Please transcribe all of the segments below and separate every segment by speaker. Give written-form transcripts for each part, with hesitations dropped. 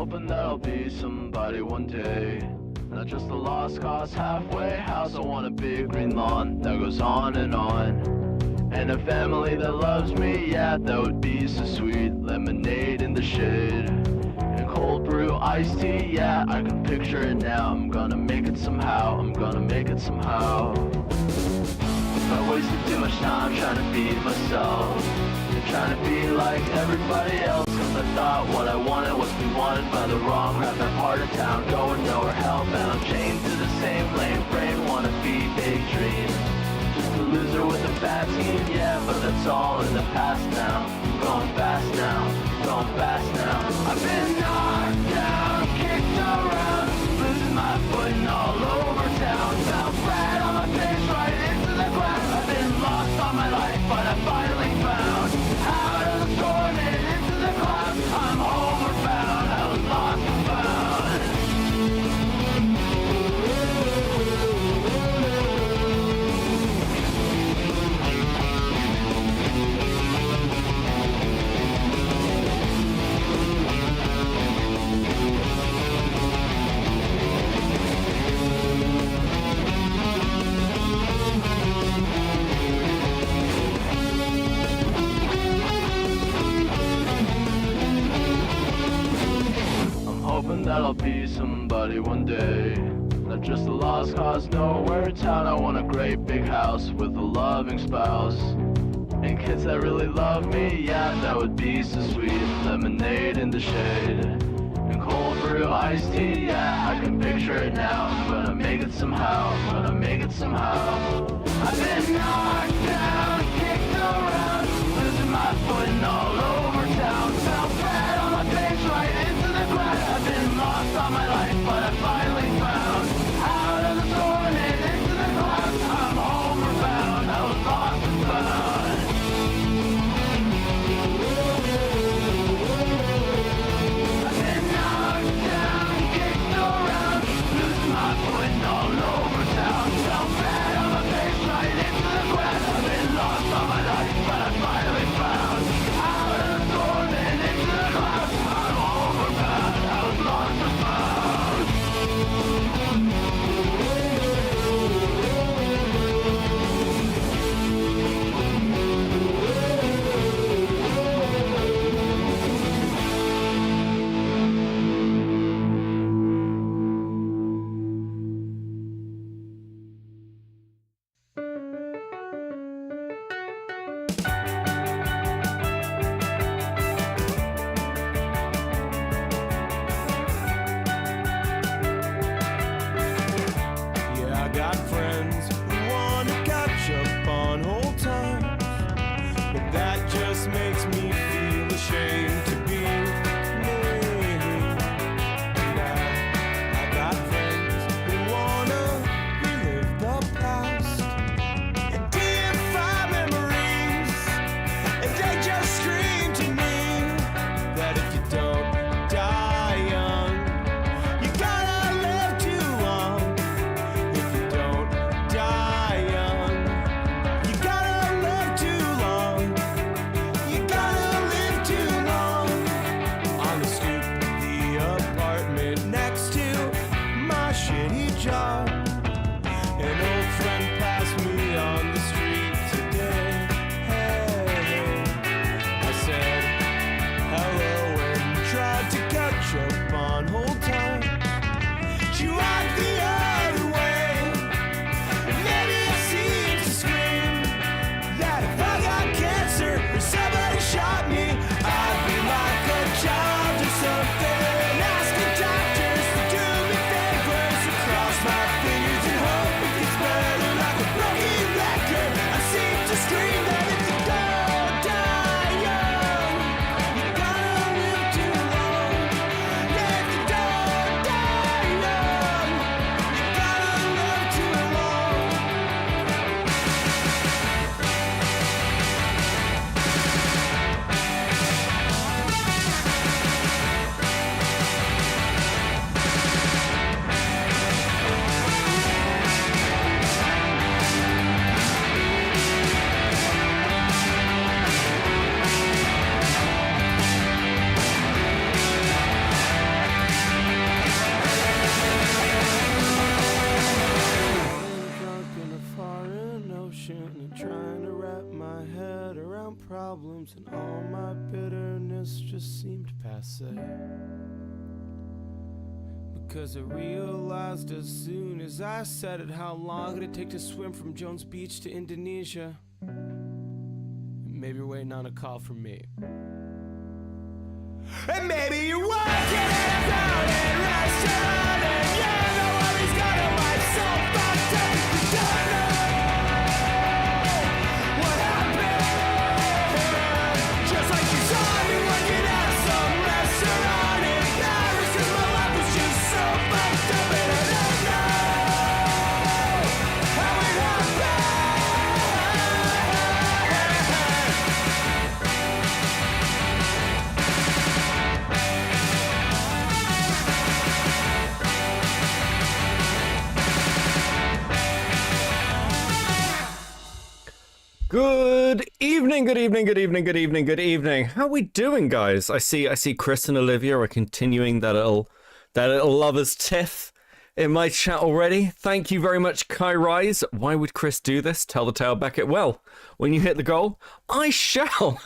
Speaker 1: hoping that I'll be somebody one day, not just a lost cause halfway house. I want a big green lawn that goes on, and a family that loves me, yeah, that would be so sweet. Lemonade in the shade, and cold brew iced tea, yeah, I can picture it now. I'm gonna make it somehow, I'm gonna make it somehow. I wasted too much time trying to be myself, and trying to be like everybody else, cause I thought what I wanted was be wanted by the wrong crap. That part of town, going nowhere, hellbound, chained to the same lane, brain wanna be big dream. Just a loser with a bad team, yeah, but that's all in the past now. I'm going fast now, going fast now. I've been knocked down, kicked around, losing my footing all over town. Fell flat on my face right into the ground. I've been lost all my life, but I finally found out of the storm and into the clouds. I'm homeward bound, I was lost and found. Hoping that I'll be somebody one day, not just a lost cause nowhere in town. I want a great big house with a loving spouse, and kids that really love me, yeah, that would be so sweet. Lemonade in the shade, and cold brew iced tea, yeah, I can picture it now. I'm gonna make it somehow, I'm gonna make it somehow. I've been knocked down, kicked around, losing my footing all over town. Fell flat on my face right into the ground. I've been lost all my life, but I finally found out of the storm and into the clouds. I'm homeward bound, I was lost and found. I've been knocked down, kicked around, losing my footing all over town. Fell flat on my face right into the ground.
Speaker 2: problems and all my bitterness just seemed passé. Because I realized as soon as I said it how long it'd take to swim from Jones Beach to Indonesia. And maybe you're waiting on a call from me. And maybe you're working at a crowded restaurant and you know always got a life so fucked up you don't know what happened. Just like you saw me working at some restaurant in Paris, 'cause my life was just so fucked up and I don't know how it happened. Good evening, good evening, good evening, good evening, good evening. How we doing, guys? I see Chris and Olivia are continuing that little lovers tiff in my chat already. Thank you very much, Kai Rise. Why would Chris do this? Tell the tale, Beckett. Well, when you hit the goal, I shall.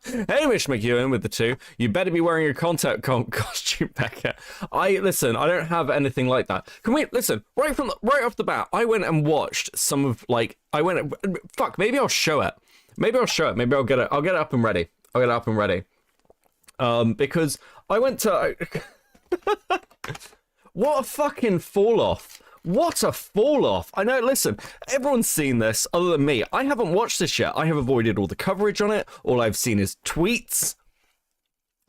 Speaker 2: Hey, Mitch McEwen with the 2. You better be wearing your contact costume, Beckett. I don't have anything like that. Can we listen right off the bat? I went and watched some of maybe I'll show it. Maybe I'll get it. I'll get it up and ready. Because I went to. What a fucking fall off. What a fall off. I know, listen, everyone's seen this other than me. I haven't watched this yet. I have avoided all the coverage on it. All I've seen is tweets.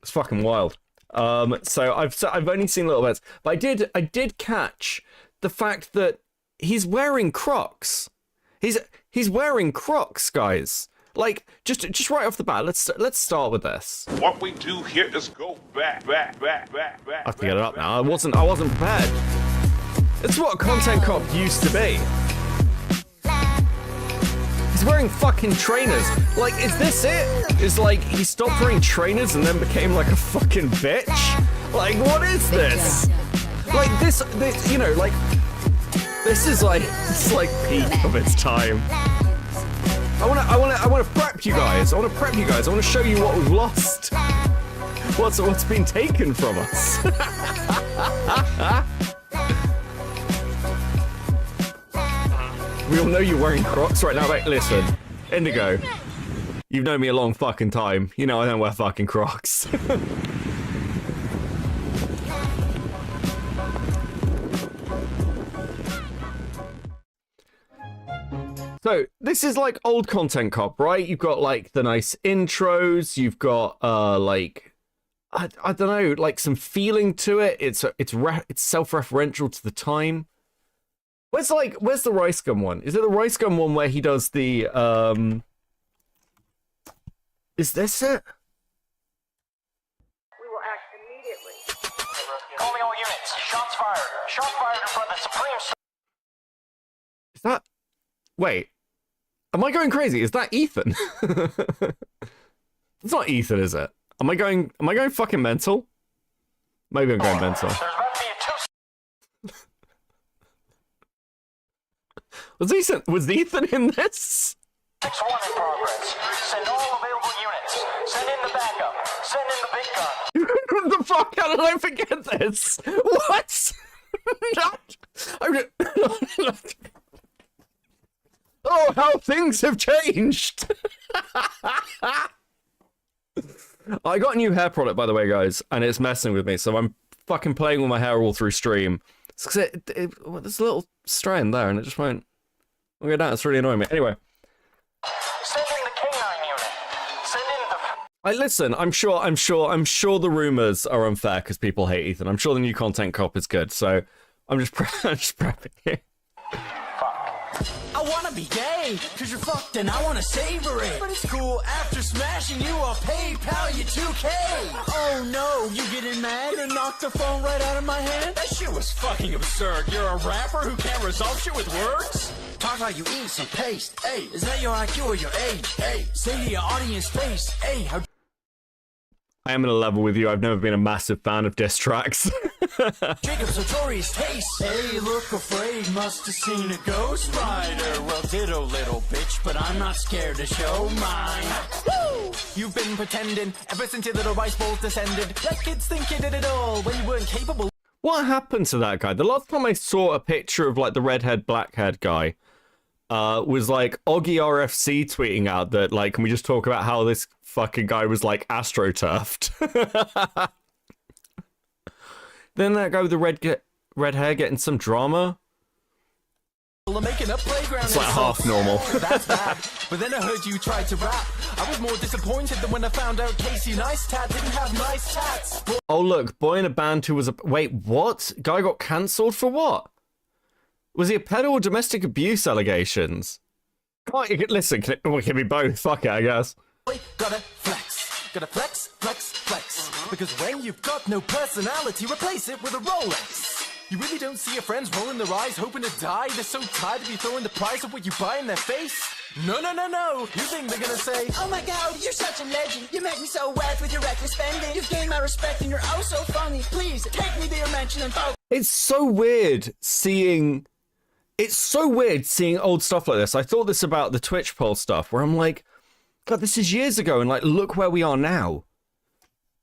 Speaker 2: It's fucking wild. So I've only seen little bits. But I did catch the fact that he's wearing Crocs. He's wearing Crocs, guys. Like, just right off the bat, let's start with this.
Speaker 3: What we do here is go back.
Speaker 2: I have to get it up now. I wasn't prepared. It's what a content cop used to be. He's wearing fucking trainers. Like, is this it? Is like he stopped wearing trainers and then became like a fucking bitch? Like, what is this? Like this, you know, like this is like it's like peak of its time. I wanna prep you guys. I wanna show you what we've lost. What's been taken from us. We all know you're wearing Crocs right now. Like, listen, Indigo, you've known me a long fucking time. You know I don't wear fucking Crocs. So, this is like old content cop, right? You've got like the nice intros, you've got like I don't know, like some feeling to it. It's self-referential to the time. Where's the Rice Gum one? Is it the Rice Gum one where he does the is this it?
Speaker 4: We will act immediately.
Speaker 5: Calling all units. Shots fired. Shots fired in front of the Supreme.
Speaker 2: Is that? Wait. Am I going crazy? Is that Ethan? It's not Ethan, is it? Am I going fucking mental? Maybe I'm going mental.
Speaker 5: There's about to be a
Speaker 2: Was Ethan in this?
Speaker 5: 2-6-1 in progress. Send all available units. Send in the backup. Send in the big gun.
Speaker 2: What the fuck? How did I forget this? What? Oh, how things have changed. I got a new hair product, by the way, guys, and it's messing with me, so I'm fucking playing with my hair all through stream. It's 'cause there's a little strand there, and it just won't go down. It's really annoying me. Anyway.
Speaker 5: Send in the K9 unit. Send in the...
Speaker 2: Listen, I'm sure the rumors are unfair because people hate Ethan. I'm sure the new content cop is good, so I'm just prepping it.
Speaker 6: I wanna be gay, cause you're fucked and I wanna savor it. But it's cool, after smashing you, I'll PayPal you 2K. Oh no, you getting mad and knocked the phone right out of my hand? That shit was fucking absurd. You're a rapper who can't resolve shit with words? Talk like you eat some paste. Hey, is that your IQ or your age? Hey, say to your audience face. Hey, how...
Speaker 2: I am in a level with you. I've never been a massive fan of diss tracks.
Speaker 6: Jacob's notorious taste. Hey, look afraid, must have seen a ghost rider. Well, ditto, little bitch. but I'm not scared to show mine. Woo! You've been pretending ever since your little rice balls descended. Let kids think you did it all when you weren't capable.
Speaker 2: What happened to that guy? The last time I saw a picture of like the redhead, black-haired guy was like Oggy RFC tweeting out that like, can we just talk about how this fucking guy was like astroturfed? Then that guy with the red hair getting some drama.
Speaker 6: Making a playground.
Speaker 2: It's like half normal.
Speaker 6: That's bad. But then I heard you tried to rap. I was more disappointed than when I found out Casey Neistat didn't have nice tats.
Speaker 2: Oh look, boy in a band who was a wait, what? Guy got cancelled for what? Was he a pedo or domestic abuse allegations? Listen, can be both. Fuck it, I guess.
Speaker 6: Gotta flex. Gotta flex, flex, flex. Because when you've got no personality, replace it with a Rolex. You really don't see your friends rolling their eyes, hoping to die? They're so tired of you throwing the price of what you buy in their face. No, no, no, no. You think they're gonna say,
Speaker 4: oh my god, you're such a legend. You make me so wet with your reckless spending. You've gained my respect and you're oh so funny. Please, take me to your mansion and focus.
Speaker 2: It's so weird seeing old stuff like this. I thought this about the Twitch poll stuff, where I'm like, God, this is years ago, and like, look where we are now.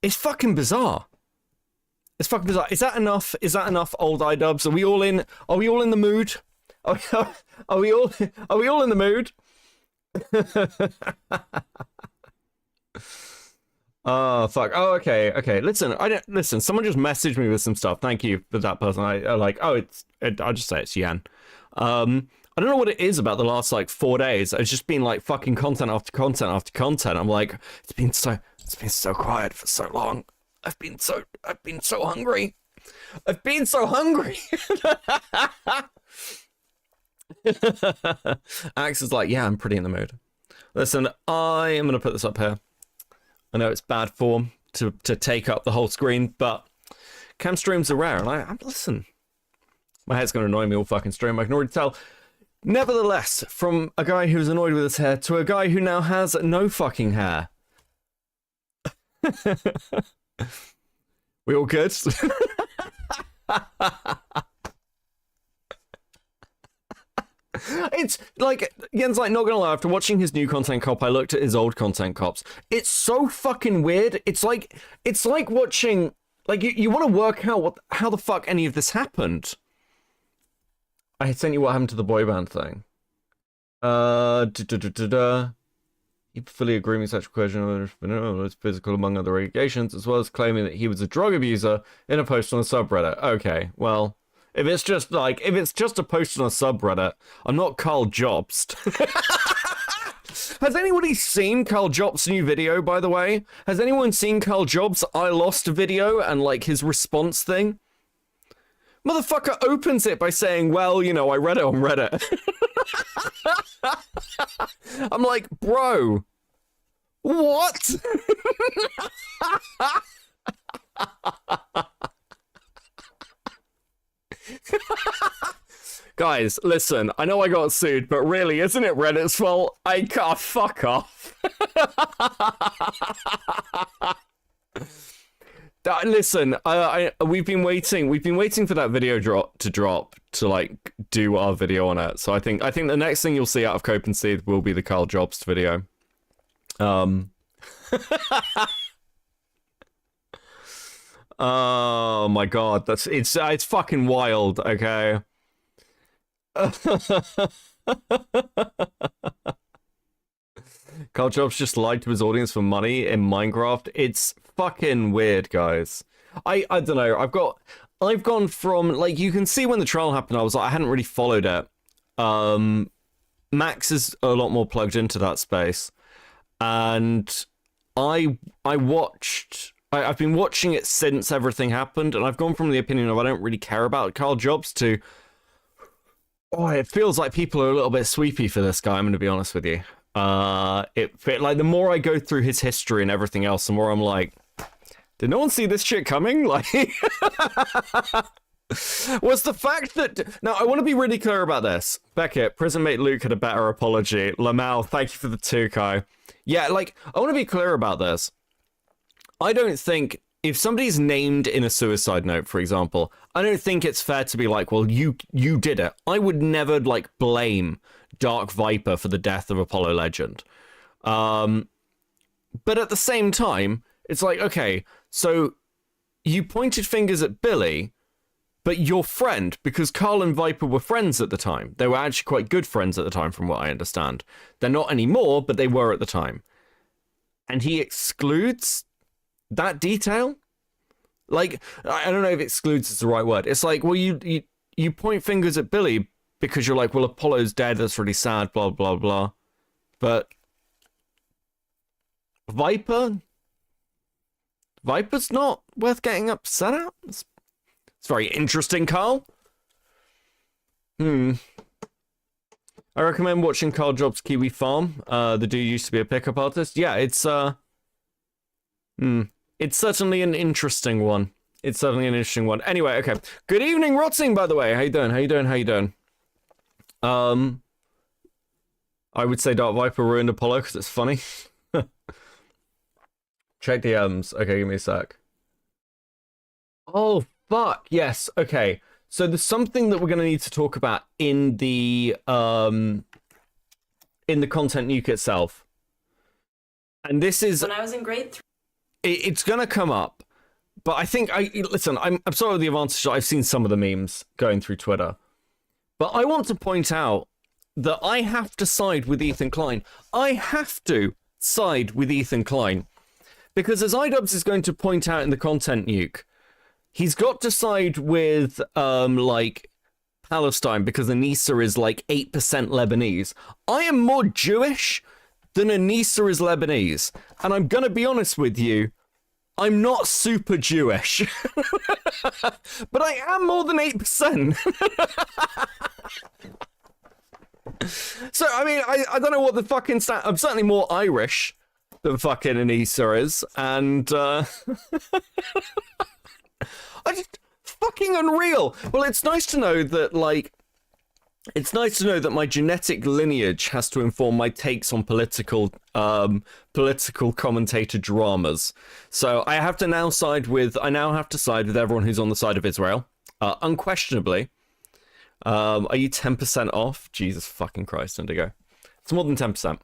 Speaker 2: It's fucking bizarre. It's fucking bizarre. Is that enough? Is that enough, old Idubbbz? Are we all in? Are we all in the mood? Are we all? Are we all in the mood? Oh fuck. Oh okay. Listen, listen. Someone just messaged me with some stuff. Thank you for that person. I like. Oh, I'll just say it's Yan. I don't know what it is about the last like 4 days. It's just been like fucking content after content after content. I'm like, it's been so quiet for so long. I've been so hungry. I've been so hungry. Axe is like, yeah, I'm pretty in the mood. Listen, I am going to put this up here. I know it's bad form to take up the whole screen, but cam streams are rare, and I'm listen. My hair's going to annoy me all fucking stream, I can already tell. Nevertheless, from a guy who's annoyed with his hair to a guy who now has no fucking hair. We all good? It's like, Yen's like, not gonna lie, after watching his new content cop, I looked at his old content cops. It's so fucking weird. It's like watching, like, you want to work out how the fuck any of this happened. I sent you what happened to the boy band thing. He fully agreed with such question of physical among other allegations, as well as claiming that he was a drug abuser in a post on a subreddit. Okay, well, if it's just a post on a subreddit, I'm not Carl Jobst. Has anybody seen Carl Jobst's new video, by the way? Has anyone seen Carl Jobst's I Lost video and like his response thing? Motherfucker opens it by saying, well, you know, I read it on Reddit. I'm like, bro, what? Guys, listen, I know I got sued, but really, isn't it Reddit's fault? I can't, fuck off. Listen, we've been waiting for that video to drop to like do our video on it. So I think the next thing you'll see out of Cope and Seed will be the Carl Jobst video. Oh my god, it's fucking wild, okay? Carl Jobst just lied to his audience for money in Minecraft. It's fucking weird, guys. I don't know. I've gone from, like, you can see when the trial happened, I was like, I hadn't really followed it. Max is a lot more plugged into that space, and I've been watching it since everything happened, and I've gone from the opinion of I don't really care about Carl Jobst to, oh, it feels like people are a little bit sweepy for this guy, I'm going to be honest with you. Like, the more I go through his history and everything else, the more I'm like, did no one see this shit coming? Like, was the fact that... Now, I want to be really clear about this. Beckett, prison mate Luke had a better apology. Lamau, thank you for the 2K. Yeah, like, I want to be clear about this. I don't think... If somebody's named in a suicide note, for example, I don't think it's fair to be like, well, you did it. I would never, like, blame Dark Viper for the death of Apollo Legend. But at the same time, it's like, okay, so you pointed fingers at Billy, but your friend, because Carl and Viper were friends at the time. They were actually quite good friends at the time, from what I understand. They're not anymore, but they were at the time. And he excludes that detail? Like, I don't know if excludes is the right word. It's like, well, you point fingers at Billy because you're like, well, Apollo's dead, that's really sad, blah, blah, blah. But Viper's not worth getting upset at? It's very interesting, Carl. I recommend watching Carl Jobs' Kiwi Farm. The dude used to be a pickup artist. Yeah, it's certainly an interesting one. It's certainly an interesting one. Anyway, okay. Good evening, Rotzing, by the way. How you doing? How you doing? How you doing? I would say Dark Viper ruined Apollo because it's funny. Check the albums. Okay, give me a sec. Oh, fuck. Yes. Okay. So there's something that we're going to need to talk about in the content nuke itself. And this is...
Speaker 7: When I was in grade 3...
Speaker 2: It's going to come up. But I think... Listen, I'm sort of the advantage that I've seen some of the memes going through Twitter. But I want to point out that I have to side with Ethan Klein. I have to side with Ethan Klein. Because as Idubbbz is going to point out in the content nuke, he's got to side with, like, Palestine because Anissa is, like, 8% Lebanese. I am more Jewish than Anissa is Lebanese. And I'm going to be honest with you, I'm not super Jewish. But I am more than 8%. So, I mean, I don't know what the fucking... I'm certainly more Irish than fucking Anissa is, and I just fucking unreal. Well, it's nice to know that, like, it's nice to know that my genetic lineage has to inform my takes on political commentator dramas. So I have to now side with everyone who's on the side of Israel, unquestionably. Are you 10% off? Jesus fucking Christ, Indigo. It's more than 10%.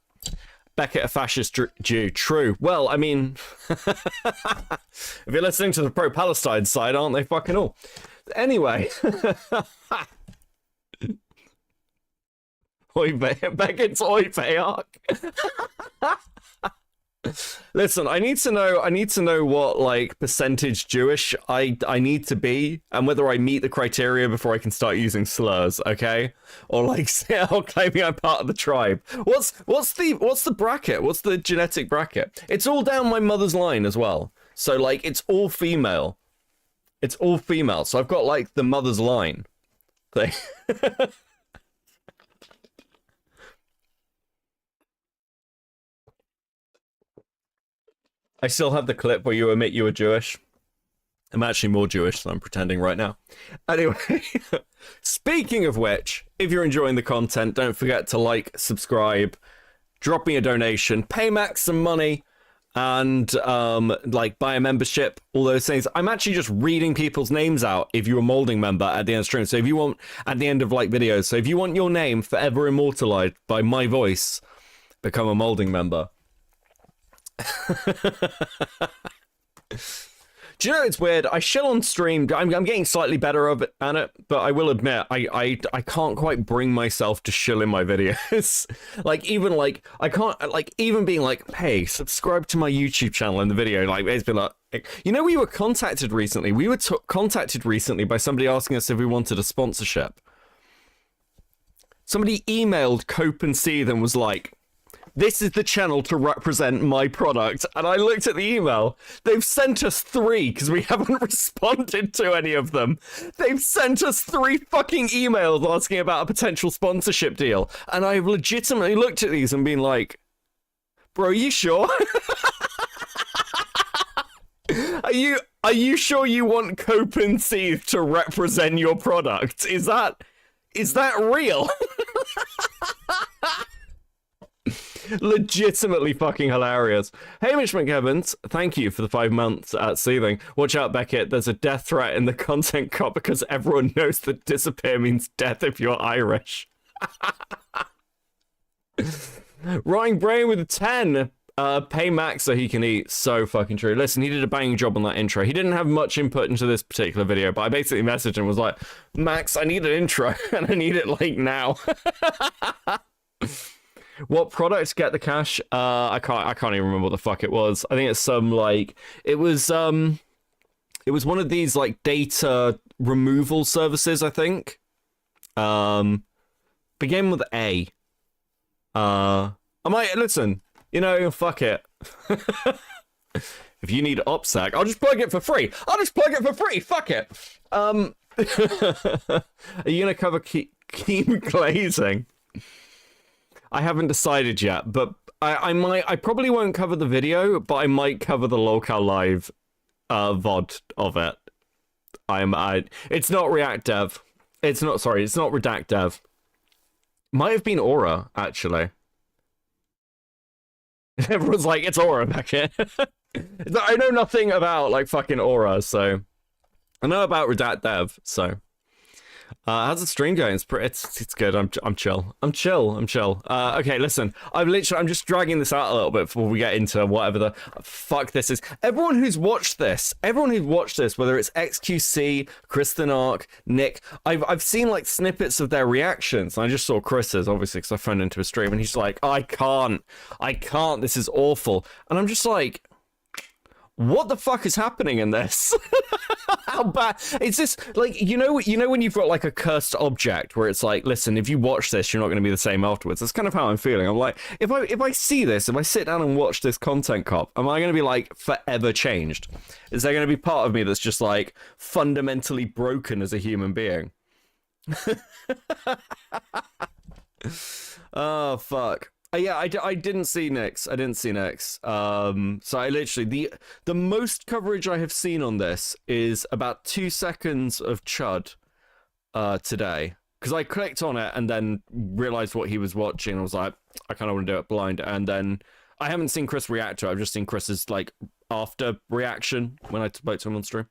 Speaker 2: Beckett, a fascist Jew. True. Well, I mean, if you're listening to the pro-Palestine side, aren't they fucking all? Anyway. Beckett's Oi Bayark. Listen, I need to know what, like, percentage Jewish I need to be, and whether I meet the criteria before I can start using slurs, okay? Or, like, or claiming I'm part of the tribe. What's the bracket? What's the genetic bracket? It's all down my mother's line as well. So, like, it's all female. It's all female. So I've got, like, the mother's line thing. I still have the clip where you admit you were Jewish. I'm actually more Jewish than I'm pretending right now. Anyway, speaking of which, if you're enjoying the content, don't forget to like, subscribe, drop me a donation, pay Max some money, and like buy a membership, all those things. I'm actually just reading people's names out if you're a molding member at the end of stream. So if you want, at the end of like videos, so if you want your name forever immortalized by my voice, become a molding member. Do you know it's weird? I shill on stream. I'm getting slightly better at it, but I will admit I can't quite bring myself to shill in my videos. I can't even being like, hey, subscribe to my YouTube channel in the video. Like it's been like, you know, we were contacted recently. We were contacted recently by somebody asking us if we wanted a sponsorship. Somebody emailed Cope and Seethe and was like, this is the channel to represent my product. And I looked at the email. They've sent us 3 because we haven't responded to any of them. They've sent us 3 fucking emails asking about a potential sponsorship deal. And I've legitimately looked at these and been like, bro, are you sure? Are you sure you want Cope and Seethe to represent your product? Is that real? Legitimately fucking hilarious. Hamish McEvans, thank you for the 5 months at Seething. Watch out, Beckett, there's a death threat in the content cop because everyone knows that disappear means death if you're Irish. Rotting Brain with a 10. Pay Max so he can eat. So fucking true. Listen, he did a banging job on that intro. He didn't have much input into this particular video, but I basically messaged him and was like, Max, I need an intro, and I need it like now. What product get the cash? I can't even remember what the fuck it was. I think it's some like it was one of these like data removal services, I think. Began with A. I might listen. You know, fuck it. If you need OPSEC, I'll just plug it for free. Fuck it. Are you gonna cover Keen glazing? I haven't decided yet, but I probably won't cover the video, but I might cover the local live VOD of it. It's not React Dev. It's not Redact Dev. Might have been Aura, actually. Everyone's like, it's Aura back here. I know nothing about like fucking Aura, so I know about Redact Dev, so how's the stream going? It's good. I'm chill. Okay, listen. I'm just dragging this out a little bit before we get into whatever the fuck this is. Everyone who's watched this, whether it's XQC, Kristen Ark, Nick, I've seen like snippets of their reactions. And I just saw Chris's, obviously, because I phoned into a stream, and he's like, I can't. This is awful. And I'm just like, what the fuck is happening in this? How bad? It's just like, you know when you've got like a cursed object where it's like, listen, if you watch this, you're not going to be the same afterwards. That's kind of how I'm feeling. I'm like, if I see this, if I sit down and watch this content cop, am I going to be like forever changed? Is there going to be part of me that's just like fundamentally broken as a human being? Oh, fuck. Yeah, I didn't see Nick's. So I literally, the most coverage I have seen on this is about 2 seconds of Chud today. Because I clicked on it and then realized what he was watching. I was like, I kind of want to do it blind. And then I haven't seen Chris react to it. I've just seen Chris's like after reaction when I spoke to him on stream.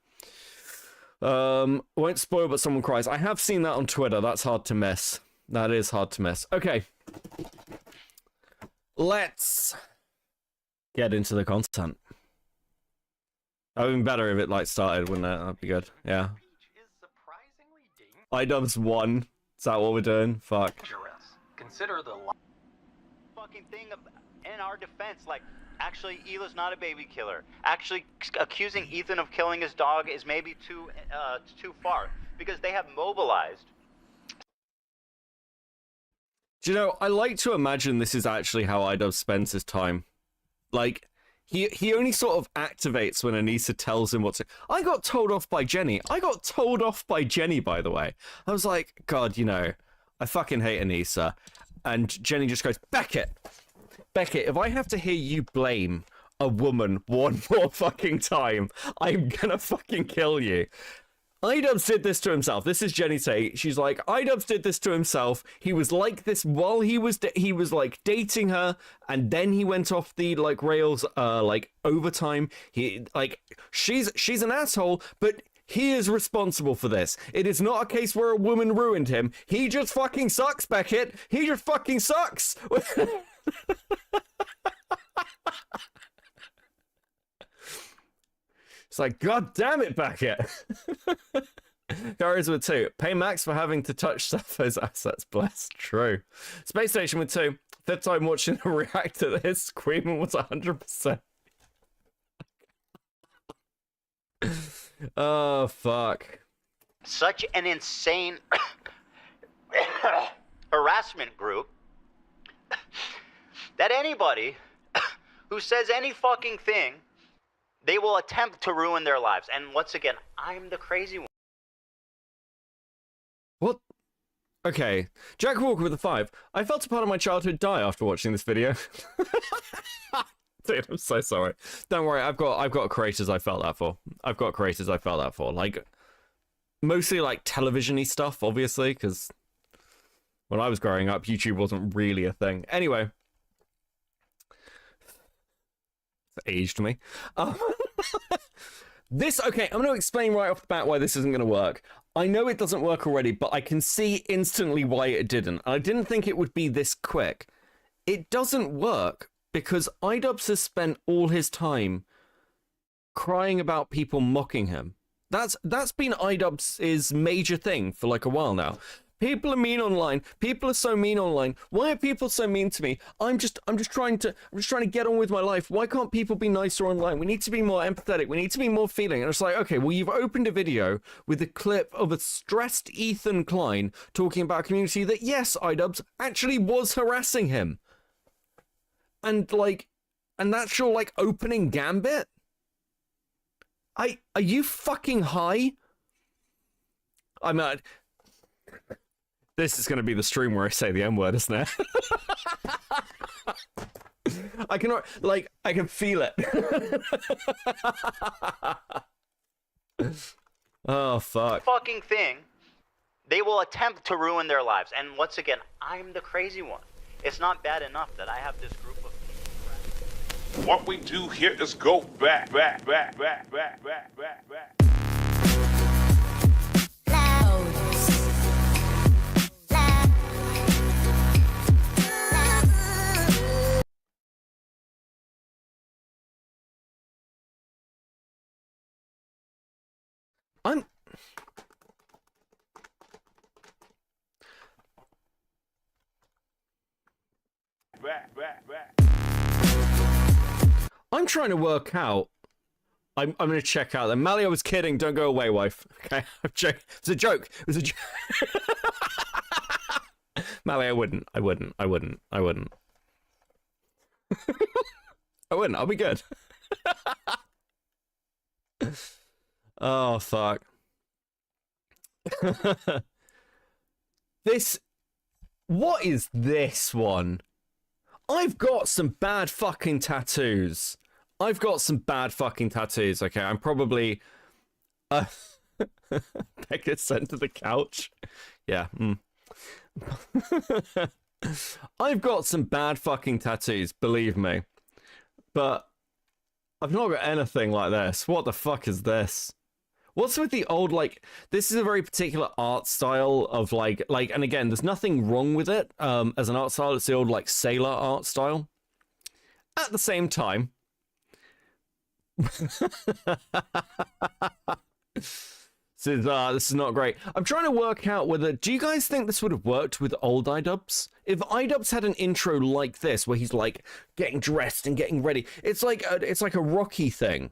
Speaker 2: Won't spoil, but someone cries. I have seen that on Twitter. That's hard to miss. That is hard to miss. Okay. Let's get into the content. That would be better if it like started, wouldn't it? That'd be good. Yeah. Idubbbz 1. Is that what we're doing? Fuck.
Speaker 7: Consider the fucking thing in our defense. Like, actually, Hila's not a baby killer. Actually, accusing Ethan of killing his dog is maybe too far because they have mobilized.
Speaker 2: Do you know, I like to imagine this is actually how Idubbbz spends his time. Like, he only sort of activates when Anissa tells him what to... I got told off by Jenny, by the way. I was like, God, you know, I fucking hate Anissa. And Jenny just goes, Beckett, if I have to hear you blame a woman one more fucking time, I'm gonna fucking kill you. Idubbbz did this to himself. This is Jenny saying. She's like, Idubbbz did this to himself. He was like this while he was like dating her, and then he went off the like rails like overtime. He like she's an asshole, but he is responsible for this. It is not a case where a woman ruined him. He just fucking sucks, Beckett. He just fucking sucks. It's like, God damn it, Beckett. Charisma with 2. Pay Max for having to touch Sappho's assets. Bless. True. Space Station with 2. Fifth time watching him react to this. Screaming was 100%. Oh, fuck.
Speaker 7: Such an insane harassment group that anybody who says any fucking thing, they will attempt to ruin their lives. And once again, I'm the crazy one.
Speaker 2: What? Okay. Jack Walker with a 5. I felt a part of my childhood die after watching this video. Dude, I'm so sorry. Don't worry, I've got creators I felt that for. Like, mostly like television-y stuff, obviously, because when I was growing up, YouTube wasn't really a thing. Anyway. Aged me. Okay, I'm going to explain right off the bat why this isn't going to work. I know it doesn't work already, but I can see instantly why it didn't. I didn't think it would be this quick. it doesn't work because Idubbbz has spent all his time crying about people mocking him. That's been Idubbbz's major thing for like a while now. People are mean online. People are so mean online. Why are people so mean to me? I'm just trying to get on with my life. Why can't people be nicer online? We need to be more empathetic. We need to be more feeling. And it's like, okay, well, you've opened a video with a clip of a stressed Ethan Klein talking about a community that, yes, Idubbbz actually was harassing him. And that's your like opening gambit? Are you fucking high? I'm not. This is going to be the stream where I say the M-word, isn't it? I can feel it. Oh, fuck.
Speaker 7: Fucking thing, they will attempt to ruin their lives. And once again, I'm the crazy one. It's not bad enough that I have this group of people.
Speaker 3: What we do here is go back.
Speaker 2: I'm trying to work out. I'm going to check out. And Mally, I was kidding. Don't go away, wife. Okay, I'm joking. It's a joke. It was a joke. Mally, I wouldn't. I wouldn't. I'll be good. Oh, fuck. What is this one? I've got some bad fucking tattoos. Okay, I'm probably... I get sent to the couch. Yeah. I've got some bad fucking tattoos, believe me. But I've not got anything like this. What the fuck is this? What's with the old, like, this is a very particular art style of, like, and again, there's nothing wrong with it as an art style. It's the old, like, sailor art style. At the same time, this is not great. I'm trying to work out whether, do you guys think this would have worked with old Idubbbz? If Idubbbz had an intro like this, where he's, like, getting dressed and getting ready, it's like a Rocky thing.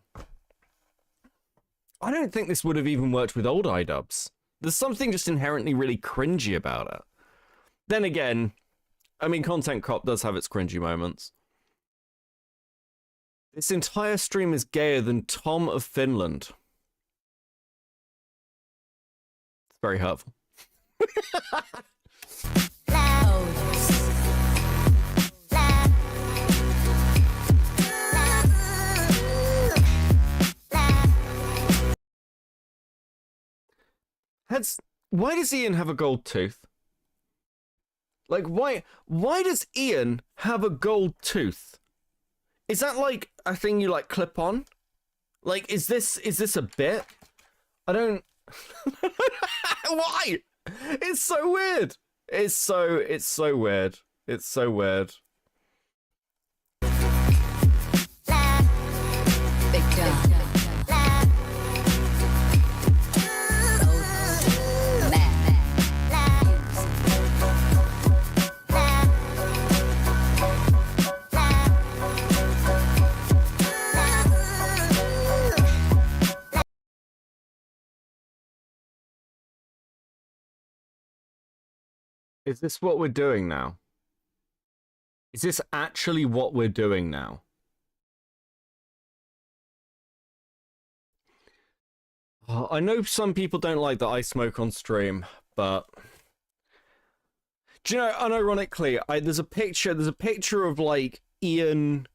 Speaker 2: I don't think this would have even worked with old Idubbbz. There's something just inherently really cringy about it. Then again, I mean, Content Cop does have its cringy moments. This entire stream is gayer than Tom of Finland. It's very hurtful. Why does Ian have a gold tooth? Like, why does Ian have a gold tooth? Is that like a thing you like clip on? Like, is this a bit? I don't. Why? It's so weird. It's so weird. It's so weird. Is this what we're doing now? Is this actually what we're doing now? I know some people don't like that I smoke on stream, but do you know, unironically, there's a picture of like Ian,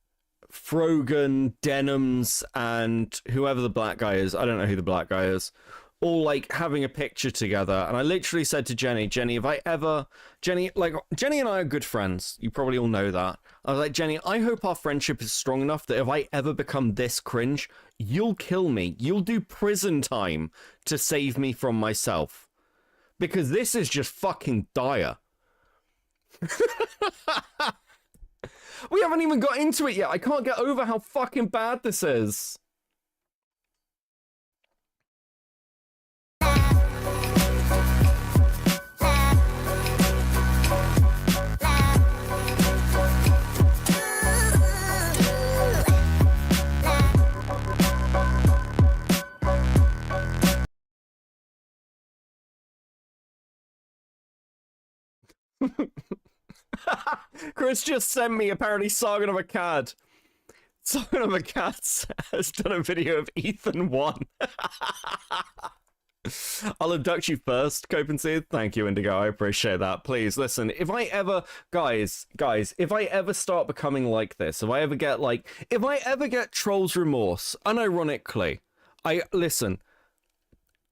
Speaker 2: Frogan, Denims, and whoever the black guy is. I don't know who the black guy is. All like having a picture together, and I literally said to Jenny, Jenny and I are good friends. You probably all know that. I was like, Jenny, I hope our friendship is strong enough that if I ever become this cringe, you'll kill me. You'll do prison time to save me from myself. Because this is just fucking dire. We haven't even got into it yet. I can't get over how fucking bad this is. Chris just sent me apparently Sargon of Akkad. Sargon of Akkad has done a video of Ethan 1. I'll abduct you first, Copenhagen. Thank you, Indigo. I appreciate that. Please listen. If I ever, guys, if I ever start becoming like this, if I ever get trolls remorse, unironically, I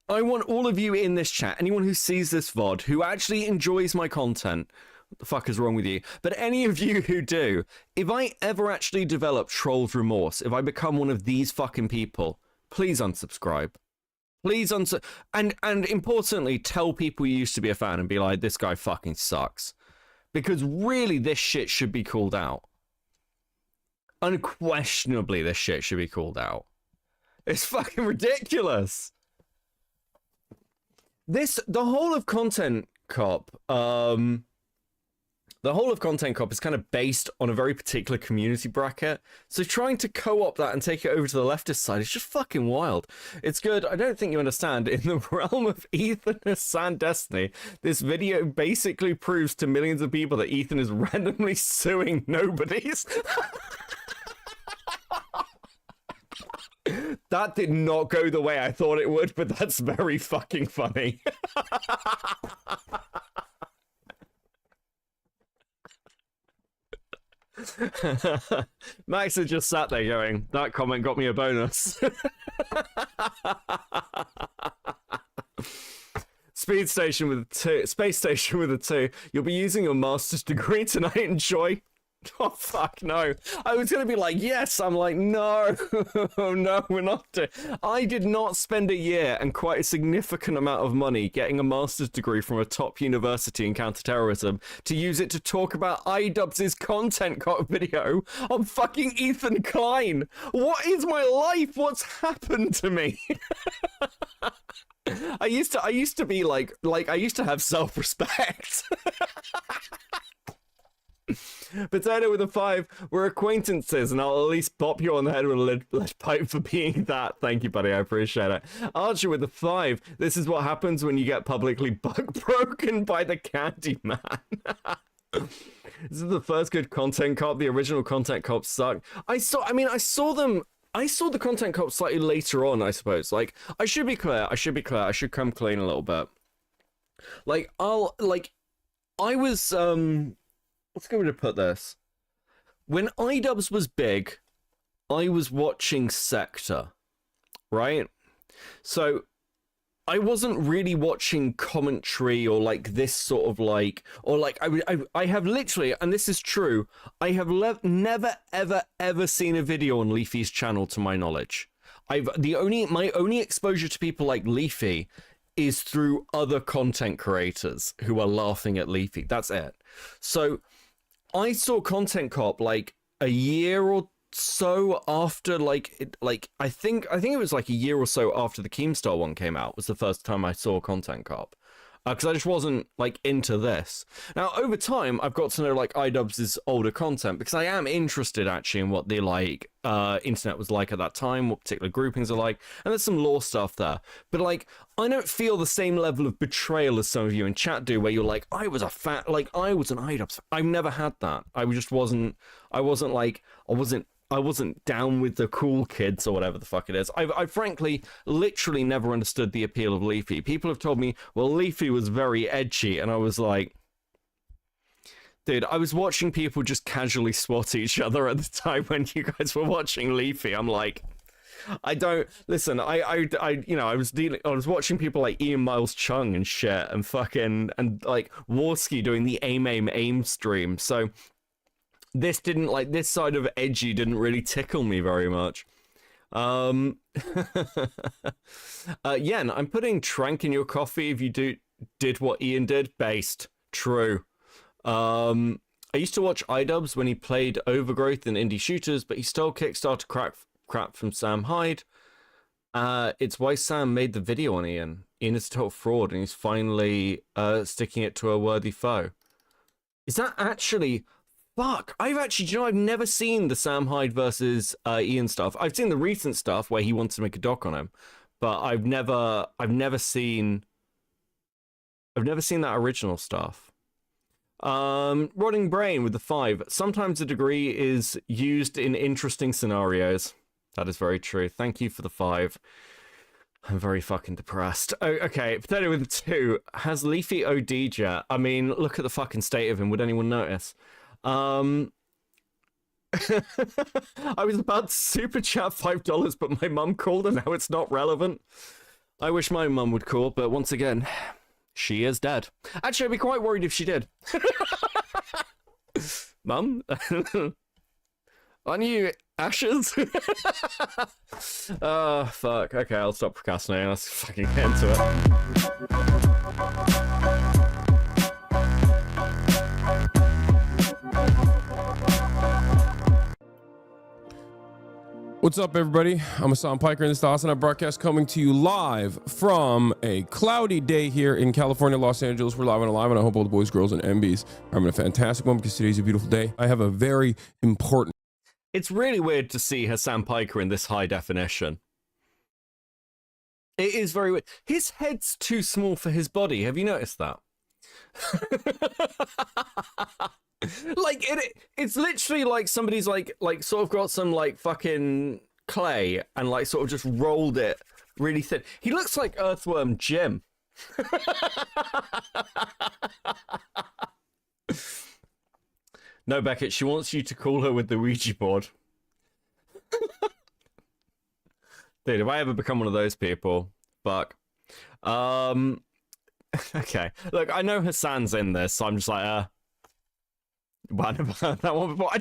Speaker 2: want all of you in this chat, anyone who sees this VOD, who actually enjoys my content. What the fuck is wrong with you? But any of you who do, if I ever actually develop trolls remorse, if I become one of these fucking people, please unsubscribe. Please and importantly, tell people you used to be a fan and be like, this guy fucking sucks. Because really, this shit should be called out. Unquestionably, this shit should be called out. It's fucking ridiculous. The whole of Content Cop, is kind of based on a very particular community bracket. So trying to co-opt that and take it over to the leftist side is just fucking wild. It's good. I don't think you understand. In the realm of Ethan Hasan Destiny, this video basically proves to millions of people that Ethan is randomly suing nobodies. That did not go the way I thought it would, but that's very fucking funny. Max has just sat there going, that comment got me a bonus. Space Station with a 2. You'll be using your master's degree tonight, enjoy. Oh, fuck, no. I was going to be like, yes. I'm like, no. No, we're not doing. I did not spend a year and quite a significant amount of money getting a master's degree from a top university in counterterrorism to use it to talk about Idubbbz's content video on fucking Ethan Klein. What is my life? What's happened to me? I used to be like I used to have self-respect. Potato with a 5, we're acquaintances, and I'll at least pop you on the head with a lead pipe for being that. Thank you, buddy, I appreciate it. Archer with a 5, this is what happens when you get publicly broken by the Candyman. This is the first good Content Cop. The original Content Cop sucked. I saw the Content Cop slightly later on, I suppose. Like, I should be clear, I should come clean a little bit. Like, I was, let's go to put this. When Idubbbz was big, I was watching Sector, right? So I wasn't really watching commentary or like this sort of like, or like I have literally, and this is true, I have never ever seen a video on Leafy's channel to my knowledge. My only exposure to people like Leafy is through other content creators who are laughing at Leafy. That's it. So I saw Content Cop like a year or so after, I think it was like a year or so after the Keemstar one came out was the first time I saw Content Cop. Because I just wasn't like into this. Now over time I've got to know like Idubbbz's older content because I am interested actually in what the like internet was like at that time, what particular groupings are like, and there's some lore stuff there. But like I don't feel the same level of betrayal as some of you in chat do, where you're like, I was an Idubbbz. I've never had that. I wasn't down with the cool kids or whatever the fuck it is. I frankly literally never understood the appeal of Leafy. People have told me, well, Leafy was very edgy, and I was like, dude, I was watching people just casually swat each other at the time when you guys were watching Leafy. I'm like, I don't listen. I was watching people like Ian Miles Chung and shit, and fucking and like Warski doing the aim stream. So this side of edgy didn't really tickle me very much. Yen, I'm putting trank in your coffee if you did what Ian did. Based. True. I used to watch Idubbbz when he played Overgrowth in indie shooters, but he stole Kickstarter crap from Sam Hyde. It's why Sam made the video on Ian. Ian is a total fraud, and he's finally sticking it to a worthy foe. Is that actually... Fuck, I've never seen the Sam Hyde versus Ian stuff. I've seen the recent stuff where he wants to make a doc on him, but I've never seen that original stuff. Rotting Brain with the 5. Sometimes a degree is used in interesting scenarios. That is very true. Thank you for the 5. I'm very fucking depressed. Oh, okay, Potato with the 2. Has Leafy OD'd yet? I mean, look at the fucking state of him. Would anyone notice? I was about to super chat $5, but my mum called and now it's not relevant. I wish my mum would call, but once again, she is dead. Actually, I'd be quite worried if she did. Mum? On you, ashes? Oh, fuck. Okay, I'll stop procrastinating. Let's fucking get into it.
Speaker 8: What's up, everybody? I'm Hasan Piker, and this is the Hasan broadcast coming to you live from a cloudy day here in California, Los Angeles. We're live and alive, and I hope all the boys, girls, and MBs are having a fantastic one because today's a beautiful day. I have a very important...
Speaker 2: It's really weird to see Hasan Piker in this high definition. It is very weird. His head's too small for his body. Have you noticed that? Like it's literally like somebody's like sort of got some like fucking clay and like sort of just rolled it really thin. He looks like Earthworm Jim. No, Beckett, she wants you to call her with the Ouija board. Dude, if I ever become one of those people, fuck. Okay, look, I know Hasan's in this, so I'm just like, well, that one before. I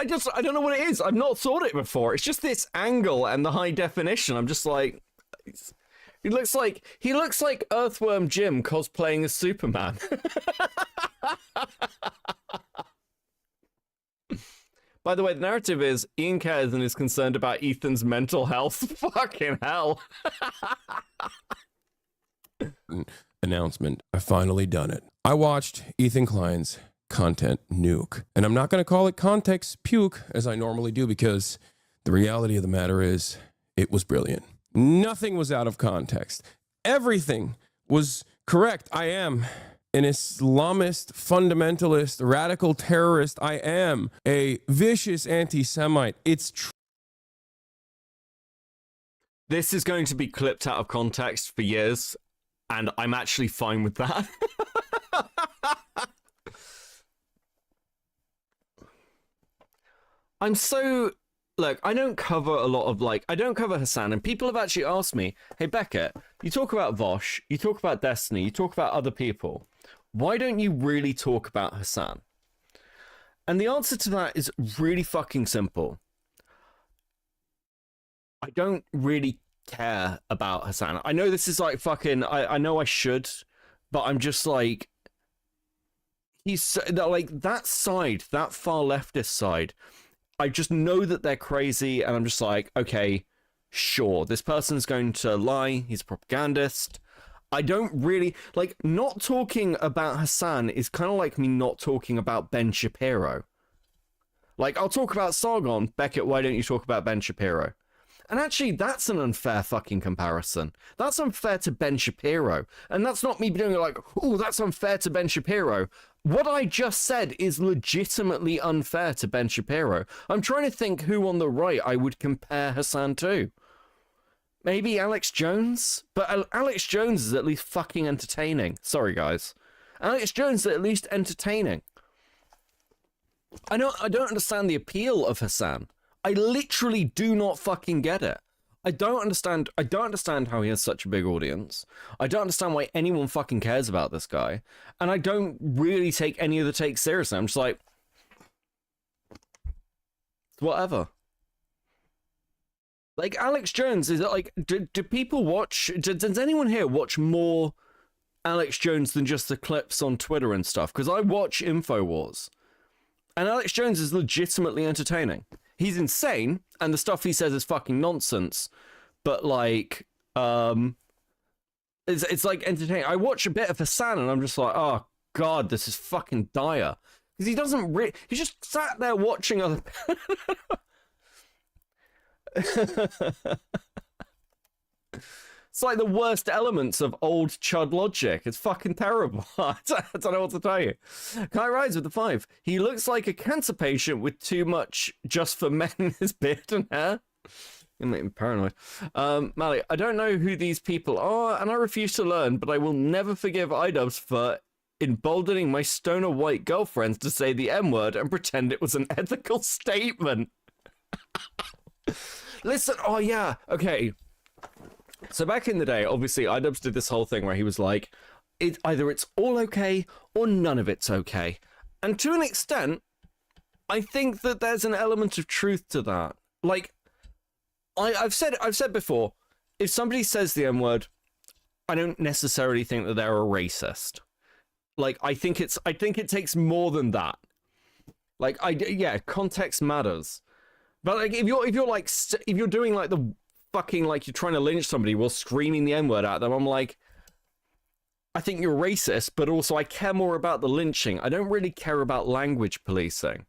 Speaker 2: don't know what it is. I've not thought it before. It's just this angle and the high definition. I'm just like, he looks like Earthworm Jim cosplaying as Superman. By the way, the narrative is Ian cares and is concerned about Ethan's mental health. Fucking hell.
Speaker 8: announcement. I finally done it. I watched Ethan Klein's content nuke, and I'm not going to call it context puke as I normally do, because the reality of the matter is it was brilliant. Nothing was out of context. Everything was correct. I am an Islamist, fundamentalist, radical terrorist. I am a vicious anti-Semite. It's true.
Speaker 2: This is going to be clipped out of context for years, and I'm actually fine with that. I'm so... Look, I don't cover a lot of, I don't cover Hasan, and people have actually asked me, hey, Beckett, you talk about Vosh, you talk about Destiny, you talk about other people. Why don't you really talk about Hasan? And the answer to that is really fucking simple. I don't really care about Hasan. I know this is like fucking... I know I should, but I'm just like... He's like, that side, that far leftist side... I just know that they're crazy, and I'm just like, okay, sure, this person's going to lie, he's a propagandist. I don't really, not talking about Hasan is kind of like me not talking about Ben Shapiro. I'll talk about Sargon. Beckett, why don't you talk about Ben Shapiro? And actually, that's an unfair fucking comparison. That's unfair to Ben Shapiro. And that's not me doing oh, that's unfair to Ben Shapiro. What I just said is legitimately unfair to Ben Shapiro. I'm trying to think who on the right I would compare Hasan to. Maybe Alex Jones? But Alex Jones is at least fucking entertaining. Sorry, guys. Alex Jones is at least entertaining. I don't understand the appeal of Hasan. I literally do not fucking get it. I don't understand how he has such a big audience. I don't understand why anyone fucking cares about this guy. And I don't really take any of the takes seriously. I'm just like, whatever. Alex Jones, is it do people watch, does anyone here watch more Alex Jones than just the clips on Twitter and stuff? Because I watch InfoWars. And Alex Jones is legitimately entertaining. He's insane, and the stuff he says is fucking nonsense. But like, it's like entertaining. I watch a bit of Hasan, and I'm just like, oh god, this is fucking dire. Because he doesn't he just sat there watching other. It's like the worst elements of old chud logic. It's fucking terrible. I don't know what to tell you. Kai Rides with the 5. He looks like a cancer patient with too much just for men in his beard and hair. You make me paranoid. Mally, I don't know who these people are, and I refuse to learn, but I will never forgive Idubbbz for emboldening my stoner white girlfriends to say the M-word and pretend it was an ethical statement. Listen, oh yeah, okay. So back in the day, obviously, Idubbbz did this whole thing where he was like, either it's all okay or none of it's okay. And to an extent, I think that there's an element of truth to that. Like, I've said before, if somebody says the M-word, I don't necessarily think that they're a racist. Like, I think it takes more than that. Like, yeah, context matters. But like, if you're doing like the fucking, like, you're trying to lynch somebody while screaming the N-word at them, I'm like, I think you're racist, but also I care more about the lynching. I don't really care about language policing.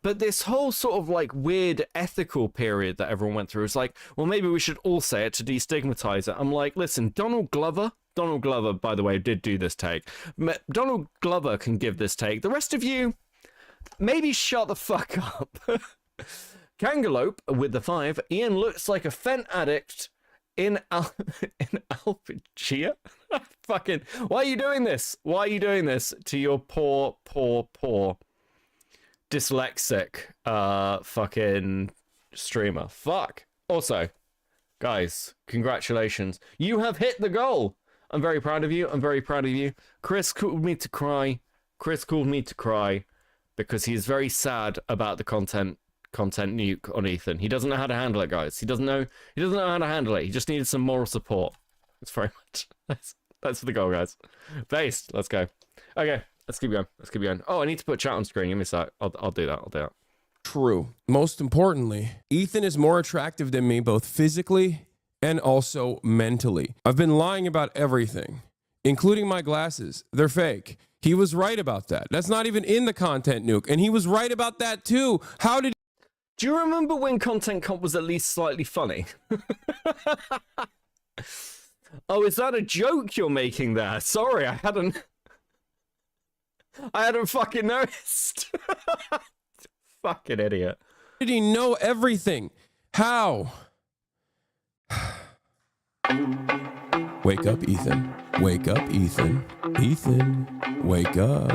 Speaker 2: But this whole sort of like weird ethical period that everyone went through is like, well, maybe we should all say it to destigmatize it. I'm like, listen, Donald Glover, by the way, did do this take. Donald Glover can give this take. The rest of you, maybe shut the fuck up. Kangalope with the 5. Ian looks like a fent addict in Alphagia. Fucking, why are you doing this? Why are you doing this to your poor dyslexic fucking streamer? Fuck. Also, guys, congratulations. You have hit the goal. I'm very proud of you. I'm very proud of you. Chris called me to cry. Because he is very sad about the content nuke on Ethan. He doesn't know how to handle it, guys. He doesn't know how to handle it. He just needed some moral support. That's very much. That's for the goal, guys. Based. Let's go. Okay, let's keep going. Oh, I need to put chat on screen. Give me a sec. I'll do that.
Speaker 8: True. Most importantly, Ethan is more attractive than me, both physically and also mentally. I've been lying about everything, including my glasses. They're fake. He was right about that. That's not even in the content nuke, and he was right about that too. How did?
Speaker 2: Do you remember when content comp was at least slightly funny? Oh, is that a joke you're making there? Sorry, I hadn't fucking noticed. Fucking idiot.
Speaker 8: Did he know everything? How? Wake up, Ethan. Wake up, Ethan. Ethan, wake up.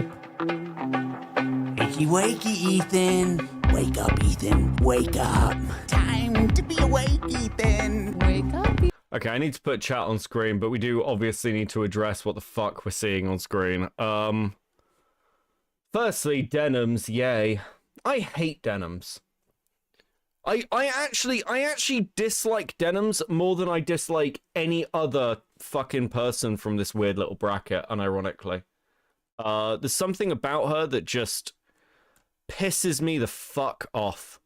Speaker 6: Wakey, wakey, Ethan. Wake up, Ethan. Wake up. Time to be awake, Ethan. Wake up.
Speaker 2: Okay, I need to put chat on screen, but we do obviously need to address what the fuck we're seeing on screen. Firstly, Denims, yay. I hate Denims. I actually dislike Denims more than I dislike any other fucking person from this weird little bracket, unironically. There's something about her that just pisses me the fuck off.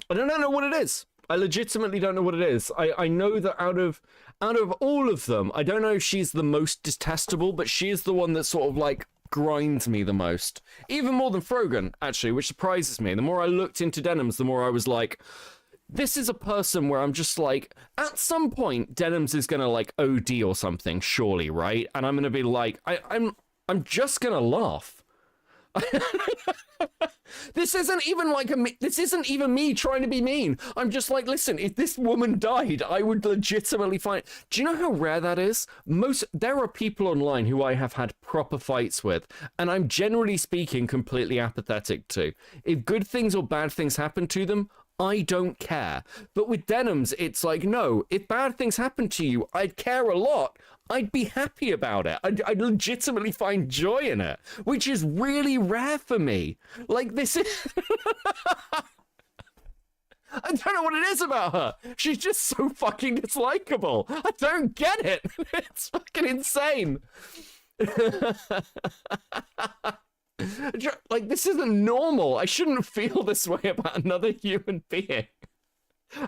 Speaker 2: I don't know what it is. I legitimately don't know what it is. I know that out of all of them, I don't know if she's the most detestable, but she is the one that sort of like grinds me the most. Even more than Frogan, actually, which surprises me. The more I looked into Denims, the more I was like, this is a person where I'm just like, at some point, Denims is gonna like OD or something, surely, right? And I'm gonna be like, I'm just gonna laugh. This isn't even me trying to be mean. I'm just like, listen, if this woman died, I would legitimately find. Do you know how rare that is? There are people online who I have had proper fights with, and I'm generally speaking completely apathetic to. If good things or bad things happen to them, I don't care. But with Denims, it's like, no, if bad things happen to you, I'd care a lot. I'd be happy about it. I'd legitimately find joy in it, which is really rare for me. Like, this is... I don't know what it is about her. She's just so fucking dislikable. I don't get it. It's fucking insane. Like, this isn't normal. I shouldn't feel this way about another human being.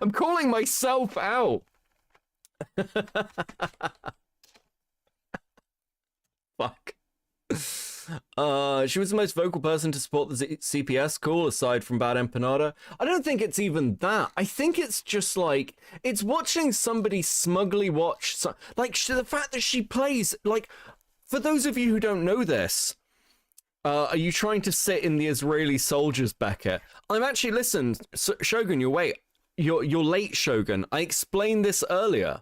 Speaker 2: I'm calling myself out. Fuck. She was the most vocal person to support the CPS call, aside from Bad Empanada. I don't think it's even that. I think it's just like, it's watching somebody smugly watch, like, the fact that she plays, like, for those of you who don't know this, are you trying to sit in the Israeli soldiers, Beckett? I'm actually, listen, Shogun, you're late, Shogun. I explained this earlier.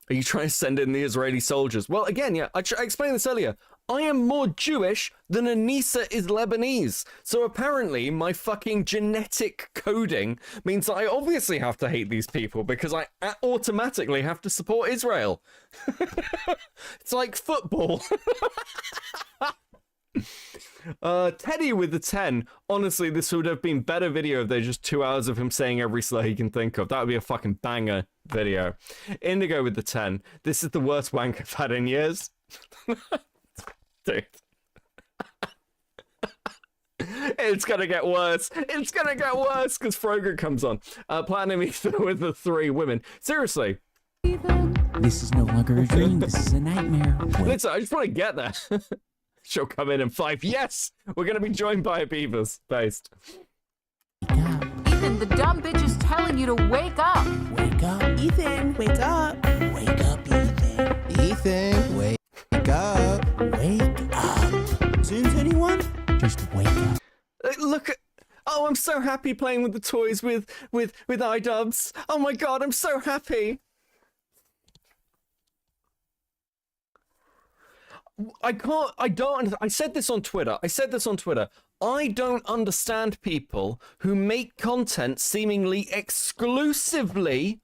Speaker 2: Are you trying to send in the Israeli soldiers? Well, again, yeah, I explained this earlier. I am more Jewish than Anissa is Lebanese. So apparently my fucking genetic coding means that I obviously have to hate these people because I automatically have to support Israel. It's like football. Teddy with the 10. Honestly, this would have been better video if there's just 2 hours of him saying every slur he can think of. That would be a fucking banger video. Indigo with the 10. This is the worst wank I've had in years. Dude. It's gonna get worse. It's gonna get worse because Froger comes on. Platinum Ether with the 3 women. Seriously.
Speaker 9: This is no longer a dream. This is a nightmare.
Speaker 2: Listen, I just want to get there. She'll come in 5. Yes! We're gonna be joined by a Beavers based.
Speaker 10: Ethan, the dumb bitch is telling you to wake up.
Speaker 9: Wake up.
Speaker 11: Ethan, wake up.
Speaker 9: Wake up, Ethan.
Speaker 11: Ethan, wake up.
Speaker 9: Wake up.
Speaker 11: Zoom to anyone?
Speaker 9: Just wake up.
Speaker 2: Look at... Oh, I'm so happy playing with the toys with Idubbbz. Oh my god, I'm so happy. I said this on Twitter. I don't understand people who make content seemingly exclusively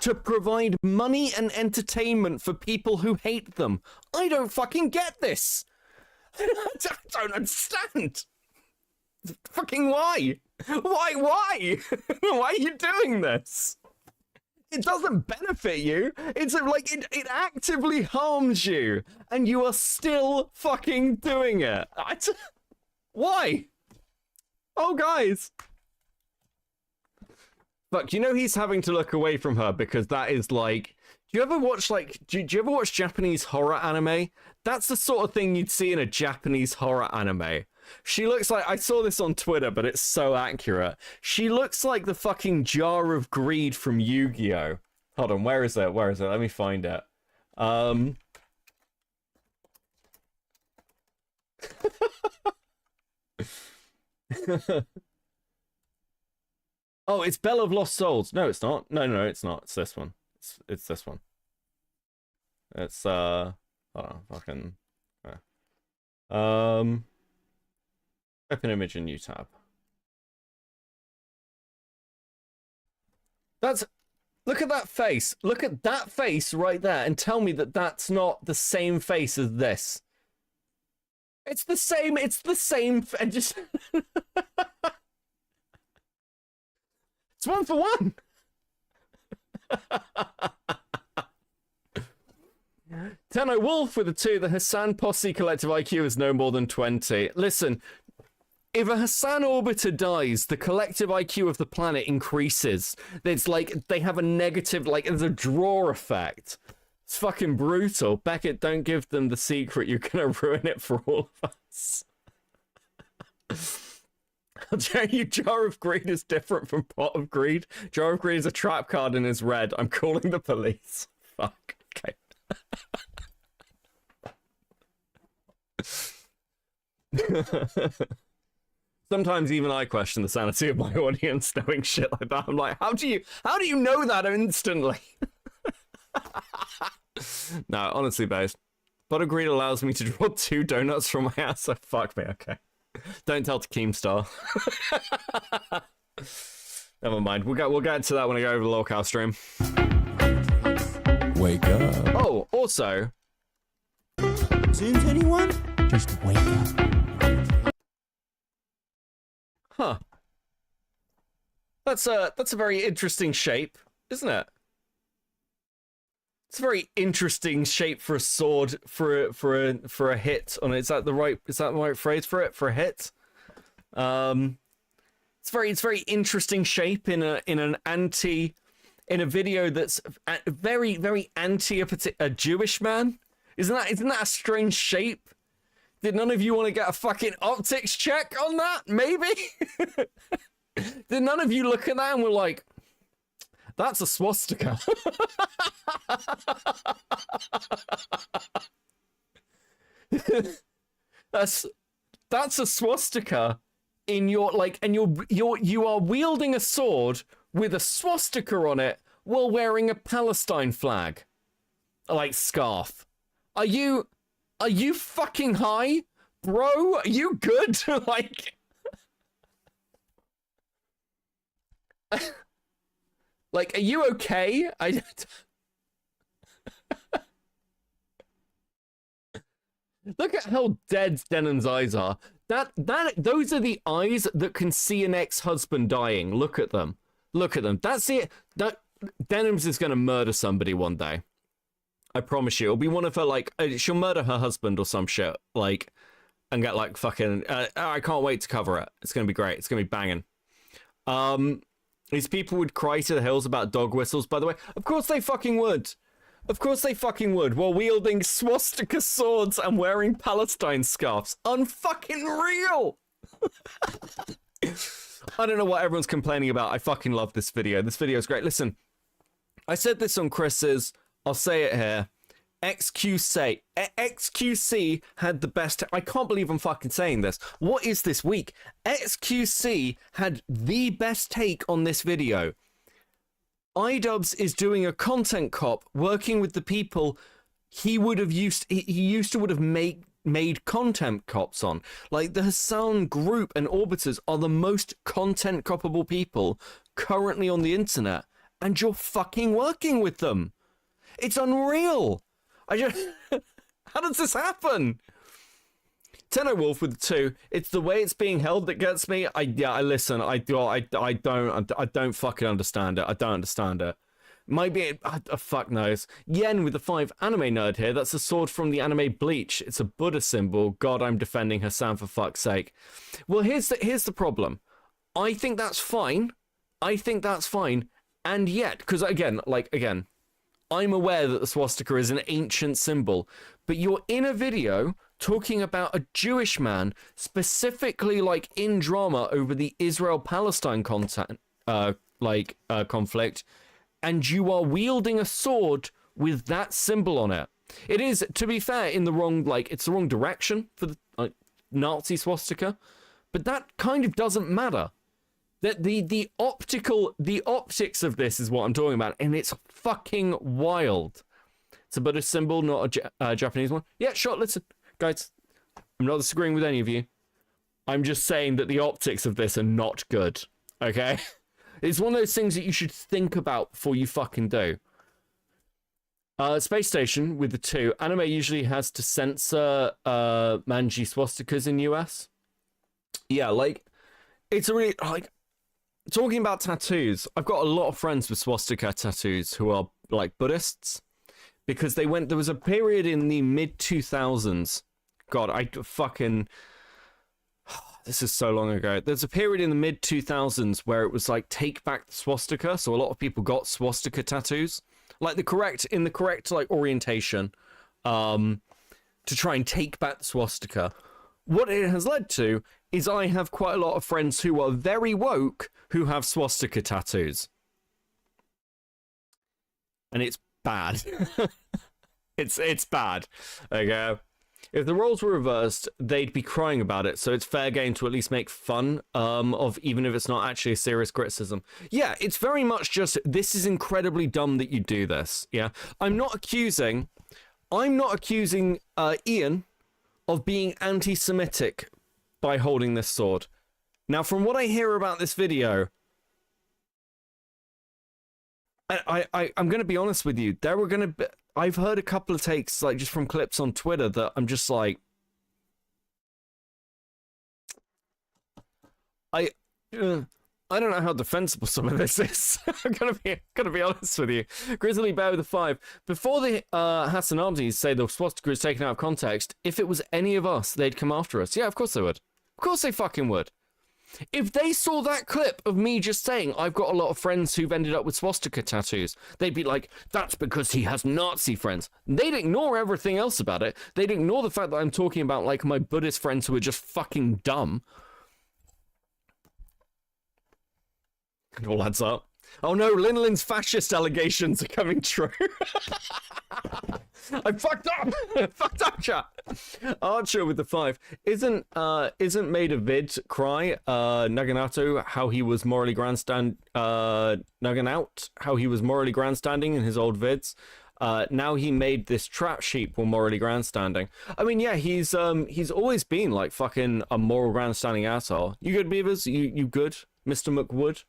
Speaker 2: to provide money and entertainment for people who hate them. I don't fucking get this. I don't understand. Fucking why? Why? Why are you doing this? It doesn't benefit you. It's like it actively harms you, and you are still fucking doing it. Why? Oh, guys. Fuck, you know he's having to look away from her because that is like... Do you ever watch, like... Do you ever watch Japanese horror anime? That's the sort of thing you'd see in a Japanese horror anime. She looks like... I saw this on Twitter, but it's so accurate. She looks like the fucking Jar of Greed from Yu-Gi-Oh! Hold on, where is it? Let me find it. Oh, it's Belle of Lost Souls. No, it's not. No, it's not. It's this one. It's this one. It's hold on, fucking open image in new tab. Look at that face. Look at that face right there and tell me that that's not the same face as this. It's the same. Just it's 1 for 1. Tenno Wolf with a 2. The Hasan Posse collective IQ is no more than 20. Listen, if a Hasan orbiter dies, the collective IQ of the planet increases. It's like they have a negative, like there's a draw effect. It's fucking brutal. Beckett, don't give them the secret. You're gonna ruin it for all of us. I'll tell you, Jar of Greed is different from Pot of Greed. Jar of Greed is a trap card and is red. I'm calling the police. Fuck. Okay. Sometimes even I question the sanity of my audience knowing shit like that. I'm like, how do you know that instantly? No, honestly, based. Pot of Greed allows me to draw 2 donuts from my ass, so fuck me, okay. Don't tell to Keemstar. Never mind. We'll get to that when I go over the locale stream.
Speaker 8: Wake up.
Speaker 2: Oh, also.
Speaker 11: Zoom to anyone?
Speaker 9: Just wake up.
Speaker 2: Huh. That's a very interesting shape, isn't it? It's a very interesting shape for a sword for a hit on it. Is that the right phrase for it? For a hit? It's very interesting shape in a video that's very anti a Jewish man. Isn't that a strange shape? Did none of you want to get a fucking optics check on that? Maybe? Did none of you look at that and were like, that's a swastika? That's a swastika in your, like, and you are wielding a sword with a swastika on it while wearing a Palestine flag, like, scarf. Are you fucking high, bro? Are you good? Like, like, are you okay? Look at how dead Denim's eyes are. Those are the eyes that can see an ex-husband dying. Look at them. Look at them. That's it. Denims is gonna murder somebody one day. I promise you. It'll be one of her, like, she'll murder her husband or some shit, like, and get, like, fucking, I can't wait to cover it. It's gonna be great. It's gonna be banging. These people would cry to the hills about dog whistles, by the way. Of course they fucking would. Of course they fucking would, while wielding swastika swords and wearing Palestine scarves. Unfucking real! I don't know what everyone's complaining about. I fucking love this video. This video is great. Listen, I said this on Chris's. I'll say it here. XQC had the best... I can't believe I'm fucking saying this. What is this week? XQC had the best take on this video. Idubbbz is doing a content cop, working with the people he would have used to made content cops on. Like, the Hasan group and Orbiters are the most content copable people currently on the internet, and you're fucking working with them. It's unreal. How does this happen? Tenno Wolf with the 2. It's the way it's being held that gets me. I listen. I don't fucking understand it. I don't understand it. Might be fuck knows. Yen with the 5 anime nerd here. That's a sword from the anime Bleach. It's a Buddha symbol. God, I'm defending Hasan for fuck's sake. Well, here's the problem. I think that's fine. And yet, because again, I'm aware that the swastika is an ancient symbol, but you're in a video talking about a Jewish man, specifically, like, in drama over the Israel-Palestine conflict, and you are wielding a sword with that symbol on it. It is, to be fair, in the wrong, like, it's the wrong direction for the Nazi swastika, but that kind of doesn't matter. That the optics of this is what I'm talking about, and it's fucking wild. It's a Buddhist symbol, not a Japanese one. Yeah, sure, listen, guys, I'm not disagreeing with any of you. I'm just saying that the optics of this are not good, okay? It's one of those things that you should think about before you fucking do. Space Station with the 2. Anime usually has to censor manji swastikas in US. Yeah, like, it's a really, like, talking about tattoos, I've got a lot of friends with swastika tattoos who are, like, Buddhists, because there was a period in the mid-2000s. God, this is so long ago. There's a period in the mid-2000s where it was like, take back the swastika, so a lot of people got swastika tattoos, like the correct like orientation, to try and take back the swastika. What it has led to is I have quite a lot of friends who are very woke who have swastika tattoos. And it's bad. it's bad. Okay. If the roles were reversed, they'd be crying about it, so it's fair game to at least make fun of, even if it's not actually a serious criticism. Yeah, it's very much just, this is incredibly dumb that you do this. Yeah. I'm not accusing Ian of being anti-Semitic by holding this sword. Now, from what I hear about this video, I'm going to be honest with you. I've heard a couple of takes, like, just from clips on Twitter that I'm just like, I don't know how defensible some of this is. I'm gonna be honest with you. Grizzly Bear with a 5. Before the Hasan Armsies say the swastika is taken out of context, if it was any of us, they'd come after us. Yeah, of course they would. Of course they fucking would. If they saw that clip of me just saying, I've got a lot of friends who've ended up with swastika tattoos, they'd be like, that's because he has Nazi friends. They'd ignore everything else about it. They'd ignore the fact that I'm talking about, like, my Buddhist friends who are just fucking dumb. It all adds up. Oh no, Linlin's fascist allegations are coming true. I fucked up! Fucked up, chat! Archer with the 5. Isn't made a vid cry, Naganato, how he was morally Naganout, how he was morally grandstanding in his old vids. Now he made this trap sheep while morally grandstanding. I mean, yeah, he's always been like fucking a moral grandstanding asshole. You good, Beavers? You good, Mr. McWood?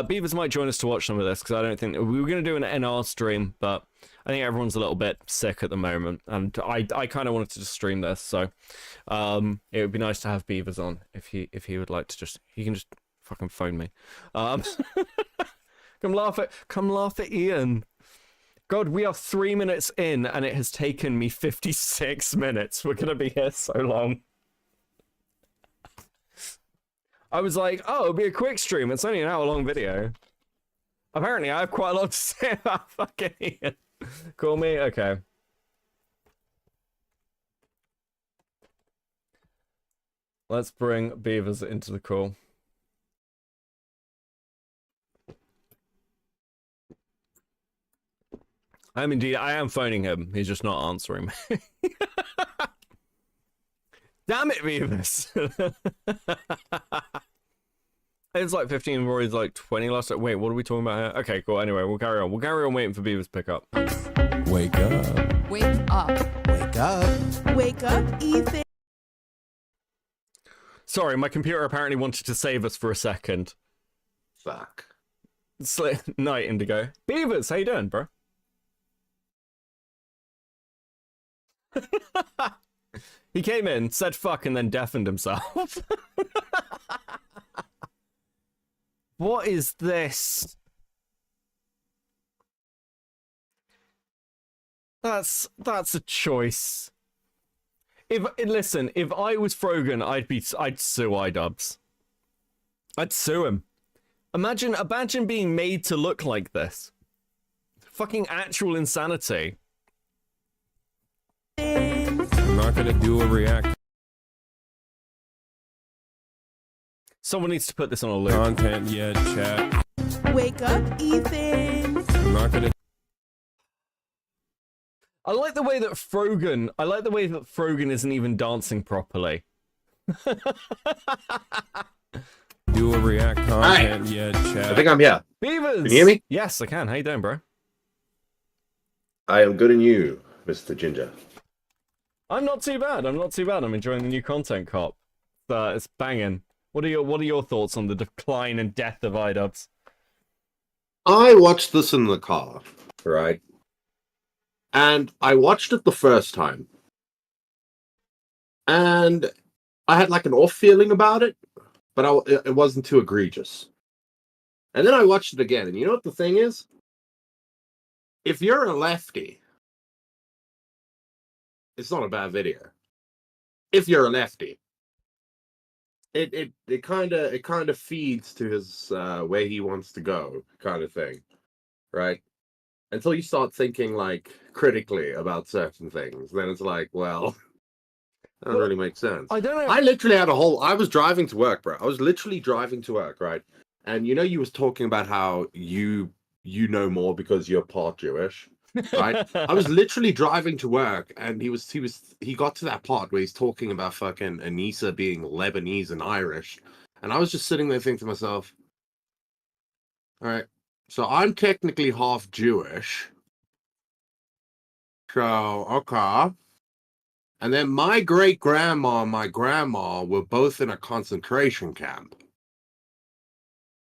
Speaker 2: Beavers might join us to watch some of this, because I don't think... We were going to do an NR stream, but I think everyone's a little bit sick at the moment, and I kind of wanted to just stream this, so it would be nice to have Beavers on, if he would like to just... He can just fucking phone me. Come laugh at Ian. God, we are 3 minutes in, and it has taken me 56 minutes. We're going to be here so long. I was like, oh, it'll be a quick stream. It's only an hour-long video. Apparently, I have quite a lot to say about fucking Ian. Call me? Okay. Let's bring Beavers into the call. I am phoning him. He's just not answering me. Damn it, Beavers! It's like 15, Rory's like 20 last time. Wait, what are we talking about here? Okay, cool. Anyway, we'll carry on. We'll carry on waiting for Beavers to pick up.
Speaker 8: Wake up.
Speaker 10: Wake up.
Speaker 11: Wake up. Wake up, Ethan.
Speaker 2: Sorry, my computer apparently wanted to save us for a second.
Speaker 12: Fuck.
Speaker 2: Night, Indigo. Beavers, how you doing, bro? He came in, said fuck, and then deafened himself. What is this? That's a choice. Listen, if I was Frogan, I'd sue Idubbbz. I'd sue him. Imagine being made to look like this. Fucking actual insanity.
Speaker 8: I'm not gonna do a react.
Speaker 2: Someone needs to put this on a loop.
Speaker 8: Content, yeah, chat.
Speaker 11: Wake up, Ethan.
Speaker 8: I'm not gonna.
Speaker 2: I like the way that Frogan isn't even dancing properly.
Speaker 8: Do a react content, yeah, chat.
Speaker 12: I think I'm here.
Speaker 2: Beavers!
Speaker 12: Can you hear me?
Speaker 2: Yes, I can. How you doing, bro?
Speaker 12: I am good, and you, Mr. Ginger?
Speaker 2: I'm not too bad. I'm enjoying the new content, Cop. It's banging. What are your thoughts on the decline and death of Idubbbz?
Speaker 12: I watched this in the car, right? And I watched it the first time. And I had like an off feeling about it, but it wasn't too egregious. And then I watched it again, and you know what the thing is? If you're a lefty, it's not a bad video. If you're a lefty. It kind of feeds to his where he wants to go kind of thing, right? Until you start thinking like critically about certain things, then it's like, well, that doesn't really make sense.
Speaker 2: I don't know.
Speaker 12: I literally had I was driving to work, bro. I was literally driving to work, right? And you know, you was talking about how you know more because you're part Jewish, right? I was literally driving to work, and he got to that part where he's talking about fucking Anissa being Lebanese and Irish, and I was just sitting there thinking to myself, all right, so I'm technically half Jewish, so okay, and then my great grandma and my grandma were both in a concentration camp.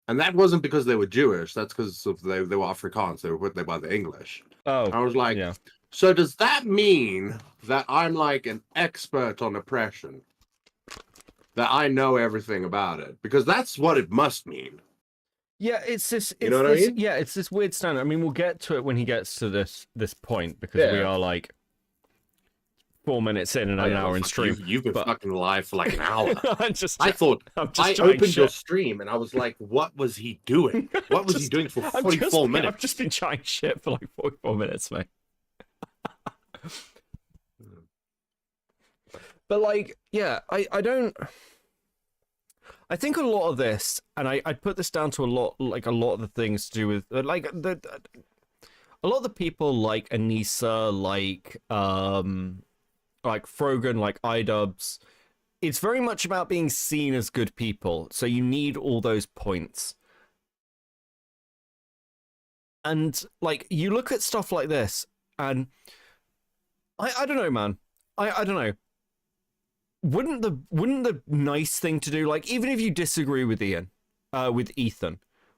Speaker 12: And that wasn't because they were Jewish. That's because they were Afrikaans. They were put there by the English.
Speaker 2: Oh,
Speaker 12: I was like,
Speaker 2: yeah.
Speaker 12: So does that mean that I'm like an expert on oppression? that I know everything about it, because that's what it must mean.
Speaker 2: Yeah, it's this. It's
Speaker 12: You know what I
Speaker 2: this,
Speaker 12: mean?
Speaker 2: Yeah, it's this weird standard. I mean, we'll get to it when he gets to this point, because we are like 4 minutes in and an hour in stream.
Speaker 12: You've been fucking live for like an hour. I
Speaker 2: trying
Speaker 12: opened
Speaker 2: shit.
Speaker 12: your stream and I was like, what was he doing? What was he doing for 44 minutes?
Speaker 2: I've just been chatting shit for like 44 minutes, mate. But like, yeah, I don't. I think a lot of this, and I'd put this down to a lot of the things to do with a lot of the people like Anissa, like Frogan, like Idubbbz. It's very much about being seen as good people, so you need all those points. And like, you look at stuff like this, and I don't know, man. I don't know. Wouldn't the nice thing to do, like, even if you disagree with Ethan,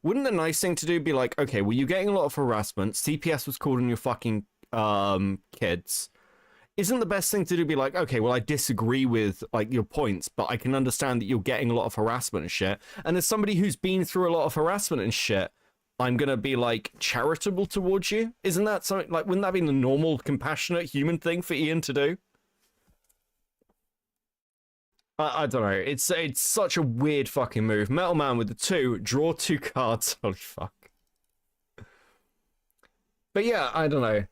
Speaker 2: wouldn't the nice thing to do be like, okay, well, you're getting a lot of harassment. CPS was called on your fucking kids. Isn't the best thing to do be like, okay, well, I disagree with like your points, but I can understand that you're getting a lot of harassment and shit. And as somebody who's been through a lot of harassment and shit, I'm gonna be like charitable towards you. Isn't that something like? Wouldn't that be the normal, compassionate human thing for Ian to do? I don't know. It's such a weird fucking move. Metal Man with the 2, draw 2 cards. Holy fuck. But yeah, I don't know.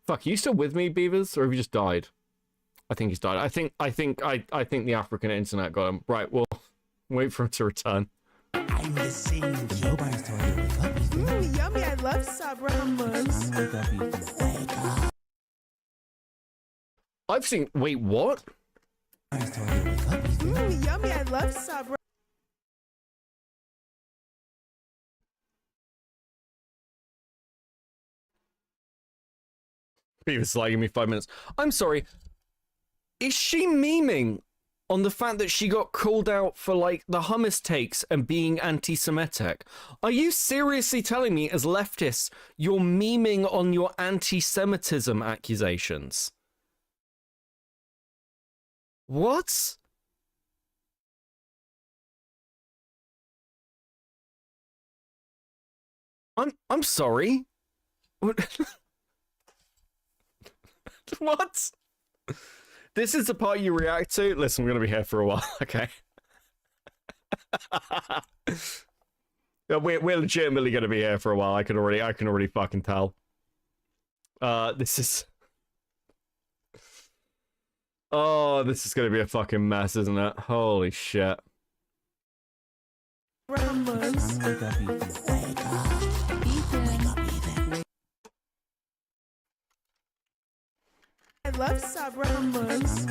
Speaker 2: Fuck, are you still with me, Beavers, or have you just died? I think he's died. I think the African internet got him. Right, well, wait for him to return.
Speaker 6: I'm the same
Speaker 11: Yummy, I love Sabramas.
Speaker 2: I've seen. Wait, what?
Speaker 11: Yummy, I love Sabra.
Speaker 2: Beaver's like, give me 5 minutes. I'm sorry. Is she memeing on the fact that she got called out for, like, the hummus takes and being anti-Semitic? Are you seriously telling me, as leftists, you're memeing on your anti-Semitism accusations? What? I'm sorry. What? This is the part you react to? Listen, we're gonna be here for a while, okay? Yeah, we're legitimately gonna be here for a while. I can already fucking tell. This is... Oh, this is gonna be a fucking mess, isn't it? Holy shit.
Speaker 11: I love Sabramas.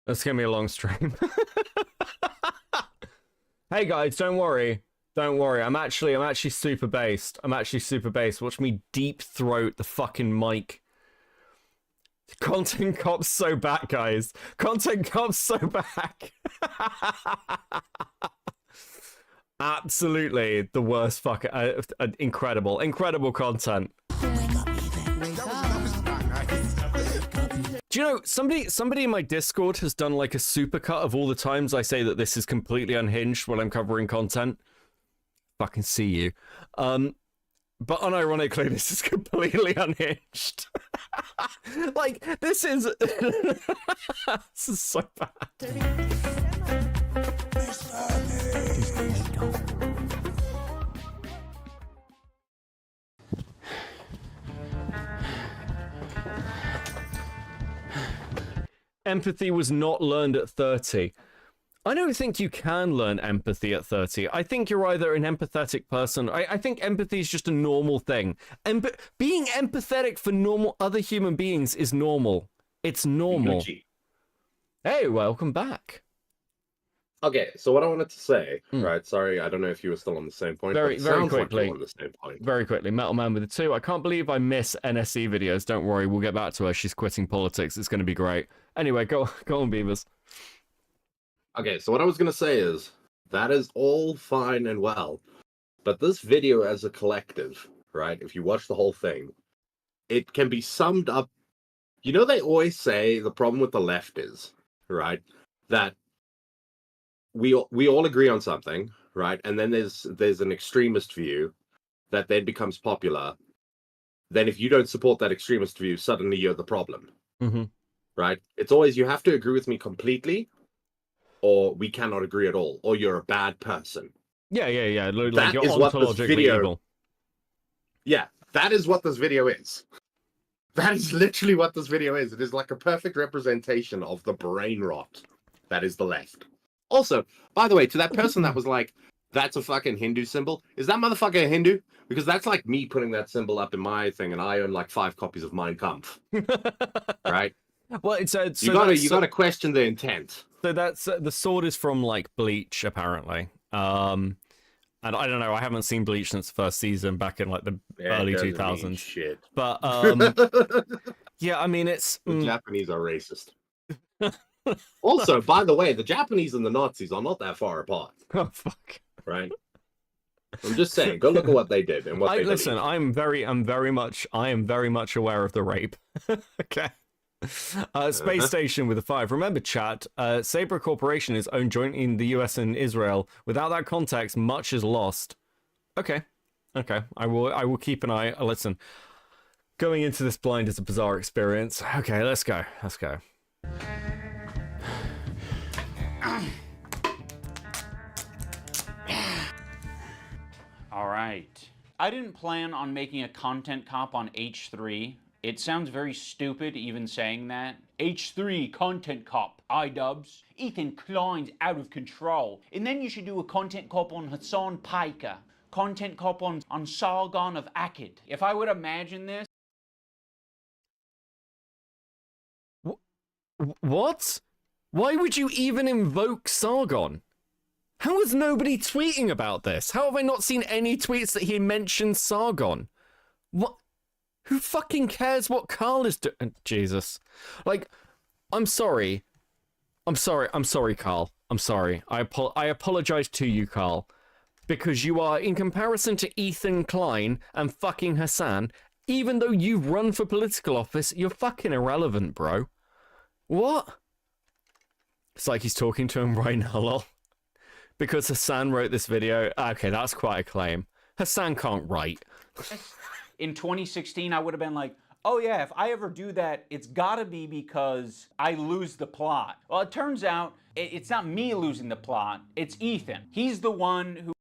Speaker 2: That's gonna be a long stream. Hey guys, don't worry. Don't worry. I'm actually super based. Watch me deep throat the fucking mic. Content Cop's so back, guys. Content Cop's so back. Absolutely the worst fucking incredible content. Do you know, somebody in my Discord has done like a supercut of all the times I say that this is completely unhinged when I'm covering content. Fucking see you. But unironically, this is completely unhinged. Like, this is... this is so bad. Empathy was not learned at 30. I don't think you can learn empathy at 30. I think you're either an empathetic person. I think empathy is just a normal thing. Being empathetic for normal other human beings is normal. It's normal. Hey, welcome back.
Speaker 12: Okay, so what I wanted to say, right? Sorry, I don't know if you were still on the same point.
Speaker 2: Very quickly.
Speaker 12: Like on the same point.
Speaker 2: Very quickly. Metal Man with the 2. I can't believe I miss NSE videos. Don't worry, we'll get back to her. She's quitting politics. It's going to be great. Anyway, go on, Beavers.
Speaker 12: Okay, so what I was gonna say is that is all fine and well, but this video as a collective, right? If you watch the whole thing, it can be summed up. You know, they always say the problem with the left is, right, that we all agree on something, right, and then there's an extremist view that then becomes popular. Then if you don't support that extremist view, suddenly you're the problem.
Speaker 2: Mm-hmm.
Speaker 12: Right? It's always you have to agree with me completely, or we cannot agree at all, or you're a bad person.
Speaker 2: Yeah. Like
Speaker 12: That
Speaker 2: you're
Speaker 12: is what this
Speaker 2: ontologically
Speaker 12: video.
Speaker 2: evil.
Speaker 12: Yeah, that is what this video is. That is literally what this video is. It is like a perfect representation of the brain rot that is the left. Also, by the way, to that person that was like, that's a fucking Hindu symbol, is that motherfucker a Hindu? Because that's like me putting that symbol up in my thing, and I own like 5 copies of Mein Kampf. Right?
Speaker 2: Well, it's so
Speaker 12: you gotta question the intent.
Speaker 2: So that's the sword is from like Bleach, apparently. And I don't know. I haven't seen Bleach since the first season back in like the early 2000s.
Speaker 12: Shit.
Speaker 2: But yeah, I mean it's
Speaker 12: the Japanese are racist. Also, by the way, the Japanese and the Nazis are not that far apart.
Speaker 2: Oh fuck!
Speaker 12: Right? I'm just saying. Go look at what they did and what they
Speaker 2: listen.
Speaker 12: did.
Speaker 2: I am very much aware of the rape. Okay. Space Station with a 5. Remember, chat, Sabre Corporation is owned jointly in the US and Israel. Without that context, much is lost. Okay. I will keep an eye. Listen, going into this blind is a bizarre experience. Okay, let's go.
Speaker 13: All right. I didn't plan on making a content cop on H3. It sounds very stupid even saying that. H3 content cop, Idubbbz. Ethan Klein's out of control. And then you should do a content cop on Hasan Piker. Content cop on Sargon of Akkad. If I would imagine this.
Speaker 2: What? Why would you even invoke Sargon? How is nobody tweeting about this? How have I not seen any tweets that he mentioned Sargon? What? Who fucking cares what Carl is doing? Jesus. Like, I'm sorry, Carl. I'm sorry. I apologize to you, Carl. Because you are, in comparison to Ethan Klein and fucking Hasan, even though you've run for political office, you're fucking irrelevant, bro. What? It's like he's talking to him right now, lol. Because Hasan wrote this video. Okay, that's quite a claim. Hasan can't write.
Speaker 13: In 2016, I would have been like, oh yeah, if I ever do that, it's gotta be because I lose the plot. Well, it turns out it's not me losing the plot, it's Ethan. He's the one who...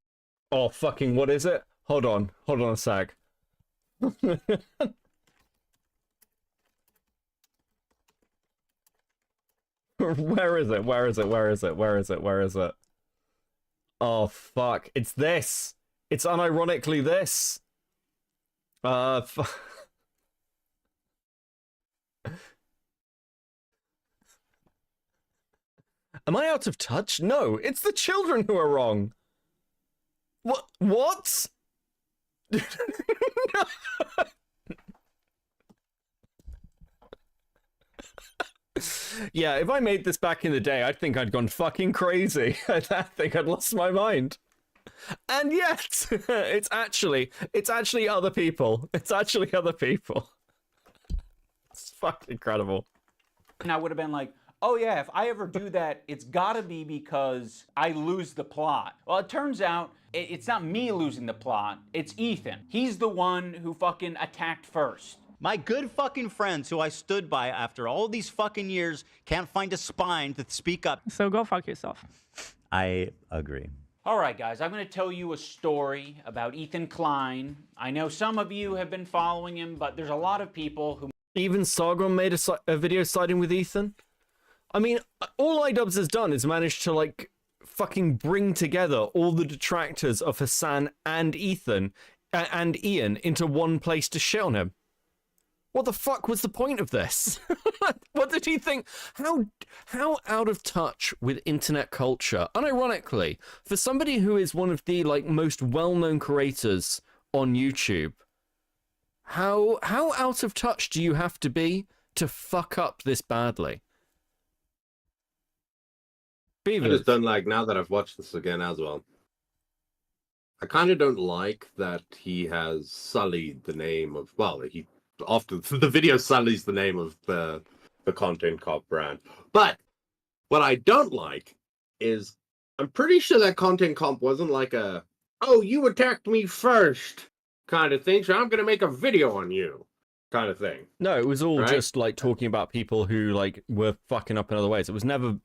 Speaker 2: Oh, fucking, what is it? Hold on a sec. Where is it? Oh, fuck. It's this. It's unironically this. Am I out of touch? No, it's the children who are wrong. What? Yeah, if I made this back in the day, I'd think I'd gone fucking crazy. I think I'd lost my mind. And yet, it's actually other people. It's fucking incredible.
Speaker 13: And I would have been like, oh yeah, if I ever do that, it's gotta be because I lose the plot. Well, it turns out it's not me losing the plot, it's Ethan. He's the one who fucking attacked first.
Speaker 7: My good fucking friends who I stood by after all these fucking years can't find a spine to speak up.
Speaker 11: So go fuck yourself.
Speaker 7: I agree.
Speaker 13: All right, guys, I'm going to tell you a story about Ethan Klein. I know some of you have been following him, but there's a lot of people who...
Speaker 2: Even Sargon made a video siding with Ethan? I mean, all Idubbbz has done is managed to, like, fucking bring together all the detractors of Hasan and Ethan and Ian into one place to shit on him. What the fuck was the point of this? What did he think? How out of touch with internet culture? Unironically, for somebody who is one of the like most well-known creators on YouTube, how out of touch do you have to be to fuck up this badly? Beavers.
Speaker 12: just don't like, now that I've watched this again as well, I kind of don't like that he has sullied the name of, well, he after the video sullies the name of the Content Cop brand. But what I don't like is, I'm pretty sure that Content Cop wasn't like a, oh, you attacked me first kind of thing, so I'm going to make a video on you kind of thing.
Speaker 2: No, it was all just like talking about people who like were fucking up in other ways. It was never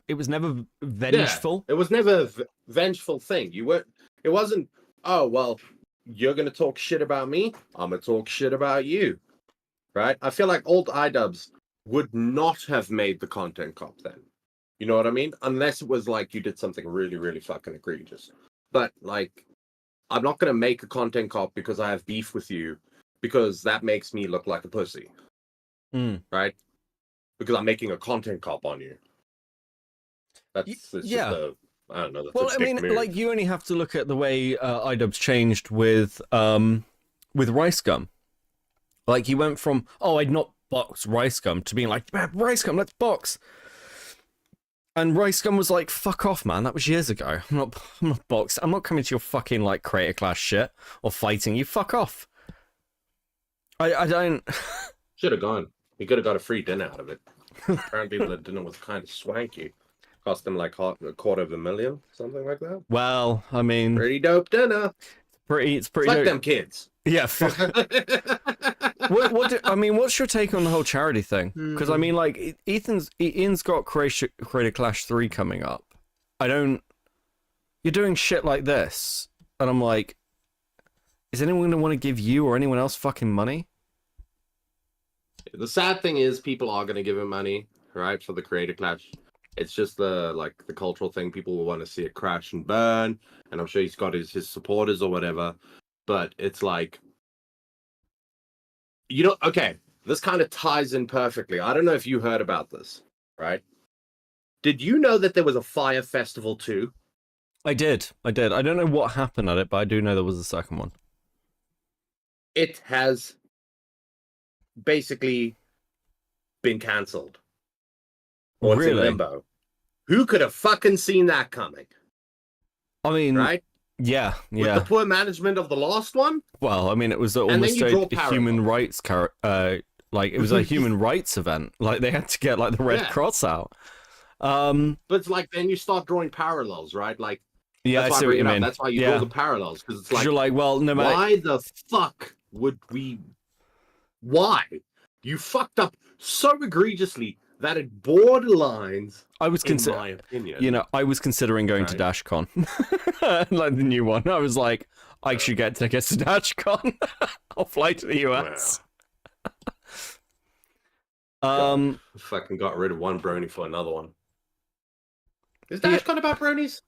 Speaker 2: vengeful.
Speaker 12: Yeah, it was never a vengeful thing. It wasn't, oh, well, you're going to talk shit about me, I'm going to talk shit about you. Right? I feel like old Idubbbz would not have made the Content Cop then. You know what I mean? Unless it was like you did something really, really fucking egregious. But like, I'm not going to make a Content Cop because I have beef with you, because that makes me look like a pussy. Right? Because I'm making a Content Cop on you. That's just I don't know. That's
Speaker 2: well, I mean,
Speaker 12: move.
Speaker 2: like, you only have to look at the way Idubbbz changed with Rice Gum. Like, he went from, oh, I'd not box Rice Gum, to being like, Rice Gum, let's box. And Rice Gum was like, fuck off, man. That was years ago. I'm not boxed. I'm not coming to your fucking, like, creator class shit or fighting you. Fuck off. I don't...
Speaker 12: Should have gone. He could have got a free dinner out of it. Apparently the dinner was kind of swanky. Cost him like $250,000, something like that.
Speaker 2: Well, I mean...
Speaker 12: Pretty dope dinner.
Speaker 2: It's pretty
Speaker 12: like
Speaker 2: dope.
Speaker 12: them kids.
Speaker 2: Yeah. What's your take on the whole charity thing? Because I mean, like, Ian's got Creator Clash 3 coming up. You're doing shit like this, and I'm like, is anyone gonna want to give you or anyone else fucking money?
Speaker 12: The sad thing is, people are gonna give him money, right, for the Creator Clash. It's just the cultural thing. People will want to see it crash and burn, and I'm sure he's got his supporters or whatever. But it's like, okay, this kind of ties in perfectly. I don't know if you heard about this, right? Did you know that there was a Fire Festival too?
Speaker 2: I did. I don't know what happened at it, but I do know there was a second one.
Speaker 12: It has basically been cancelled. Or it's in limbo. Who could have fucking seen that coming?
Speaker 2: I mean,
Speaker 12: right?
Speaker 2: Yeah.
Speaker 12: With the poor management of the last one?
Speaker 2: Well, I mean, it was almost a human rights it was a human rights event. Like, they had to get like the Red Cross out.
Speaker 12: But it's like, then you start drawing parallels, right? Like,
Speaker 2: yeah,
Speaker 12: that's
Speaker 2: I
Speaker 12: why
Speaker 2: see what you mean.
Speaker 12: That's why you draw the parallels, because it's like,
Speaker 2: you're like, well, no matter
Speaker 12: why the fuck would we? Why you fucked up so egregiously that it borderlines.
Speaker 2: I was considering,
Speaker 12: my opinion,
Speaker 2: I was considering going to DashCon, like the new one. I was like, I should get tickets to DashCon. I'll fly to the US.
Speaker 12: Fucking got rid of one brony for another one. Is DashCon about bronies?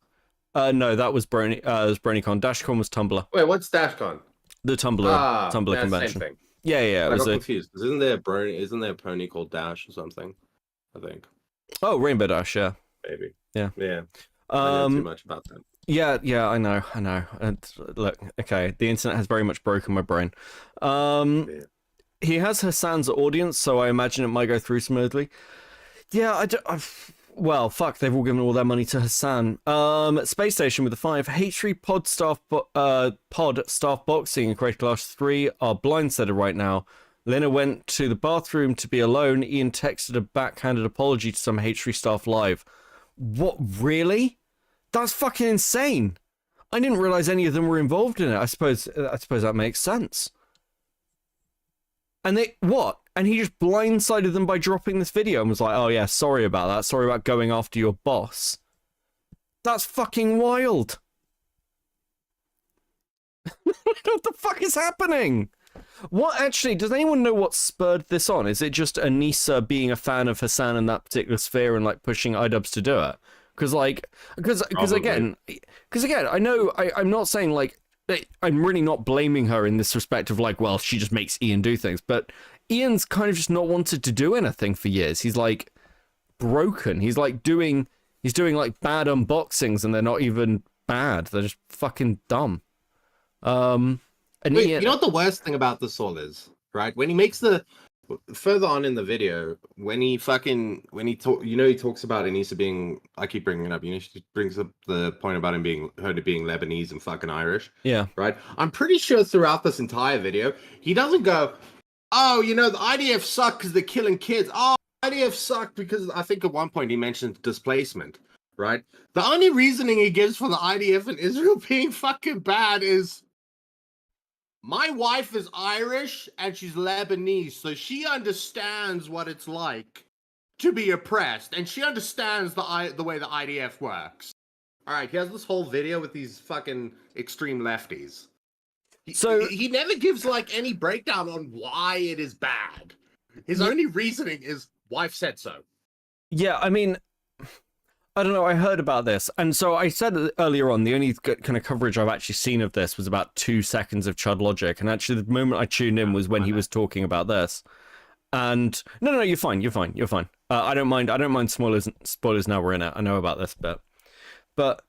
Speaker 2: No, that was Brony. It was BronyCon. DashCon was Tumblr.
Speaker 12: Wait, what's DashCon?
Speaker 2: The Tumblr convention.
Speaker 12: Same thing.
Speaker 2: Yeah.
Speaker 12: I got confused. Isn't there a pony called Dash or something? I think.
Speaker 2: Oh, Rainbow Dash. Yeah.
Speaker 12: Maybe.
Speaker 2: Yeah.
Speaker 12: Yeah. I know too much about that.
Speaker 2: Yeah. I know. And look, okay, the internet has very much broken my brain. He has Hasan's audience, so I imagine it might go through smoothly. Yeah, well, fuck, they've all given all their money to Hasan. Space Station with a 5. H3 pod staff boxing and Creator Clash 3 are blindsided right now. Lena went to the bathroom to be alone. Ian texted a backhanded apology to some H3 staff live. What, really? That's fucking insane. I didn't realize any of them were involved in it. I suppose that makes sense. And and he just blindsided them by dropping this video and was like, oh yeah, sorry about that. Sorry about going after your boss. That's fucking wild. What the fuck is happening? What actually, does anyone know what spurred this on? Is it just Anissa being a fan of Hasan in that particular sphere and like pushing Idubbbz to do it? Because again, I know I'm not saying like, I'm really not blaming her in this respect of like, well, she just makes Ian do things, but Ian's kind of just not wanted to do anything for years. He's like broken. He's doing like bad unboxings and they're not even bad. They're just fucking dumb. And
Speaker 12: Wait, you know what the worst thing about this all is, right? When he makes the further on in the video, when he talks about Anissa being, I keep bringing it up, she brings up the point about him being Lebanese and fucking Irish.
Speaker 2: Yeah.
Speaker 12: Right? I'm pretty sure throughout this entire video, he doesn't go, oh, the IDF suck because they're killing kids. Oh, IDF suck because I think at one point he mentioned displacement, right? The only reasoning he gives for the IDF in Israel being fucking bad is, my wife is Irish and she's Lebanese, so she understands what it's like to be oppressed, and she understands the way the IDF works. All right, he has this whole video with these fucking extreme lefties. He never gives like any breakdown on why it is bad. His only reasoning is wife said so.
Speaker 2: Yeah, I mean, I don't know, I heard about this, and so I said earlier on, the only kind of coverage I've actually seen of this was about 2 seconds of Chud Logic, and actually the moment I tuned in was when he was talking about this. And no, you're fine. I don't mind spoilers now we're in it. I know about this bit. But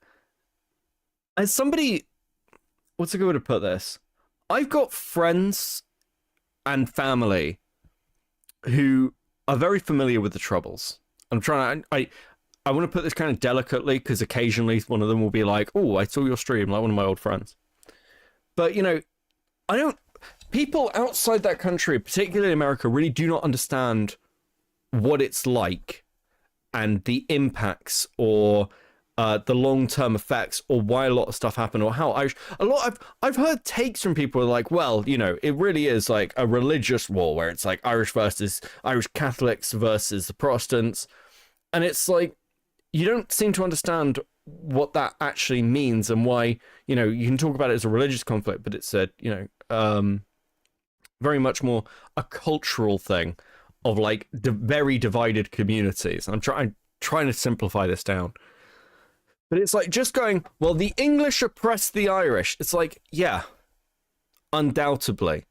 Speaker 2: as somebody, what's a good way to put this? I've got friends and family who are very familiar with the Troubles. I want to put this kind of delicately, because occasionally one of them will be like, oh, I saw your stream, like one of my old friends. But, people outside that country, particularly America, really do not understand what it's like and the impacts or the long-term effects or why a lot of stuff happened or how Irish... I've heard takes from people like, well, it really is like a religious war where it's like Irish Catholics versus the Protestants. And it's like, you don't seem to understand what that actually means and why, you can talk about it as a religious conflict, but it's a, very much more a cultural thing of like very divided communities. And I'm trying to simplify this down. But it's like just going, well, the English oppressed the Irish. It's like, yeah, undoubtedly.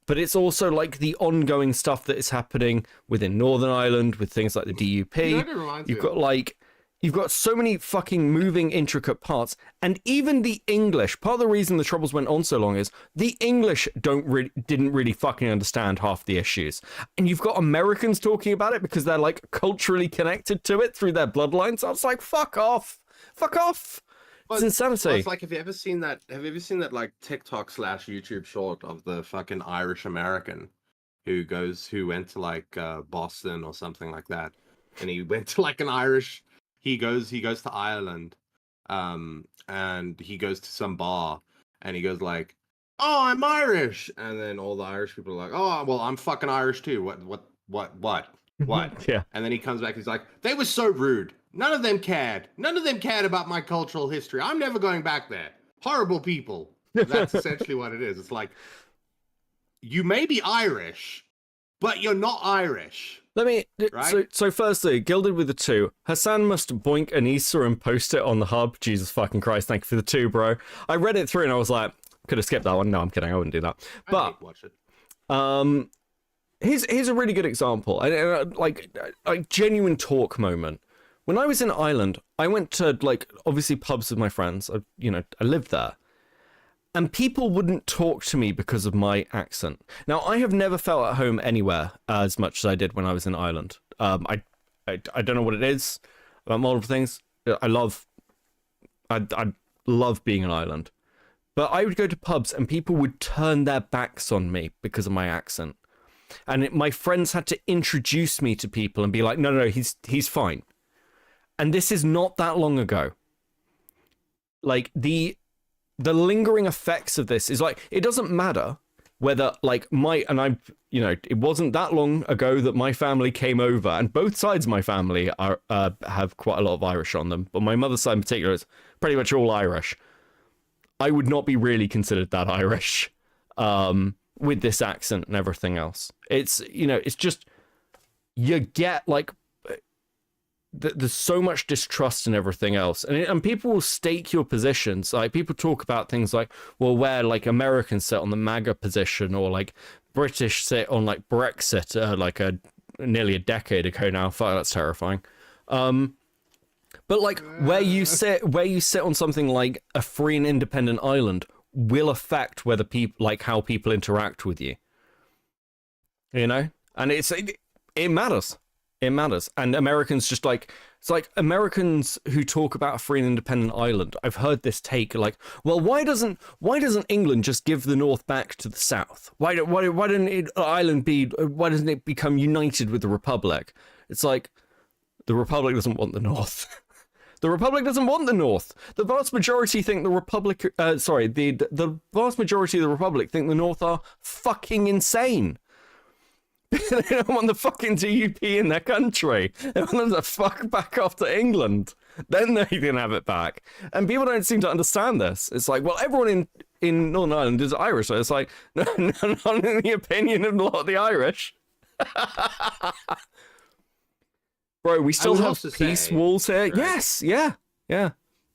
Speaker 2: But it's also like the ongoing stuff that is happening within Northern Ireland with things like the DUP. You've got so many fucking moving, intricate parts. And even the English, part of the reason the Troubles went on so long is the English didn't really fucking understand half the issues. And you've got Americans talking about it because they're like culturally connected to it through their bloodlines. So it's like, fuck off. It's insanity.
Speaker 12: Well, it's like, have you ever seen that like TikTok / YouTube short of the fucking Irish American who went to like Boston or something like that, and he went to like an Irish. He goes to Ireland, and he goes to some bar, and he goes like, "Oh, I'm Irish," and then all the Irish people are like, "Oh, well, I'm fucking Irish too. What?"
Speaker 2: Yeah.
Speaker 12: And then he comes back. He's like, "They were so rude. None of them cared. None of them cared about my cultural history. I'm never going back there. Horrible people." That's essentially what it is. It's like, you may be Irish, but you're not Irish.
Speaker 2: Right? So firstly, Gilded with the 2. Hasan must boink Anissa and post it on the hub. Jesus fucking Christ, thank you for the 2, bro. I read it through and I was like, could have skipped that one. No, I'm kidding. I wouldn't do that. But
Speaker 12: watch it.
Speaker 2: Here's a really good example. Like genuine talk moment. When I was in Ireland, I went to like obviously pubs with my friends. I lived there. And people wouldn't talk to me because of my accent. Now, I have never felt at home anywhere as much as I did when I was in Ireland. I don't know what it is about multiple things. I love being in Ireland. But I would go to pubs and people would turn their backs on me because of my accent. And my friends had to introduce me to people and be like, no, he's fine. And this is not that long ago. Like, the lingering effects of this is like, it doesn't matter whether like it wasn't that long ago that my family came over, and both sides of my family are have quite a lot of Irish on them, but my mother's side in particular is pretty much all Irish. I would not be really considered that Irish with this accent and everything else. It's it's just, you get like there's so much distrust and everything else, and people will stake your positions. Like, people talk about things like, well, where like Americans sit on the MAGA position, or like British sit on like Brexit, nearly a decade ago now. Fuck, that's terrifying. But like where you sit on something like a free and independent Ireland will affect whether people, like how people interact with you. And it matters. It matters. And Americans just like, it's like Americans who talk about a free and independent Ireland. I've heard this take like, well, why doesn't England just give the North back to the South? Why doesn't it become united with the Republic? It's like, the Republic doesn't want the North. The Republic doesn't want the North. The vast majority think the Republic, the vast majority of the Republic think the North are fucking insane. They don't want the fucking DUP in their country. They want them to fuck back off to England. Then they can have it back. And people don't seem to understand this. It's like, well, everyone in Northern Ireland is Irish. So it's like, no, not in the opinion of a lot of the Irish. Bro, we still have peace walls here. Right? Yes, yeah.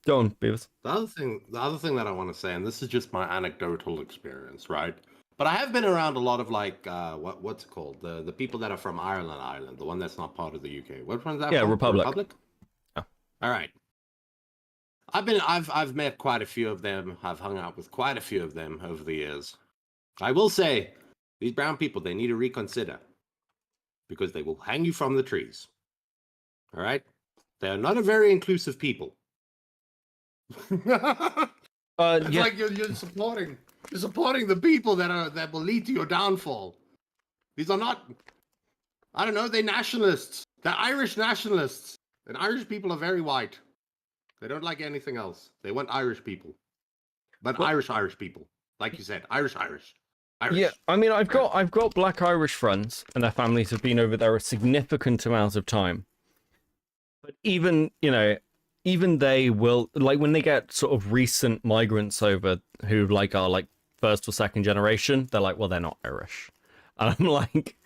Speaker 2: Go on, Beavers.
Speaker 12: The other thing that I want to say, and this is just my anecdotal experience, right? But I have been around a lot of like what's it called? The people that are from Ireland, the one that's not part of the UK. What one's that?
Speaker 2: Yeah,
Speaker 12: from?
Speaker 2: Republic.
Speaker 12: Oh. All right. I've met quite a few of them. I've hung out with quite a few of them over the years. I will say, these brown people, they need to reconsider, because they will hang you from the trees. All right? They are not a very inclusive people. It's like you're supporting the people that will lead to your downfall. These are not, I don't know, they're nationalists. They're Irish nationalists. And Irish people are very white. They don't like anything else. They want Irish people. But Irish people. Like you said, Irish.
Speaker 2: Yeah, I mean, I've got Black Irish friends, and their families have been over there a significant amount of time. But even they will, like, when they get sort of recent migrants over who like are like first or second generation, they're like, well, they're not Irish. And I'm like,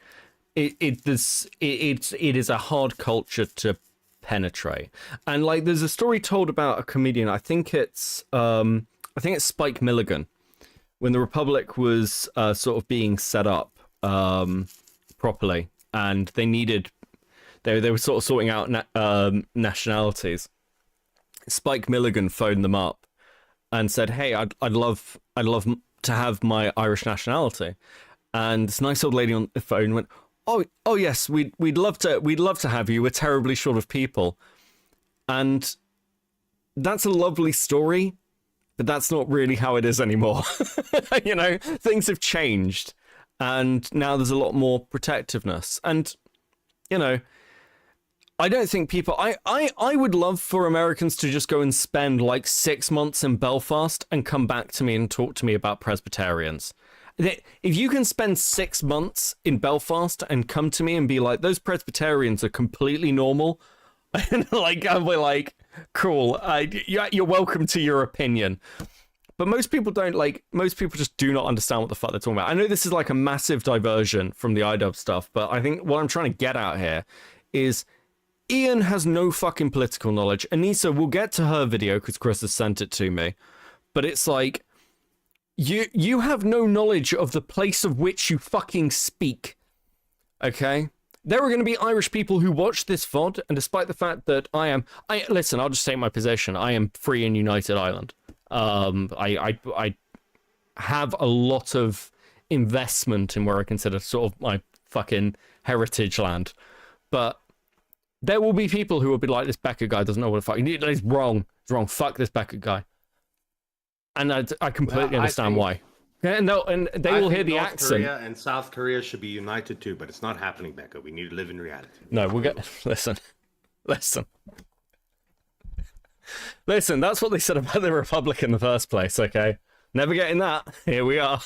Speaker 2: it is a hard culture to penetrate. And like, there's a story told about a comedian. I think it's Spike Milligan, when the Republic was sort of being set up properly, and they were sort of sorting out nationalities. Spike Milligan phoned them up and said, "Hey, I'd love to have my Irish nationality." And this nice old lady on the phone went, "Oh yes, we'd love to have you. We're terribly short of people." And that's a lovely story, but that's not really how it is anymore. You know, things have changed, and now there's a lot more protectiveness. And you know, I don't think people... I would love for Americans to just go and spend like 6 months in Belfast and come back to me and talk to me about Presbyterians. If you can spend 6 months in Belfast and come to me and be like, those Presbyterians are completely normal, and like, I'll be like, cool, you're welcome to your opinion. But most people don't, like, most people just do not understand what the fuck they're talking about. I know this is like a massive diversion from the Idubbbz stuff, but I think what I'm trying to get out here is Ian has no fucking political knowledge. Anissa, we'll get to her video because Chris has sent it to me. But it's like, you have no knowledge of the place of which you fucking speak. Okay? There are going to be Irish people who watch this VOD, and despite the fact that listen, I'll just say my position. I am free and united Ireland. I have a lot of investment in where I consider sort of my fucking heritage land. But there will be people who will be like, this Becker guy doesn't know what the fuck. He's wrong. It's wrong. Fuck this Becker guy. And I completely understand why. Yeah, no, and they will hear the accent.
Speaker 12: North Korea and South Korea should be united too, but it's not happening, Becca. We need to live in reality.
Speaker 2: No, we'll get... Listen. Listen, that's what they said about the Republic in the first place, okay? Never getting that. Here we are.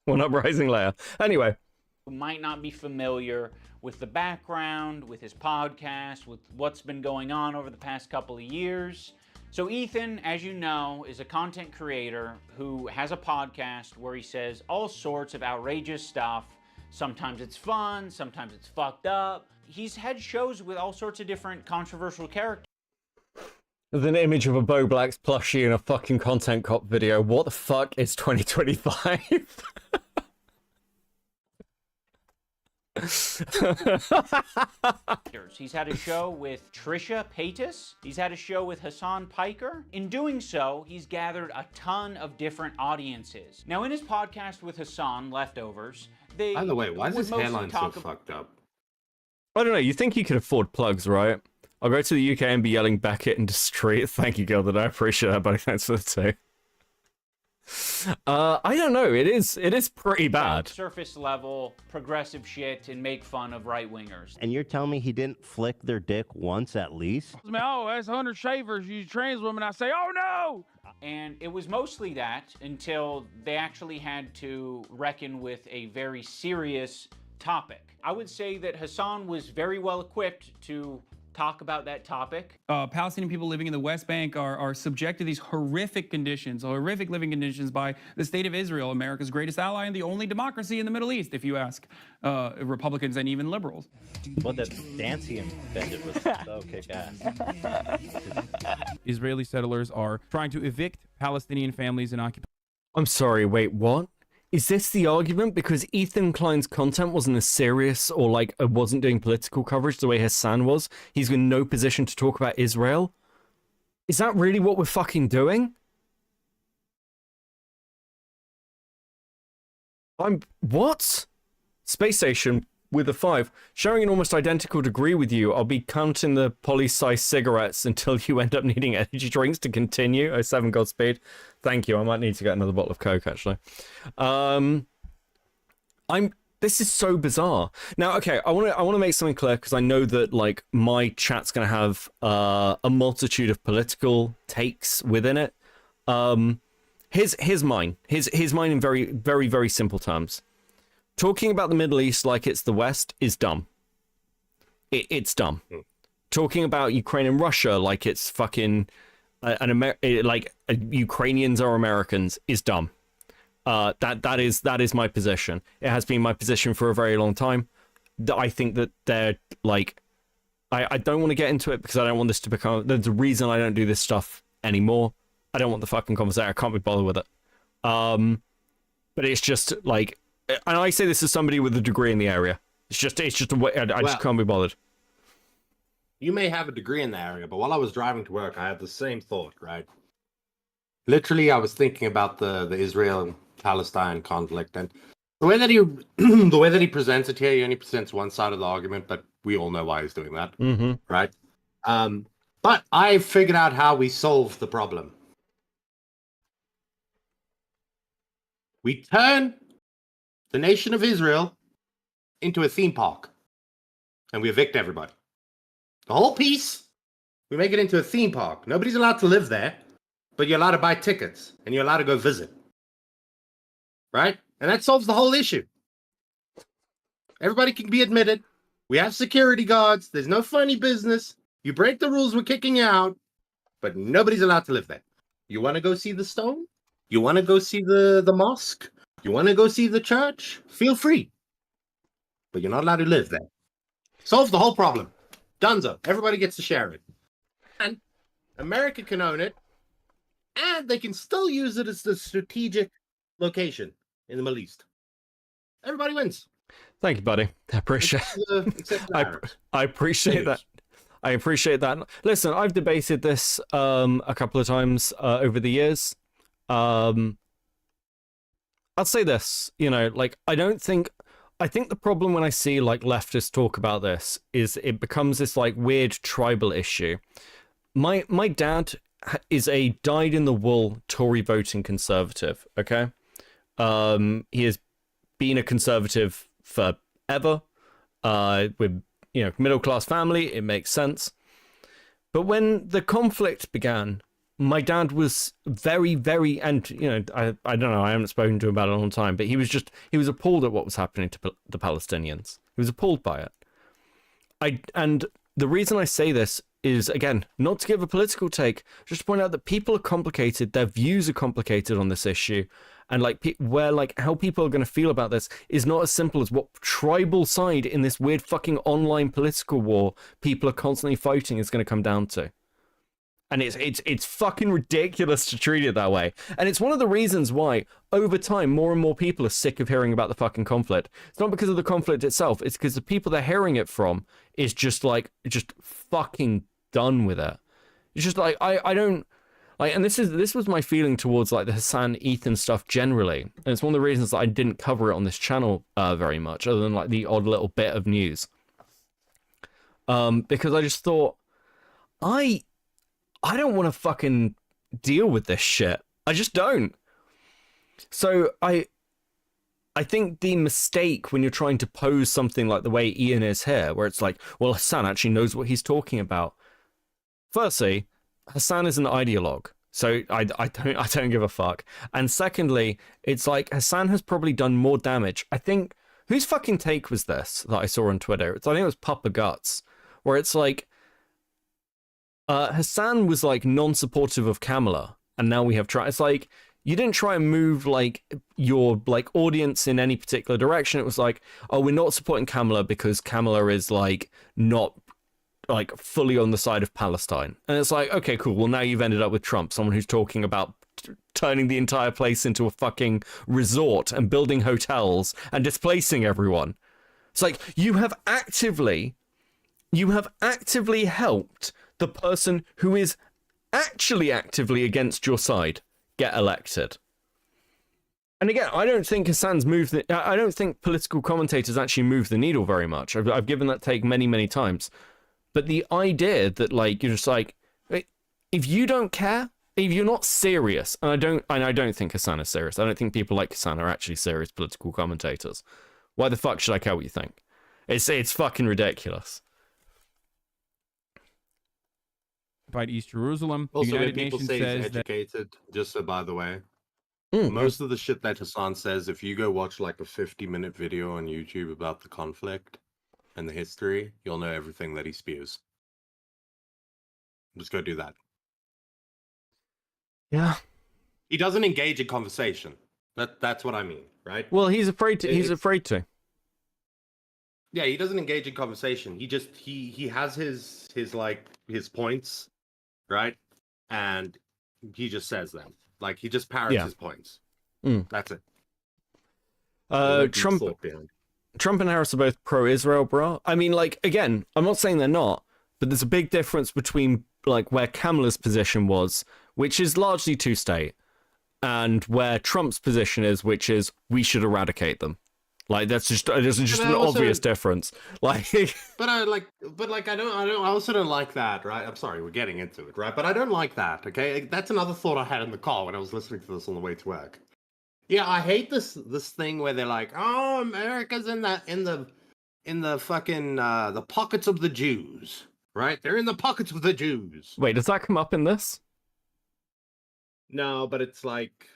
Speaker 2: One uprising layer. Anyway.
Speaker 13: Who might not be familiar with the background, with his podcast, with what's been going on over the past couple of years. So Ethan, as you know, is a content creator who has a podcast where he says all sorts of outrageous stuff. Sometimes it's fun, sometimes it's fucked up. He's had shows with all sorts of different controversial characters.
Speaker 2: There's an image of a Bo Black's plushie in a fucking Content Cop video. What the fuck is 2025?
Speaker 13: He's had a show with Trisha Paytas. He's had a show with Hasan Piker. In doing so, he's gathered a ton of different audiences. Now, in his podcast with Hasan, Leftovers, they
Speaker 12: By the way, why is
Speaker 13: would
Speaker 12: his
Speaker 13: mostly
Speaker 12: hairline so
Speaker 13: talk
Speaker 12: fucked up?
Speaker 2: I don't know. You think he could afford plugs, right? I'll go to the UK and be yelling Beckett into street. Thank you, Gilded. I appreciate that, buddy. Thanks for the tip. I don't know. It is pretty bad.
Speaker 13: surface level progressive shit and make fun of right wingers.
Speaker 14: And you're telling me he didn't flick their dick once at least?
Speaker 15: Oh, that's 100 shavers. You trans women. I say, oh no!
Speaker 13: And it was mostly that until they actually had to reckon with a very serious topic. I would say that Hasan was very well equipped to talk about that topic.
Speaker 15: Palestinian people living in the West Bank are subject to these horrific conditions, horrific living conditions by the state of Israel, America's greatest ally and the only democracy in the Middle East, if you ask Republicans and even liberals.
Speaker 14: Well, that dance he invented was so kick-ass.
Speaker 15: Israeli settlers are trying to evict Palestinian families and occupy.
Speaker 2: I'm sorry, wait, what? Is this the argument? Because Ethan Klein's content wasn't as serious or like wasn't doing political coverage the way Hasan was. He's in no position to talk about Israel. Is that really what we're fucking doing? What? Space Station with a 5. Sharing an almost identical degree with you, I'll be counting the poly-sized cigarettes until you end up needing energy drinks to continue. 07 Godspeed. Thank you. I might need to get another bottle of Coke, actually. This is so bizarre. Now, okay, I want to make something clear because I know that like my chat's going to have a multitude of political takes within it. Here's mine. Here's mine in very, very, very simple terms. Talking about the Middle East like it's the West is dumb. It's dumb. Talking about Ukraine and Russia like it's fucking Ukrainians are Americans is dumb. That is my position. It has been my position for a very long time. I think that they're like, I don't want to get into it because I don't want this to become. There's a reason I don't do this stuff anymore. I don't want the fucking conversation. I can't be bothered with it. But it's just like. And I say this as somebody with a degree in the area. It's just a way. I just can't be bothered.
Speaker 12: You may have a degree in the area, but while I was driving to work, I had the same thought, right? Literally, I was thinking about the Israel-Palestine conflict, and the way that he presents it here, he only presents one side of the argument, but we all know why he's doing that, right? But I figured out how we solve the problem. We turn the nation of Israel into a theme park, and we evict everybody. The whole piece, we make it into a theme park. Nobody's allowed to live there, but you're allowed to buy tickets, and you're allowed to go visit. Right? And that solves the whole issue. Everybody can be admitted. We have security guards. There's no funny business. You break the rules, we're kicking you out, but nobody's allowed to live there. You want to go see the stone? You want to go see the mosque? You want to go see the church? Feel free. But you're not allowed to live there. Solve the whole problem. Dunzo. Everybody gets to share it. And America can own it. And they can still use it as the strategic location in the Middle East. Everybody wins.
Speaker 2: Thank you, buddy. I appreciate I appreciate that. I appreciate that. Listen, I've debated this a couple of times over the years. I'll say this, like, I think the problem when I see like leftists talk about this is it becomes this like weird tribal issue. My dad is a dyed-in-the-wool Tory voting conservative, okay? He has been a conservative forever. With, middle-class family, it makes sense. But when the conflict began, my dad was very, very, and I don't know, I haven't spoken to him about it in a long time, but he was appalled at what was happening to the Palestinians. He was appalled by it. And the reason I say this is, again, not to give a political take, just to point out that people are complicated, their views are complicated on this issue, and how people are going to feel about this is not as simple as what tribal side in this weird fucking online political war people are constantly fighting is going to come down to. And it's fucking ridiculous to treat it that way. And it's one of the reasons why, over time, more and more people are sick of hearing about the fucking conflict. It's not because of the conflict itself. It's because the people they're hearing it from is just fucking done with it. It's just like, I don't... Like, and this was my feeling towards like the Hasan Ethan stuff generally, and it's one of the reasons that I didn't cover it on this channel very much, other than like the odd little bit of news. Because I just thought, I don't want to fucking deal with this shit. I just don't. So I think the mistake when you're trying to pose something like the way Ian is here, where it's like, well, Hasan actually knows what he's talking about. Firstly, Hasan is an ideologue, so I don't give a fuck. And secondly, it's like Hasan has probably done more damage. I think, whose fucking take was this that I saw on Twitter? I think it was Papa Guts, where it's like, Hasan was like non-supportive of Kamala, and now we have tried. It's like, you didn't try and move like your like audience in any particular direction. It was like, oh, we're not supporting Kamala because Kamala is like not like fully on the side of Palestine. And it's like, okay, cool. Well, now you've ended up with Trump, someone who's talking about turning the entire place into a fucking resort and building hotels and displacing everyone. It's like, you have actively helped the person who is actually actively against your side get elected. And again, I don't think Hasan's moved I don't think political commentators actually move the needle very much. I've given that take many, many times. But the idea that like you're just like, if you don't care, if you're not serious, and I don't think Hasan is serious. I don't think people like Hasan are actually serious political commentators. Why the fuck should I care what you think? It's fucking ridiculous.
Speaker 15: By East Jerusalem, the
Speaker 12: Also, when
Speaker 15: United
Speaker 12: people
Speaker 15: Nations
Speaker 12: say he's
Speaker 15: says that
Speaker 12: educated, just so by the way, most of the shit that Hasan says, if you go watch like a 50-minute video on YouTube about the conflict and the history, you'll know everything that he spews. Just go do that.
Speaker 2: Yeah.
Speaker 12: He doesn't engage in conversation. That's what I mean, right?
Speaker 2: Well, he's afraid to. He's afraid to.
Speaker 12: Yeah, he doesn't engage in conversation. He just he has his like his points, right? And he just says them. Like he just parrots his points. That's it.
Speaker 2: Trump and Harris are both pro-Israel, bro. I mean, like, again, I'm not saying they're not, but there's a big difference between like where Kamala's position was, which is largely two-state, and where Trump's position is, which is we should eradicate them. Like there's just an obvious difference. Like,
Speaker 12: but I also don't like that, right? I'm sorry, we're getting into it, right? But I don't like that. Okay, that's another thought I had in the car when I was listening to this on the way to work. Yeah, I hate this thing where they're like, oh, America's in the fucking the pockets of the Jews, right? They're in the pockets of the Jews.
Speaker 2: Wait, does that come up in this?
Speaker 12: No, but it's like.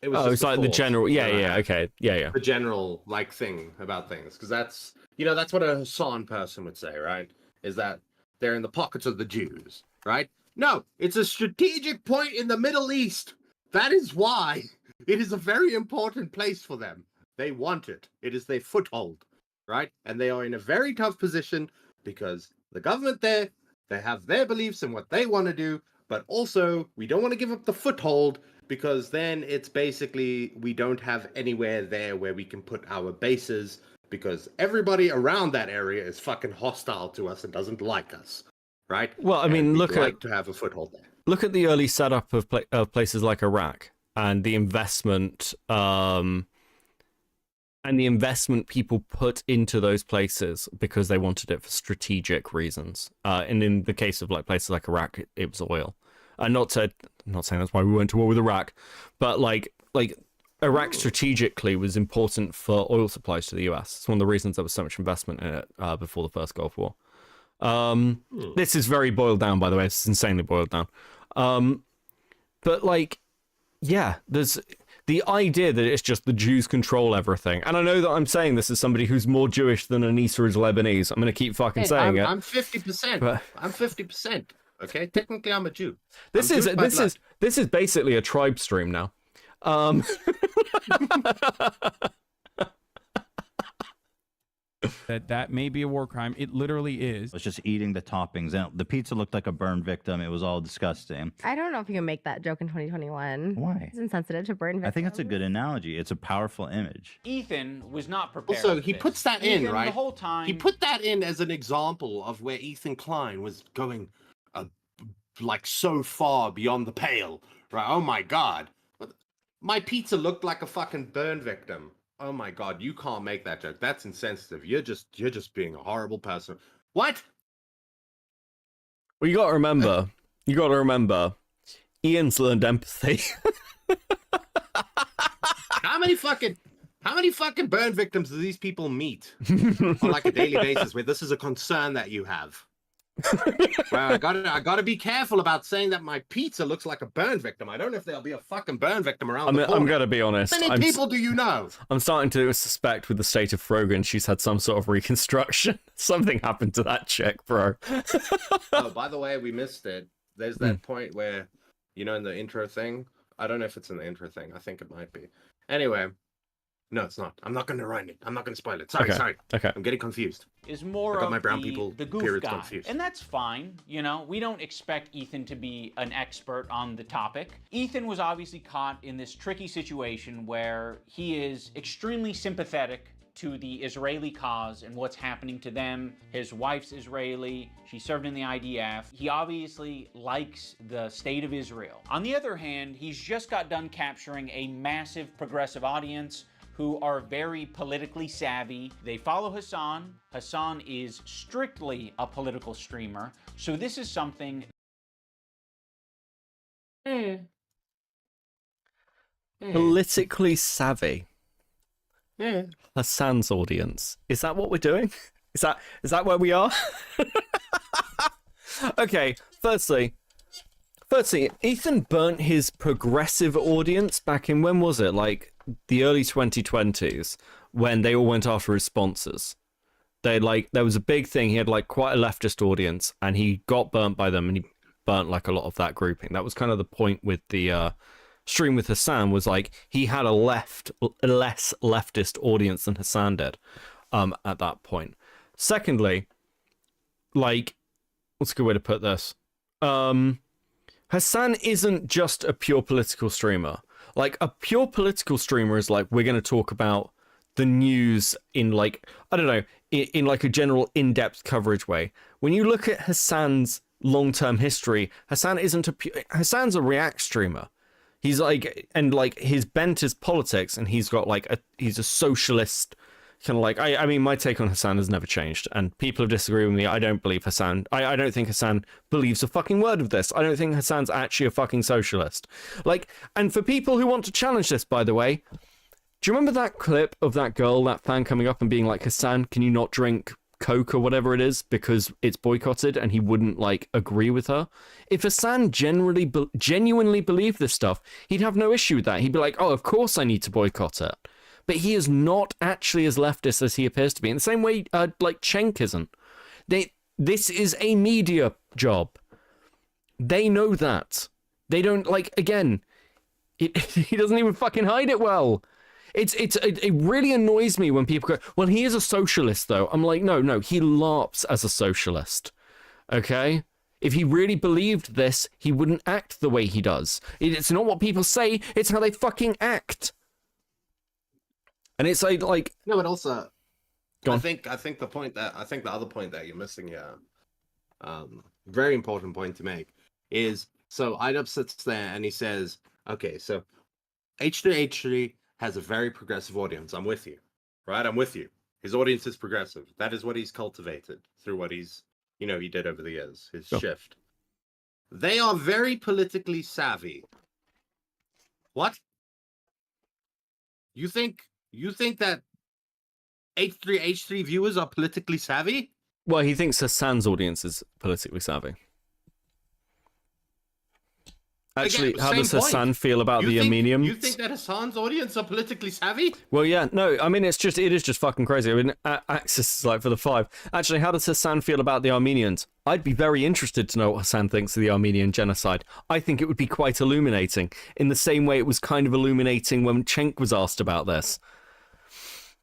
Speaker 12: It was
Speaker 2: it's like the general, okay,
Speaker 12: the general like thing about things, because that's that's what a Hasan person would say, right? Is that they're in the pockets of the Jews, right? No, it's a strategic point in the Middle East. That is why it is a very important place for them. They want it. It is their foothold, right? And they are in a very tough position because the government there, they have their beliefs and what they want to do, but also we don't want to give up the foothold. Because then it's basically we don't have anywhere there where we can put our bases because everybody around that area is fucking hostile to us and doesn't like us, right?
Speaker 2: Well, I mean, look
Speaker 12: like to have a foothold there.
Speaker 2: Look at the early setup of places like Iraq and the investment people put into those places because they wanted it for strategic reasons. And in the case of like places like Iraq, it was oil. I'm not saying that's why we went to war with Iraq, but like Iraq strategically was important for oil supplies to the US. It's one of the reasons there was so much investment in it before the first Gulf War. This is very boiled down, by the way. It's insanely boiled down. But like, yeah, there's the idea that it's just the Jews control everything. And I know that I'm saying this as somebody who's more Jewish than Anissa is Lebanese. I'm going to keep fucking saying it.
Speaker 12: I'm 50%. But... I'm 50%. Okay, technically I'm a Jew.
Speaker 2: This is basically a tribe stream now.
Speaker 15: That may be a war crime. It literally is.
Speaker 14: It was just eating the toppings. And the pizza looked like a burn victim. It was all disgusting.
Speaker 16: I don't know if you can make that joke in 2021.
Speaker 14: Why?
Speaker 16: It's insensitive to burn victims.
Speaker 14: I think it's a good analogy. It's a powerful image.
Speaker 13: Ethan was not prepared.
Speaker 12: Also, he puts that in, right?
Speaker 13: The whole time.
Speaker 12: He put that in as an example of where Ethan Klein was going like so far beyond the pale, right? Oh my god, my pizza looked like a fucking burn victim. Oh my god, you can't make that joke. That's insensitive. You're just being a horrible person. What?
Speaker 2: Well, you got to remember, Ian's learned empathy.
Speaker 12: How many fucking burn victims do these people meet on like a daily basis where this is a concern that you have? Well, I gotta be careful about saying that my pizza looks like a burn victim. I don't know if there'll be a fucking burn victim around the corner.
Speaker 2: I'm gonna be honest.
Speaker 12: How many people do you know?
Speaker 2: I'm starting to suspect with the state of Frogan, she's had some sort of reconstruction. Something happened to that chick, bro.
Speaker 12: Oh, by the way, we missed it. There's that point where, you know, in the intro thing. I don't know if it's in the intro thing. I think it might be. Anyway, no, it's not. I'm not going to ruin it. I'm not going to spoil it. Sorry.
Speaker 2: Okay.
Speaker 12: I'm getting confused.
Speaker 13: Is more
Speaker 12: I got
Speaker 13: of
Speaker 12: my brown people
Speaker 13: the goof
Speaker 12: periods
Speaker 13: guy.
Speaker 12: confused.
Speaker 13: And that's fine, you know. We don't expect Ethan to be an expert on the topic. Ethan was obviously caught in this tricky situation where he is extremely sympathetic to the Israeli cause and what's happening to them. His wife's Israeli. She served in the IDF. He obviously likes the state of Israel. On the other hand, he's just got done capturing a massive progressive audience who are very politically savvy. They follow Hasan. Hasan is strictly a political streamer. So this is something...
Speaker 2: Politically savvy.
Speaker 12: Yeah.
Speaker 2: Hasan's audience. Is that what we're doing? Is that where we are? Okay, firstly, Ethan burnt his progressive audience back in, when was it? Like the early 2020s, when they all went after his sponsors. There was a big thing. He had like quite a leftist audience, and he got burnt by them, and he burnt like a lot of that grouping. That was kind of the point with the stream with Hasan, was like he had a less leftist audience than Hasan did at that point. Secondly, like, what's a good way to put this? Hasan isn't just a pure political streamer. Like, a pure political streamer is like, we're going to talk about the news in like, I don't know, in like a general in-depth coverage way. When you look at Hasan's long-term history, Hasan's a React streamer. He's like, and like his bent is politics, and he's got like he's a socialist kind of like, I mean, my take on Hasan has never changed, and people have disagreed with me. I don't believe Hasan. I don't think Hasan believes a fucking word of this. I don't think Hasan's actually a fucking socialist. Like, and for people who want to challenge this, by the way, do you remember that clip of that girl, that fan coming up and being like, Hasan, can you not drink Coke or whatever it is because it's boycotted, and he wouldn't like agree with her? If Hasan genuinely believed this stuff, he'd have no issue with that. He'd be like, oh, of course I need to boycott it. But he is not actually as leftist as he appears to be, in the same way like Cenk isn't. This is a media job. They know that. They don't, like, again, he doesn't even fucking hide it well. It really annoys me when people go, well, he is a socialist, though. I'm like, no, he LARPs as a socialist. Okay? If he really believed this, he wouldn't act the way he does. It's not what people say, it's how they fucking act. And it's like
Speaker 12: no, but also,
Speaker 2: I
Speaker 12: think the other point that you're missing here, very important point to make, is so Idubbbz sits there and he says, okay, so H3 has a very progressive audience. I'm with you, right? I'm with you. His audience is progressive. That is what he's cultivated through what he did over the years, his shift. They are very politically savvy. What? You think that H3 viewers are politically savvy?
Speaker 2: Well, he thinks Hasan's audience is politically savvy. Actually,
Speaker 12: Again,
Speaker 2: how does Hasan feel about the Armenians?
Speaker 12: You think that Hasan's audience are politically savvy?
Speaker 2: Well, yeah, no, I mean, it is just fucking crazy. I mean, Axis is like for the 5. Actually, how does Hasan feel about the Armenians? I'd be very interested to know what Hasan thinks of the Armenian genocide. I think it would be quite illuminating, in the same way it was kind of illuminating when Cenk was asked about this.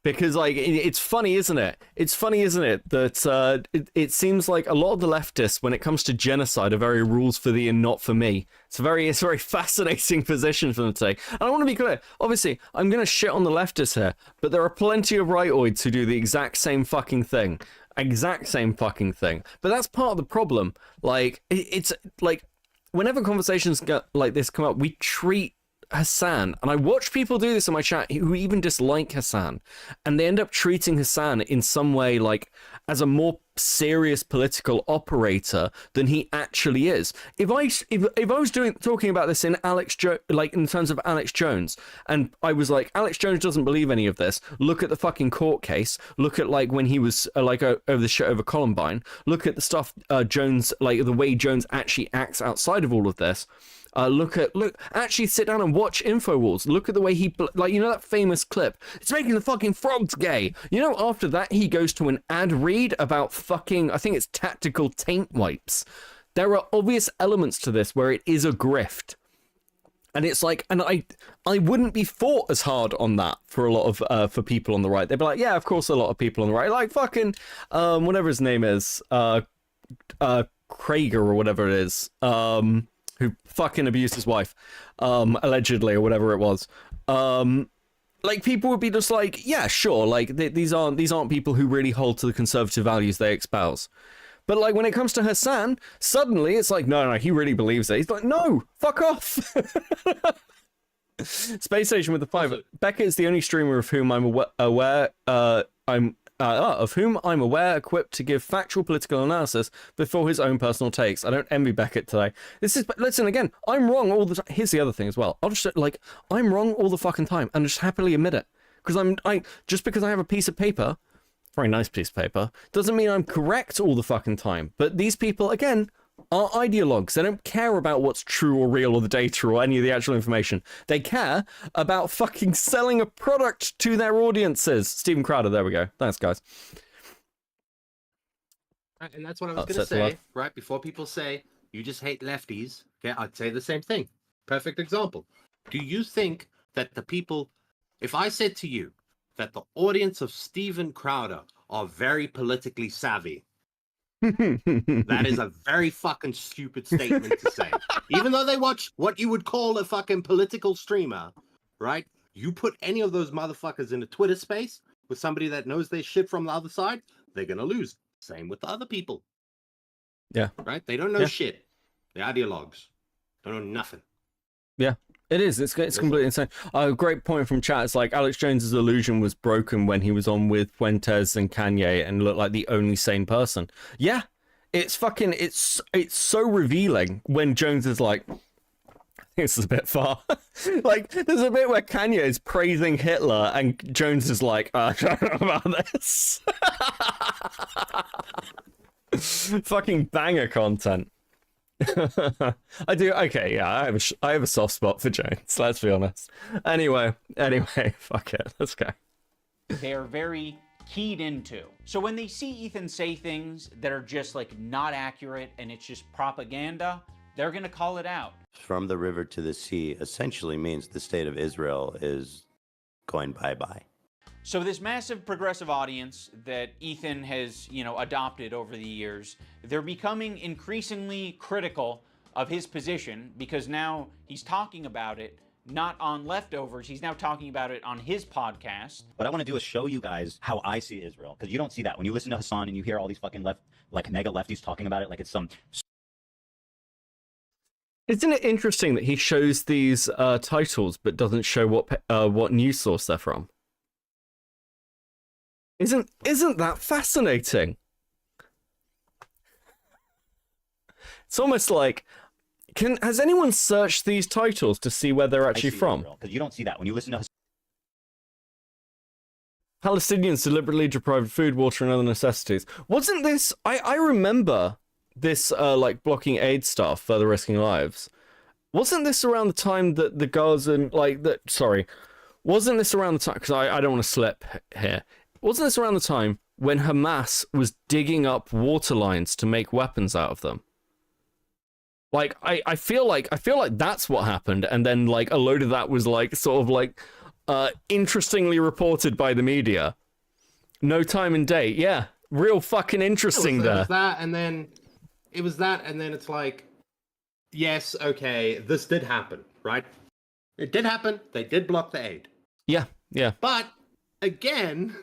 Speaker 2: Because, like, it's funny, isn't it? It's funny, isn't it, that it seems like a lot of the leftists, when it comes to genocide, are very rules for thee and not for me. It's a very fascinating position for them to take. And I want to be clear. Obviously, I'm going to shit on the leftists here, but there are plenty of rightoids who do the exact same fucking thing. But that's part of the problem. Like, it's like, whenever conversations like this come up, we treat Hasan, and I watch people do this in my chat who even dislike Hasan, and they end up treating Hasan in some way like as a more serious political operator than he actually is. If I was talking about this in in terms of Alex Jones, and I was like, Alex Jones doesn't believe any of this. Look at the fucking court case. Look at like when he was over the shit over Columbine. Look at the stuff Jones, like the way Jones actually acts outside of all of this. Actually sit down and watch InfoWars. Look at the way he, that famous clip. It's making the fucking frogs gay. After that, he goes to an ad read about fucking, I think it's tactical taint wipes. There are obvious elements to this where it is a grift. And it's like, and I wouldn't be fought as hard on that for a lot of, for people on the right. They'd be like, yeah, of course a lot of people on the right, like fucking, whatever his name is, Krager or whatever it is, who fucking abused his wife, allegedly, or whatever it was. Like, people would be just like, yeah, sure, like, these aren't people who really hold to the conservative values they espouse. But, like, when it comes to Hasan, suddenly it's like, no, he really believes it. He's like, no, fuck off. Space Station with the 5. Becca is the only streamer of whom I'm aware, equipped to give factual political analysis before his own personal takes. I don't envy Beckett today. Listen again, I'm wrong all the time. Here's the other thing as well. I'm wrong all the fucking time and just happily admit it. Because just because I have a piece of paper, very nice piece of paper, doesn't mean I'm correct all the fucking time. But these people, again, are ideologues. They don't care about what's true or real or the data or any of the actual information. They care about fucking selling a product to their audiences. Stephen Crowder, there we go. Thanks, guys.
Speaker 12: And that's what I was going to say, right? Before people say, you just hate lefties, okay, I'd say the same thing. Perfect example. Do you think that the people, if I said to you that the audience of Stephen Crowder are very politically savvy, that is a very fucking stupid statement to say. Even though they watch what you would call a fucking political streamer, right? You put any of those motherfuckers in a Twitter space with somebody that knows their shit from the other side, they're gonna lose. Same with the other people.
Speaker 2: Yeah.
Speaker 12: Right? They don't know shit. They're ideologues. They don't know nothing.
Speaker 2: Yeah. It is. It's completely insane. A great point from chat. It's like Alex Jones's illusion was broken when he was on with Fuentes and Kanye and looked like the only sane person. Yeah, it's fucking. It's so revealing when Jones is like, I think this is a bit far. Like, there's a bit where Kanye is praising Hitler and Jones is like, I don't know about this. Fucking banger content. I do. Okay, yeah, I have a soft spot for Jones. Let's be honest. Anyway, fuck it. Let's go.
Speaker 13: They're very keyed into. So when they see Ethan say things that are just like not accurate and it's just propaganda, they're gonna call it out.
Speaker 17: From the river to the sea essentially means the state of Israel is going bye-bye.
Speaker 13: So this massive progressive audience that Ethan has, adopted over the years, they're becoming increasingly critical of his position because now he's talking about it not on Leftovers, he's now talking about it on his podcast.
Speaker 14: What I want to do is show you guys how I see Israel, because you don't see that. When you listen to Hasan and you hear all these fucking mega lefties talking about it like it's some...
Speaker 2: Isn't it interesting that he shows these titles but doesn't show what news source they're from? Isn't that fascinating? It's almost like, has anyone searched these titles to see where they're actually from?
Speaker 14: Because you don't see that when you listen to
Speaker 2: Palestinians deliberately deprived of food, water, and other necessities. Wasn't this? I remember this like blocking aid stuff, further risking lives. Wasn't this around the time that the Gazan wasn't this around the time? Because I don't want to slip here. Wasn't this around the time when Hamas was digging up water lines to make weapons out of them? Like, I feel like that's what happened, and then like a load of that was like sort of like interestingly reported by the media. No time and date, yeah, real fucking interesting there.
Speaker 12: It was that, and then it's like, yes, okay, this did happen, right? It did happen. They did block the aid.
Speaker 2: Yeah.
Speaker 12: But again.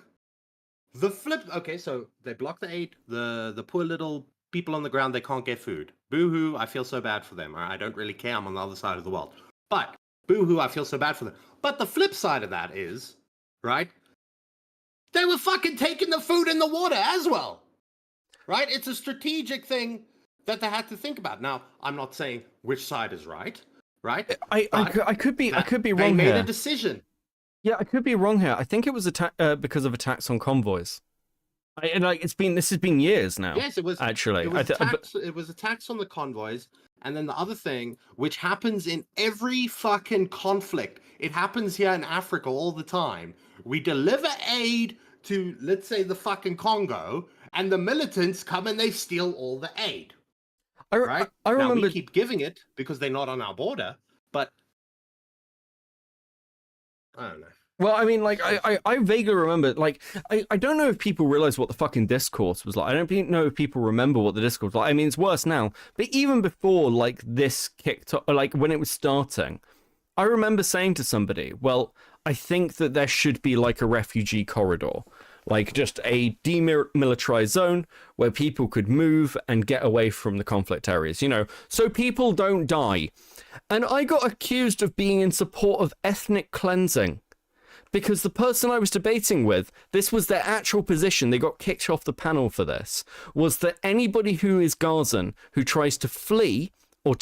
Speaker 12: The flip, okay, so they blocked the aid, the poor little people on the ground, they can't get food. Boo-hoo, I feel so bad for them. I don't really care. I'm on the other side of the world. But, boo-hoo, I feel so bad for them. But the flip side of that is, right, they were fucking taking the food and the water as well. Right? It's a strategic thing that they had to think about. Now, I'm not saying which side is right, right?
Speaker 2: I could be wrong here.
Speaker 12: They made a decision.
Speaker 2: Yeah, I could be wrong here. I think it was because of attacks on convoys. This has been years now.
Speaker 12: Yes, it was
Speaker 2: actually.
Speaker 12: It was attacks on the convoys, and then the other thing, which happens in every fucking conflict, it happens here in Africa all the time. We deliver aid to, let's say, the fucking Congo, and the militants come and they steal all the aid. Right?
Speaker 2: I remember.
Speaker 12: Now, we keep giving it because they're not on our border, but I don't know.
Speaker 2: Well, I mean, like, I vaguely remember, like, I don't know if people realize what the fucking discourse was like. I don't know if people remember what the discourse was like. I mean, it's worse now. But even before, like, this kicked off, like, when it was starting, I remember saying to somebody, well, I think that there should be, like, a refugee corridor. Like, just a demilitarized zone where people could move and get away from the conflict areas, you know, so people don't die. And I got accused of being in support of ethnic cleansing. Because the person I was debating with, this was their actual position, they got kicked off the panel for this, was that anybody who is Gazan, who tries to flee or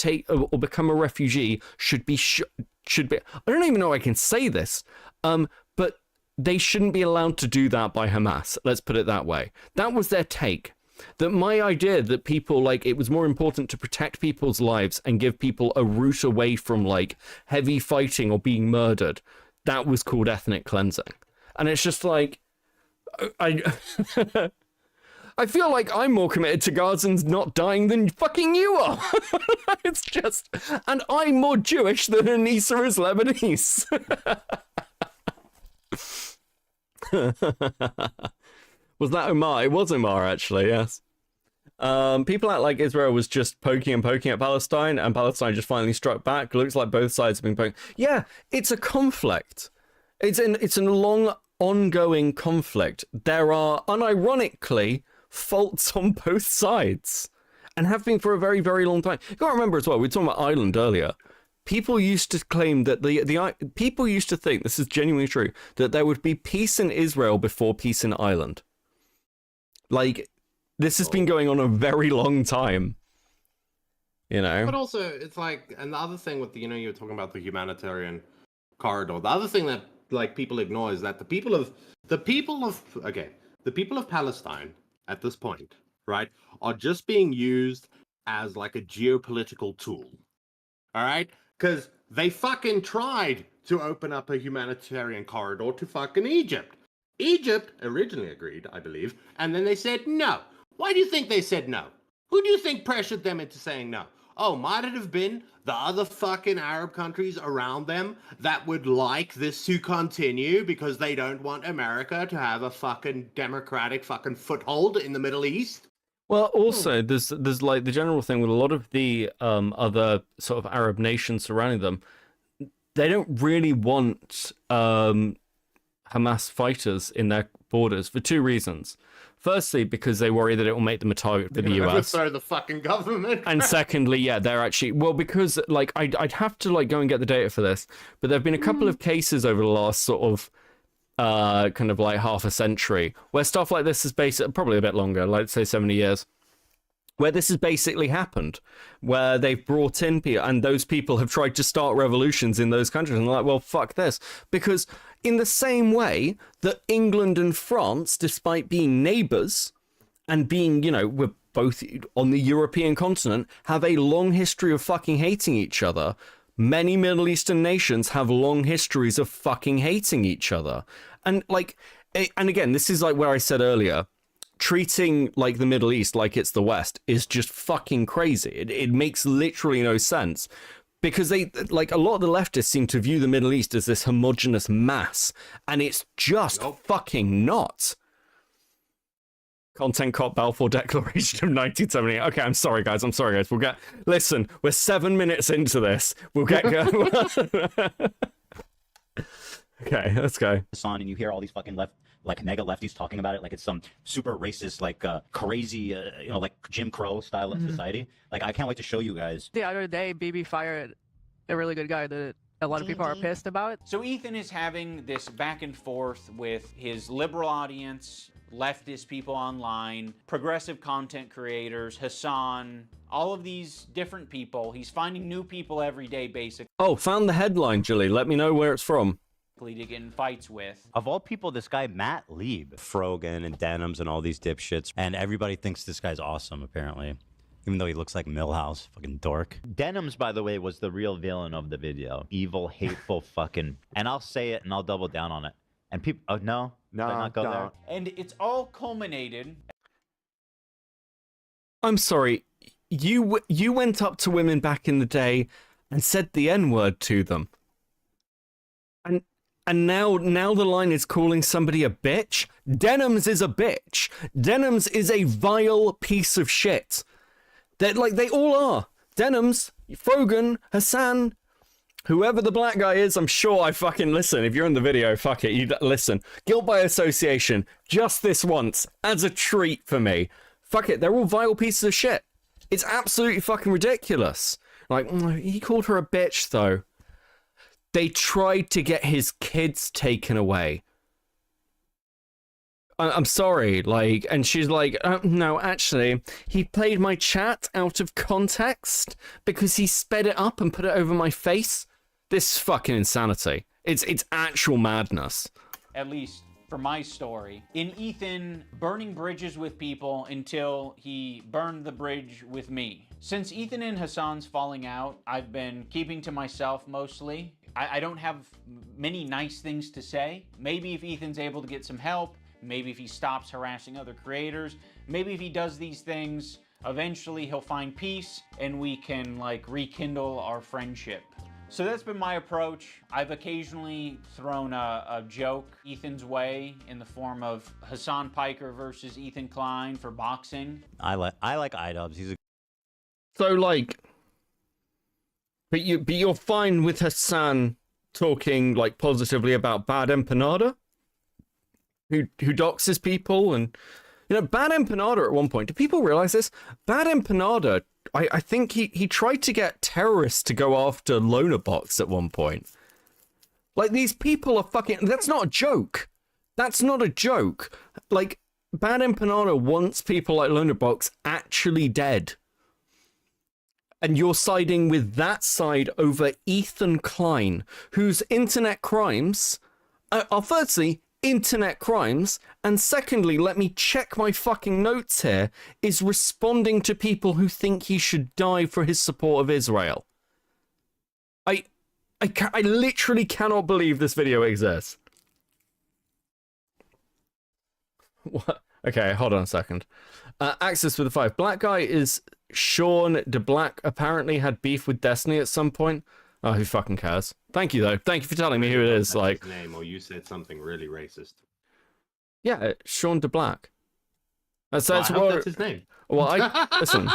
Speaker 2: become a refugee should be, I don't even know I can say this, but they shouldn't be allowed to do that by Hamas. Let's put it that way. That was their take. That my idea that people, like, it was more important to protect people's lives and give people a route away from, like, heavy fighting or being murdered, that was called ethnic cleansing. And it's just like, I feel like I'm more committed to Gazans not dying than fucking you are. It's just, and I'm more Jewish than Anissa is Lebanese. Was that Omar? It was Omar, actually, yes. People act like Israel was just poking at Palestine, and Palestine just finally struck back. Looks like both sides have been poking. Yeah, it's a conflict. It's a long, ongoing conflict. There are, unironically, faults on both sides, and have been for a very, very long time. You got to remember as well, we were talking about Ireland earlier. People used to claim that people used to think, this is genuinely true, that there would be peace in Israel before peace in Ireland. Like, this has been going on a very long time, you know.
Speaker 12: But also, it's like, and the other thing with the, you know, you were talking about the humanitarian corridor. The other thing that, like, people ignore is that the people of Palestine at this point, right, are just being used as like a geopolitical tool. All right, because they fucking tried to open up a humanitarian corridor to fucking Egypt. Egypt originally agreed, I believe, and then they said no. Why do you think they said no? Who do you think pressured them into saying no? Oh, might it have been the other fucking Arab countries around them that would like this to continue because they don't want America to have a fucking democratic fucking foothold in the Middle East?
Speaker 2: Well, also, there's like the general thing with a lot of the other sort of Arab nations surrounding them. They don't really want Hamas fighters in their borders for two reasons. Firstly, because they worry that it will make them a target for the US.
Speaker 12: Overthrow the fucking government.
Speaker 2: And secondly, yeah, they're actually, well, because like I'd have to like go and get the data for this, but there've been a couple of cases over the last sort of kind of like half a century where stuff like this is basically, probably a bit longer, like say 70 years, where this has basically happened, where they've brought in people and those people have tried to start revolutions in those countries and they're like, well, fuck this. Because in the same way that England and France, despite being neighbors and being, you know, we're both on the European continent, have a long history of fucking hating each other. Many Middle Eastern nations have long histories of fucking hating each other. And like, and again, this is like where I said earlier, treating like the Middle East like it's the West is just fucking crazy. It makes literally no sense. Because they, like, a lot of the leftists seem to view the Middle East as this homogenous mass, and it's just fucking not. Content Cop Balfour Declaration of 1978. Okay, I'm sorry, guys. We'll get, listen, we're 7 minutes into this. We'll get going. Okay, let's go.
Speaker 14: Hasan, and you hear all these fucking like mega lefties talking about it like it's some super racist, like crazy, you know, like Jim Crow style of society. Like I can't wait to show you guys.
Speaker 18: The other day, BB fired a really good guy that a lot of people are pissed about.
Speaker 13: So Ethan is having this back and forth with his liberal audience, leftist people online, progressive content creators, Hasan, all of these different people. He's finding new people every day, basically.
Speaker 2: Oh, found the headline, Julie. Let me know where it's from.
Speaker 13: To get in fights with.
Speaker 14: Of all people, this guy, Matt Lieb, Frogan and Denims and all these dipshits. And everybody thinks this guy's awesome, apparently. Even though he looks like Millhouse, fucking dork.
Speaker 7: Denims, by the way, was the real villain of the video. Evil, hateful, fucking. And I'll say it and I'll double down on it. And people, oh no,
Speaker 12: no,
Speaker 7: not go there.
Speaker 13: And it's all culminated.
Speaker 2: I'm sorry, you went up to women back in the day and said the N-word to them. And now the line is calling somebody a bitch? Denims is a bitch. Denims is a vile piece of shit. That like they all are. Denims, Frogan, Hasan, whoever the black guy is, I'm sure I fucking listen. If you're in the video, fuck it, you listen. Guilt by association, just this once, as a treat for me. Fuck it, they're all vile pieces of shit. It's absolutely fucking ridiculous. Like, he called her a bitch, though. They tried to get his kids taken away. I'm sorry, like, and she's like, no, actually, he played my chat out of context because he sped it up and put it over my face. This is fucking insanity. It's actual madness.
Speaker 13: At least for my story. In Ethan burning bridges with people until he burned the bridge with me. Since Ethan and Hasan's falling out, I've been keeping to myself mostly. I don't have many nice things to say. Maybe if Ethan's able to get some help, maybe if he stops harassing other creators, maybe if he does these things, eventually he'll find peace and we can like rekindle our friendship. So that's been my approach. I've occasionally thrown a joke Ethan's way in the form of Hasan Piker versus Ethan Klein for boxing.
Speaker 14: I like Idubbbz. He's a
Speaker 2: So like, but you're fine with Hasan talking like positively about Bad Empanada, who doxes people, and you know Bad Empanada at one point. Do people realize this? Bad Empanada, I think he tried to get terrorists to go after Lonerbox at one point. Like these people are fucking. That's not a joke. That's not a joke. Like Bad Empanada wants people like Lonerbox actually dead. And you're siding with that side over Ethan Klein, whose internet crimes are firstly internet crimes, and secondly, let me check my fucking notes here, is responding to people who think he should die for his support of Israel. I literally cannot believe this video exists. What? Okay, hold on a second. Access with the 5. Black guy is Sean DeBlack. Apparently had beef with Destiny at some point. Oh, who fucking cares? Thank you, though. Thank you for telling me who it is. Like,
Speaker 12: his name, or you said something really racist.
Speaker 2: Yeah, Sean DeBlack. That's
Speaker 12: I hope that's his name.
Speaker 2: Well, listen.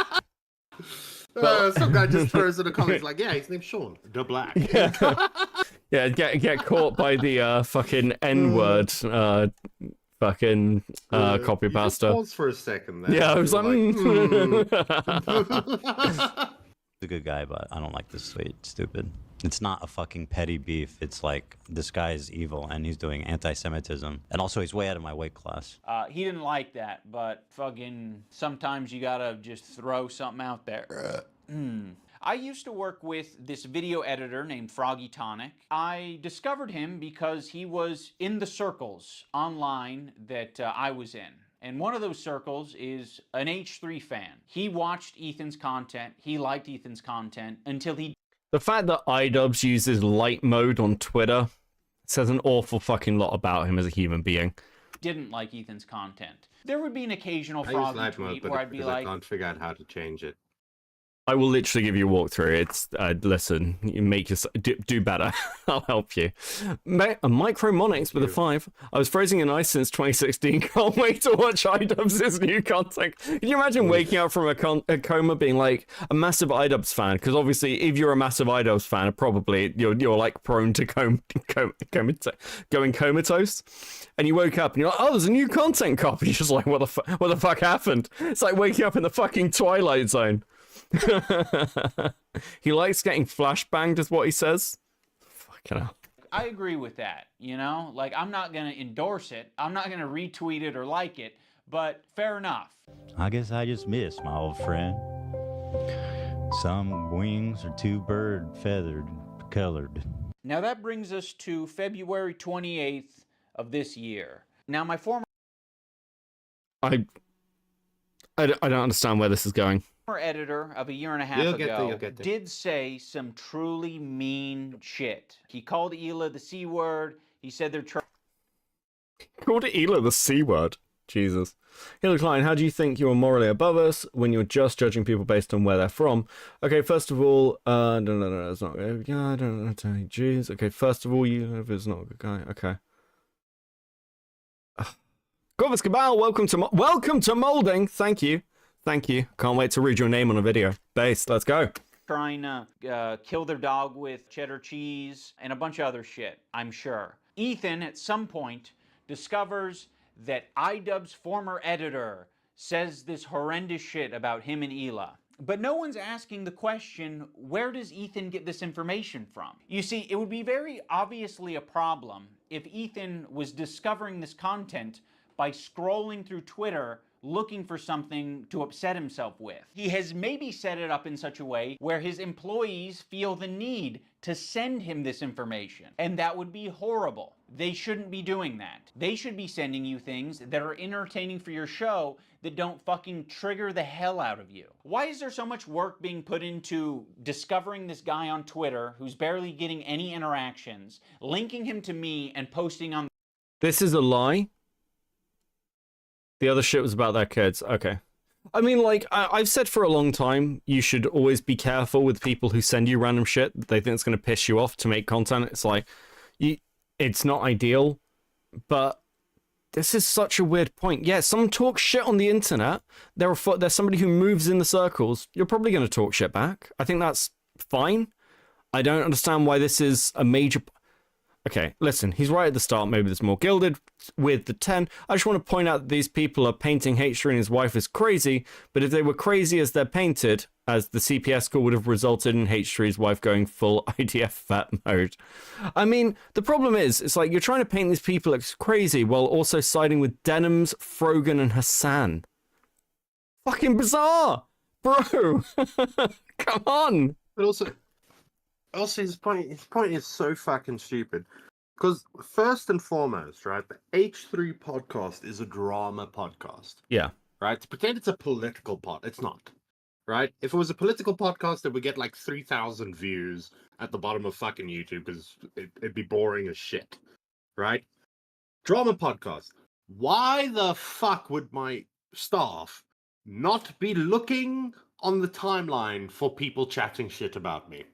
Speaker 12: Some guy just throws in the comments like, yeah, his name's Sean DeBlack.
Speaker 2: Yeah, get caught by the fucking N-word. Fucking copy pasta.
Speaker 12: Pause for a second there.
Speaker 2: Yeah, I was like,
Speaker 14: a good guy, but I don't like this stupid. It's not a fucking petty beef. It's like this guy is evil and he's doing anti-Semitism, and also he's way out of my weight class.
Speaker 13: He didn't like that, but fucking sometimes you gotta just throw something out there. I used to work with this video editor named Froggy Tonic. I discovered him because he was in the circles online that I was in. And one of those circles is an H3 fan. He watched Ethan's content. He liked Ethan's content until he...
Speaker 2: The fact that Idubbbz uses light mode on Twitter says an awful fucking lot about him as a human being.
Speaker 13: Didn't like Ethan's content. There would be an occasional
Speaker 12: I use
Speaker 13: Froggy
Speaker 12: light mode,
Speaker 13: tweet
Speaker 12: but
Speaker 13: where I'd be like...
Speaker 12: I can't figure out how to change it.
Speaker 2: I will literally give you a walkthrough. It's listen, you make your do better. I'll help you. Micromonics with a 5. I was freezing in ice since 2016. Can't wait to watch Idubbbz' new content. Can you imagine waking up from a coma, being like a massive Idubbbz fan? Because obviously, if you're a massive Idubbbz fan, probably you're like prone to going comatose. And you woke up and you're like, oh, there's a new content cop. And you're just like, what the fuck happened? It's like waking up in the fucking Twilight Zone. He likes getting flashbanged, is what he says. Fucking hell.
Speaker 13: I agree with that, you know? Like, I'm not gonna endorse it. I'm not gonna retweet it or like it, but fair enough.
Speaker 14: I guess I just missed my old friend. Some wings are too bird feathered colored.
Speaker 13: Now that brings us to February 28th of this year. Now my former
Speaker 2: I don't understand where this is going.
Speaker 13: editor of a year and a half ago did say some truly mean shit. He called Hila the C word. He said they're
Speaker 2: called Hila the C word. Jesus. Hila Klein, how do you think you're morally above us when you're just judging people based on where they're from? Okay, first of all, no, it's not good. I don't know. Jeez. Okay, first of all, it's not a good guy. Okay. Corvus Cabal, welcome to molding. Thank you. Can't wait to read your name on a video. Base, let's go.
Speaker 13: Trying to kill their dog with cheddar cheese and a bunch of other shit, I'm sure. Ethan, at some point, discovers that Idubbbz' former editor says this horrendous shit about him and Hila. But no one's asking the question, where does Ethan get this information from? You see, it would be very obviously a problem if Ethan was discovering this content by scrolling through Twitter looking for something to upset himself with. He has maybe set it up in such a way where his employees feel the need to send him this information, and that would be horrible. They shouldn't be doing that. They should be sending you things that are entertaining for your show that don't fucking trigger the hell out of you. Why is there so much work being put into discovering this guy on Twitter who's barely getting any interactions, linking him to me, and posting on...
Speaker 2: This is a lie? The other shit was about their kids. Okay. I mean, like, I've said for a long time, you should always be careful with people who send you random shit that they think it's going to piss you off to make content. It's like, it's not ideal, but this is such a weird point. Yeah, someone talks shit on the internet. There's somebody who moves in the circles. You're probably going to talk shit back. I think that's fine. I don't understand why this is a major... Okay, listen, he's right at the start. Maybe there's more gilded with the 10. I just want to point out that these people are painting H3 and his wife as crazy, but if they were crazy as they're painted, as the CPS score would have resulted in H3's wife going full IDF vet mode. I mean, the problem is, it's like you're trying to paint these people as crazy while also siding with Denims, Frogan, and Hasan. Fucking bizarre! Bro! Come on!
Speaker 12: But also his point is so fucking stupid. Because first and foremost, right, the H3 podcast is a drama podcast.
Speaker 2: Yeah.
Speaker 12: Right? To pretend it's a political pod, it's not. Right? If it was a political podcast, it would get like 3,000 views at the bottom of fucking YouTube because it'd be boring as shit. Right? Drama podcast. Why the fuck would my staff not be looking on the timeline for people chatting shit about me?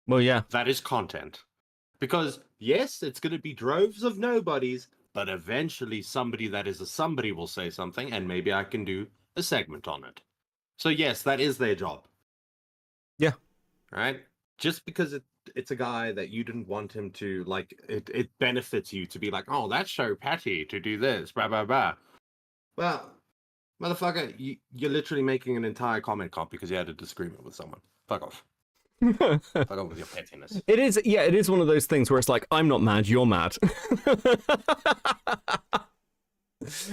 Speaker 2: Well, yeah.
Speaker 12: That is content. Because, yes, it's going to be droves of nobodies, but eventually somebody that is a somebody will say something, and maybe I can do a segment on it. So, yes, that is their job.
Speaker 2: Yeah.
Speaker 12: Right? Just because it's a guy that you didn't want him to, like, it benefits you to be like, oh, that's so petty to do this, blah, blah, blah. Well, motherfucker, you're literally making an entire comment comp because you had a disagreement with someone. Fuck off. Fuck off with your pettiness.
Speaker 2: It is one of those things where it's like, I'm not mad, you're mad.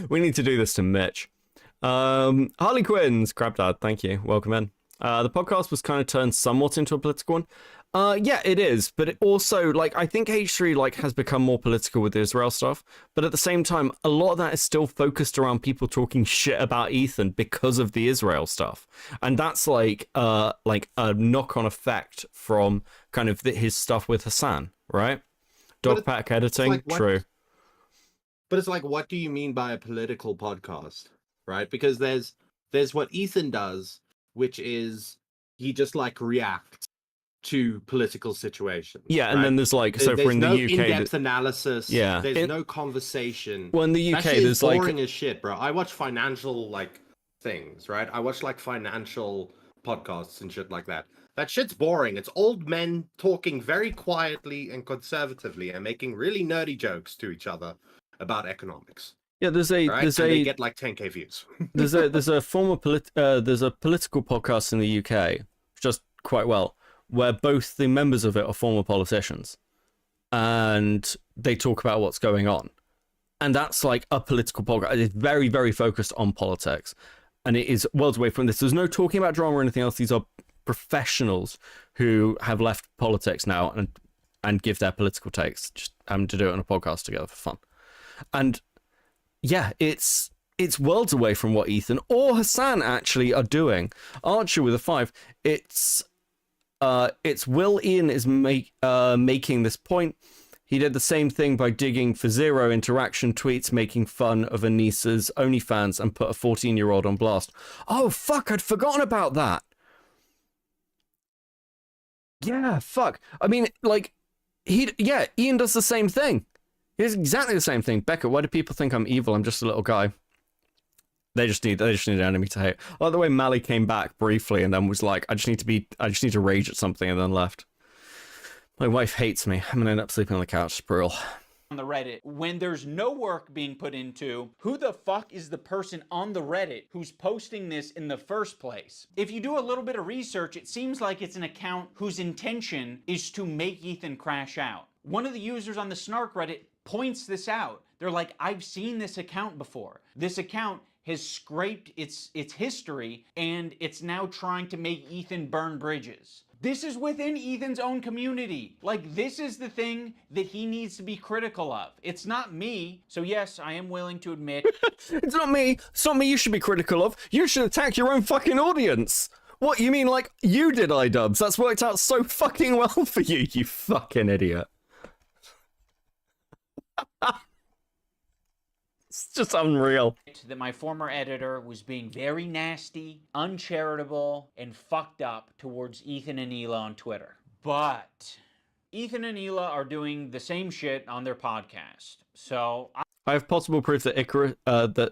Speaker 2: We need to do this to Mitch. Harley Quinn's Crab Dad, thank you. Welcome in. The podcast was kind of turned somewhat into a political one. Yeah, it is, but it also, like, I think H3 like has become more political with the Israel stuff, but at the same time, a lot of that is still focused around people talking shit about Ethan because of the Israel stuff, and that's like a knock-on effect from kind of his stuff with Hasan, right? Dogpack editing, like, true.
Speaker 12: But it's like, what do you mean by a political podcast, right? Because there's what Ethan does, which is he just like reacts to political situations.
Speaker 2: Yeah, and
Speaker 12: right?
Speaker 2: then there's like, so for
Speaker 12: There's
Speaker 2: in the
Speaker 12: no
Speaker 2: UK,
Speaker 12: in-depth analysis.
Speaker 2: Yeah.
Speaker 12: There's no conversation.
Speaker 2: Well, in the
Speaker 12: That
Speaker 2: UK,
Speaker 12: shit is
Speaker 2: there's like
Speaker 12: boring as shit, bro. I watch financial like things, right? I watch like financial podcasts and shit like that. That shit's boring. It's old men talking very quietly and conservatively and making really nerdy jokes to each other about economics.
Speaker 2: Yeah, there's a
Speaker 12: Right?
Speaker 2: there's
Speaker 12: And
Speaker 2: a
Speaker 12: they get like 10k views.
Speaker 2: there's a former there's a political podcast in the UK, just quite well, where both the members of it are former politicians, and they talk about what's going on, and that's like a political podcast. It's very, very focused on politics, and it is worlds away from this. There's no talking about drama or anything else. These are professionals who have left politics now and give their political takes, just having to do it on a podcast together for fun. And yeah, it's worlds away from what Ethan or Hasan actually are doing. Archer with a 5. It's Will Ian is making this point. He did the same thing by digging for zero interaction tweets, making fun of Anissa's OnlyFans, and put a 14-year-old on blast. Oh fuck, I'd forgotten about that. Yeah, fuck. I mean, like, Ian does the same thing. He does exactly the same thing. Becca, why do people think I'm evil? I'm just a little guy. They just need an enemy to hate. I like the way Mally came back briefly and then was like, I just need to rage at something, and then left. My wife hates me. I'm gonna end up sleeping on the couch. It's brutal.
Speaker 13: On the Reddit, when there's no work being put into, who the fuck is the person on the Reddit who's posting this in the first place? If you do a little bit of research, it seems like it's an account whose intention is to make Ethan crash out. One of the users on the Snark Reddit points this out. They're like, I've seen this account before. This account has scraped its history, and it's now trying to make Ethan burn bridges. This is within Ethan's own community. Like, this is the thing that he needs to be critical of. It's not me. So yes, I am willing to admit.
Speaker 2: It's not me. It's not me you should be critical of. You should attack your own fucking audience. What, you mean like you did, Idubbbz? That's worked out so fucking well for you, you fucking idiot. It's just unreal.
Speaker 13: That my former editor was being very nasty, uncharitable, and fucked up towards Ethan and Hila on Twitter. But Ethan and Hila are doing the same shit on their podcast. So
Speaker 2: I have possible proof that Icarus, that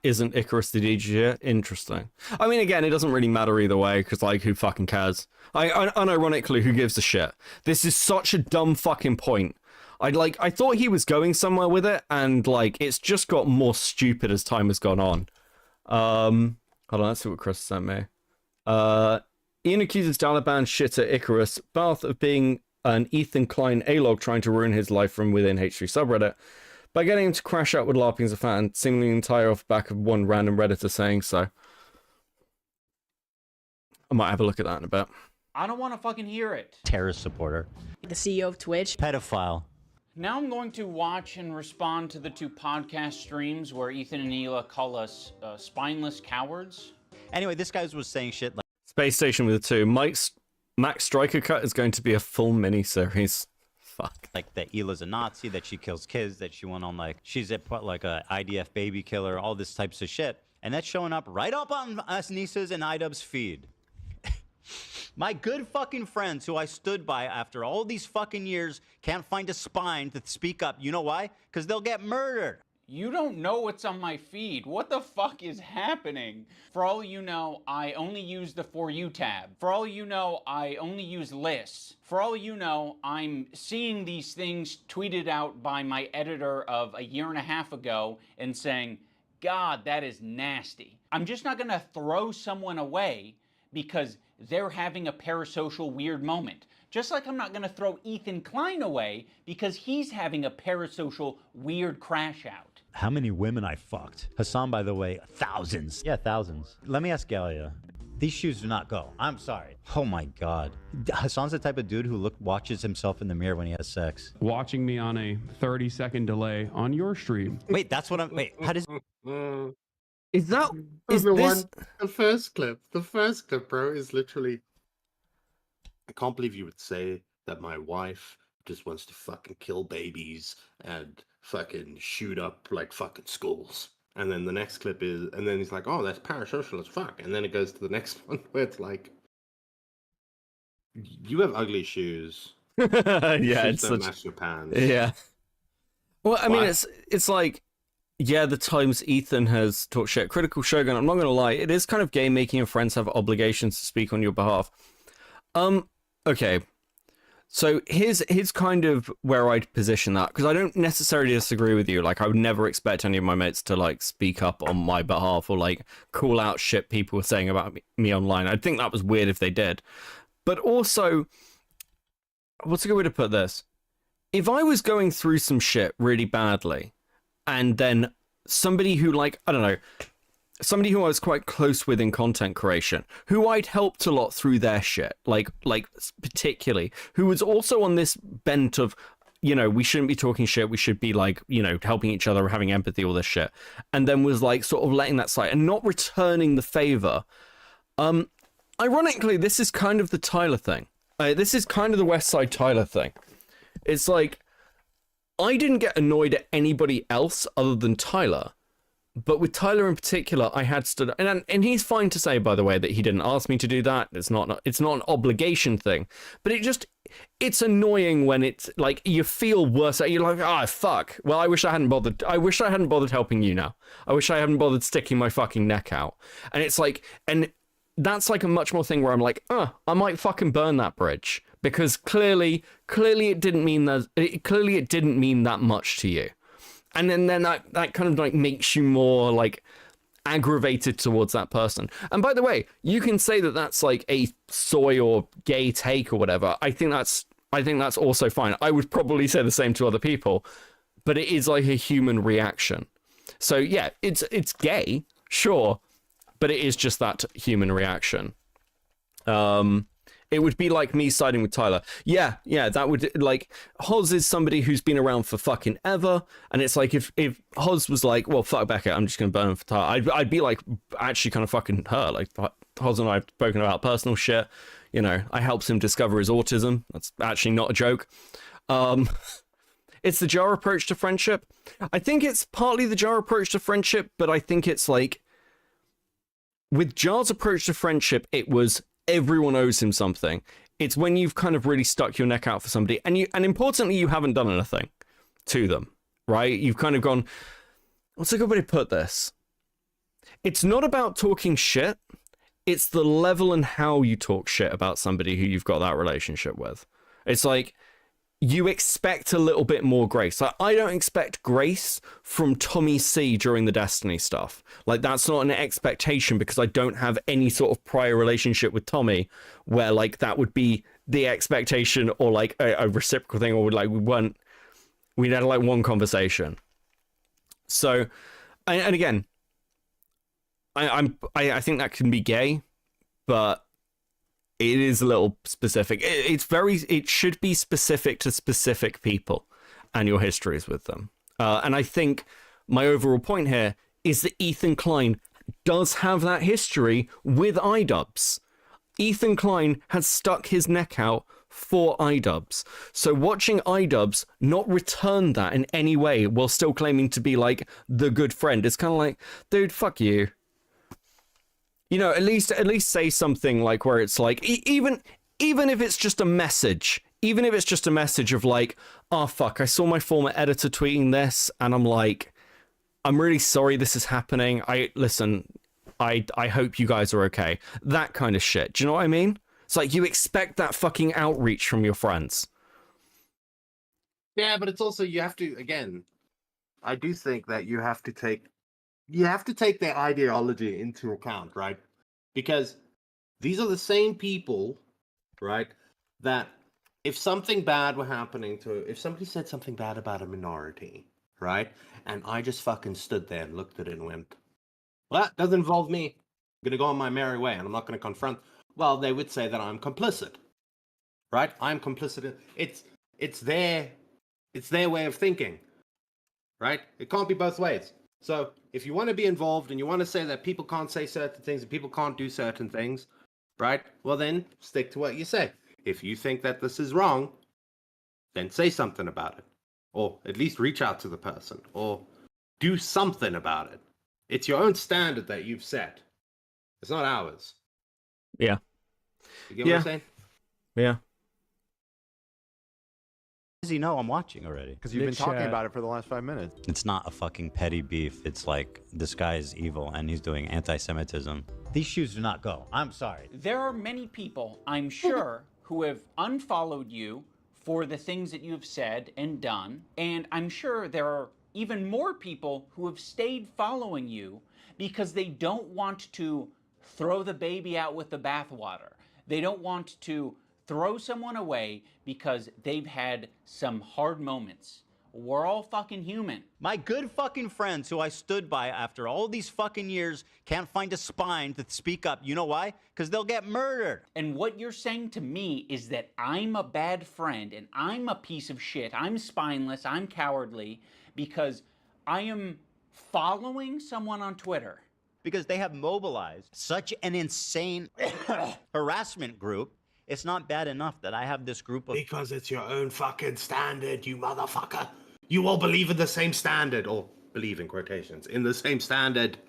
Speaker 2: isn't Icarus the DJ. Interesting. I mean, again, it doesn't really matter either way, because, like, who fucking cares? Unironically, who gives a shit? This is such a dumb fucking point. I thought he was going somewhere with it, and, like, it's just got more stupid as time has gone on. Hold on, let's see what Chris sent me. Ian accuses Taliban shitter Icarus Bath of being an Ethan Klein A-log trying to ruin his life from within H3 subreddit by getting him to crash out with LARPing as a fan, seemingly entire off the back of one random Redditor saying so. I might have a look at that in a bit.
Speaker 13: I don't want to fucking hear it.
Speaker 14: Terrorist supporter.
Speaker 19: The CEO of Twitch.
Speaker 14: Pedophile.
Speaker 13: Now I'm going to watch and respond to the 2 podcast streams where Ethan and Hila call us spineless cowards.
Speaker 14: Anyway, this guy was saying shit like
Speaker 2: Space Station with 2. Max Striker Cut is going to be a full mini-series. Fuck.
Speaker 14: Like that Hila's a Nazi, that she kills kids, that she went on like, she's a IDF baby killer, all this types of shit. And that's showing up right up on Nisa's and Idubbbz feed. My good fucking friends who I stood by after all these fucking years can't find a spine to speak up. You know why? Because they'll get murdered.
Speaker 13: You don't know what's on my feed. What the fuck is happening? For all you know, I only use the For You tab. For all you know, I only use lists. For all you know, I'm seeing these things tweeted out by my editor of a year and a half ago and saying, God, that is nasty. I'm just not gonna throw someone away because they're having a parasocial weird moment. Just like I'm not gonna throw Ethan Klein away because he's having a parasocial weird crash out.
Speaker 14: How many women I fucked? Hasan, by the way, thousands. Yeah, thousands. Let me ask Galia. These shoes do not go. I'm sorry. Oh my God. Hasan's the type of dude who watches himself in the mirror when he has sex.
Speaker 15: Watching me on a 30-second delay on your stream.
Speaker 14: Wait, that's what I'm, wait, how does...
Speaker 2: Is that...
Speaker 12: The first clip, bro, is literally... I can't believe you would say that my wife just wants to fucking kill babies and fucking shoot up like fucking schools. And then the next clip is, and then he's like, "Oh, that's parasocial as fuck." And then it goes to the next one where it's like, "You have ugly shoes.
Speaker 2: Yeah,
Speaker 12: Shoes
Speaker 2: it's
Speaker 12: don't
Speaker 2: such...
Speaker 12: match your pants."
Speaker 2: Yeah. Well, I mean,
Speaker 12: What?
Speaker 2: it's like, yeah, the times Ethan has talked shit. Critical Shogun, I'm not going to lie, it is kind of game making and friends have obligations to speak on your behalf. Okay. So here's kind of where I'd position that, because I don't necessarily disagree with you. Like, I would never expect any of my mates to, like, speak up on my behalf or, like, call out shit people were saying about me online. I'd think that was weird if they did. But also, what's a good way to put this? If I was going through some shit really badly, and then somebody who, like, I don't know, somebody who I was quite close with in content creation, who I'd helped a lot through their shit, like particularly, who was also on this bent of, you know, we shouldn't be talking shit, we should be, like, you know, helping each other, having empathy, all this shit, and then was, like, sort of letting that slide and not returning the favor. Ironically, this is kind of the Tyler thing. This is kind of the West Side Tyler thing. It's like, I didn't get annoyed at anybody else other than Tyler. But with Tyler in particular, I had stood, and he's fine to say, by the way, that he didn't ask me to do that. It's not an obligation thing, but it's annoying when it's like you feel worse. You're like, oh fuck. Well, I wish I hadn't bothered. I wish I hadn't bothered helping you now. I wish I hadn't bothered sticking my fucking neck out. And it's like, and that's like a much more thing where I'm like, I might fucking burn that bridge because clearly it didn't mean that. Clearly it didn't mean that much to you. And then that kind of like makes you more like aggravated towards that person. And by the way, you can say that that's like a soy or gay take or whatever. I think that's also fine. I would probably say the same to other people, but it is like a human reaction. So yeah, it's gay, sure, but it is just that human reaction. It would be like me siding with Tyler. Yeah, that would, like, Hoz is somebody who's been around for fucking ever, and it's like, if Hoz was like, well, fuck Beckett, I'm just gonna burn him for Tyler, I'd be like, actually kind of fucking hurt. Like, Hoz and I have spoken about personal shit, you know, I helped him discover his autism. That's actually not a joke. It's the Jar approach to friendship. I think it's partly the Jar approach to friendship, but I think it's like, with Jar's approach to friendship, it was, everyone owes him something. It's when you've kind of really stuck your neck out for somebody, and importantly, you haven't done anything to them, right? You've kind of gone, what's a good way to put this? It's not about talking shit. It's the level and how you talk shit about somebody who you've got that relationship with. It's like, you expect a little bit more grace. Like, I don't expect grace from Tommy C during the Destiny stuff. Like, that's not an expectation because I don't have any sort of prior relationship with Tommy where, like, that would be the expectation or, like, a reciprocal thing, or, like, we had, like, one conversation. So, and again, I think that can be gay, but it is a little specific. It should be specific to specific people and your histories with them. And I think my overall point here is that Ethan Klein does have that history with Idubbbz. Ethan Klein has stuck his neck out for Idubbbz. So watching Idubbbz not return that in any way while still claiming to be like the good friend, it's kind of like, dude, fuck you. You know, at least say something like where it's like, even if it's just a message, even if it's just a message of like, oh fuck, I saw my former editor tweeting this, and I'm like, I'm really sorry this is happening. I hope you guys are okay. That kind of shit. Do you know what I mean? It's like you expect that fucking outreach from your friends.
Speaker 12: Yeah, but it's also, you have to, again, I do think that you have to take their ideology into account, right? Because these are the same people, right, that if something bad were happening if somebody said something bad about a minority, right, and I just fucking stood there and looked at it and went, well, that doesn't involve me. I'm going to go on my merry way and I'm not going to confront. Well, they would say that I'm complicit, right? I'm complicit. It's their way of thinking, right? It can't be both ways. So if you want to be involved and you want to say that people can't say certain things and people can't do certain things, right? Well, then stick to what you say. If you think that this is wrong, then say something about it. Or at least reach out to the person or do something about it. It's your own standard that you've set. It's not ours.
Speaker 2: Yeah.
Speaker 12: You get what I'm saying?
Speaker 2: Yeah.
Speaker 14: Does he know I'm watching already?
Speaker 19: Because you've been talking about it for the last 5 minutes.
Speaker 14: It's not a fucking petty beef. It's like this guy is evil and he's doing anti-Semitism. These shoes do not go. I'm sorry.
Speaker 13: There are many people, I'm sure, who have unfollowed you for the things that you have said and done. And I'm sure there are even more people who have stayed following you because they don't want to throw the baby out with the bathwater. They don't want to throw someone away because they've had some hard moments. We're all fucking human.
Speaker 14: My good fucking friends who I stood by after all these fucking years can't find a spine to speak up. You know why? Because they'll get murdered.
Speaker 13: And what you're saying to me is that I'm a bad friend and I'm a piece of shit. I'm spineless. I'm cowardly because I am following someone on Twitter.
Speaker 14: Because they have mobilized such an insane harassment group. It's not bad enough that I have this group of...
Speaker 12: Because it's your own fucking standard, you motherfucker. You all believe in the same standard, or believe in quotations, in the same standard.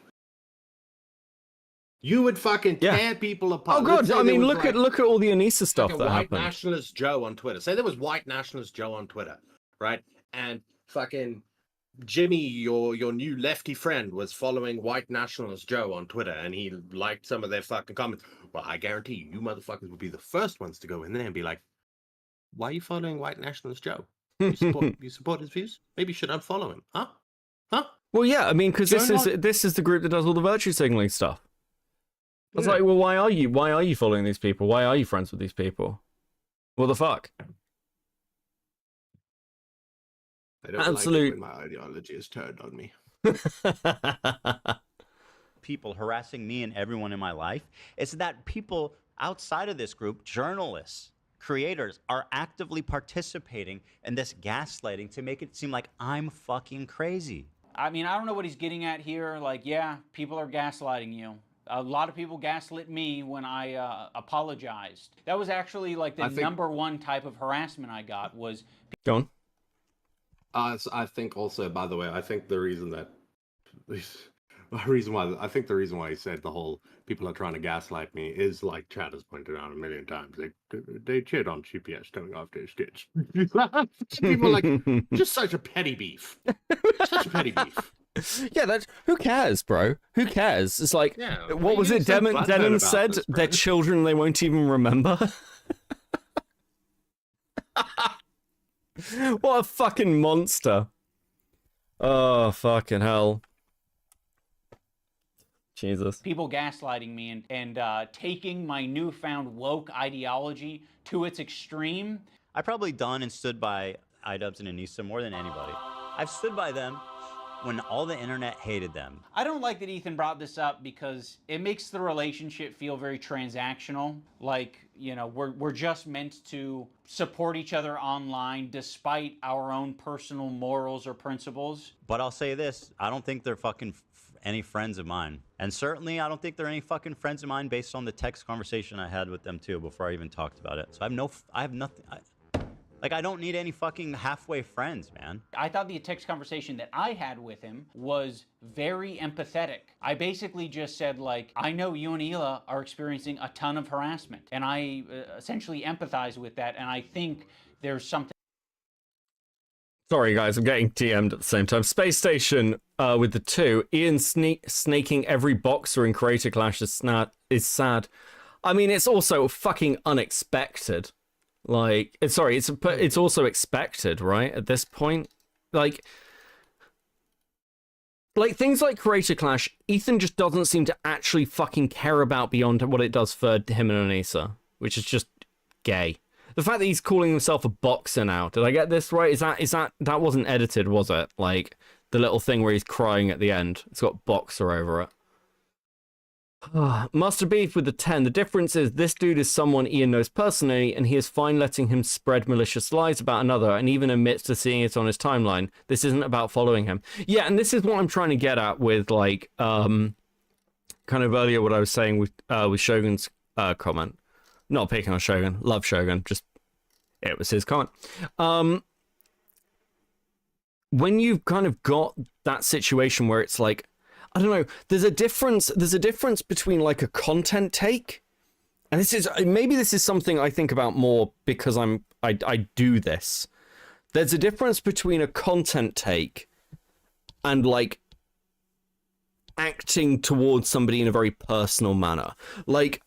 Speaker 12: You would fucking tear people apart.
Speaker 2: Oh god, I mean, look at all the Anissa stuff
Speaker 12: like
Speaker 2: that
Speaker 12: White
Speaker 2: happened.
Speaker 12: Nationalist Joe on Twitter. Say there was White Nationalist Joe on Twitter, right? And fucking Jimmy, your new lefty friend, was following White Nationalist Joe on Twitter, and he liked some of their fucking comments. Well, I guarantee you, you motherfuckers would be the first ones to go in there and be like, "Why are you following White Nationalist Joe? You support his views? Maybe you should unfollow him, huh? Huh?"
Speaker 2: Well, yeah, I mean, because this is the group that does all the virtue signaling stuff. It's like, well, why are you following these people? Why are you friends with these people? What the fuck?
Speaker 12: I don't like it when my ideology is turned on me.
Speaker 14: People harassing me and everyone in my life. It's that people outside of this group, journalists, creators, are actively participating in this gaslighting to make it seem like I'm fucking crazy.
Speaker 13: I mean, I don't know what he's getting at here. Like, yeah, people are gaslighting you. A lot of people gaslit me when I apologized. That was actually like the number one type of harassment I got was...
Speaker 2: Go on.
Speaker 12: I think also, by the way, I think the reason why he said the whole people are trying to gaslight me is, like Chad has pointed out a million times, they cheered on GPS coming after his kids. People are like, just such a petty beef. Such a petty beef.
Speaker 2: Yeah, that's, who cares, bro? Who cares? It's like, what was it Denims said? Their children they won't even remember. What a fucking monster. Oh, fucking hell. Jesus.
Speaker 13: People gaslighting me and taking my newfound woke ideology to its extreme.
Speaker 14: I've probably done and stood by Idubbbz and Anissa more than anybody. I've stood by them when all the internet hated them.
Speaker 13: I don't like that Ethan brought this up because it makes the relationship feel very transactional. Like, you know, we're just meant to support each other online despite our own personal morals or principles.
Speaker 14: But I'll say this, I don't think they're fucking any friends of mine. And certainly I don't think they're any fucking friends of mine based on the text conversation I had with them too before I even talked about it. So I have nothing. Like, I don't need any fucking halfway friends, man.
Speaker 13: I thought the text conversation that I had with him was very empathetic. I basically just said, like, I know you and Hila are experiencing a ton of harassment, and I essentially empathize with that, and I think there's something...
Speaker 2: Sorry, guys, I'm getting DM'd at the same time. Space Station with the 2. Ian snaking every boxer in Creator Clash is sad. I mean, it's also fucking unexpected. Like, it's also expected, right? At this point, like things like Creator Clash, Ethan just doesn't seem to actually fucking care about beyond what it does for him and Anissa, which is just gay. The fact that he's calling himself a boxer now, did I get this right? Is that wasn't edited, was it? Like the little thing where he's crying at the end, it's got boxer over it. Master Beef with the 10. The difference is this dude is someone Ian knows personally, and he is fine letting him spread malicious lies about another and even admits to seeing it on his timeline. This isn't about following him. Yeah, and this is what I'm trying to get at with, like, kind of earlier what I was saying with Shogun's comment. Not picking on Shogun. Love Shogun. Just, it was his comment. When you've kind of got that situation where it's like, I don't know. There's a difference between like a content take, and this is something I think about more because I do this. There's a difference between a content take and like acting towards somebody in a very personal manner. Like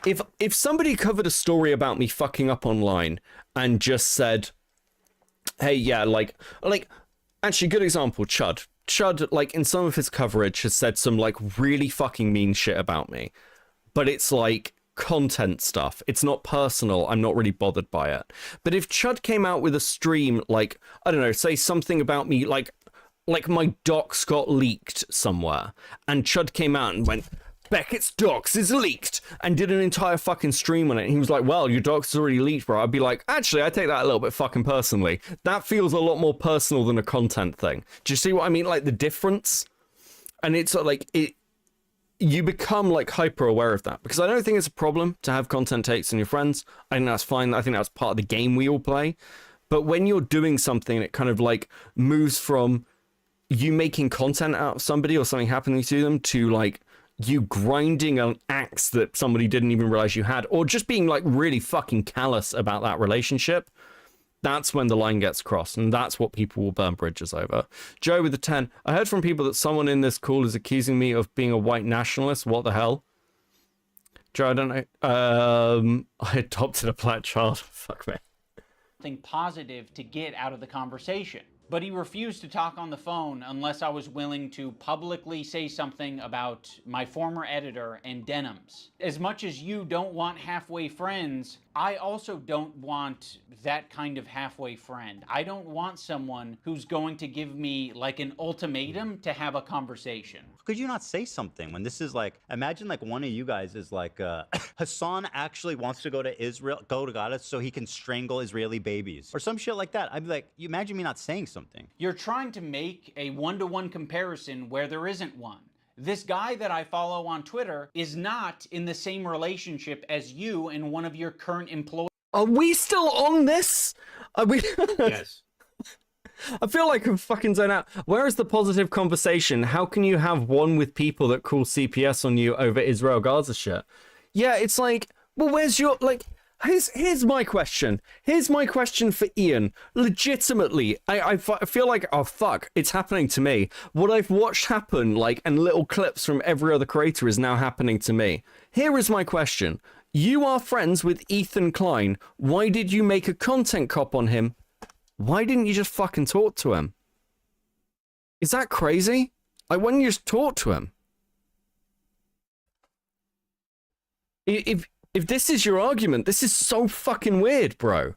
Speaker 2: if somebody covered a story about me fucking up online and just said, hey, yeah, like actually, good example, Chud, like, in some of his coverage has said some, like, really fucking mean shit about me. But it's, like, content stuff. It's not personal. I'm not really bothered by it. But if Chud came out with a stream, like, I don't know, say something about me, like my docs got leaked somewhere, and Chud came out and went, Beckett's docs is leaked, and did an entire fucking stream on it, and he was like, well, your docs is already leaked, bro. I'd be like, actually, I take that a little bit fucking personally. That feels a lot more personal than a content thing. Do you see what I mean? Like, the difference? And it's like, you become like hyper aware of that, because I don't think it's a problem to have content takes on your friends. I think that's fine. I think that's part of the game we all play. But when you're doing something, it kind of like moves from you making content out of somebody or something happening to them to like you grinding an axe that somebody didn't even realize you had, or just being like really fucking callous about that relationship. That's when the line gets crossed, and that's what people will burn bridges over. Joe with the 10. I heard from people that someone in this call is accusing me of being a white nationalist. What the hell? Joe, I don't know. I adopted a black child. Fuck me.
Speaker 13: Something positive to get out of the conversation. But he refused to talk on the phone unless I was willing to publicly say something about my former editor and Denims. As much as you don't want halfway friends, I also don't want that kind of halfway friend. I don't want someone who's going to give me like an ultimatum to have a conversation.
Speaker 14: Could you not say something when this is like, imagine like one of you guys is like, Hasan actually wants to go to Israel, go to Gaza so he can strangle Israeli babies or some shit like that. I'd be like, you imagine me not saying something.
Speaker 13: You're trying to make a one-to-one comparison where there isn't one. This guy that I follow on Twitter is not in the same relationship as you and one of your current employees.
Speaker 2: Are we still on this? Are we?
Speaker 12: Yes.
Speaker 2: I feel like I'm fucking zoned out. Where is the positive conversation? How can you have one with people that call CPS on you over Israel Gaza shit? Yeah, it's like, well, where's your, like, here's my question. Here's my question for Ian. Legitimately, I feel like, oh fuck, it's happening to me. What I've watched happen, like, and little clips from every other creator is now happening to me. Here is my question. You are friends with Ethan Klein. Why did you make a content cop on him? Why didn't you just fucking talk to him? Is that crazy? Like, why didn't you just talk to him? If this is your argument, this is so fucking weird, bro.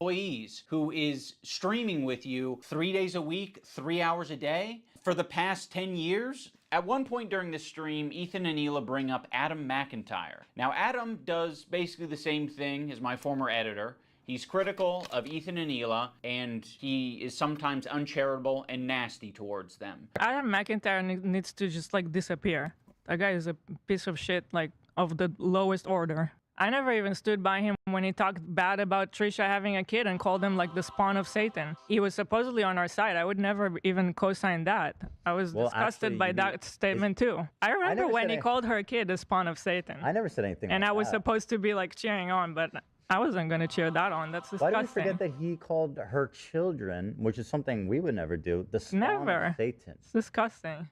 Speaker 13: Employees who is streaming with you 3 days a week, 3 hours a day for the past 10 years. At one point during the stream, Ethan and Hila bring up Adam McIntyre. Now, Adam does basically the same thing as my former editor. He's critical of Ethan and Hila, and he is sometimes uncharitable and nasty towards them.
Speaker 18: Adam McIntyre needs to just like disappear. That guy is a piece of shit, like of the lowest order. I never even stood by him when he talked bad about Trisha having a kid and called him like the spawn of Satan. He was supposedly on our side. I would never even co-sign that. I was disgusted by that statement too. I remember when he called her kid the spawn of Satan.
Speaker 14: I never said anything
Speaker 18: and
Speaker 14: like
Speaker 18: I was
Speaker 14: that.
Speaker 18: supposed to be like cheering on, but I wasn't going to cheer that on. That's disgusting.
Speaker 14: Why do we forget that he called her children, which is something we would never do, the spawn of Satan?
Speaker 18: It's disgusting.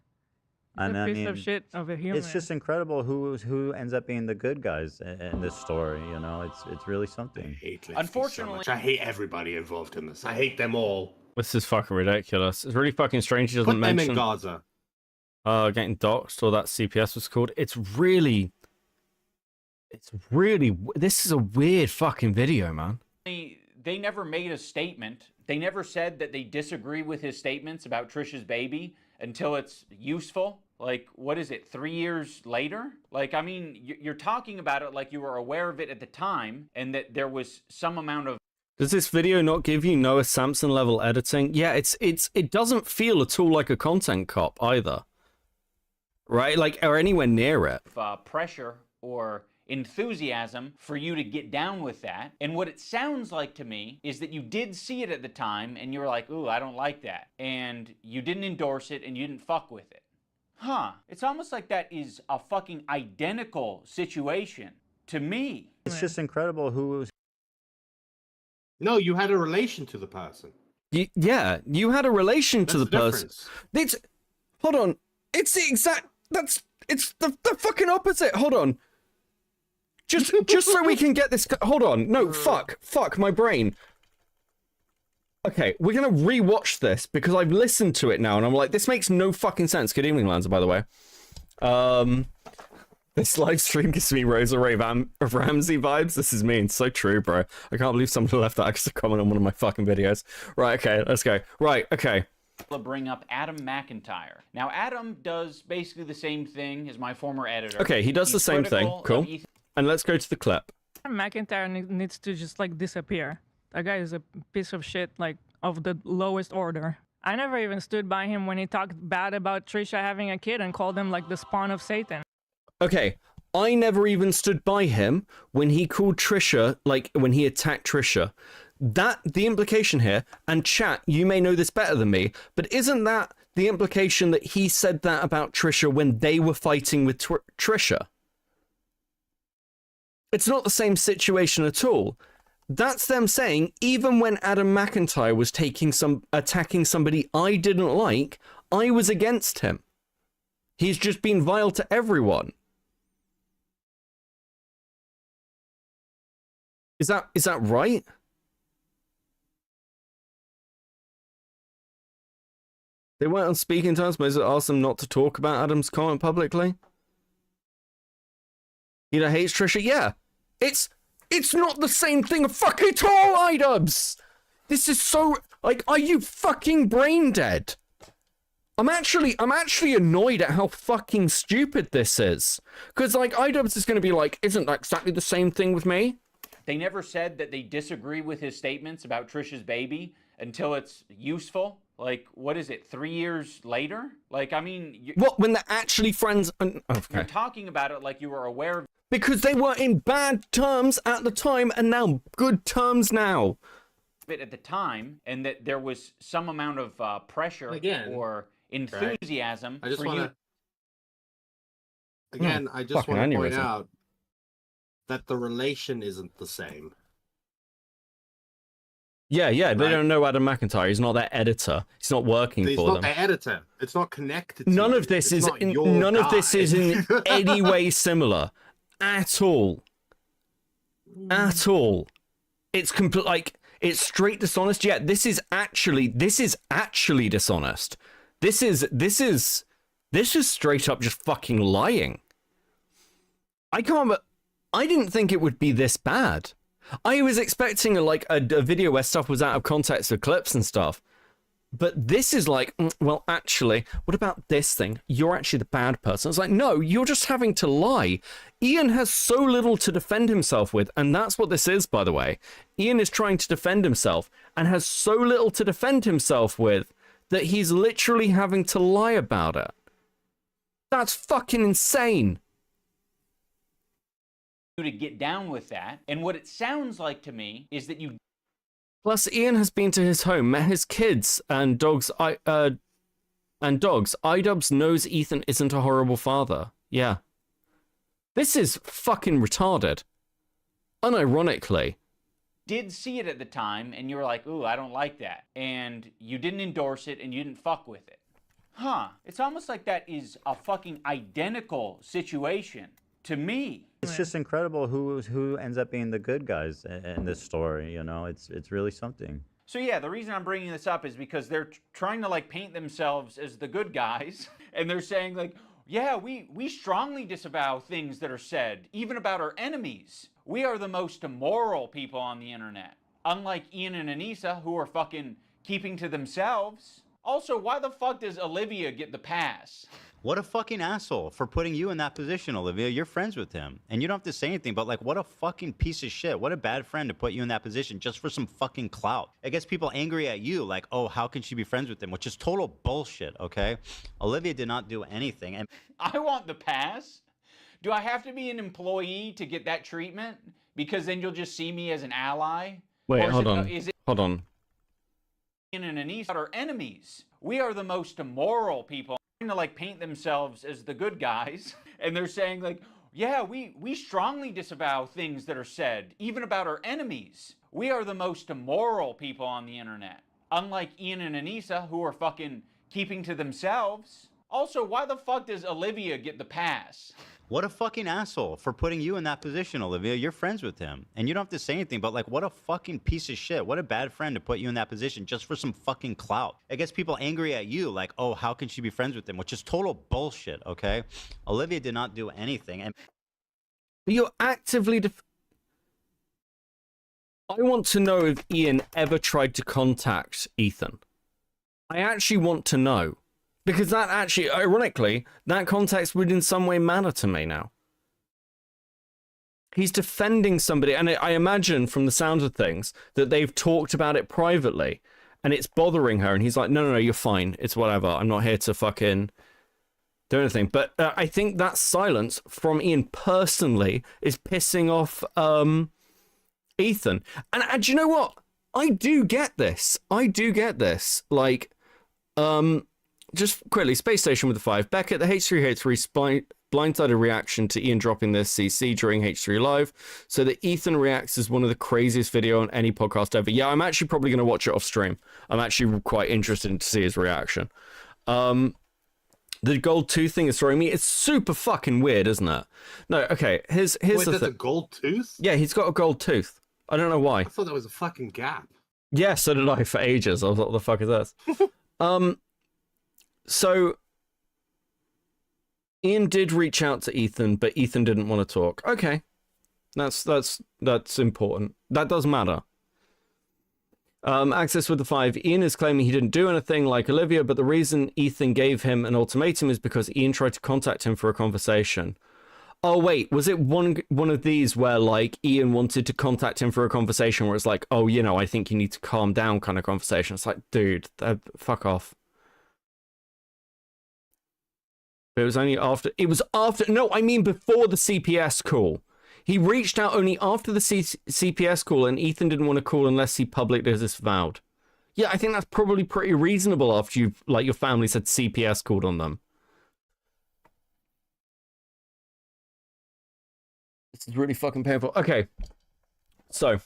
Speaker 18: He's a piece of shit of a human.
Speaker 14: It's just incredible who ends up being the good guys in this story. You know, it's really something.
Speaker 12: I hate Lefty
Speaker 13: Unfortunately,
Speaker 12: so much. I hate everybody involved in this. I hate them all.
Speaker 2: This is fucking ridiculous. It's really fucking strange he doesn't
Speaker 12: Put them
Speaker 2: mention
Speaker 12: in Gaza.
Speaker 2: Getting doxxed, or that CPS was called. It's really, this is a weird fucking video, man.
Speaker 13: They never made a statement. They never said that they disagree with his statements about Trisha's baby until it's useful. Like, what is it, 3 years later? Like, I mean, you're talking about it like you were aware of it at the time and that there was some amount of...
Speaker 2: Does this video not give you Noah Samson level editing? Yeah, it doesn't feel at all like a content cop either. Right? Like, or anywhere near it.
Speaker 13: pressure or enthusiasm for you to get down with that. And what it sounds like to me is that you did see it at the time and you were like, ooh, I don't like that. And you didn't endorse it and you didn't fuck with it. Huh. It's almost like that is a fucking identical situation to me.
Speaker 14: It's just incredible who was.
Speaker 12: No, you had a relation to the person.
Speaker 2: Yeah, you had a relation to the person.
Speaker 12: difference.
Speaker 2: Hold on. It's the exact. It's the fucking opposite. Hold on. Just so we can get this. Hold on. No, fuck my brain. Okay, we're gonna rewatch this because I've listened to it now and I'm like, this makes no fucking sense. Good evening, Lanza, by the way. This live stream gives me Rosa Ray Ramsey vibes. This is me. It's so true, bro. I can't believe somebody left that extra comment on one of my fucking videos. Right, okay, let's go. Right, okay.
Speaker 13: To bring up Adam McIntyre. Now, Adam does basically the same thing as my former editor.
Speaker 2: Okay, he does the same thing. Cool. And let's go to the clip.
Speaker 18: McIntyre needs to just like disappear. That guy is a piece of shit, like of the lowest order. I never even stood by him when he talked bad about Trisha having a kid and called him like the spawn of Satan.
Speaker 2: Okay, I never even stood by him when he called Trisha, like when he attacked Trisha. The implication here, and chat, you may know this better than me, but isn't that the implication that he said that about Trisha when they were fighting with Trisha? It's not the same situation at all. That's them saying, even when Adam McIntyre was attacking somebody I didn't like, I was against him. He's just been vile to everyone. Is that right? They weren't on speaking terms. Moses asked them not to talk about Adam's comment publicly. You know, hates Trisha. Yeah, it's not the same thing fucking at all, Idubbbz. This is so like, are you fucking brain dead? I'm actually annoyed at how fucking stupid this is. Because like Idubbbz is going to be like, isn't that exactly the same thing with me?
Speaker 13: They never said that they disagree with his statements about Trisha's baby until it's useful. Like, what is it, 3 years later? Like, I mean...
Speaker 2: What, when they're actually friends? Okay.
Speaker 13: You're talking about it like you were aware of...
Speaker 2: Because they were in bad terms at the time and now good terms now.
Speaker 13: ...it at the time, and that there was some amount of pressure or enthusiasm
Speaker 12: I just
Speaker 13: for
Speaker 12: want
Speaker 13: you...
Speaker 12: to... Again, I just want to point out that the relation isn't the same.
Speaker 2: Yeah, they don't know Adam McIntyre. He's not their editor. He's not working for them.
Speaker 12: He's not their editor. It's not connected to
Speaker 2: None
Speaker 12: you.
Speaker 2: of this
Speaker 12: It's
Speaker 2: is
Speaker 12: not your
Speaker 2: none of
Speaker 12: guy.
Speaker 2: this is in any way similar at all. At all. It's complete like it's straight dishonest. Yeah, this is actually dishonest. This is straight up just fucking lying. I didn't think it would be this bad. I was expecting a video where stuff was out of context with clips and stuff. But this is like, well, actually, what about this thing? You're actually the bad person. It's like, no, you're just having to lie. Ian has so little to defend himself with, and that's what this is, by the way. Ian is trying to defend himself and has so little to defend himself with that he's literally having to lie about it. That's fucking insane.
Speaker 13: ...to get down with that, and what it sounds like to me is that you...
Speaker 2: Plus, Ian has been to his home, met his kids and dogs. Idubbbz knows Ethan isn't a horrible father. Yeah. This is fucking retarded. Unironically.
Speaker 13: Did see it at the time, and you were like, ooh, I don't like that. And you didn't endorse it, and you didn't fuck with it. Huh. It's almost like that is a fucking identical situation to me.
Speaker 14: It's just incredible who ends up being the good guys in this story. You know, it's really something.
Speaker 13: So yeah, the reason I'm bringing this up is because they're trying to like paint themselves as the good guys, and they're saying like, yeah, we strongly disavow things that are said, even about our enemies. We are the most immoral people on the internet, unlike Ian and Anissa, who are fucking keeping to themselves. Also, why the fuck does Olivia get the pass?
Speaker 14: What a fucking asshole for putting you in that position, Olivia. You're friends with him. And you don't have to say anything, but like, what a fucking piece of shit. What a bad friend to put you in that position just for some fucking clout. It gets people angry at you, like, oh, how can she be friends with him? Which is total bullshit, okay? Olivia did not do anything. And
Speaker 13: I want the pass Do I have to be an employee to get that treatment? Because then you'll just see me as an ally?
Speaker 2: Wait,
Speaker 13: Or
Speaker 2: hold
Speaker 13: is it-
Speaker 2: on.
Speaker 13: Is it
Speaker 2: Hold on.
Speaker 13: Ian and Anissa are enemies? We are the most immoral people. Trying to like paint themselves as the good guys, and they're saying like, yeah, we strongly disavow things that are said, even about our enemies. We are the most immoral people on the internet. Unlike Ian and Anissa, who are fucking keeping to themselves. Also, why the fuck does Olivia get the pass?
Speaker 14: What a fucking asshole for putting you in that position, Olivia. You're friends with him. And you don't have to say anything, but like, what a fucking piece of shit. What a bad friend to put you in that position just for some fucking clout. It gets people angry at you, like, oh, how can she be friends with him? Which is total bullshit, okay? Olivia did not do anything. And
Speaker 2: You're actively... I want to know if Ian ever tried to contact Ethan. I actually want to know. Because that actually, ironically, that context would in some way matter to me now. He's defending somebody, and I imagine from the sound of things that they've talked about it privately, and it's bothering her, and he's like, no, you're fine. It's whatever. I'm not here to fucking do anything. But I think that silence from Ian personally is pissing off Ethan. And do you know what? I do get this. Like, just quickly, Space Station with the 5. Beckett, the H3H3 blindsided reaction to Ian dropping this CC during H3 Live, so that Ethan reacts as one of the craziest video on any podcast ever. Yeah, I'm actually probably going to watch it off stream. I'm actually quite interested to see his reaction. The gold tooth thing is throwing me. It's super fucking weird, isn't it? No, okay, here's
Speaker 12: Wait,
Speaker 2: the
Speaker 12: there's a
Speaker 2: thing.
Speaker 12: gold tooth?
Speaker 2: Yeah, he's got a gold tooth. I don't know why.
Speaker 12: I thought that was a fucking gap.
Speaker 2: Yeah, so did I for ages. I was like, what the fuck is this? So Ian did reach out to Ethan, but Ethan didn't want to talk. Okay. That's important. That does matter. Access with the 5. Ian is claiming he didn't do anything like Olivia, but the reason Ethan gave him an ultimatum is because Ian tried to contact him for a conversation. Oh wait, was it one of these where like Ian wanted to contact him for a conversation where it's like, oh, you know, I think you need to calm down kind of conversation? It's like, dude, fuck off. It was only after. It was after. No, I mean before the CPS call. He reached out only after the CPS call, and Ethan didn't want to call unless he publicly disavowed. Yeah, I think that's probably pretty reasonable after you've, like, your family said CPS called on them. This is really fucking painful. Okay, so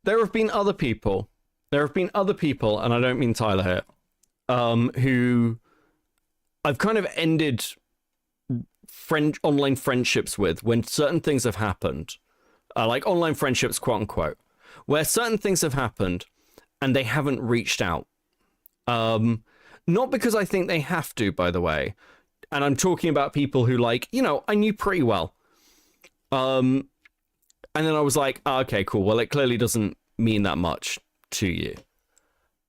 Speaker 2: there have been other people. And I don't mean Tyler here, who I've kind of ended online friendships with when certain things have happened, like online friendships, quote unquote, where certain things have happened and they haven't reached out. Not because I think they have to, by the way. And I'm talking about people who, like, you know, I knew pretty well. And then I was like, oh, okay, cool. Well, it clearly doesn't mean that much to you.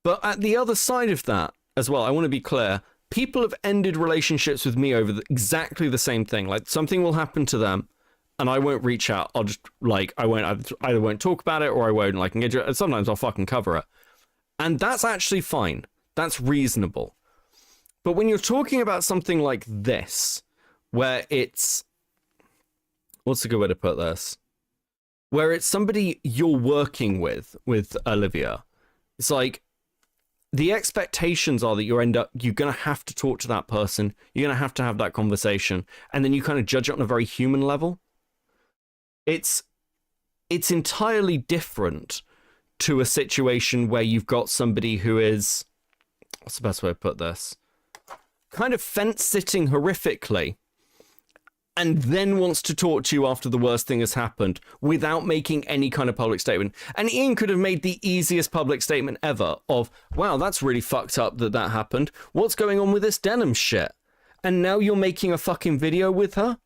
Speaker 2: But at the other side of that as well, I want to be clear. People have ended relationships with me over exactly the same thing. Like, something will happen to them and I won't reach out. I'll just, like, I either won't talk about it or I won't, like, engage it. And sometimes I'll fucking cover it. And that's actually fine. That's reasonable. But when you're talking about something like this, where it's, what's a good way to put this? Where it's somebody you're working with Olivia, it's like, the expectations are that you're going to have to talk to that person. You're going to have that conversation. And then you kind of judge it on a very human level. It's entirely different to a situation where you've got somebody who is, what's the best way to put this? Kind of fence-sitting horrifically, and then wants to talk to you after the worst thing has happened without making any kind of public statement. And Ian could have made the easiest public statement ever of, wow, that's really fucked up that happened. What's going on with this Denims shit? And now you're making a fucking video with her?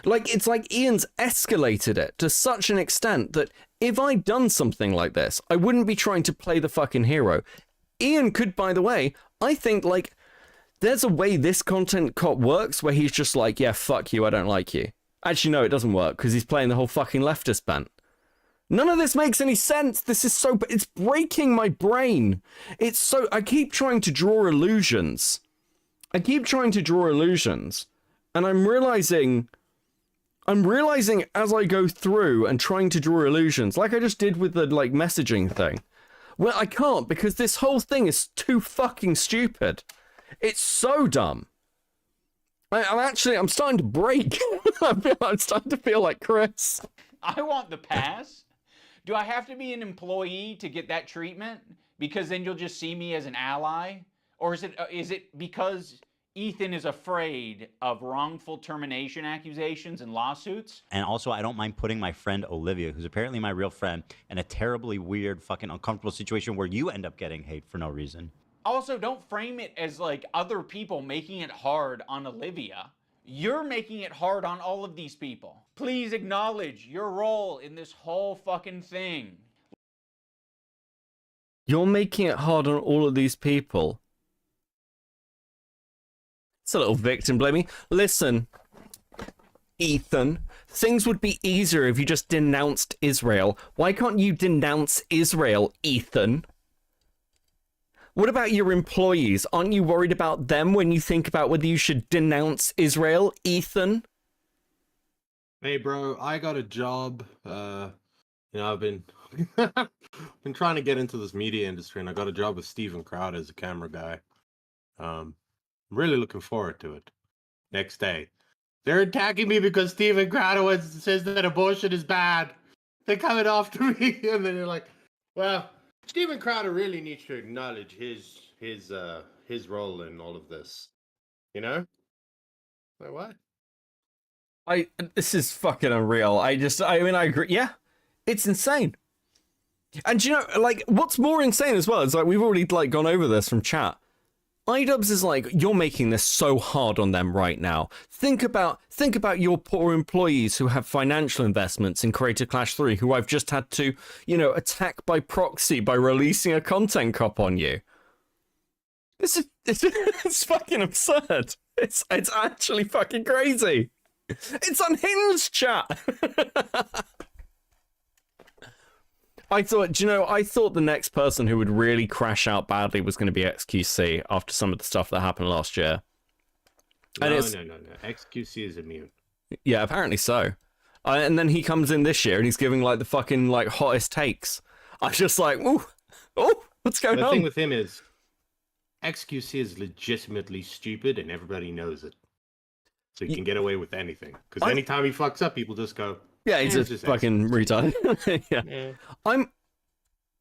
Speaker 2: Like, it's like Ian's escalated it to such an extent that if I'd done something like this, I wouldn't be trying to play the fucking hero. Ian could, by the way, I think, like, there's a way this content cop works where he's just like, yeah, fuck you, I don't like you. Actually, no, it doesn't work because he's playing the whole fucking leftist bent. None of this makes any sense. This is so, it's breaking my brain. It's so, I keep trying to draw illusions. And I'm realizing as I go through and trying to draw illusions, like I just did with the like messaging thing. Well, I can't because this whole thing is too fucking stupid. It's so dumb. I'm starting to break. I'm starting to feel like Chris.
Speaker 13: I want the pass. Do I have to be an employee to get that treatment? Because then you'll just see me as an ally? Or is it because Ethan is afraid of wrongful termination accusations and lawsuits?
Speaker 14: And also, I don't mind putting my friend Olivia, who's apparently my real friend, in a terribly weird, fucking uncomfortable situation where you end up getting hate for no reason.
Speaker 13: Also, don't frame it as like other people making it hard on Olivia. You're making it hard on all of these people. Please acknowledge your role in this whole fucking thing.
Speaker 2: You're making it hard on all of these people. It's a little victim blaming. Listen, Ethan, things would be easier if you just denounced Israel. Why can't you denounce Israel, Ethan? What about your employees? Aren't you worried about them when you think about whether you should denounce Israel, Ethan?
Speaker 12: Hey, bro, I got a job. I've been been trying to get into this media industry, and I got a job with Steven Crowder as a camera guy. I'm really looking forward to it. Next day, they're attacking me because Steven Crowder says that abortion is bad. They're coming after me, and then they're like, "Well, Steven Crowder really needs to acknowledge his role in all of this." You know? Like what?
Speaker 2: This is fucking unreal. I agree. Yeah, it's insane. And you know, like, what's more insane as well is like we've already like gone over this from chat. Idubbbz is like, you're making this so hard on them right now. Think about your poor employees who have financial investments in Creator Clash 3, who I've just had to, attack by proxy by releasing a content cop on you. It's fucking absurd. It's actually fucking crazy. It's unhinged, chat. I thought the next person who would really crash out badly was going to be XQC after some of the stuff that happened last year.
Speaker 12: No. XQC is immune.
Speaker 2: Yeah, apparently so. And then he comes in this year and he's giving like the fucking like hottest takes. I'm just like, what's going on?
Speaker 12: The thing with him is XQC is legitimately stupid and everybody knows it. So he can get away with anything. Because anytime he fucks up, people just go,
Speaker 2: yeah, he's just fucking retard. Yeah.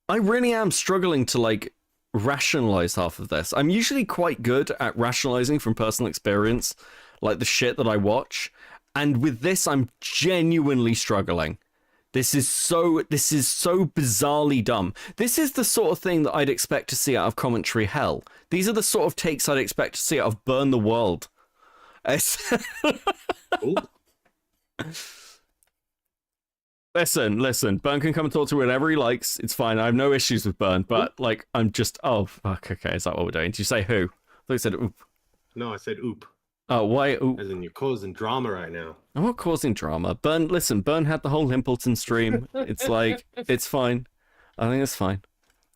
Speaker 2: I really am struggling to like rationalize half of this. I'm usually quite good at rationalizing from personal experience, like the shit that I watch. And with this, I'm genuinely struggling. This is so bizarrely dumb. This is the sort of thing that I'd expect to see out of Commentary Hell. These are the sort of takes I'd expect to see out of Burn the World. Listen, Burn can come and talk to whatever he likes. It's fine. I have no issues with Burn, but like, I'm just, oh, fuck, okay, is that what we're doing? Did you say who? I thought you said oop.
Speaker 12: No, I said oop.
Speaker 2: Oh, why oop?
Speaker 12: As in, you're causing drama right now.
Speaker 2: I'm not causing drama. Burn had the whole Himpleton stream. It's like, it's fine. I think it's fine.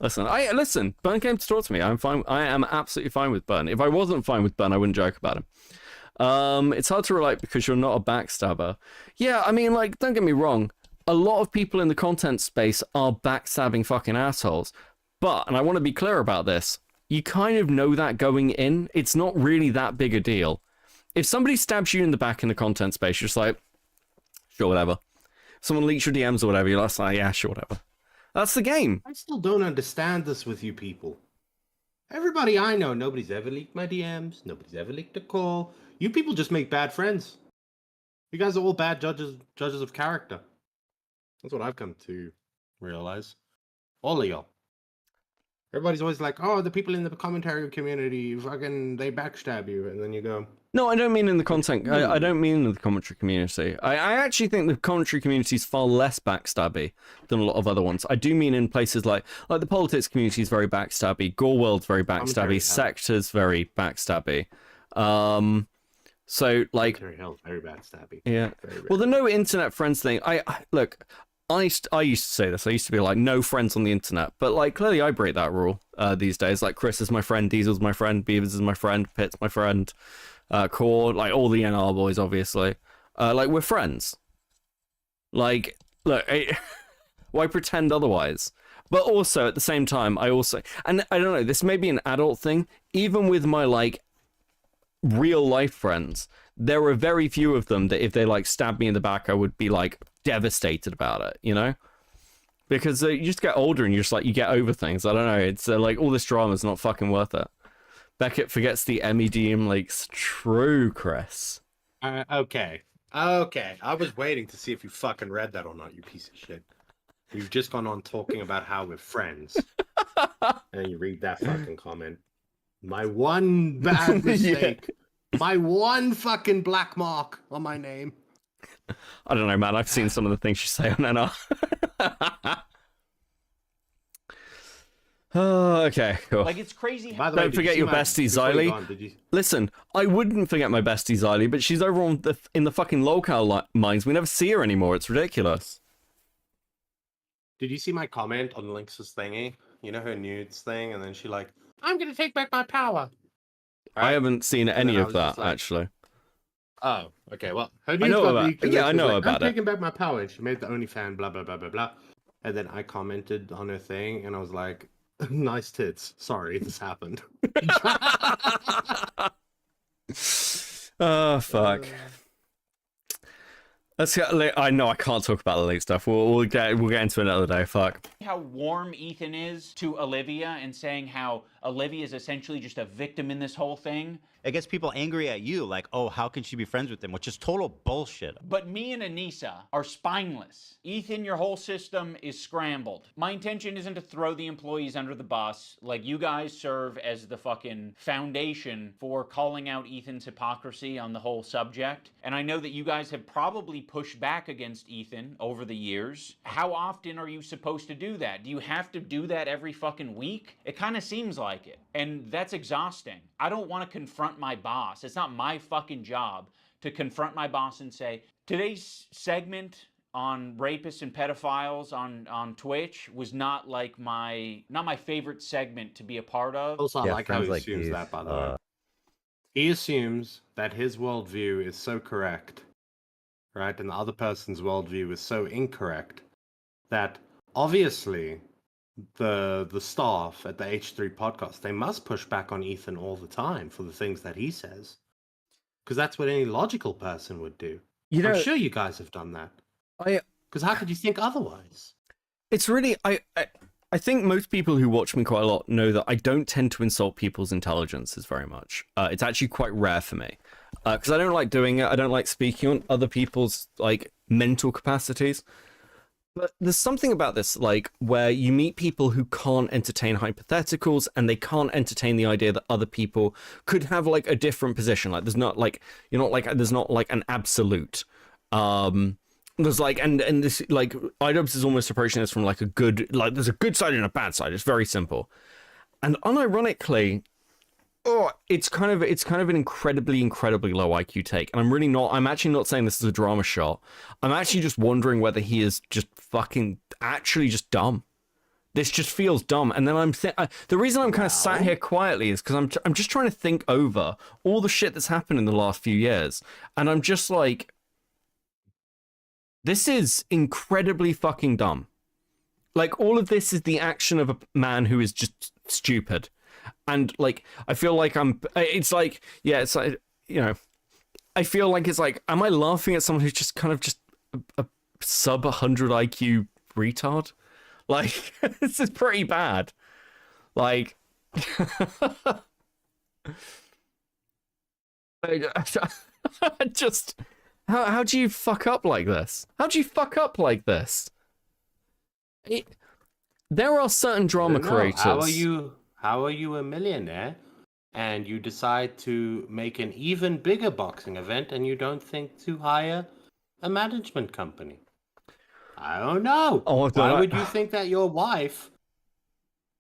Speaker 2: Listen, Burn came to talk to me. I'm fine. I am absolutely fine with Burn. If I wasn't fine with Burn, I wouldn't joke about him. It's hard to relate because you're not a backstabber. Yeah, I mean, like, don't get me wrong. A lot of people in the content space are backstabbing fucking assholes. But, and I want to be clear about this, you kind of know that going in. It's not really that big a deal. If somebody stabs you in the back in the content space, you're just like, sure, whatever. If someone leaks your DMs or whatever, you're like, yeah, sure, whatever. That's the game.
Speaker 12: I still don't understand this with you people. Everybody I know, nobody's ever leaked my DMs. Nobody's ever leaked a call. You people just make bad friends. You guys are all bad judges of character. That's what I've come to realize. All of y'all. Everybody's always like, oh, the people in the commentary community, they backstab you. And then you go...
Speaker 2: No, I don't mean in the content. I don't mean in the commentary community. I actually think the commentary community is far less backstabby than a lot of other ones. I do mean in places like the politics community is very backstabby. Gore World's very backstabby. Sector's very backstabby. So like...
Speaker 12: Very backstabby.
Speaker 2: Yeah. Well, the no internet friends thing, I used to say this. I used to be like, no friends on the internet. But like, clearly I break that rule these days. Like, Chris is my friend, Diesel's my friend, Beavers is my friend, Pitt's my friend. Core, like all the NR boys, obviously. Like we're friends. Like, look, why pretend otherwise? But also at the same time, and I don't know, this may be an adult thing. Even with my like real life friends, there are very few of them that if they like stabbed me in the back, I would be like devastated about it, you know? Because you just get older and you get over things. I don't know. It's like all this drama is not fucking worth it. Beckett forgets the MEDM leaks. True, Chris.
Speaker 12: Okay. I was waiting to see if you fucking read that or not, you piece of shit. You've just gone on talking about how we're friends. And then you read that fucking comment. My one bad mistake. My one fucking black mark on my name.
Speaker 2: I don't know, man. I've seen some of the things you say on NR. Oh, okay, cool.
Speaker 13: Like, it's crazy.
Speaker 12: By the way,
Speaker 2: don't forget your bestie, Xylee. Listen, I wouldn't forget my bestie, Xylee, but she's over in the fucking locale mines. We never see her anymore. It's ridiculous.
Speaker 12: Did you see my comment on Lynx's thingy? You know her nudes thing? And then she like, I'm going to take back my power.
Speaker 2: I haven't seen any of that, actually.
Speaker 12: Oh, okay. Well, her
Speaker 2: I
Speaker 12: nudes
Speaker 2: know
Speaker 12: got
Speaker 2: about.
Speaker 12: leaked, and
Speaker 2: Yeah,
Speaker 12: then
Speaker 2: I
Speaker 12: she was
Speaker 2: know
Speaker 12: like,
Speaker 2: about
Speaker 12: I'm
Speaker 2: it.
Speaker 12: taking back my power. And she made the OnlyFans, blah, blah, blah, blah, blah. And then I commented on her thing, and I was like, nice tits. Sorry, this happened.
Speaker 2: Oh, fuck. Let's get. I know I can't talk about the late stuff. We'll get into it another day. Fuck.
Speaker 13: How warm Ethan is to Olivia and saying how Olivia is essentially just a victim in this whole thing.
Speaker 14: It gets people angry at you, like, oh, how can she be friends with him? Which is total bullshit.
Speaker 13: But me and Anissa are spineless. Ethan, your whole system is scrambled. My intention isn't to throw the employees under the bus. Like, you guys serve as the fucking foundation for calling out Ethan's hypocrisy on the whole subject. And I know that you guys have probably pushed back against Ethan over the years. How often are you supposed to do that? Do you have to do that every fucking week? It kind of seems like it. And that's exhausting. I don't want to confront my boss. It's not my fucking job to confront my boss and say, today's segment on rapists and pedophiles on Twitch was not my favorite segment to be a part of.
Speaker 12: Also, I like how he assumes that, by the way. He assumes that his worldview is so correct, right, and the other person's worldview is so incorrect that obviously the staff at the H3 podcast, they must push back on Ethan all the time for the things that he says, because that's what any logical person would do. I'm sure you guys have done that. Because how could you think otherwise?
Speaker 2: It's really I think most people who watch me quite a lot know that I don't tend to insult people's intelligences very much. It's actually quite rare for me because I don't like doing it. I don't like speaking on other people's like mental capacities. But there's something about this, like, where you meet people who can't entertain hypotheticals and they can't entertain the idea that other people could have, like, a different position. Like, there's not, like, there's not, like, an absolute. There's, like, and this, like, Idubbbz is almost approaching this from, like, a good, like, there's a good side and a bad side. It's very simple. And unironically, it's kind of an incredibly low IQ take, and I'm actually not saying this is a drama shot. I'm actually just wondering whether he is just fucking actually just dumb. This just feels dumb, and then the reason I'm kind of sat here quietly is because I'm just trying to think over all the shit that's happened in the last few years, and I'm just like, this is incredibly fucking dumb. Like, all of this is the action of a man who is just stupid. And, like, I feel like it's like, you know, I feel like it's like, am I laughing at someone who's just kind of just a sub 100 IQ retard? Like, this is pretty bad. Like, just, how do you fuck up like this? How do you fuck up like this? There are certain drama creators.
Speaker 12: How are you a millionaire and you decide to make an even bigger boxing event and you don't think to hire a management company? I don't know. Why would you think that your wife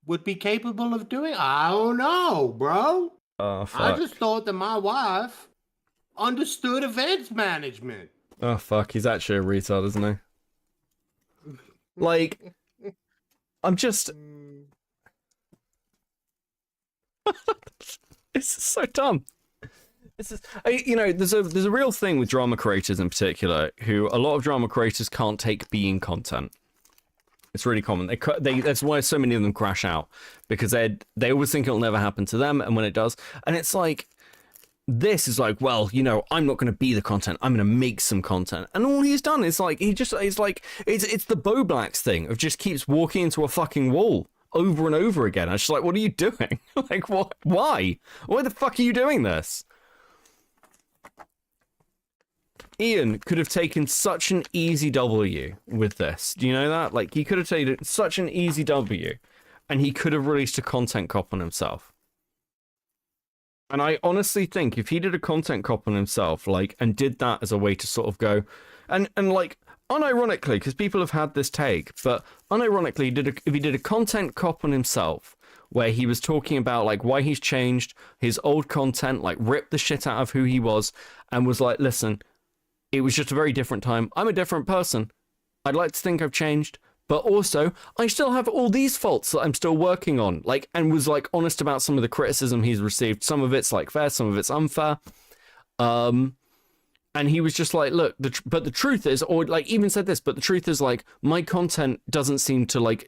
Speaker 12: would be capable of doing? I don't know, bro.
Speaker 2: Oh, fuck.
Speaker 12: I just thought that my wife understood events management.
Speaker 2: Oh, fuck. He's actually a retard, isn't he? Like, I'm just... This is so dumb. This is, there's a real thing with drama creators in particular, who a lot of drama creators can't take being content. It's really common. That's why so many of them crash out, because they always think it'll never happen to them, and when it does, and it's like, this is like, well, I'm not going to be the content. I'm going to make some content, and all he's done is like it's the Bo Blacks thing of just keeps walking into a fucking wall over and over again. I was just like, what are you doing? Like, what? Why? Why the fuck are you doing this? Ian could have taken such an easy W with this. Do you know that? Like, he could have taken such an easy W, and he could have released a content cop on himself. And I honestly think if he did a content cop on himself, like, and did that as a way to sort of go, and like, unironically, because people have had this take, but unironically, if he did a content cop on himself, where he was talking about, like, why he's changed his old content, like, ripped the shit out of who he was, and was like, listen, it was just a very different time. I'm a different person. I'd like to think I've changed, but also I still have all these faults that I'm still working on. Like, and was like honest about some of the criticism he's received. Some of it's like fair, some of it's unfair. And he was just like, look, but the truth is, or like even said this, but the truth is, like, my content doesn't seem to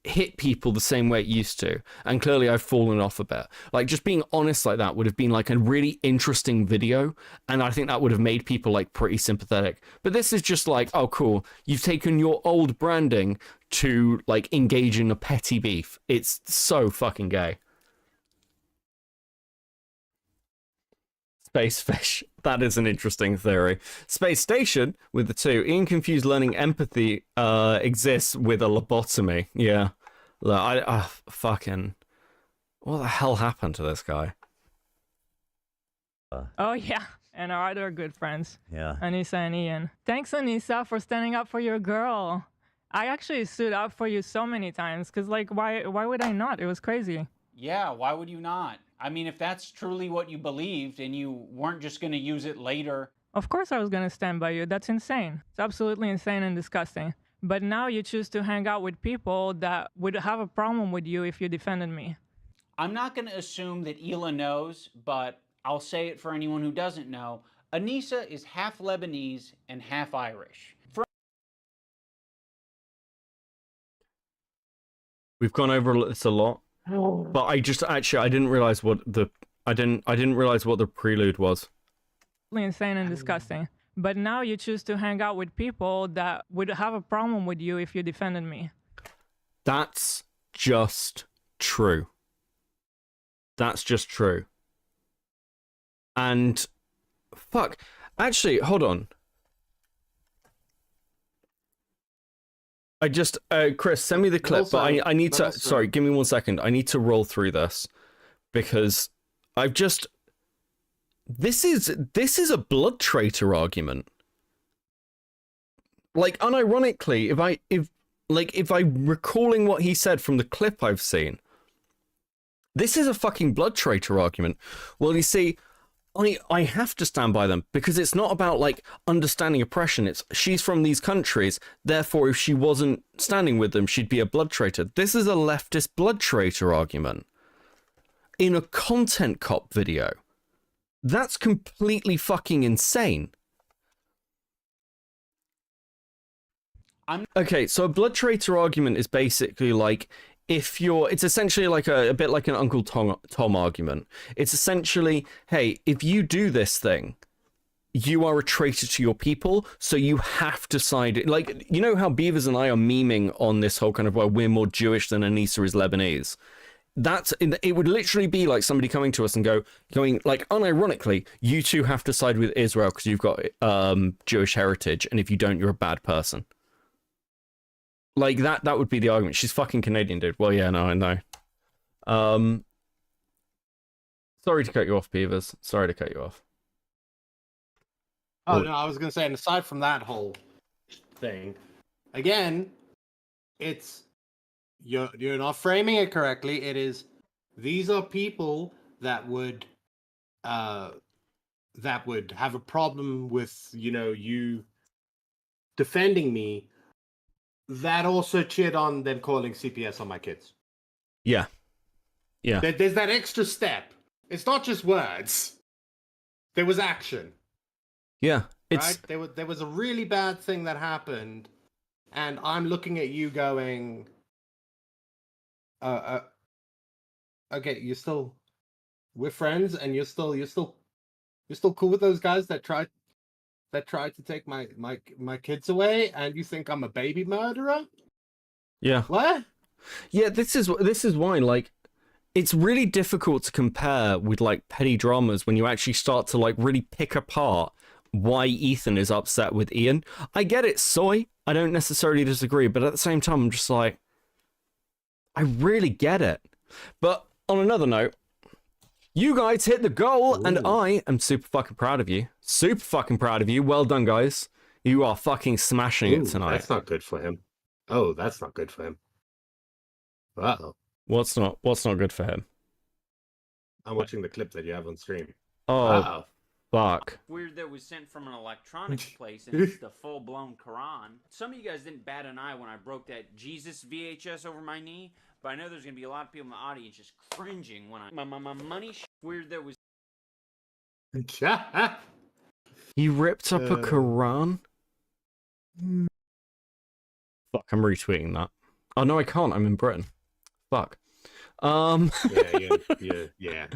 Speaker 2: hit people the same way it used to, and clearly I've fallen off a bit. Like, just being honest like that would have been like a really interesting video, and I think that would have made people like pretty sympathetic. But this is just like, oh cool, you've taken your old branding to like engage in a petty beef. It's so fucking gay. Space fish. That is an interesting theory. Space station with the two. Ian confused learning empathy exists with a lobotomy. Yeah. Look, fucking... What the hell happened to this guy?
Speaker 18: Oh, yeah. And our other good friends.
Speaker 14: Yeah.
Speaker 18: Anissa and Ian. Thanks, Anissa, for standing up for your girl. I actually stood up for you so many times, because, like, why would I not? It was crazy.
Speaker 13: Yeah, why would you not? I mean, if that's truly what you believed and you weren't just going to use it later.
Speaker 18: Of course I was going to stand by you. That's insane. It's absolutely insane and disgusting. But now you choose to hang out with people that would have a problem with you if you defended me.
Speaker 13: I'm not going to assume that Hila knows, but I'll say it for anyone who doesn't know. Anissa is half Lebanese and half Irish.
Speaker 2: We've gone over this a lot. But I didn't realize what the prelude was.
Speaker 18: Insane and disgusting. But now you choose to hang out with people that would have a problem with you if you defended me.
Speaker 2: That's just true. That's just true. And fuck. Actually, hold on. I just, Chris, send me the clip,
Speaker 12: Also,
Speaker 2: but I need to,
Speaker 12: also-
Speaker 2: sorry, give me 1 second. I need to roll through this because I've just, this is a blood traitor argument. Like, unironically, if I'm recalling what he said from the clip I've seen, this is a fucking blood traitor argument. Well, you see, I have to stand by them because it's not about like understanding oppression. It's she's from these countries, therefore if she wasn't standing with them, she'd be a blood traitor. This is a leftist blood traitor argument in a content cop video. That's completely fucking insane. Okay, so a blood traitor argument is basically like, it's essentially like a bit like an Uncle Tom argument. It's essentially, hey, if you do this thing, you are a traitor to your people, so you have to side. Like, you know how Beavers and I are memeing on this whole kind of, well, we're more Jewish than Anissa is Lebanese. It would literally be like somebody coming to us and going like, unironically, you two have to side with Israel because you've got Jewish heritage, and if you don't, you're a bad person. Like, that would be the argument. She's fucking Canadian, dude. Well, yeah, no, I know. Sorry to cut you off, Beavers. Sorry to cut you off.
Speaker 12: Oh, no, I was going to say, and aside from that whole thing, again, it's, you're not framing it correctly. It is, these are people that would have a problem with, you defending me, that also cheered on them calling CPS on my kids.
Speaker 2: Yeah. Yeah.
Speaker 12: There's that extra step It's not just words. There was action.
Speaker 2: Yeah,
Speaker 12: right? There was a really bad thing that happened, and I'm looking at you going, okay, we're friends, and you're still cool with those guys that tried to take my kids away, and you think I'm a baby murderer?
Speaker 2: Yeah.
Speaker 12: What?
Speaker 2: Yeah, this is why, like, it's really difficult to compare with, like, petty dramas when you actually start to, like, really pick apart why Ethan is upset with Ian. I get it, soy. I don't necessarily disagree, but at the same time, I'm just like, I really get it. But on another note, you guys hit the goal, and I am super fucking proud of you. Super fucking proud of you. Well done, guys. You are fucking smashing it tonight.
Speaker 12: That's not good for him. Oh, that's not good for him. Uh-oh.
Speaker 2: What's not good for him?
Speaker 12: I'm watching the clip that you have on stream.
Speaker 2: Oh,
Speaker 12: Uh-oh.
Speaker 2: fuck.
Speaker 13: Weird that was sent from an electronics place and it's the full-blown Quran. Some of you guys didn't bat an eye when I broke that Jesus VHS over my knee, but I know there's gonna be a lot of people in the audience just cringing when my money. Weird that was.
Speaker 2: You ripped up a Quran? Fuck, I'm retweeting that. Oh no, I can't. I'm in Britain. Fuck.
Speaker 12: Yeah.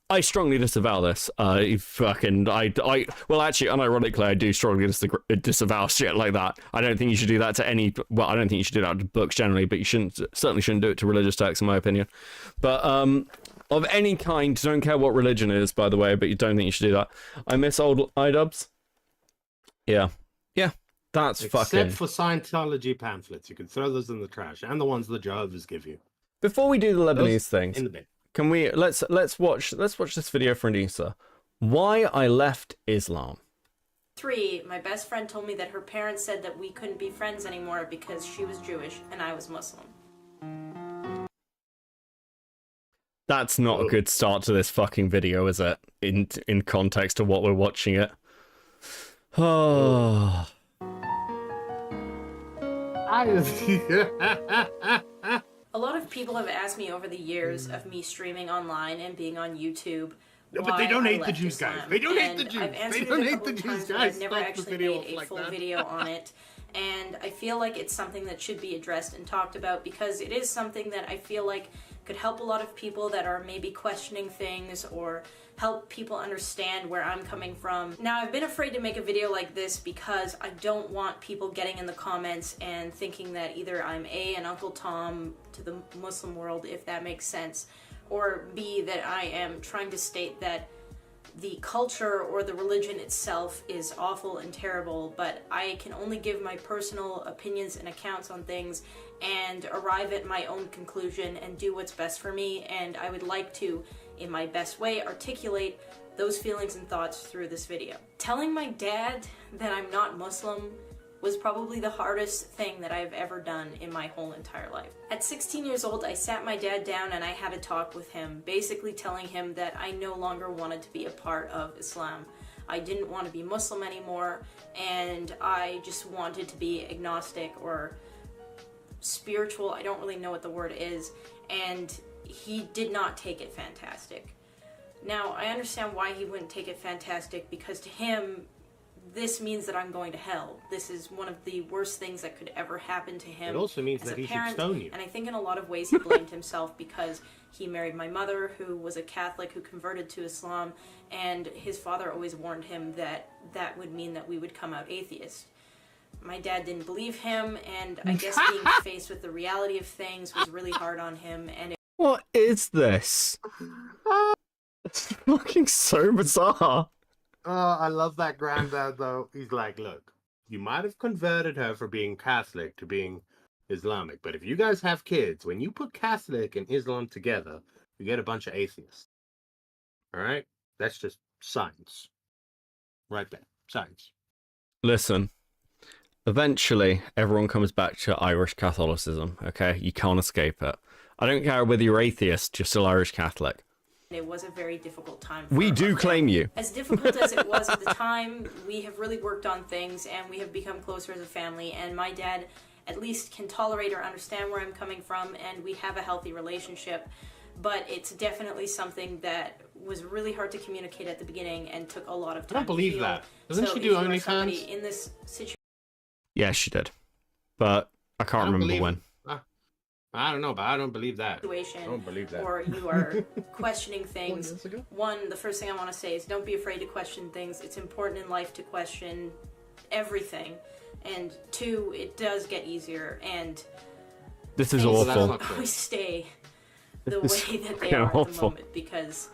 Speaker 2: I strongly disavow this. Well, actually, unironically, I do strongly disavow shit like that. I don't think you should do that to any. Well, I don't think you should do that to books generally, but you certainly shouldn't do it to religious texts, in my opinion. But of any kind, don't care what religion it is, by the way. But you don't think you should do that. I miss old Idubbbz. Yeah. That's fucking.
Speaker 12: Except for Scientology pamphlets, you can throw those in the trash, and the ones the Jehovah's give you.
Speaker 2: Before we do the Lebanese things,
Speaker 12: in the bin.
Speaker 2: Can we let's watch this video for Anissa. Why I left Islam.
Speaker 20: 3, my best friend told me that her parents said that we couldn't be friends anymore because she was Jewish and I was Muslim.
Speaker 2: That's not a good start to this fucking video, is it? In context of what we're watching it. Oh.
Speaker 20: A lot of people have asked me over the years of me streaming online and being on YouTube.
Speaker 12: No, but they don't
Speaker 20: why I
Speaker 12: hate the
Speaker 20: left
Speaker 12: Jews, guys.
Speaker 20: Islam.
Speaker 12: They don't hate
Speaker 20: And
Speaker 12: the Jews.
Speaker 20: I've
Speaker 12: They
Speaker 20: answered
Speaker 12: don't
Speaker 20: it a
Speaker 12: hate
Speaker 20: couple
Speaker 12: the
Speaker 20: of
Speaker 12: Jews,
Speaker 20: times, but
Speaker 12: guys.
Speaker 20: I've never
Speaker 12: Stop the
Speaker 20: actually
Speaker 12: video
Speaker 20: made a
Speaker 12: like
Speaker 20: full
Speaker 12: that.
Speaker 20: video on it. And I feel like it's something that should be addressed and talked about because it is something that I feel like could help a lot of people that are maybe questioning things or help people understand where I'm coming from. Now, I've been afraid to make a video like this because I don't want people getting in the comments and thinking that either I'm A, an Uncle Tom to the Muslim world, if that makes sense, or B, that I am trying to state that the culture or the religion itself is awful and terrible, but I can only give my personal opinions and accounts on things and arrive at my own conclusion and do what's best for me, and I would like to, in my best way, articulate those feelings and thoughts through this video. Telling my dad that I'm not Muslim was probably the hardest thing that I've ever done in my whole entire life. At 16 years old, I sat my dad down and I had a talk with him, basically telling him that I no longer wanted to be a part of Islam. I didn't want to be Muslim anymore, and I just wanted to be agnostic or spiritual. I don't really know what the word is, and he did not take it fantastic. Now, I understand why he wouldn't take it fantastic, because to him, this means that I'm going to hell. This is one of the worst things that could ever happen to him.
Speaker 12: It also means
Speaker 20: as
Speaker 12: that
Speaker 20: a
Speaker 12: he should
Speaker 20: parent,
Speaker 12: stone you.
Speaker 20: and I think in a lot of ways he blamed himself because he married my mother, who was a Catholic who converted to Islam, and his father always warned him that that would mean that we would come out atheist. My dad didn't believe him, and I guess being faced with the reality of things was really hard on him, and it
Speaker 2: What is this? It's fucking so bizarre.
Speaker 12: Oh, I love that granddad, though. He's like, look, you might have converted her from being Catholic to being Islamic, but if you guys have kids, when you put Catholic and Islam together, you get a bunch of atheists. All right? That's just science. Right there. Science.
Speaker 2: Listen, eventually everyone comes back to Irish Catholicism, okay? You can't escape it. I don't care whether you're atheist, you're still Irish Catholic.
Speaker 20: it was a very difficult time for
Speaker 2: We do claim you.
Speaker 20: As difficult as it was at the time, we have really worked on things and we have become closer as a family, and my dad at least can tolerate or understand where I'm coming from, and we have a healthy relationship. but it's definitely something that was really hard to communicate at the beginning and took a lot of time.
Speaker 12: I don't believe
Speaker 20: to feel.
Speaker 12: that. Doesn't
Speaker 20: So
Speaker 12: she
Speaker 20: if
Speaker 12: do
Speaker 20: you are
Speaker 12: OnlyFans?
Speaker 20: somebody in this situation?
Speaker 2: Yeah, she did, but I can't
Speaker 12: don't
Speaker 2: remember
Speaker 12: believe-
Speaker 2: when.
Speaker 12: I don't know, but I don't believe that.
Speaker 20: Situation,
Speaker 12: I don't believe that.
Speaker 20: or you are questioning things. One, the first thing I want to say is don't be afraid to question things. It's important in life to question everything. And two, it does get easier, and
Speaker 2: This is
Speaker 20: things
Speaker 2: awful.
Speaker 20: don't always stay the
Speaker 2: This
Speaker 20: way
Speaker 2: is
Speaker 20: that they
Speaker 2: fucking
Speaker 20: are at the
Speaker 2: awful.
Speaker 20: moment, because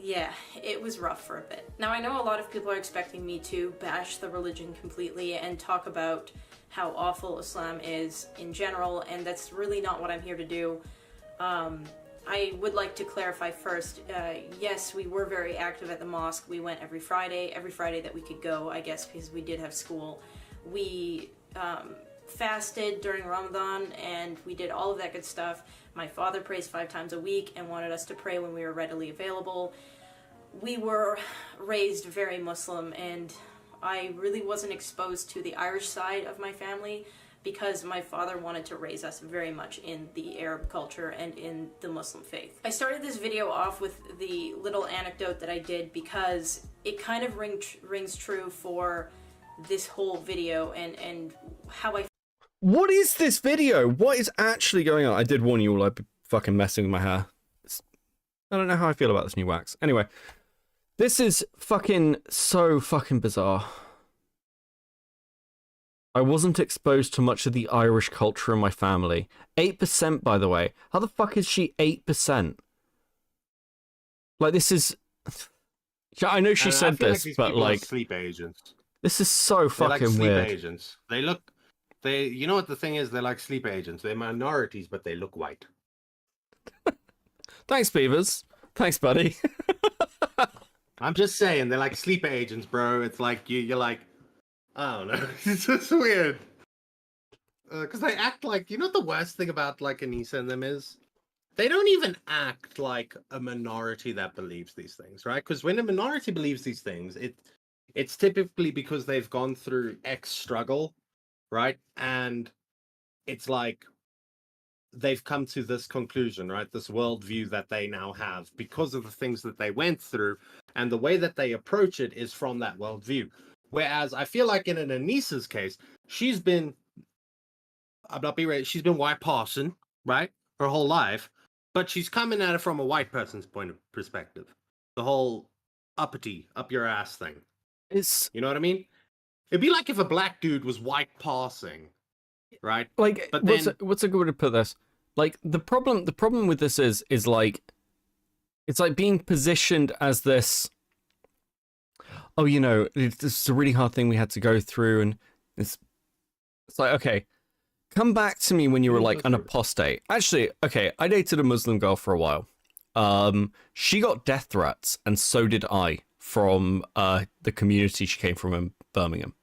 Speaker 20: yeah, it was rough for a bit. Now, I know a lot of people are expecting me to bash the religion completely and talk about how awful Islam is in general, and that's really not what I'm here to do. I would like to clarify first, yes, we were very active at the mosque. We went every Friday that we could go, I guess, because we did have school. We fasted during Ramadan, and we did all of that good stuff. My father prays 5 times a week and wanted us to pray when we were readily available. We were raised very Muslim, and I really wasn't exposed to the Irish side of my family because my father wanted to raise us very much in the Arab culture and in the Muslim faith. I started this video off with the little anecdote that I did because it kind of rings true for this whole video and how I...
Speaker 2: What is this video? What is actually going on? I did warn you all I'd be fucking messing with my hair. I don't know how I feel about this new wax. Anyway, this is fucking so fucking bizarre. I wasn't exposed to much of the Irish culture in my family. 8%, by the way. How the fuck is she 8%? Like, this is... I know she said
Speaker 12: I feel
Speaker 2: this,
Speaker 12: these
Speaker 2: but
Speaker 12: people are
Speaker 2: like...
Speaker 12: sleep agents.
Speaker 2: This is so
Speaker 12: They're
Speaker 2: fucking
Speaker 12: like sleep
Speaker 2: weird.
Speaker 12: agents. You know what the thing is? They're like sleep agents. They're minorities, but they look white.
Speaker 2: Thanks, Beavers. Thanks, buddy.
Speaker 12: I'm just saying, they're like sleep agents, bro. It's like you're like, I don't know. It's just weird. Because they act like, you know what the worst thing about like Anissa and them is? They don't even act like a minority that believes these things, right? Because when a minority believes these things, it's typically because they've gone through X struggle, right? And it's like they've come to this conclusion, right? This worldview that they now have because of the things that they went through, and the way that they approach it is from that worldview. Whereas I feel like in an Anissa's case, she's been, I'm not being right, she's been white passing, right? Her whole life, but she's coming at it from a white person's point of perspective. The whole uppity, up your ass thing. You know what I mean? It'd be like if a black dude was white passing, right?
Speaker 2: Like,
Speaker 12: but then,
Speaker 2: what's a good way to put this? Like, the problem with this is like, it's like being positioned as this, oh, you know, this is a really hard thing we had to go through, and it's like, okay, come back to me when you were like an apostate. Actually, okay, I dated a Muslim girl for a while. She got death threats, and so did I, from the community she came from in Birmingham.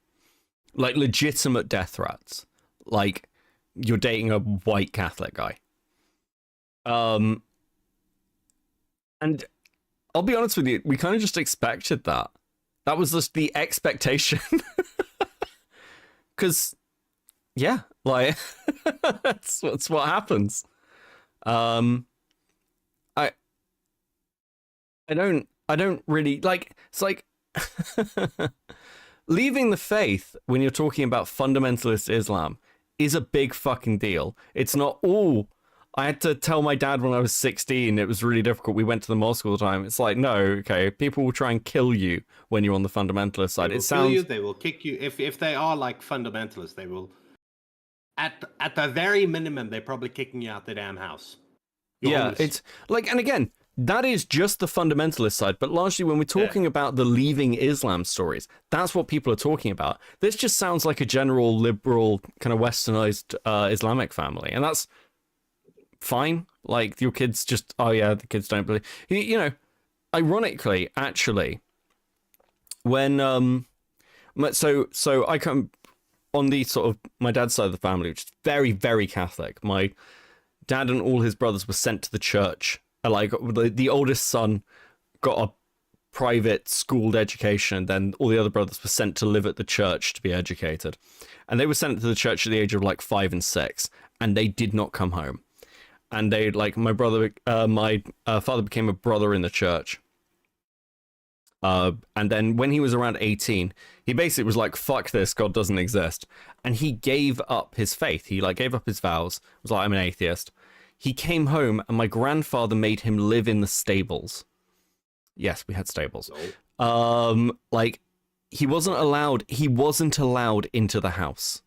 Speaker 2: Like, legitimate death threats. Like, you're dating a white Catholic guy. And I'll be honest with you, we kind of just expected that. That was just the expectation. Because, yeah, like, that's what happens. I don't really, like, it's like, leaving the faith when you're talking about fundamentalist Islam is a big fucking deal. It's not, oh, I had to tell my dad when I was 16, it was really difficult. We went to the mosque all the time. It's like, no, okay, people will try and kill you when you're on the fundamentalist side.
Speaker 12: they will kill you, they will kick you. If they are like fundamentalists, they will, at the very minimum, they're probably kicking you out the damn house. You're homeless.
Speaker 2: It's like, and again, that is just the fundamentalist side, but largely when we're talking about the leaving Islam stories, that's what people are talking about. This just sounds like a general liberal kind of westernized Islamic family, and that's fine. Like, your kids just, oh yeah, the kids don't believe, you know. Ironically, actually, when so I come on the sort of my dad's side of the family, which is very, very Catholic. My dad and all his brothers were sent to the church. Like, the oldest son got a private schooled education, and then all the other brothers were sent to live at the church to be educated. And they were sent to the church at the age of like 5 and 6, and they did not come home. and they like my father became a brother in the church. And then when he was around 18, he basically was like, fuck this, God doesn't exist. And he gave up his faith. He like gave up his vows, was like, I'm an atheist. He came home and my grandfather made him live in the stables. Yes, we had stables. Like he wasn't allowed into the house.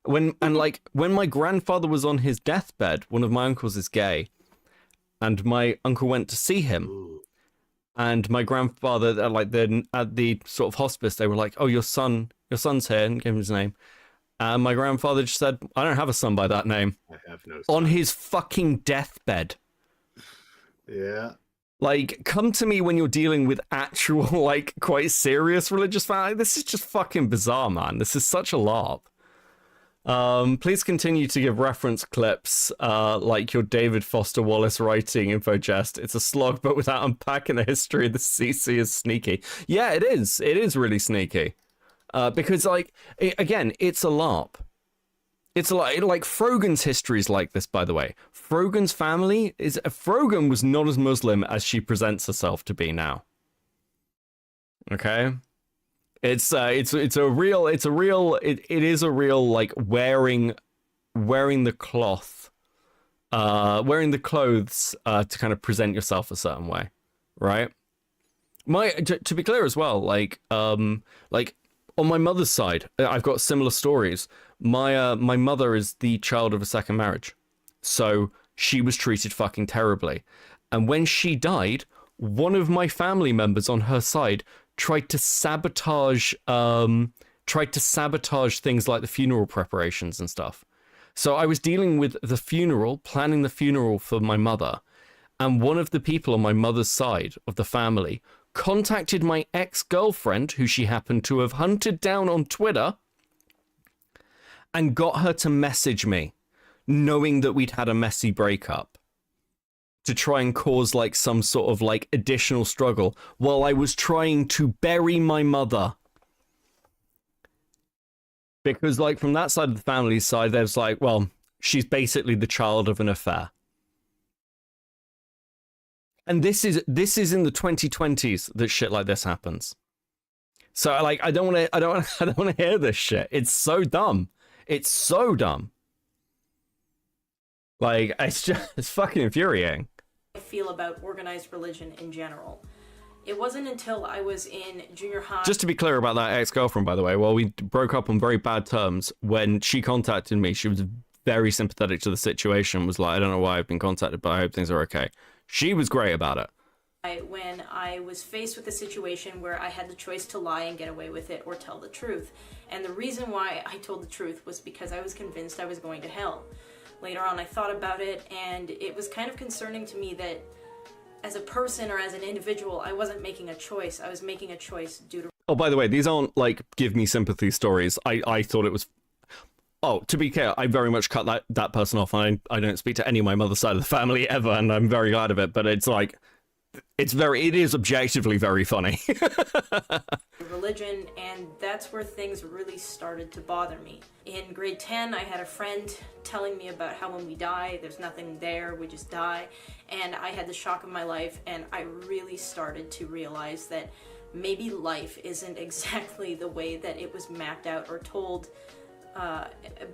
Speaker 2: When my grandfather was on his deathbed, one of my uncles is gay, and my uncle went to see him. And my grandfather, like at the sort of hospice, they were like, "Oh, your son's here," and gave him his name. And my grandfather just said, "I don't have a son by that name."
Speaker 12: I have no son.
Speaker 2: On his fucking deathbed.
Speaker 12: Yeah.
Speaker 2: Like, come to me when you're dealing with actual, like, quite serious religious family. This is just fucking bizarre, man. This is such a LARP. Please continue to give reference clips like your David Foster Wallace writing info jest. It's a slog, but without unpacking the history of the CC is sneaky. Yeah, it is. It is really sneaky. Because, like, again, it's a LARP. It's like Frogan's history is like this, by the way. Frogan's family is... Frogan was not as Muslim as she presents herself to be now. Okay? It is a real like wearing the cloth, wearing the clothes to kind of present yourself a certain way, right? To be clear as well, like on my mother's side, I've got similar stories. My mother is the child of a second marriage, so she was treated fucking terribly, and when she died, one of my family members on her side tried to sabotage things like the funeral preparations and stuff. So I was dealing with the funeral, planning the funeral for my mother, and one of the people on my mother's side of the family contacted my ex-girlfriend, who she happened to have hunted down on Twitter, and got her to message me, knowing that we'd had a messy breakup, to try and cause like some sort of like additional struggle while I was trying to bury my mother. Because like from that side of the family side, there's like, well, she's basically the child of an affair. And this is in the 2020s that shit like this happens. So like I don't want to hear this shit. It's so dumb. It's so dumb. Like it's fucking infuriating.
Speaker 20: I feel about organized religion in general. It wasn't until I was in junior high.
Speaker 2: Just to be clear about that ex-girlfriend, by the way, well, we broke up on very bad terms. When she contacted me, she was very sympathetic to the situation, was like, I don't know why I've been contacted, but I hope things are okay. She was great about it.
Speaker 20: When I was faced with a situation where I had the choice to lie and get away with it or tell the truth. And the reason why I told the truth was because I was convinced I was going to hell. Later on, I thought about it, and it was kind of concerning to me that as a person or as an individual, I wasn't making a choice. I was making a choice due to...
Speaker 2: Oh, by the way, these aren't, like, give me sympathy stories. I thought it was... Oh, to be clear, I very much cut that person off. I don't speak to any of my mother's side of the family ever, and I'm very glad of it, but it's like... It is objectively very funny.
Speaker 20: religion, and that's where things really started to bother me. In grade 10, I had a friend telling me about how when we die, there's nothing there, we just die, and I had the shock of my life, and I really started to realize that maybe life isn't exactly the way that it was mapped out or told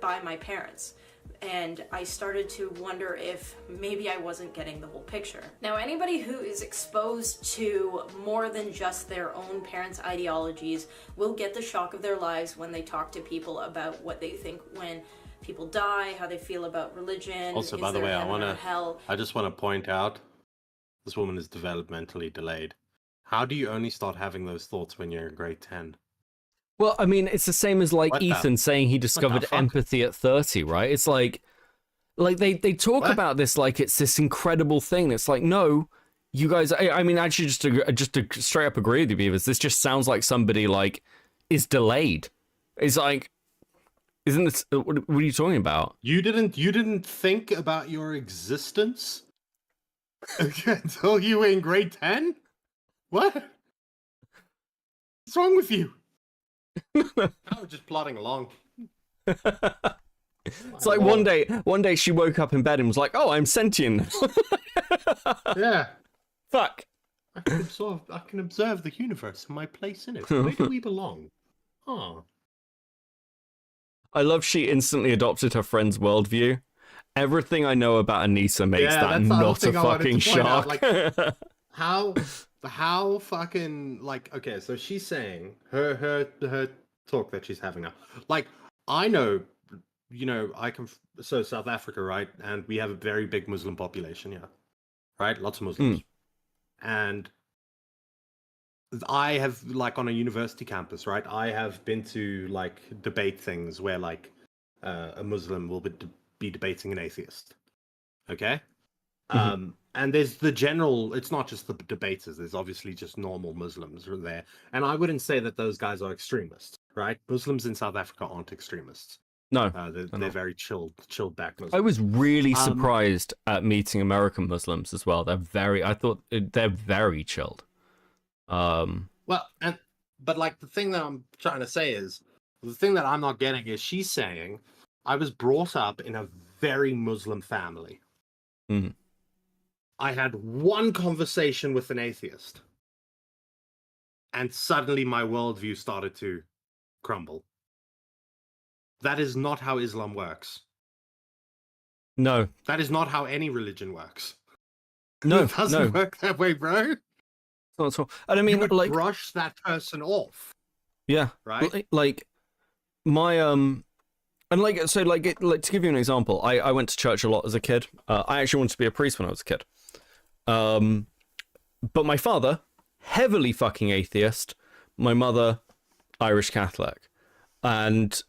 Speaker 20: by my parents. And I started to wonder if maybe I wasn't getting the whole picture. Now, anybody who is exposed to more than just their own parents' ideologies will get the shock of their lives when they talk to people about what they think when people die, how they feel about religion.
Speaker 12: Also, by the way, I just want to point out, this woman is developmentally delayed. How do you only start having those thoughts when you're in grade 10?
Speaker 2: Well, I mean, it's the same as like Ethan saying he discovered empathy at 30, right? It's like they talk about this like it's this incredible thing. It's like, no, you guys. I mean, actually, just to straight up agree with you, Beavers. This just sounds like somebody like is delayed. It's like, isn't this? What are you talking about?
Speaker 12: You didn't think about your existence until you were in grade 10. What? What's wrong with you? I was just plodding along.
Speaker 2: It's like one day she woke up in bed and was like, "Oh, I'm sentient."
Speaker 3: Yeah.
Speaker 2: Fuck.
Speaker 3: I can observe the universe and my place in it. Where do we belong? Oh.
Speaker 2: I love she instantly adopted her friend's worldview. Everything I know about Anissa makes that not a fucking shock.
Speaker 3: Like, how fucking, like, okay, so she's saying her talk that she's having now. Like, I know, I come from South Africa, right? And we have a very big Muslim population here, right? Lots of Muslims. And I have, like, on a university campus, right? I have been to, like, debate things where, like, a Muslim will be debating an atheist. Okay? And there's the general, it's not just the debaters, there's obviously just normal Muslims are there. And I wouldn't say that those guys are extremists, right? Muslims in South Africa aren't extremists.
Speaker 2: No.
Speaker 3: They're very chilled back Muslims.
Speaker 2: I was really surprised at meeting American Muslims as well. I thought they're very chilled.
Speaker 3: But like the thing that I'm trying to say is, the thing that I'm not getting is she's saying, I was brought up in a very Muslim family. I had one conversation with an atheist, and suddenly my worldview started to crumble. That is not how Islam works.
Speaker 2: No.
Speaker 3: That is not how any religion works.
Speaker 2: No,
Speaker 3: it doesn't work that way, bro.
Speaker 2: Not at all. And I mean,
Speaker 3: you would
Speaker 2: like,
Speaker 3: brush that person off.
Speaker 2: Yeah.
Speaker 3: Right.
Speaker 2: Like my and like to give you an example, I went to church a lot as a kid. I actually wanted to be a priest when I was a kid. But my father, heavily fucking atheist. My mother, Irish Catholic, and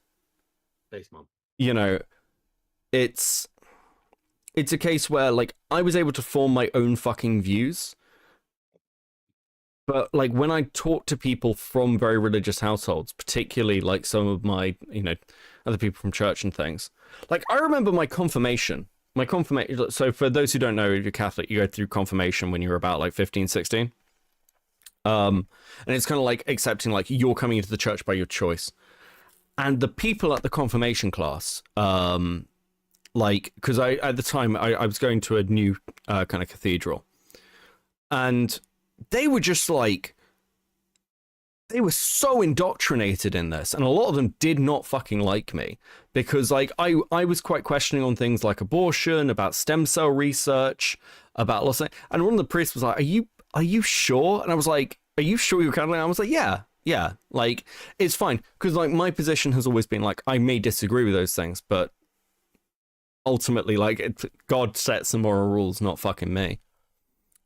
Speaker 3: Thanks, Mom.
Speaker 2: it's a case where, like, I was able to form my own fucking views. But, like, when I talk to people from very religious households, particularly, like, some of my, other people from church and things, like, I remember my confirmation. So for those who don't know, if you're Catholic, you go through confirmation when you're about, like, 15, 16. And it's kind of like accepting, like, you're coming into the church by your choice. And the people at the confirmation class, like, because at the time, I was going to a new kind of cathedral. And they were just like, they were so indoctrinated in this, and a lot of them did not fucking like me because, like, I was quite questioning on things like abortion, about stem cell research, about lots of, and one of the priests was like, are you sure? And I was like, are you sure you're Catholic? And I was like, yeah, like, it's fine, because, like, my position has always been, like, I may disagree with those things, but ultimately, like, God sets the moral rules, not fucking me.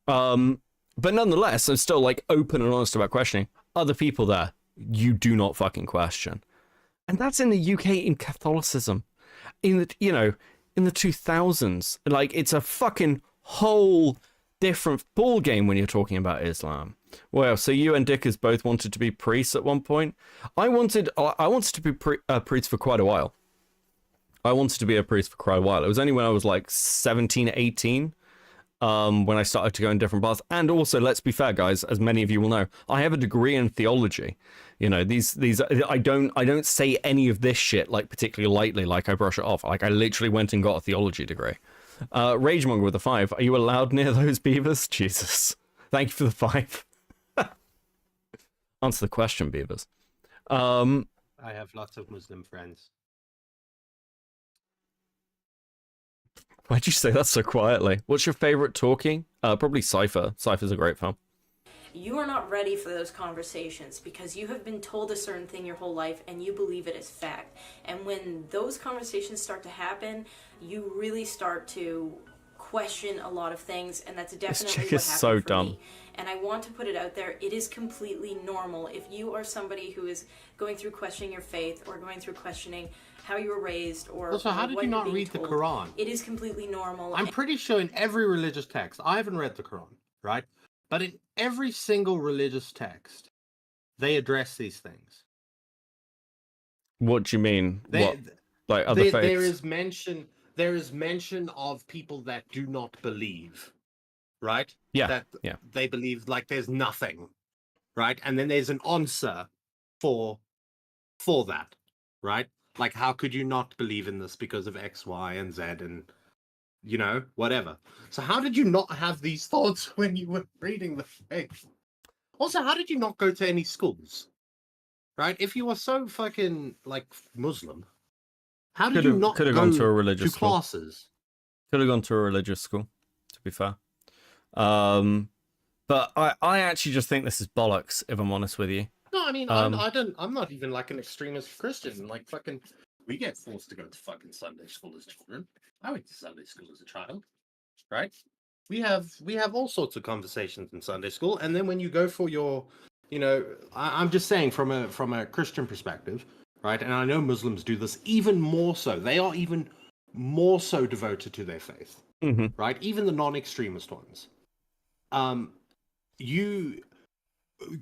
Speaker 2: But nonetheless, I'm still, like, open and honest about questioning. Other people there, you do not fucking question. And that's in the UK in Catholicism. In the 2000s. Like, it's a fucking whole different ball game when you're talking about Islam. Well, so you and Dickers both wanted to be priests at one point. I wanted to be a priest for quite a while. It was only when I was like 17, 18, when I started to go in different paths. And also, let's be fair, guys, as many of you will know, I have a degree in theology. These I don't say any of this shit, like, particularly lightly, like I brush it off. Like, I literally went and got a theology degree. Ragemonger with a 5. Are you allowed near those beavers? Jesus. Thank you for the 5. Answer the question, Beavers.
Speaker 3: I have lots of Muslim friends.
Speaker 2: Why'd you say that so quietly? What's your favorite talking? Probably Cypher. Cypher's a great film.
Speaker 20: You are not ready for those conversations because you have been told a certain thing your whole life and you believe it as fact. And when those conversations start to happen, you really start to question a lot of things, and that's definitely what happened
Speaker 2: so
Speaker 20: for
Speaker 2: dumb.
Speaker 20: me. And I want to put it out there, it is completely normal. If you are somebody who is going through questioning your faith or going through questioning how you were raised or
Speaker 3: Also, how did
Speaker 20: what
Speaker 3: you
Speaker 20: you're
Speaker 3: not
Speaker 20: being
Speaker 3: read the
Speaker 20: told,
Speaker 3: Quran?
Speaker 20: it is completely normal.
Speaker 3: I'm pretty sure in every religious text, I haven't read the Quran, right? But in every single religious text, they address these things.
Speaker 2: What do you mean? Like other faiths?
Speaker 3: There is mention of people that do not believe, right?
Speaker 2: Yeah.
Speaker 3: They believe like there's nothing, right? And then there's an answer for that, right? Like, how could you not believe in this because of X, Y, and Z, and you know, whatever. So how did you not have these thoughts when you were reading the faith? Also, how did you not go to any schools? Right? If you were so fucking like Muslim, how did you not
Speaker 2: could have
Speaker 3: go
Speaker 2: gone to a religious
Speaker 3: to
Speaker 2: school.
Speaker 3: classes?
Speaker 2: Could have gone to a religious school, to be fair. But I actually just think this is bollocks, if I'm honest with you.
Speaker 3: No, I mean, I'm not even like an extremist Christian. Like, fucking, we get forced to go to fucking Sunday school as children. I went to Sunday school as a child, right? We have all sorts of conversations in Sunday school, and then when you go for your, you know, I'm just saying from a Christian perspective, right? And I know Muslims do this even more so. They are even more so devoted to their faith, right? Even the non-extremist ones.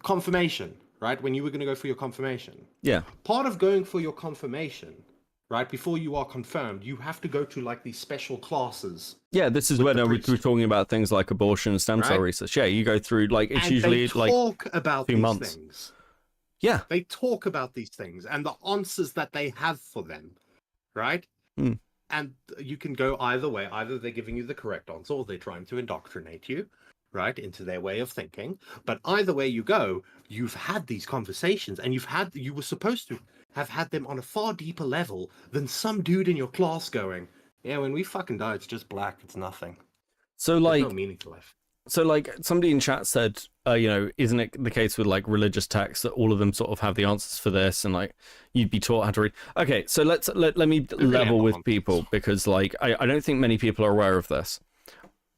Speaker 3: Confirmation, right? When you were going to go for your confirmation.
Speaker 2: Yeah.
Speaker 3: Part of going for your confirmation, right, before you are confirmed, you have to go to like these special classes.
Speaker 2: Yeah, this is when we're talking about things like abortion and stem cell
Speaker 3: Right?
Speaker 2: research. Yeah, you go through like it's
Speaker 3: And
Speaker 2: usually
Speaker 3: they
Speaker 2: like
Speaker 3: talk about
Speaker 2: few
Speaker 3: these
Speaker 2: months.
Speaker 3: things.
Speaker 2: Yeah.
Speaker 3: They talk about these things and the answers that they have for them, right?
Speaker 2: Mm.
Speaker 3: And you can go either way. Either they're giving you the correct answer or they're trying to indoctrinate you, right, into their way of thinking. But either way you go, you've had these conversations and you were supposed to have had them on a far deeper level than some dude in your class going, yeah, when we fucking die, it's just black, it's nothing.
Speaker 2: So
Speaker 3: There's
Speaker 2: like
Speaker 3: no meaning to life.
Speaker 2: So like somebody in chat said, you know, isn't it the case with like religious texts that all of them sort of have the answers for this and like you'd be taught how to read? Okay, so let me level with people because like I don't think many people are aware of this.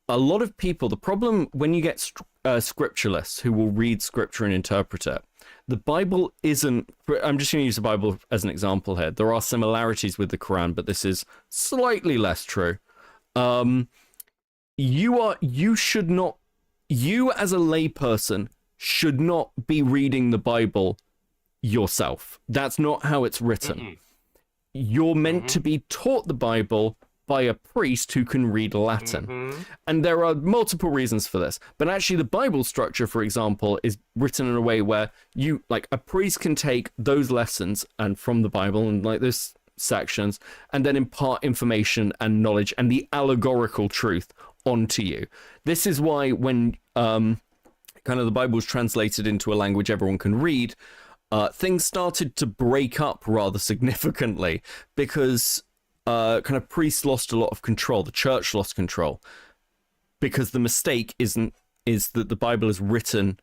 Speaker 2: A lot of people, the problem when you get scripturalists who will read scripture and interpret it, the Bible isn't, I'm just going to use the Bible as an example here. There are similarities with the Quran, but this is slightly less true. You as a layperson should not be reading the Bible yourself. That's not how it's written. You're meant to be taught the Bible by a priest who can read Latin. And there are multiple reasons for this. But actually the Bible structure, for example, is written in a way where you, like, a priest can take those lessons and from the Bible and like those sections and then impart information and knowledge and the allegorical truth onto you. This is why when kind of the Bible was translated into a language everyone can read, things started to break up rather significantly because kind of priests lost a lot of control. The church lost control because the mistake is that the Bible is written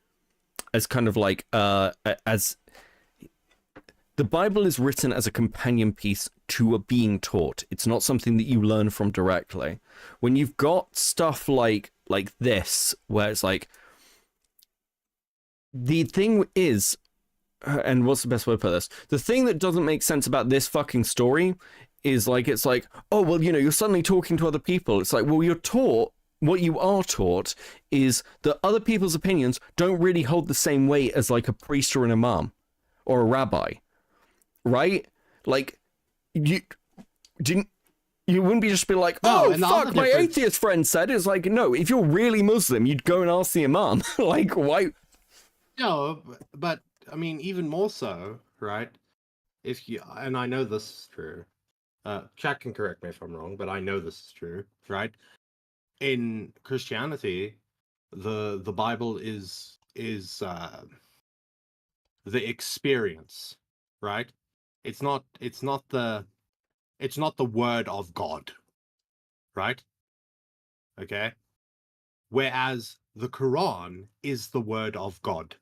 Speaker 2: as kind of like as the Bible is written as a companion piece to a being taught. It's not something that you learn from directly. When you've got stuff like this, where it's like, the thing is, and what's the best way to put this? The thing that doesn't make sense about this fucking story is like, it's like, oh, well, you know, you're suddenly talking to other people. It's like, well, you're taught, what you are taught is that other people's opinions don't really hold the same weight as like a priest or an imam or a rabbi. Right? Like, you wouldn't be just be like, oh, fuck, my atheist friend said. It's like, no, if you're really Muslim, you'd go and ask the imam. Like, why?
Speaker 3: No, but I mean, even more so, right? If you, and I know this is true, chat can correct me if I'm wrong, but I know this is true, right? In Christianity, the Bible is the experience, right? It's not the word of God, right? Okay. Whereas the Quran is the word of God.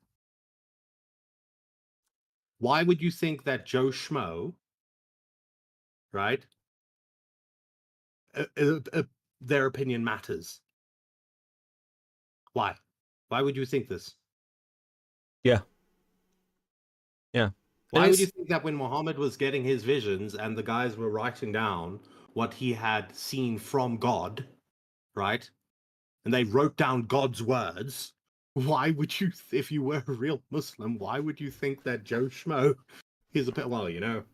Speaker 3: Why would you think that Joe Schmo, right? Their opinion matters. Why? Why would you think this?
Speaker 2: Yeah.
Speaker 3: Why would you think that when Muhammad was getting his visions and the guys were writing down what he had seen from God, right? And they wrote down God's words. Why would you, if you were a real Muslim, why would you think that Joe Schmo is a bit, well, you know,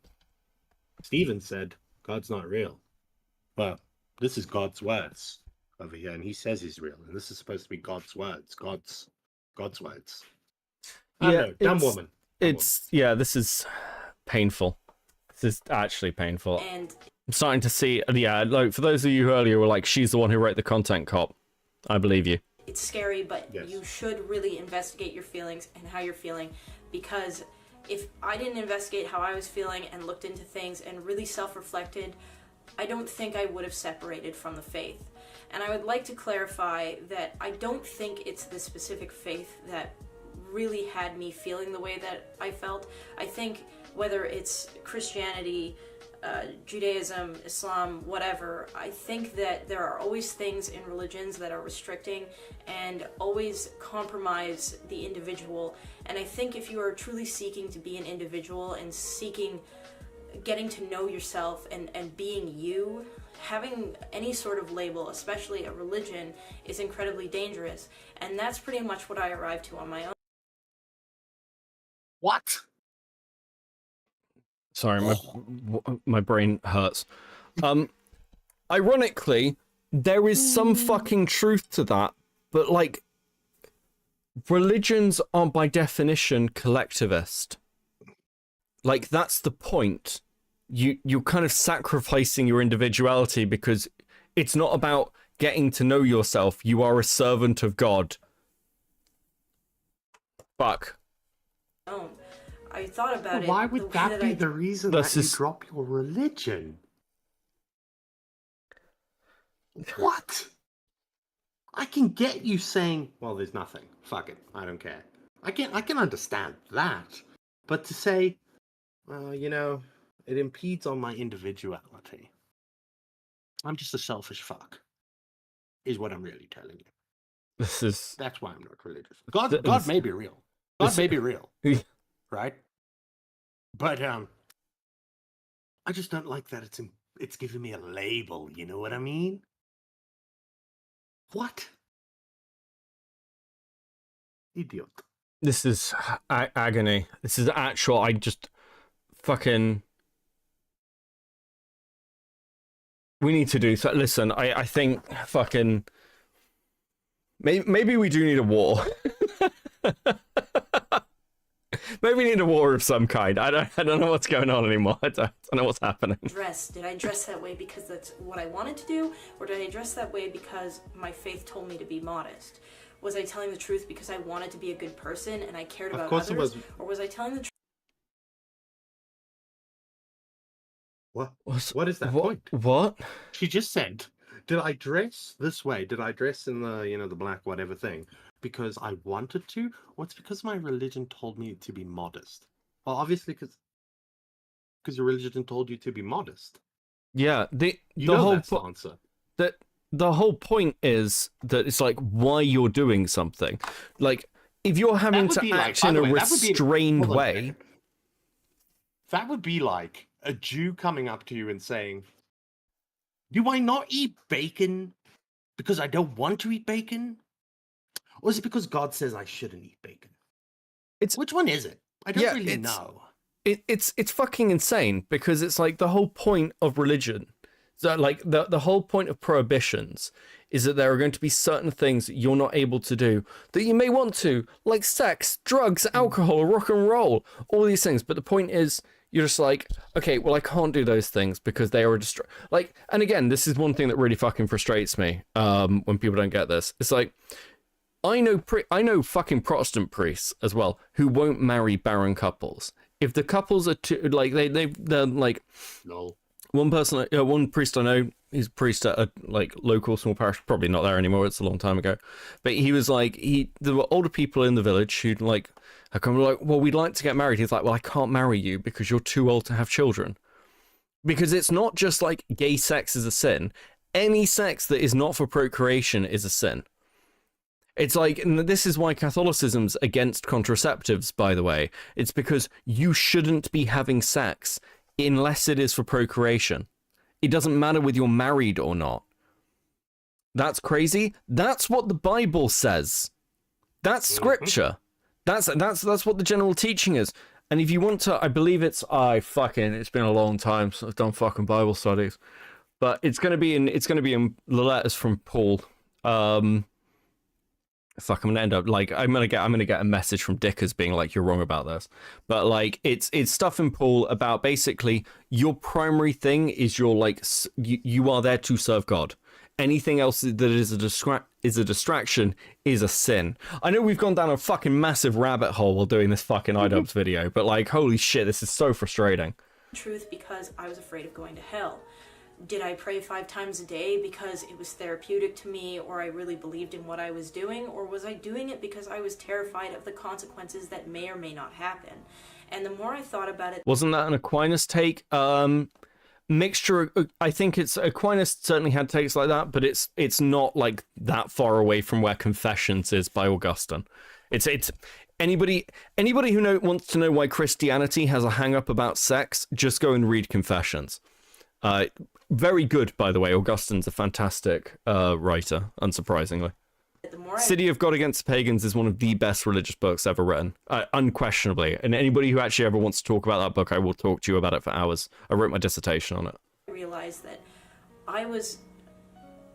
Speaker 3: Stephen said God's not real. Well, this is God's words over here, and he says he's real, and this is supposed to be God's words, God's words. I don't know, dumb woman.
Speaker 2: Yeah, this is painful. This is actually painful.
Speaker 20: And
Speaker 2: I'm starting to see, yeah, like, for those of you who earlier were like, she's the one who wrote the content cop, I believe you.
Speaker 20: it's scary, but you should really investigate your feelings and how you're feeling, because if I didn't investigate how I was feeling and looked into things and really self-reflected, I don't think I would have separated from the faith. And I would like to clarify that I don't think it's the specific faith that really had me feeling the way that I felt. I think whether it's Christianity, Judaism, Islam, whatever, I think that there are always things in religions that are restricting and always compromise the individual. And I think if you are truly seeking to be an individual and seeking getting to know yourself and being you, having any sort of label, especially a religion, is incredibly dangerous. And that's pretty much what I arrived to on my own.
Speaker 3: What?
Speaker 2: Sorry, my brain hurts. Ironically, there is some fucking truth to that, but like, religions are by definition collectivist. Like, that's the point. You're kind of sacrificing your individuality because it's not about getting to know yourself. You are a servant of God. Fuck.
Speaker 20: I thought about it.
Speaker 3: Why would that be the reason that you drop your religion? What? I can get you saying, well, there's nothing. Fuck it. I don't care. I can understand that. But to say, well, you know, it impedes on my individuality. I'm just a selfish fuck. Is what I'm really telling you. That's why I'm not religious. God may be real. God may be real. Right? But I just don't like that it's giving me a label, you know what I mean? What? Idiot.
Speaker 2: This is agony. This is actual, I just fucking... We need to do so. Listen, I think fucking... Maybe we do need a war. Maybe we need a war of some kind. I don't know what's going on anymore. I don't know what's happening.
Speaker 20: Did I dress that way because that's what I wanted to do? Or did I dress that way because my faith told me to be modest? Was I telling the truth because I wanted to be a good person and I cared about others? Or was I telling the truth?
Speaker 3: What is that point?
Speaker 2: What?
Speaker 3: She just said, did I dress this way? Did I dress in the, you know, the black whatever thing because I wanted to? Or it's because my religion told me to be modest? Well, obviously because your religion told you to be modest.
Speaker 2: Yeah, the
Speaker 3: whole answer.
Speaker 2: The whole point is that it's like why you're doing something. Like, if you're having to act in a restrained way...
Speaker 3: That would be like a Jew coming up to you and saying, do I not eat bacon because I don't want to eat bacon? Or is it because God says I shouldn't eat bacon? Which one is it? I don't really know.
Speaker 2: It's fucking insane because it's like the whole point of religion, so like the whole point of prohibitions is that there are going to be certain things that you're not able to do that you may want to, like sex, drugs, alcohol, rock and roll, all these things. But the point is, you're just like, okay, well, I can't do those things because they are like, and again, this is one thing that really fucking frustrates me when people don't get this. It's like, I know fucking Protestant priests as well who won't marry barren couples. If the couples are too, like, they're like,
Speaker 3: no.
Speaker 2: One priest I know, he's a priest at a like local small parish, probably not there anymore, it's a long time ago. But he was like, there were older people in the village who'd like, I come like, well, we'd like to get married. He's like, well, I can't marry you because you're too old to have children. Because it's not just like gay sex is a sin. Any sex that is not for procreation is a sin. It's like, and this is why Catholicism's against contraceptives, by the way. It's because you shouldn't be having sex unless it is for procreation. It doesn't matter whether you're married or not. That's crazy. That's what the Bible says. That's scripture. That's what the general teaching is. And if you want to, I believe it's been a long time since I've done fucking Bible studies, but it's gonna be in the letters from Paul. fuck, I'm gonna end up like I'm gonna get a message from Dickers being like, you're wrong about this. But like it's stuff in Paul about basically your primary thing is your like you are there to serve God. Anything else that is a distraction is a sin. I know we've gone down a fucking massive rabbit hole while doing this fucking Idubbbz video, but like holy shit, this is so frustrating.
Speaker 20: Truth because I was afraid of going to hell. Did I pray 5 times a day because it was therapeutic to me, or I really believed in what I was doing, or was I doing it because I was terrified of the consequences that may or may not happen? And the more I thought about it...
Speaker 2: Wasn't that an Aquinas take? Mixture, I think it's Aquinas certainly had takes like that, but it's not like that far away from where Confessions is by Augustine. It's anybody who wants to know why Christianity has a hang up about sex, just go and read Confessions. Very good, by the way. Augustine's a fantastic writer, unsurprisingly. City of God Against the Pagans is one of the best religious books ever written, unquestionably. And anybody who actually ever wants to talk about that book, I will talk to you about it for hours. I wrote my dissertation on it.
Speaker 20: I realized that I was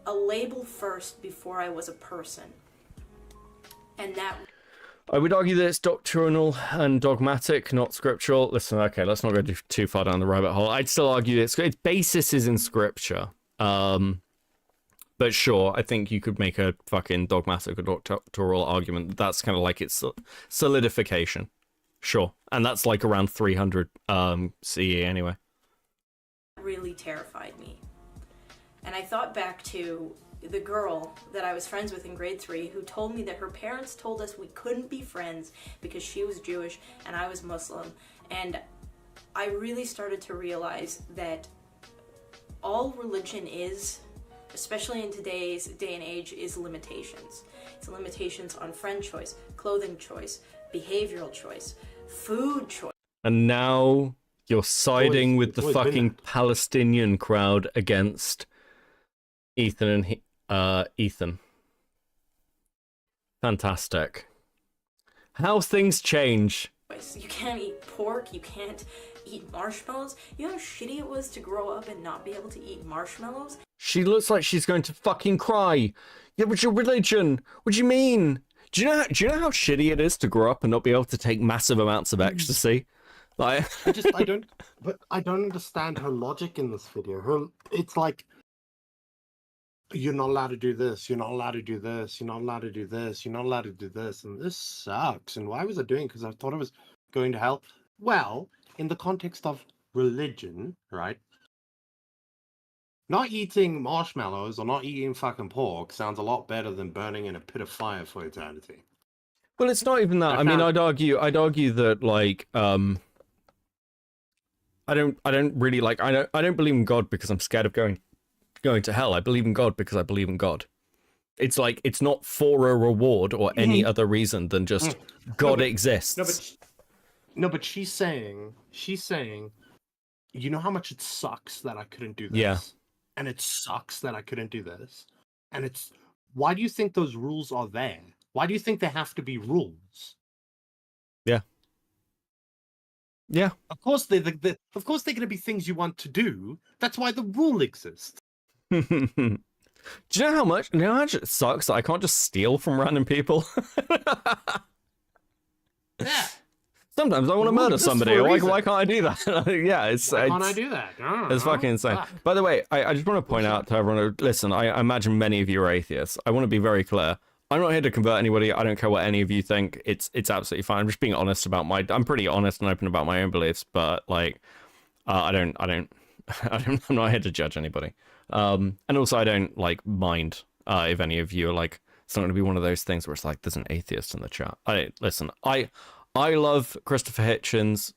Speaker 20: a label first before I was a person. And that...
Speaker 2: I would argue that it's doctrinal and dogmatic, not scriptural. Listen, okay, let's not go too far down the rabbit hole. I'd still argue that its basis is in scripture. But sure, I think you could make a fucking dogmatic or doctoral argument. That's kind of like its solidification. Sure. And that's like around 300 CE anyway.
Speaker 20: Really terrified me. And I thought back to the girl that I was friends with in grade 3 who told me that her parents told us we couldn't be friends because she was Jewish and I was Muslim. And I really started to realize that all religion is, especially in today's day and age, is limitations. It's limitations on friend choice, clothing choice, behavioral choice, food choice.
Speaker 2: And now you're siding with the fucking Palestinian crowd against Ethan and Ethan. Fantastic. How things change.
Speaker 20: You can't eat pork, you can't eat marshmallows. You know how shitty it was to grow up and not be able to eat marshmallows?
Speaker 2: She looks like she's going to fucking cry. Yeah, but your religion. What do you mean? Do you know how shitty it is to grow up and not be able to take massive amounts of ecstasy? Like
Speaker 3: I don't understand her logic in this video. It's like, you're not allowed to do this, you're not allowed to do this, you're not allowed to do this, you're not allowed to do this, and this sucks. And why was I doing it? Because I thought I was going to hell. Well, in the context of religion, right? Not eating marshmallows or not eating fucking pork sounds a lot better than burning in a pit of fire for eternity.
Speaker 2: Well, it's not even that. I mean, I'd argue that like I don't really like I don't believe in God because I'm scared of going to hell. I believe in God because I believe in God. It's like it's not for a reward or any other reason than just God exists.
Speaker 3: No, but she's saying, you know how much it sucks that I couldn't do this?
Speaker 2: Yeah.
Speaker 3: And it sucks that I couldn't do this. And it's, why do you think those rules are there? Why do you think there have to be rules?
Speaker 2: Yeah. Yeah.
Speaker 3: Of course they're going to be things you want to do. That's why the rule exists.
Speaker 2: Do you know how much it sucks that I can't just steal from random people?
Speaker 3: Yeah.
Speaker 2: Sometimes I want to murder somebody. Why can't I do that? Yeah,
Speaker 3: why can't I do that?
Speaker 2: It's fucking insane. By the way, I just want to point out to everyone, listen, I imagine many of you are atheists. I want to be very clear. I'm not here to convert anybody. I don't care what any of you think. It's absolutely fine. I'm just being honest about I'm pretty honest and open about my own beliefs, but like, I'm not here to judge anybody. And also I don't like mind if any of you are like, it's not going to be one of those things where it's like there's an atheist in the chat. Listen, I love Christopher Hitchens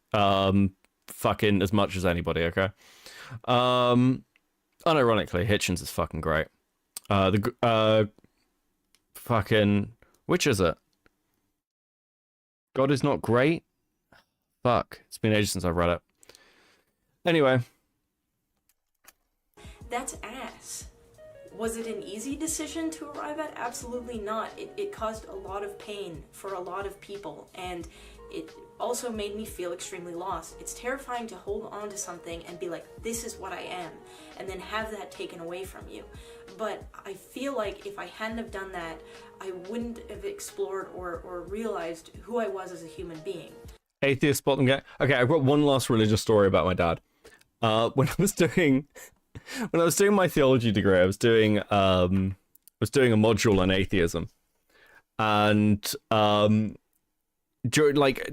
Speaker 2: fucking as much as anybody, okay? Unironically, Hitchens is fucking great. Fucking, which is it? God is Not Great? Fuck, it's been ages since I've read it. Anyway.
Speaker 20: That's ass. Was it an easy decision to arrive at? Absolutely not. It caused a lot of pain for a lot of people, and it also made me feel extremely lost. It's terrifying to hold on to something and be like, this is what I am, and then have that taken away from you. But I feel like if I hadn't have done that, I wouldn't have explored or realized who I was as a human being.
Speaker 2: Atheist spot them get. Okay, I've got one last religious story about my dad. When I was doing my theology degree, I was doing a module on atheism, and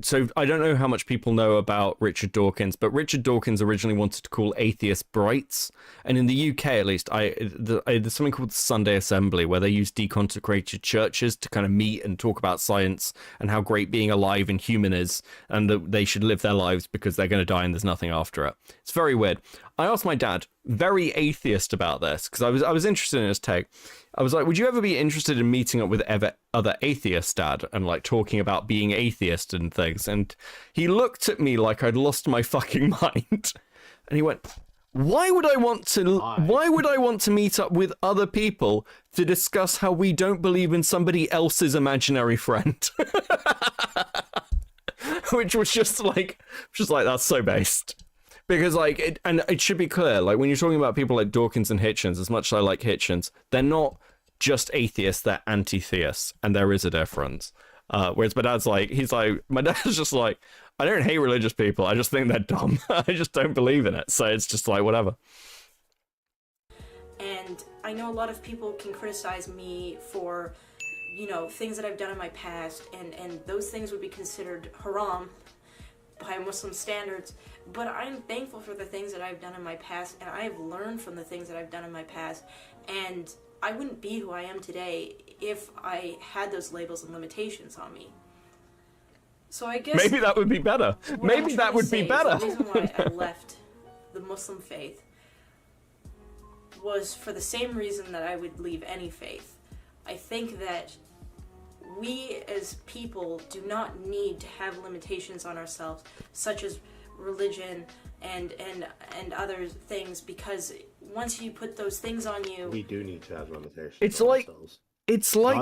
Speaker 2: so I don't know how much people know about Richard Dawkins, but Richard Dawkins originally wanted to call atheists brights, and in the UK at least, there's something called the Sunday Assembly where they use deconsecrated churches to kind of meet and talk about science and how great being alive and human is, and that they should live their lives because they're going to die and there's nothing after it. It's very weird. I asked my dad, very atheist, about this because I was interested in his take. I was like, would you ever be interested in meeting up with other atheists, Dad, and like talking about being atheist and things? And he looked at me like I'd lost my fucking mind, and he went, why would I want to meet up with other people to discuss how we don't believe in somebody else's imaginary friend? Which was just like that's so based. Because like, and it should be clear, like when you're talking about people like Dawkins and Hitchens, as much as I like Hitchens, they're not just atheists, they're anti-theists, and there is a difference. Whereas my dad's like, my dad's just like, I don't hate religious people, I just think they're dumb. I just don't believe in it. So it's just like, whatever.
Speaker 20: And I know a lot of people can criticize me for, things that I've done in my past, and those things would be considered haram by Muslim standards, but I'm thankful for the things that I've done in my past, and I've learned from the things that I've done in my past, and I wouldn't be who I am today if I had those labels and limitations on me. So I guess
Speaker 2: maybe that would be better. Maybe that would be better.
Speaker 20: The reason why I left the Muslim faith was for the same reason that I would leave any faith. I think that we as people do not need to have limitations on ourselves, such as religion and other things, because once you put those things on you,
Speaker 3: we do need to have limitations.
Speaker 2: It's like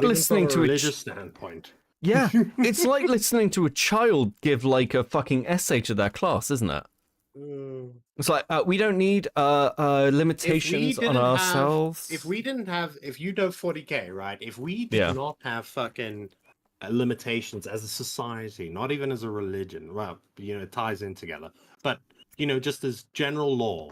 Speaker 2: listening to a
Speaker 3: religious standpoint.
Speaker 2: Yeah, it's like listening to a child give like a fucking essay to their class, isn't it? It's like we don't need limitations on ourselves.
Speaker 3: If you know 40K, right? If we did not have fucking limitations as a society, not even as a religion, well, it ties in together, but just as general law,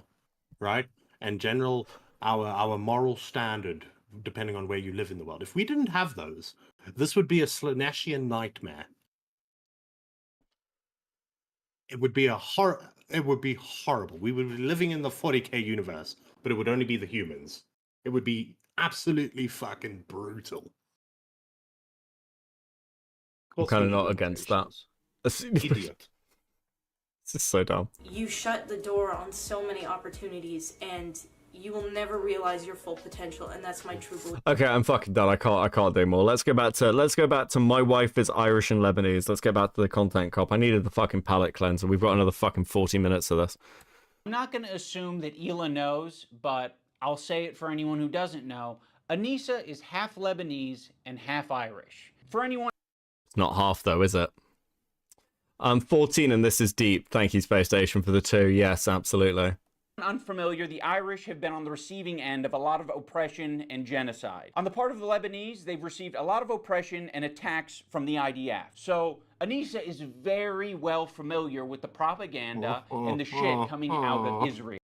Speaker 3: right? And general our moral standard, depending on where you live in the world. If we didn't have those, this would be a Slaneshian nightmare. It would be horrible. We would be living in the 40K universe, but it would only be the humans. It would be absolutely fucking brutal.
Speaker 2: I'm kind of not against that.
Speaker 3: Idiot.
Speaker 2: This is so dumb.
Speaker 20: you shut the door on so many opportunities, and you will never realize your full potential, and that's my true belief.
Speaker 2: Okay, I'm fucking done. I can't do more. Let's go back to my wife is Irish and Lebanese. Let's get back to the content cop. I needed the fucking palate cleanser. We've got another fucking 40 minutes of this.
Speaker 13: I'm not going to assume that Hila knows, but I'll say it for anyone who doesn't know. Anissa is half Lebanese and half Irish. For anyone...
Speaker 2: It's not half, though, is it? I'm 14 and this is deep. Thank you, Space Station, for the 2. Yes, absolutely.
Speaker 13: Unfamiliar, the Irish have been on the receiving end of a lot of oppression and genocide. On the part of the Lebanese, they've received a lot of oppression and attacks from the IDF. So Anissa is very well familiar with the propaganda and the shit coming out of Israel.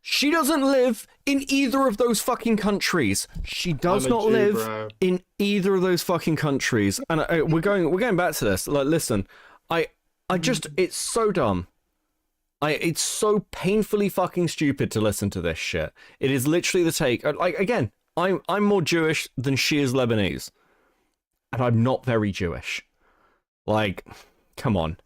Speaker 2: She doesn't live in either of those fucking countries. She does not live in either of those fucking countries. And we're going back to this. Like, listen, I just, it's so dumb. It's so painfully fucking stupid to listen to this shit. It is literally the take. Like, again, I'm more Jewish than she is Lebanese, and I'm not very Jewish. Like, come on.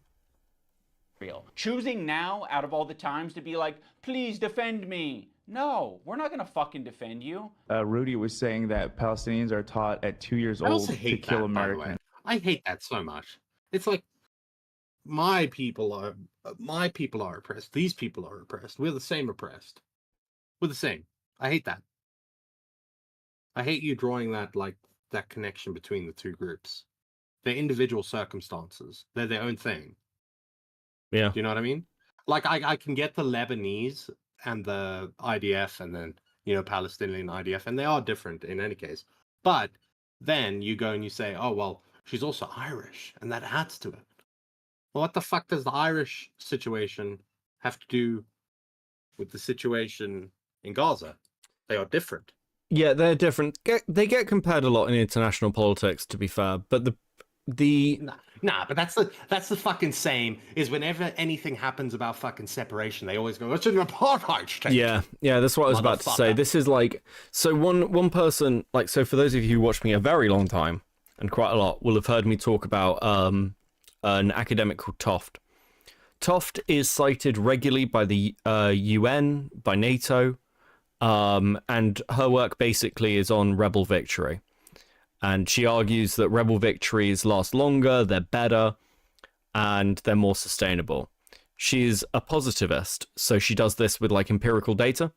Speaker 13: Choosing now, out of all the times, to be like, please defend me. No, we're not gonna fucking defend you.
Speaker 21: Rudy was saying that Palestinians are taught at 2 years old to kill Americans.
Speaker 3: I hate that so much. It's like, my people are oppressed. These people are oppressed. We're the same oppressed. We're the same. I hate that. I hate you drawing that connection between the two groups. They're individual circumstances. They're their own thing.
Speaker 2: Yeah.
Speaker 3: Do you know what I mean? Like I can get the Lebanese and the IDF and then, Palestinian IDF, and they are different in any case. But then you go and you say, oh, well, she's also Irish, and that adds to it. Well, what the fuck does the Irish situation have to do with the situation in Gaza? They are different.
Speaker 2: Yeah, they're different. They get compared a lot in international politics, to be fair. But the
Speaker 3: Nah, but that's the fucking same. Is whenever anything happens about fucking separation, they always go, "It's an apartheid state."
Speaker 2: Yeah, that's what I was about to say. This is like, so one person, like, so for those of you who watched me a very long time and quite a lot will have heard me talk about an academic called Toft. Toft is cited regularly by the UN, by NATO, and her work basically is on rebel victory. And she argues that rebel victories last longer, they're better, and they're more sustainable. She's a positivist, so she does this with like empirical data.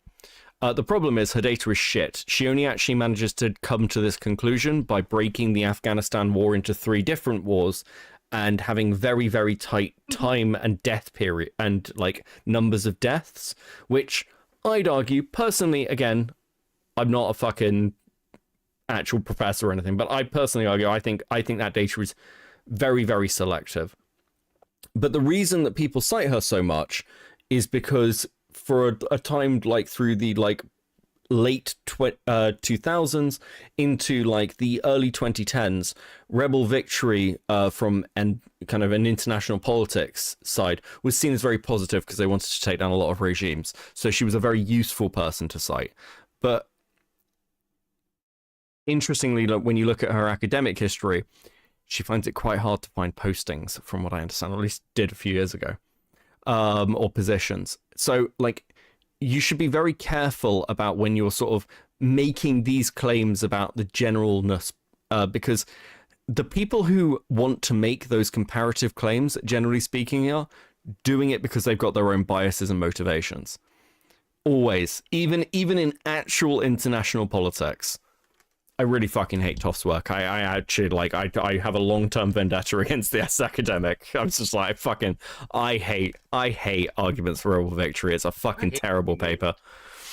Speaker 2: The problem is her data is shit. She only actually manages to come to this conclusion by breaking the Afghanistan war into 3 different wars and having very, very tight time and death period and like numbers of deaths, which I'd argue personally, again, I'm not a fucking actual professor or anything, but I personally argue I think that data is very, very selective. But the reason that people cite her so much is because for a time like through the like late 2000s into like the early 2010s, rebel victory from kind of an international politics side was seen as very positive because they wanted to take down a lot of regimes. So she was a very useful person to cite. But interestingly, when you look at her academic history, she finds it quite hard to find postings, from what I understand, or at least did a few years ago, or positions. So, like, you should be very careful about when you're sort of making these claims about the generalness, because the people who want to make those comparative claims, generally speaking, are doing it because they've got their own biases and motivations. Always, even in actual international politics. I really fucking hate Toft's work. I actually, like, I have a long-term vendetta against the academic. I'm just like, I hate arguments for rebel victory. It's a fucking terrible paper.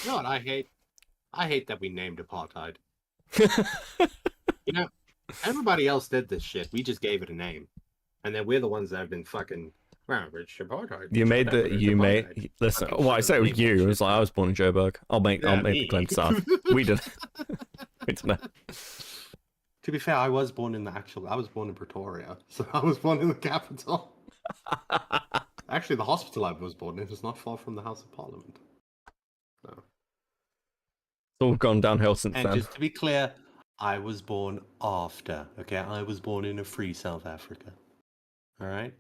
Speaker 3: You know what I hate? I hate that we named apartheid. Everybody else did this shit. We just gave it a name. And then we're the ones that have been fucking, well, it's apartheid.
Speaker 2: Listen, well, I say it was you. It was like, I was born in Joburg. I'll make the claim to South. We did.
Speaker 3: To be fair, I was born in Pretoria, so I was born in the capital. Actually, the hospital I was born in is not far from the House of Parliament. So.
Speaker 2: It's all gone downhill since then.
Speaker 3: And just to be clear, I was born after. Okay, I was born in a free South Africa. All right.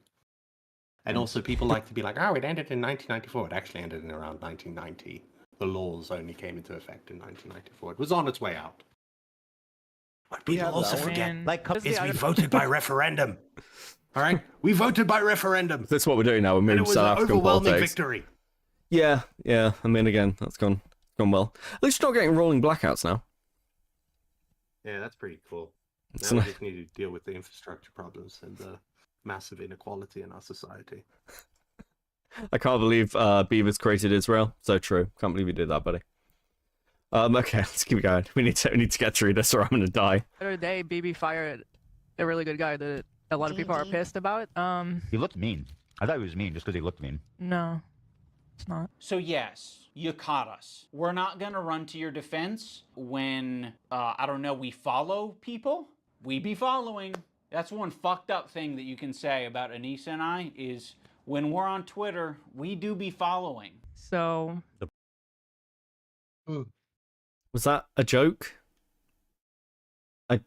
Speaker 3: And also, people like to be like, "Oh, it ended in 1994." It actually ended in around 1990. The laws only came into effect in 1994. It was on its way out. What people also forget, is we voted by referendum. All right, we voted by referendum.
Speaker 2: That's what we're doing now. We're moving South African
Speaker 3: overwhelming
Speaker 2: politics.
Speaker 3: Victory.
Speaker 2: Yeah. I mean, again, that's gone well. At least you're not getting rolling blackouts now.
Speaker 3: Yeah, that's pretty cool. Now we just need to deal with the infrastructure problems and the massive inequality in our society.
Speaker 2: I can't believe Beavers created Israel. So true. Can't believe you did that, buddy. Okay, let's keep going. We need to get through this, or I'm gonna die.
Speaker 18: The other day, BB fired a really good guy that a lot of people are pissed about.
Speaker 14: He looked mean. I thought he was mean just because he looked mean.
Speaker 18: No, it's not.
Speaker 13: So yes, you caught us. We're not gonna run to your defense when, I don't know, we follow people. We be following. That's one fucked up thing that you can say about Anissa and I is when we're on Twitter, we do be following.
Speaker 18: So.
Speaker 2: Was that a joke?
Speaker 3: Yes.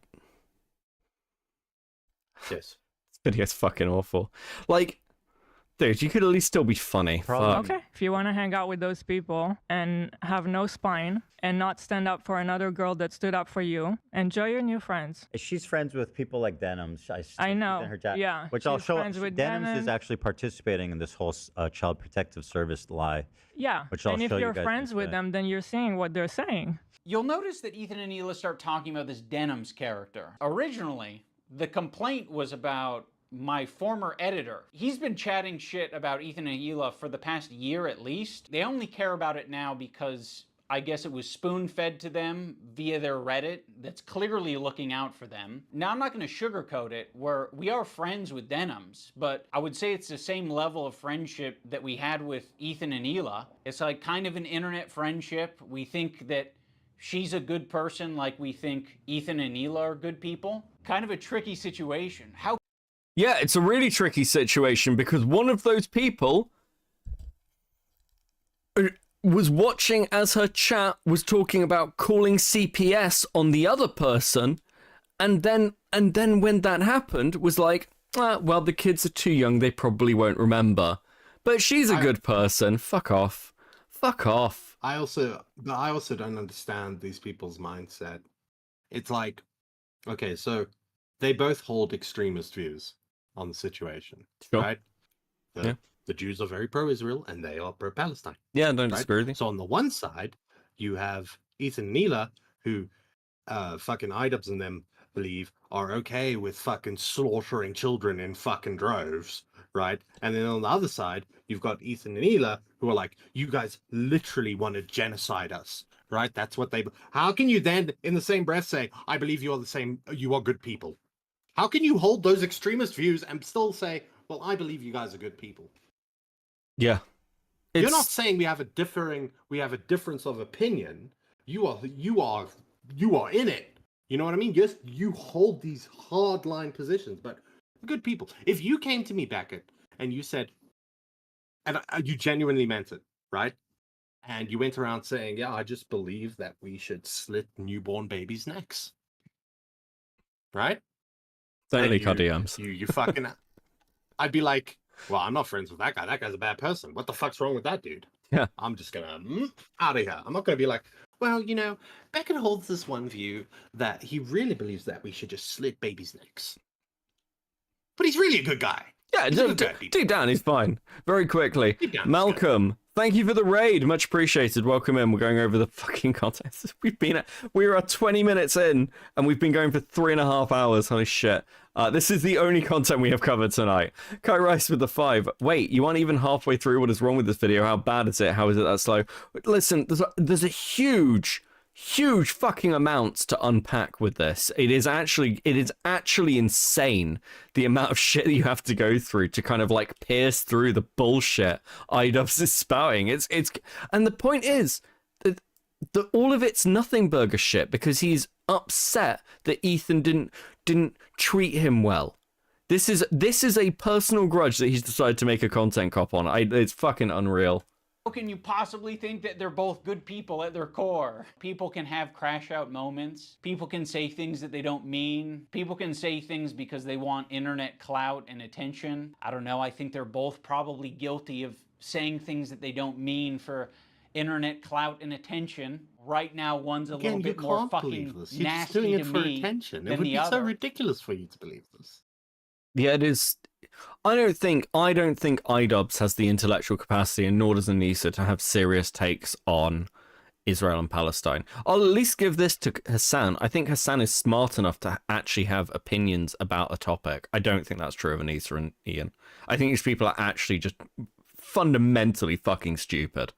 Speaker 2: This video's fucking awful. Like, dude, you could at least still be funny.
Speaker 18: Okay, if you want to hang out with those people and have no spine and not stand up for another girl that stood up for you, enjoy your new friends.
Speaker 14: She's friends with people like Denims.
Speaker 18: I know. Yeah.
Speaker 14: Which I'll
Speaker 18: she's
Speaker 14: show.
Speaker 18: friends with
Speaker 14: Denims is actually participating in this whole Child Protective Service lie.
Speaker 18: Yeah.
Speaker 14: Which I'll
Speaker 18: and if
Speaker 14: show
Speaker 18: you're
Speaker 14: you guys
Speaker 18: friends with them, then you're saying what they're saying.
Speaker 13: You'll notice that Ethan and Hila start talking about this Denims character. Originally, The complaint was about my former editor. He's been chatting shit about Ethan and Hila for the past year at least. They only care about it now because I guess it was spoon-fed to them via their Reddit that's clearly looking out for them. Now, I'm not going to sugarcoat it, we are friends with Denims, but I would say it's the same level of friendship that we had with Ethan and Hila. It's like kind of an internet friendship. We think that she's a good person like we think Ethan and Hila are good people. Kind of a tricky situation.
Speaker 2: Yeah, it's a really tricky situation because one of those people was watching as her chat was talking about calling CPS on the other person, and then when that happened was like, well, the kids are too young, they probably won't remember. But she's a good person. Fuck off. Fuck off.
Speaker 3: I also don't understand these people's mindset. It's like, okay, so they both hold extremist views on the situation, right? The Jews are very pro-Israel and they are pro-Palestine.
Speaker 2: Yeah, don't disagree with you.
Speaker 3: So on the one side, you have Ethan and Hila, who fucking Idubbbz and them believe are okay with fucking slaughtering children in fucking droves, right? And then on the other side, you've got Ethan and Hila, who are like, you guys literally want to genocide us, right? That's what they... How can you then, in the same breath, say, I believe you are good people? How can you hold those extremist views and still say, well, I believe you guys are good people?
Speaker 2: Yeah.
Speaker 3: You're not saying we have a difference of opinion. You are in it. You know what I mean? You hold these hardline positions, but good people. If you came to me, Beckett, and you said, and you genuinely meant it, right? And you went around saying, yeah, I just believe that we should slit newborn babies' necks. Right?
Speaker 2: Don't leak our DMs.
Speaker 3: You fucking... I'd be like, well, I'm not friends with that guy. That guy's a bad person. What the fuck's wrong with that dude?
Speaker 2: Yeah.
Speaker 3: I'm just gonna out of here. I'm not gonna be like, well, you know, Beckett holds this one view that he really believes that we should just slit babies' necks. But he's really a good guy.
Speaker 2: Yeah, deep down, he's fine. Very quickly. Malcolm, thank you for the raid. Much appreciated. Welcome in. We're going over the fucking content. We are 20 minutes in, and we've been going for 3.5 hours. Holy shit. This is the only content we have covered tonight. Kai Rice with the 5. Wait, you aren't even halfway through. What is wrong with this video? How bad is it? How is it that slow? Listen, there's a huge fucking amounts to unpack with this. It is actually insane the amount of shit that you have to go through to kind of like pierce through the bullshit Idubbbz is spouting. It's and the point is that all of it's nothing burger shit because he's upset that Ethan didn't treat him well. This is a personal grudge that he's decided to make a content cop on. It's fucking unreal.
Speaker 13: How can you possibly think that they're both good people at their core? People can have crash out moments. People can say things that they don't mean. People can say things because they want internet clout and attention. I don't know. I think they're both probably guilty of saying things that they don't mean for internet clout and attention. Right now, one's a little bit more fucking
Speaker 3: You're
Speaker 13: nasty
Speaker 3: just doing it
Speaker 13: to
Speaker 3: for
Speaker 13: me
Speaker 3: attention.
Speaker 13: than
Speaker 3: It would
Speaker 13: the
Speaker 3: be
Speaker 13: other.
Speaker 3: so ridiculous for you to believe this.
Speaker 2: Yeah, it is. I don't think Idubbbz has the intellectual capacity, and nor does Anissa, to have serious takes on Israel and Palestine. I'll at least give this to Hasan. I think Hasan is smart enough to actually have opinions about a topic. I don't think that's true of Anissa and Ian. I think these people are actually just fundamentally fucking stupid.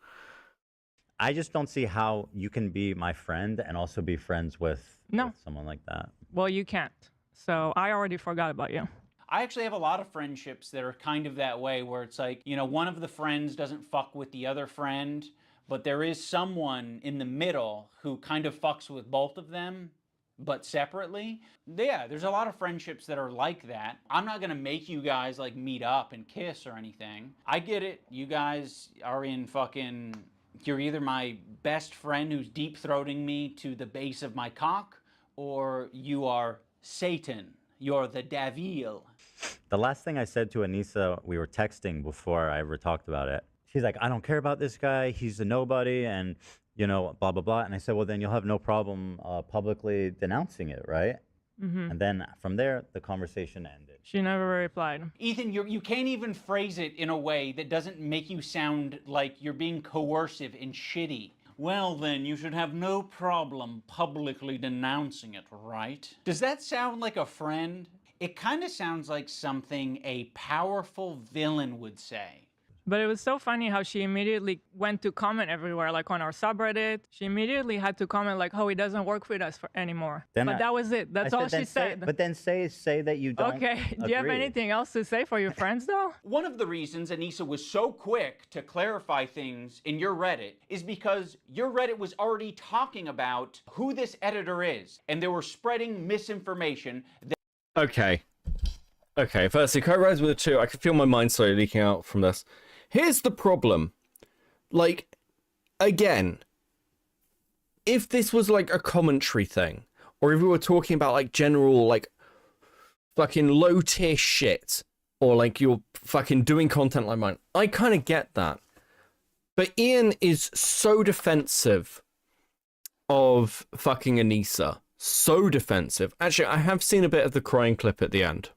Speaker 14: I just don't see how you can be my friend and also be friends with someone like that.
Speaker 18: Well, you can't. So I already forgot about you.
Speaker 13: I actually have a lot of friendships that are kind of that way where it's like, you know, one of the friends doesn't fuck with the other friend, but there is someone in the middle who kind of fucks with both of them, but separately. Yeah, there's a lot of friendships that are like that. I'm not gonna make you guys like meet up and kiss or anything. I get it. You guys are in fucking... You're either my best friend who's deep-throating me to the base of my cock, or you are Satan. You're the devil.
Speaker 14: The last thing I said to Anissa, we were texting before I ever talked about it. She's like, I don't care about this guy. He's a nobody and, you know, blah, blah, blah. And I said, well, then you'll have no problem publicly denouncing it, right?
Speaker 18: Mm-hmm.
Speaker 14: And then from there, the conversation ended.
Speaker 18: She never replied.
Speaker 13: Ethan, you can't even phrase it in a way that doesn't make you sound like you're being coercive and shitty. Well, then, you should have no problem publicly denouncing it, right? Does that sound like a friend? It kind of sounds like something a powerful villain would say.
Speaker 18: But it was so funny how she immediately went to comment everywhere, like on our subreddit. She immediately had to comment like, "Oh, he doesn't work with us anymore."
Speaker 14: Then
Speaker 18: but that was it. That's all she said.
Speaker 14: But then say that you don't.
Speaker 18: Okay. Do you have
Speaker 14: agree.
Speaker 18: anything else to say for your friends though?
Speaker 13: One of the reasons Anissa was so quick to clarify things in your Reddit is because your Reddit was already talking about who this editor is, and they were spreading misinformation.
Speaker 2: Okay. Okay, firstly, co-rise with a 2. I can feel my mind slowly leaking out from this. Here's the problem. Like, again, if this was like a commentary thing, or if we were talking about like general, like, fucking low tier shit, or like you're fucking doing content like mine, I kind of get that. But Ian is so defensive of fucking Anissa. So defensive. Actually, I have seen a bit of the crying clip at the end.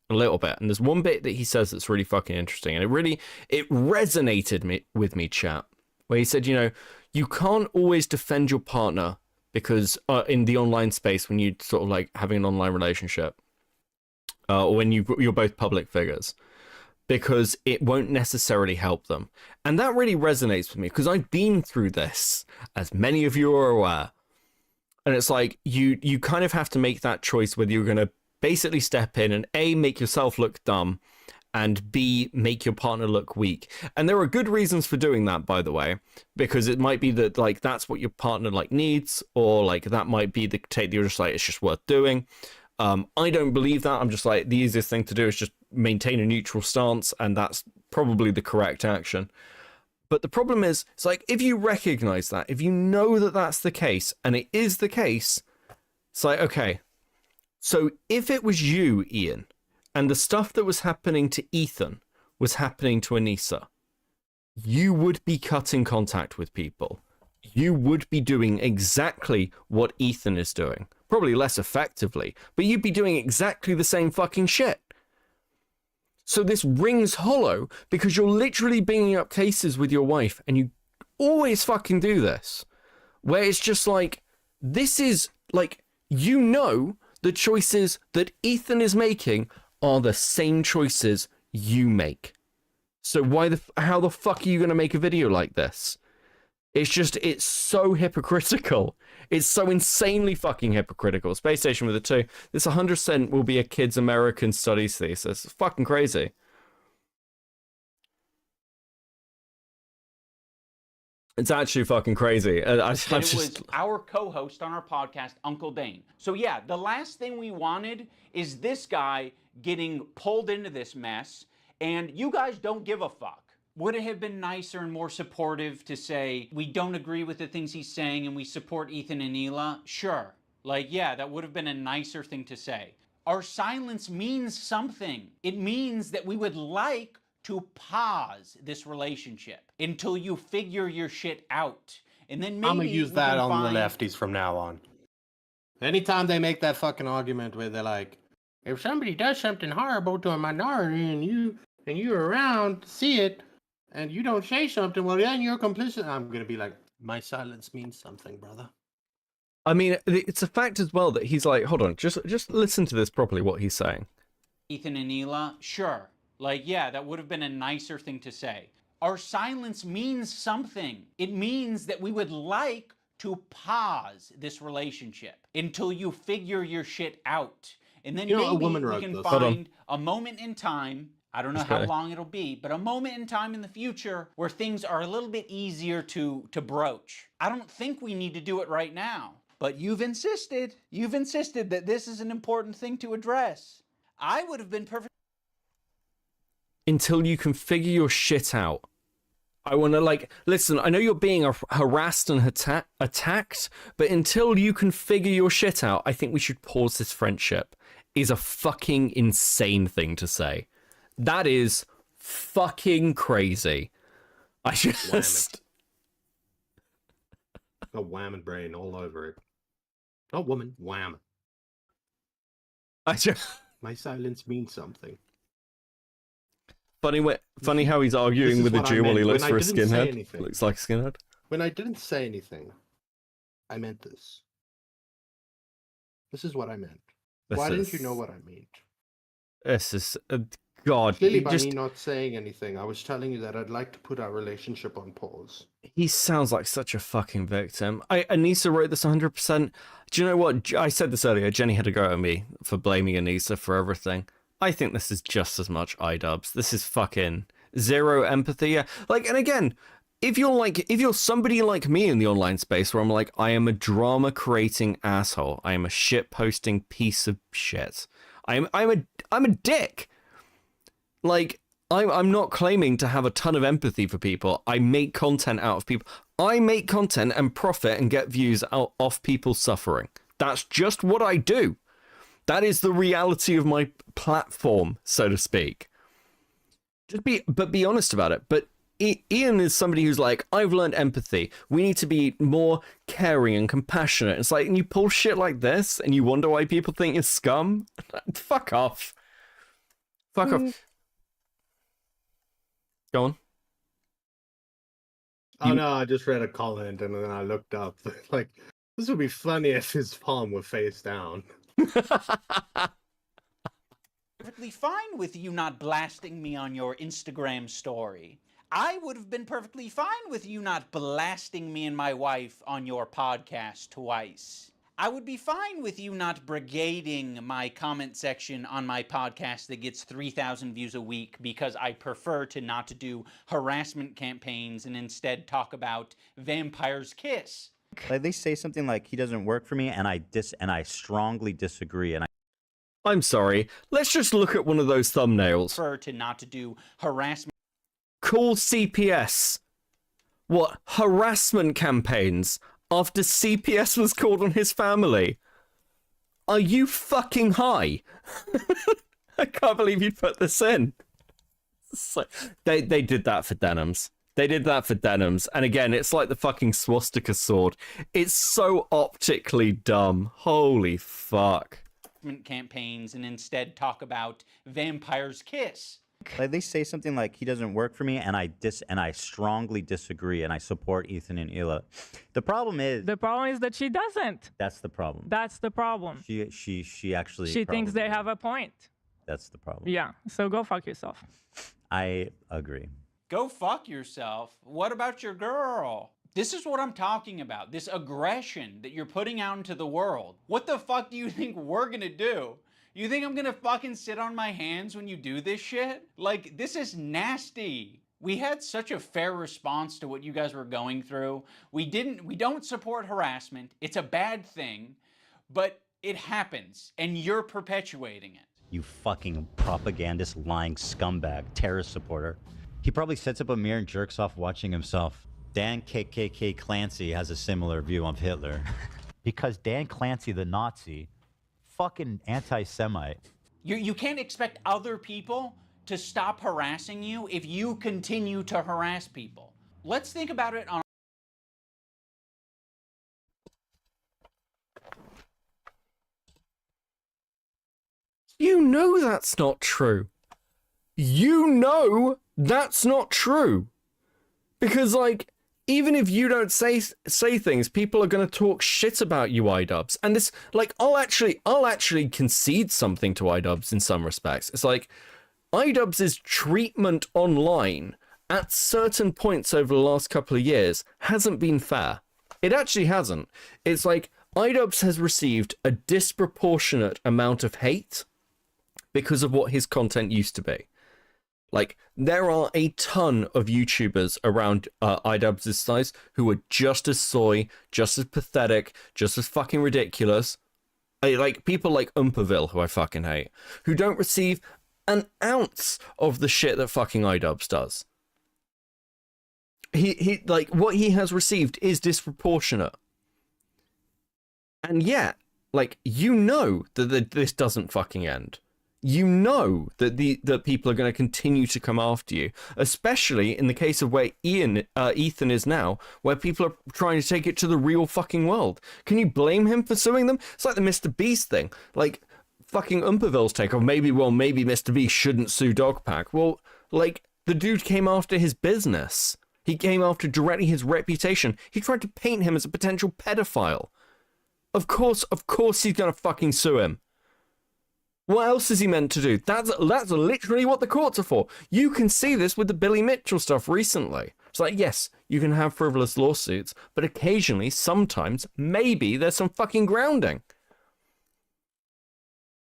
Speaker 2: A little bit. And there's one bit that he says that's really fucking interesting. And it resonated with me, chat. Where he said, you know, you can't always defend your partner because in the online space when you sort of like having an online relationship. Or when you're both public figures. Because it won't necessarily help them. And that really resonates with me. Because I've been through this. As many of you are aware. And it's like, you kind of have to make that choice whether you're going to basically step in and A, make yourself look dumb, and B, make your partner look weak. And there are good reasons for doing that, by the way, because it might be that, like, that's what your partner, like, needs, or, like, that might be the take that you're just like, it's just worth doing. I don't believe that. I'm just like, the easiest thing to do is just maintain a neutral stance, and that's probably the correct action. But the problem is, it's like, if you recognize that, if you know that that's the case, and it is the case, it's like, okay, so if it was you, Ian, and the stuff that was happening to Ethan was happening to Anissa, you would be cutting contact with people. You would be doing exactly what Ethan is doing. Probably less effectively, but you'd be doing exactly the same fucking shit. So this rings hollow because you're literally bringing up cases with your wife, and you always fucking do this, where it's just like, this is like, you know, the choices that Ethan is making are the same choices you make. So how the fuck are you going to make a video like this? It's so hypocritical. It's so insanely fucking hypocritical. Space Station with a 2. This 100% will be a kid's American studies thesis. It's fucking crazy. It's actually fucking crazy.
Speaker 13: It was our co-host on our podcast, Uncle Dane. So yeah, the last thing we wanted is this guy getting pulled into this mess, and you guys don't give a fuck. Would it have been nicer and more supportive to say, we don't agree with the things he's saying and we support Ethan and Hila? Sure. Like, yeah, that would have been a nicer thing to say. Our silence means something. It means that we would like to pause this relationship until you figure your shit out. And then maybe
Speaker 3: I'm gonna use
Speaker 13: we
Speaker 3: that
Speaker 13: can
Speaker 3: on the
Speaker 13: find-
Speaker 3: lefties from now on. Anytime they make that fucking argument where they're like, if somebody does something horrible to a minority and you're around to see it and you don't say something, well then you're complicit. I'm gonna be like, my silence means something, brother.
Speaker 2: I mean, it's a fact as well that he's like, hold on, just listen to this properly, what he's saying.
Speaker 13: Ethan and Hila? Sure. Like, yeah, that would have been a nicer thing to say. Our silence means something. It means that we would like to pause this relationship until you figure your shit out. And then maybe we can find a moment in time, I don't know how long it'll be, but a moment in time in the future where things are a little bit easier to broach. I don't think we need to do it right now, but you've insisted that this is an important thing to address. I would have been perfect.
Speaker 2: Until you can figure your shit out. I want to, like, listen, I know you're being harassed and attacked, but until you can figure your shit out, I think we should pause this friendship. Is a fucking insane thing to say. That is fucking crazy. I just...
Speaker 3: Got whamming brain all over it. Not woman, wham. My silence means something.
Speaker 2: Funny how he's arguing with a Jew while he looks for a skinhead. Looks like a skinhead.
Speaker 3: When I didn't say anything, I meant this. This is what I meant. Why didn't you know what I meant?
Speaker 2: This is God.
Speaker 3: Clearly,
Speaker 2: he
Speaker 3: by
Speaker 2: just
Speaker 3: me not saying anything, I was telling you that I'd like to put our relationship on pause.
Speaker 2: he sounds like such a fucking victim. Anissa wrote this 100%. Do you know what? I said this earlier. Jenny had to go at me for blaming Anissa for everything. I think this is just as much Idubbbz. This is fucking zero empathy. Yeah. Like, and again, if you're somebody like me in the online space where I'm like, I am a drama creating asshole. I am a shit posting piece of shit. I'm a dick. Like, I'm not claiming to have a ton of empathy for people. I make content out of people. I make content and profit and get views out off people suffering. That's just what I do. That is the reality of my platform, so to speak. But be honest about it. But Ian is somebody who's like, I've learned empathy. We need to be more caring and compassionate. It's like, and you pull shit like this and you wonder why people think you're scum? Fuck off. Fuck off. Go on.
Speaker 3: Oh no, I just read a comment and then I looked up. Like, this would be funny if his palm were face down.
Speaker 13: Perfectly fine with you not blasting me on your Instagram story. I would have been perfectly fine with you not blasting me and my wife on your podcast twice. I would be fine with you not brigading my comment section on my podcast that gets 3,000 views a week because I prefer to not do harassment campaigns and instead talk about Vampire's Kiss.
Speaker 14: Like they say something like he doesn't work for me, and I strongly disagree. And
Speaker 2: I'm sorry. Let's just look at one of those thumbnails.
Speaker 13: Prefer to not do harassment.
Speaker 2: Call CPS. What? Harassment campaigns after CPS was called on his family. Are you fucking high? I can't believe you put this in. So, they did that for Denims. They did that for Denims. And again, it's like the fucking swastika sword. It's so optically dumb. Holy fuck.
Speaker 13: Campaigns and instead talk about Vampire's Kiss.
Speaker 14: Like they say something like he doesn't work for me, and I strongly disagree, and I support Ethan and Hila. The problem is
Speaker 18: that she doesn't.
Speaker 14: That's the problem.
Speaker 18: That's the problem.
Speaker 14: She actually
Speaker 18: She thinks they have a point.
Speaker 14: That's the problem.
Speaker 18: Yeah. So go fuck yourself.
Speaker 14: I agree.
Speaker 13: Go fuck yourself. What about your girl? This is what I'm talking about. This aggression that you're putting out into the world. What the fuck do you think we're gonna do? You think I'm gonna fucking sit on my hands when you do this shit? Like, this is nasty. We had such a fair response to what you guys were going through. We don't support harassment. It's a bad thing, but it happens, and you're perpetuating it.
Speaker 14: You fucking propagandist, lying scumbag, terrorist supporter. He probably sets up a mirror and jerks off watching himself. Dan KKK Clancy has a similar view of Hitler. Because Dan Clancy, the Nazi, fucking anti-Semite.
Speaker 13: You can't expect other people to stop harassing you if you continue to harass people. Let's think about it on...
Speaker 2: You know that's not true. You know that's not true. Because, like, even if you don't say things, people are going to talk shit about you, Idubbbz. And this, like, I'll actually concede something to Idubbbz in some respects. It's like, Idubbbz's treatment online at certain points over the last couple of years hasn't been fair. It actually hasn't. It's like, Idubbbz has received a disproportionate amount of hate because of what his content used to be. Like, there are a ton of YouTubers around Idubbbz's size who are just as soy, just as pathetic, just as fucking ridiculous. Like, people like Umperville, who I fucking hate, who don't receive an ounce of the shit that fucking Idubbbz does. He like, what he has received is disproportionate. And yet, like, you know that this doesn't fucking end. You know that that people are going to continue to come after you, especially in the case of where Ethan is now, where people are trying to take it to the real fucking world. Can you blame him for suing them? It's like the Mr. Beast thing. Like, fucking Umperville's take of maybe Mr. Beast shouldn't sue Dogpack. Well, like, the dude came after his business. He came after directly his reputation. He tried to paint him as a potential pedophile. Of course he's going to fucking sue him. What else is he meant to do? That's literally what the courts are for. You can see this with the Billy Mitchell stuff recently. It's like, yes, you can have frivolous lawsuits, but occasionally, sometimes, maybe there's some fucking grounding.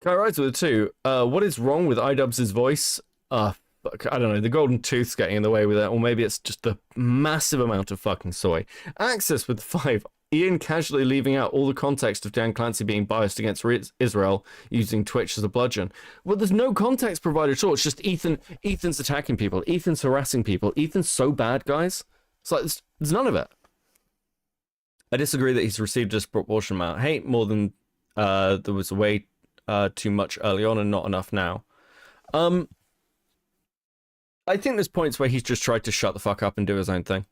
Speaker 2: Kai writes with it too. What is wrong with Idubbbz' voice? I don't know, the golden tooth's getting in the way with it, or maybe it's just the massive amount of fucking soy. Access with 5. Ian casually leaving out all the context of Dan Clancy being biased against Israel, using Twitch as a bludgeon. Well, there's no context provided at all. It's just Ethan's attacking people. Ethan's harassing people. Ethan's so bad, guys. It's like, there's none of it. I disagree that he's received a disproportionate amount of hate, more than there was way too much early on and not enough now. I think there's points where he's just tried to shut the fuck up and do his own thing.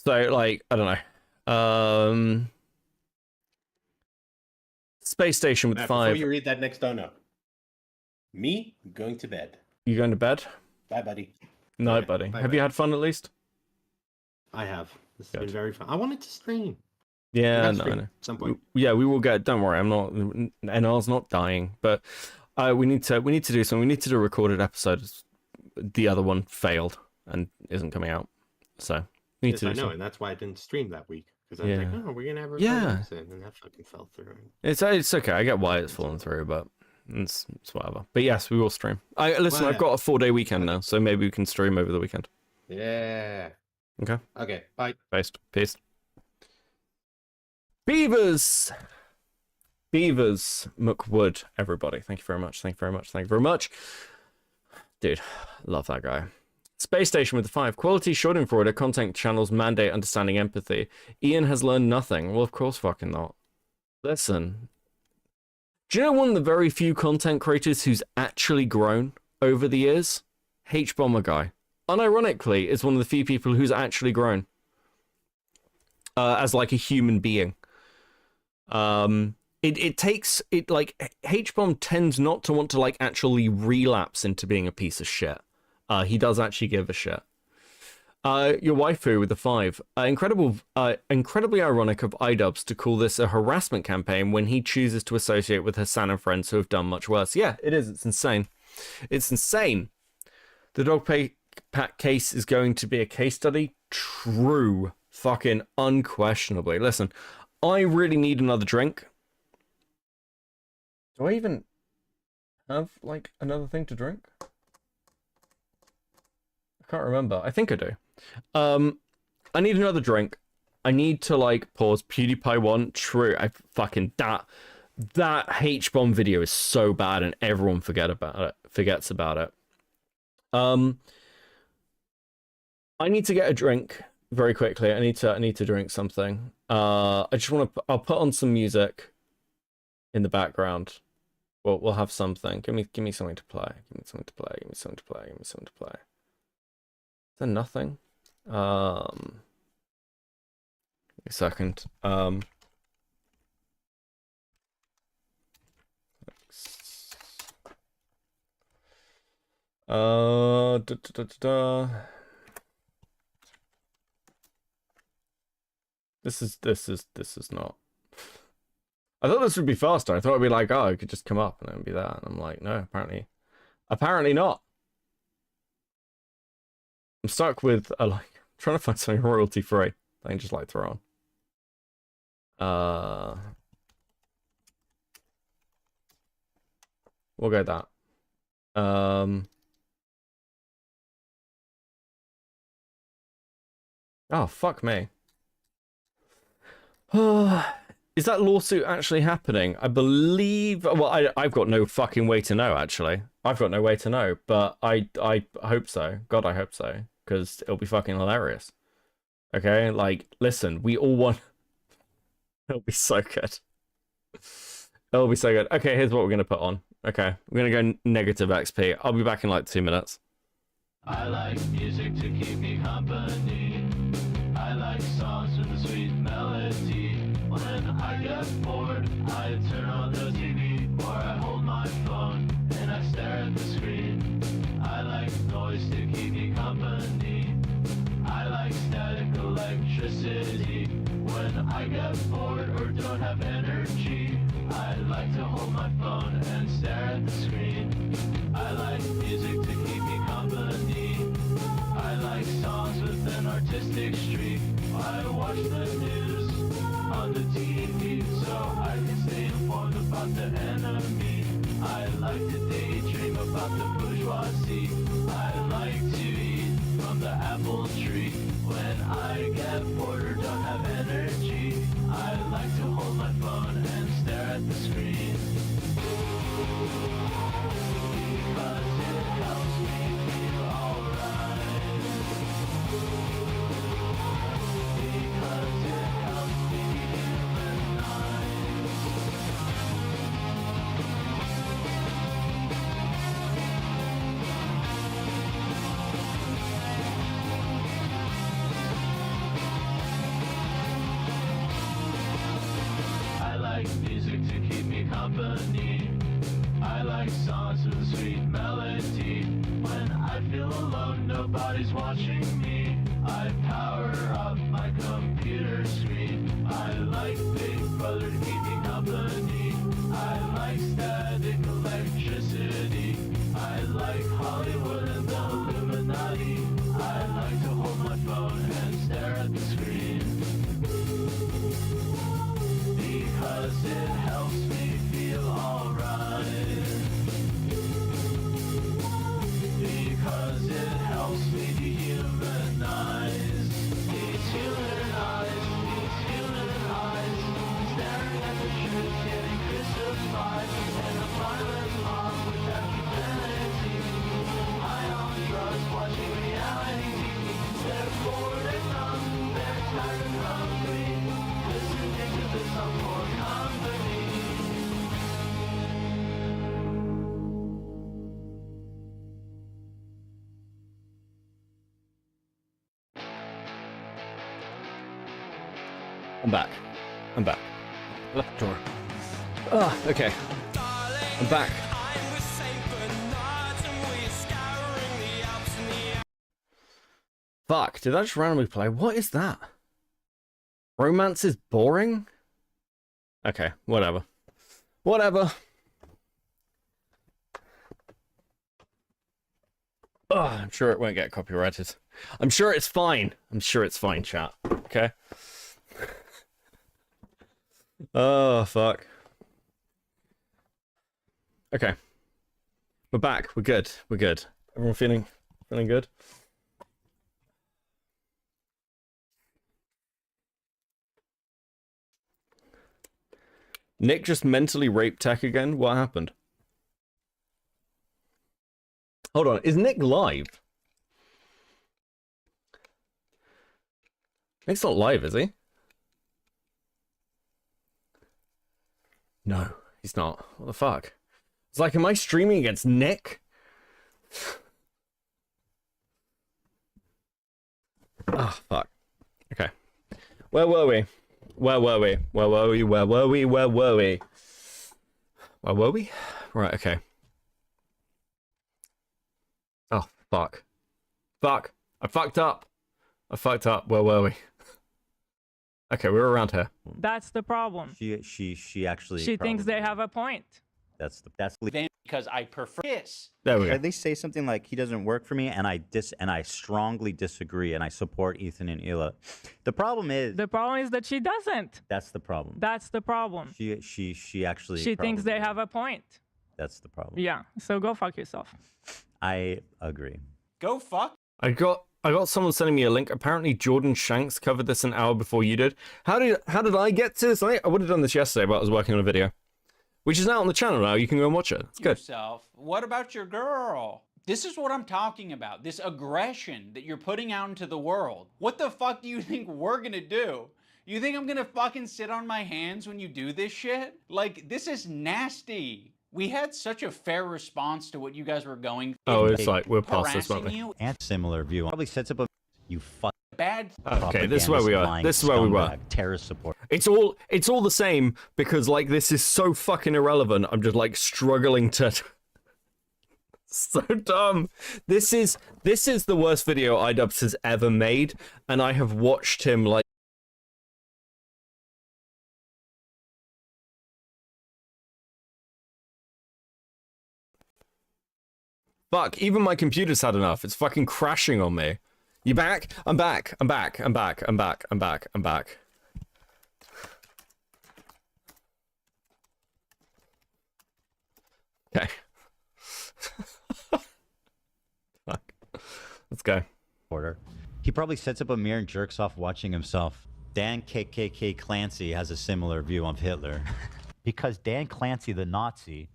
Speaker 2: So, like, I don't know. Space Station with
Speaker 3: Matt,
Speaker 2: 5.
Speaker 3: Before you read that next donut. Me going to bed.
Speaker 2: You going to bed?
Speaker 3: Bye, buddy.
Speaker 2: No,
Speaker 3: Bye.
Speaker 2: buddy.
Speaker 3: Bye,
Speaker 2: Have you had fun at least?
Speaker 3: I have. This has been very fun. I wanted to stream.
Speaker 2: Yeah,
Speaker 3: We gotta
Speaker 2: no,
Speaker 3: stream
Speaker 2: no.
Speaker 3: at some point.
Speaker 2: Yeah, we will get. Don't worry, I'm not. NR's not dying, but we need to do something. We need to do a recorded episode. The other one failed and isn't coming out, so we need
Speaker 3: Yes,
Speaker 2: to do
Speaker 3: I know,
Speaker 2: something.
Speaker 3: and that's why I didn't stream that week because I was
Speaker 2: Yeah.
Speaker 3: like, oh, we're gonna have a
Speaker 2: Yeah.
Speaker 3: recorded episode, and that fucking fell through.
Speaker 2: It's okay. I get why it's fallen through, but it's whatever. But yes, we will stream. Listen,
Speaker 3: Well,
Speaker 2: I've got a 4-day weekend now, so maybe we can stream over the weekend.
Speaker 3: Yeah.
Speaker 2: Okay.
Speaker 3: Okay. Bye.
Speaker 2: Peace. Beavers McWood, everybody. Thank you very much. Thank you very much. Dude, love that guy. Space Station with the 5. Quality short embroider content channels mandate understanding empathy. Ian has learned nothing. Well, of course fucking not. Listen. Do you know one of the very few content creators who's actually grown over the years? H-Bomber guy. Unironically, is one of the few people who's actually grown. As like a human being. It takes H-Bomb tends not to want to like actually relapse into being a piece of shit. He does actually give a shit. Your waifu with the 5. Incredibly ironic of Idubbbz to call this a harassment campaign when he chooses to associate with Hasan and friends who have done much worse. Yeah, it is. It's insane. It's insane. The dog pack case is going to be a case study. True. Fucking unquestionably. Listen, I really need another drink. Do I even have, like, another thing to drink? I can't remember. I think I do. I need another drink. I need to, like, pause. PewDiePie 1. True. I fucking... That H-Bomb video is so bad and everyone forgets about it. I need to get a drink very quickly. I need to drink something. I just want to... I'll put on some music in the background. We'll have something. Give me something to play. Give me something to play. Is there nothing? A second. This is not. I thought this would be faster. I thought it'd be like, oh, it could just come up and then be that. And I'm like, no, apparently not. I'm stuck with trying to find something royalty free. I can just like throw on. We'll go that. Oh, fuck me. Is that lawsuit actually happening? I believe... Well, I've got no fucking way to know, actually. I've got no way to know, but I hope so. God, I hope so. Because it'll be fucking hilarious. Okay? Like, listen, we all want... It'll be so good. It'll be so good. Okay, here's what we're going to put on. Okay, we're going to go negative XP. I'll be back in like 2 minutes.
Speaker 1: I like music to keep me company. I like songs with a sweet melody. When I get bored, I turn on the TV, or I hold my phone and I stare at the screen. I like noise to keep me company. I like static electricity. When I get bored or don't have energy, I like to hold my phone and stare at the screen. I like music to keep me company. I like songs with an artistic streak. I watch the news on the TV so I can stay informed about the enemy. I like to daydream about the bourgeoisie. I like to eat from the apple tree. When I get bored or don't have energy, I like to hold my phone and stare at the screen. Because it helps me feel alright. Because it helps me humanize. I like music to keep me company. I like songs with a sweet melody. When I feel alone, nobody's watching me. I power up my computer screen. I like Big Brother to keep me company. I like static electricity. I like Hollywood and the Illuminati. I like to hold my phone and stare at the screen. Because it helps me feel alright. Because it helps me dehumanize. These human eyes, staring at the truth, getting crucified. And a violent mob without humanity. High on drugs, watching reality TV. They're bored and numb, they're tired and hungry. Listening to this on poor company.
Speaker 2: I'm back. I'm back. Left door. Ah, okay. I'm back. Fuck, did I just randomly play? What is that? Romance is boring? Okay, whatever. Whatever. Oh, I'm sure it won't get copyrighted. I'm sure it's fine. I'm sure it's fine, chat. Okay? Oh, fuck. Okay. We're back. We're good. We're good. Everyone feeling good? Nick just mentally raped Tech again? What happened? Hold on. Is Nick live? Nick's not live, is he? No, he's not. What the fuck? It's like, am I streaming against Nick? Oh, fuck. Okay. Where were we? Where were we? Where were we? Where were we? Where were we? Where were we? Right, okay. Oh, fuck. Fuck. I fucked up. I fucked up. Where were we? Okay, we're around here.
Speaker 18: That's the problem.
Speaker 14: She actually.
Speaker 18: She thinks they have a point.
Speaker 14: That's
Speaker 13: because I prefer kiss.
Speaker 2: There we go.
Speaker 14: At least say something like he doesn't work for me, and I strongly disagree, and I support Ethan and Hila. The problem is
Speaker 18: that she doesn't.
Speaker 14: That's the problem.
Speaker 18: That's the problem.
Speaker 14: She actually.
Speaker 18: She thinks they have a point.
Speaker 14: That's the problem.
Speaker 18: Yeah. So go fuck yourself.
Speaker 14: I agree.
Speaker 13: Go fuck.
Speaker 2: I got someone sending me a link. Apparently Jordan Shanks covered this an hour before you did. How did I get to this? I would have done this yesterday, but I was working on a video, which is now on the channel now. You can go and watch it. It's good.
Speaker 13: Yourself. What about your girl? This is what I'm talking about. This aggression that you're putting out into the world. What the fuck do you think we're gonna do? You think I'm gonna fucking sit on my hands when you do this shit? Like, this is nasty. We had such a fair response to what you guys were going through.
Speaker 2: Oh, it's like, we're past this, aren't we?
Speaker 13: You.
Speaker 14: And similar view. Probably sets up a you fuck
Speaker 13: bad.
Speaker 2: Okay, this is where we are. This is where we were.
Speaker 14: Terrorist support.
Speaker 2: It's all the same because like this is so fucking irrelevant. I'm just like struggling to. So dumb. This is the worst video Idubbbz has ever made, and I have watched him like Fuck, even my computer's had enough. It's fucking crashing on me. You back? I'm back. I'm back. I'm back. I'm back. I'm back. I'm back. Okay. Fuck. Let's go.
Speaker 14: Order. He probably sets up a mirror and jerks off watching himself. Dan KKK Clancy has a similar view of Hitler. Because Dan Clancy, the Nazi,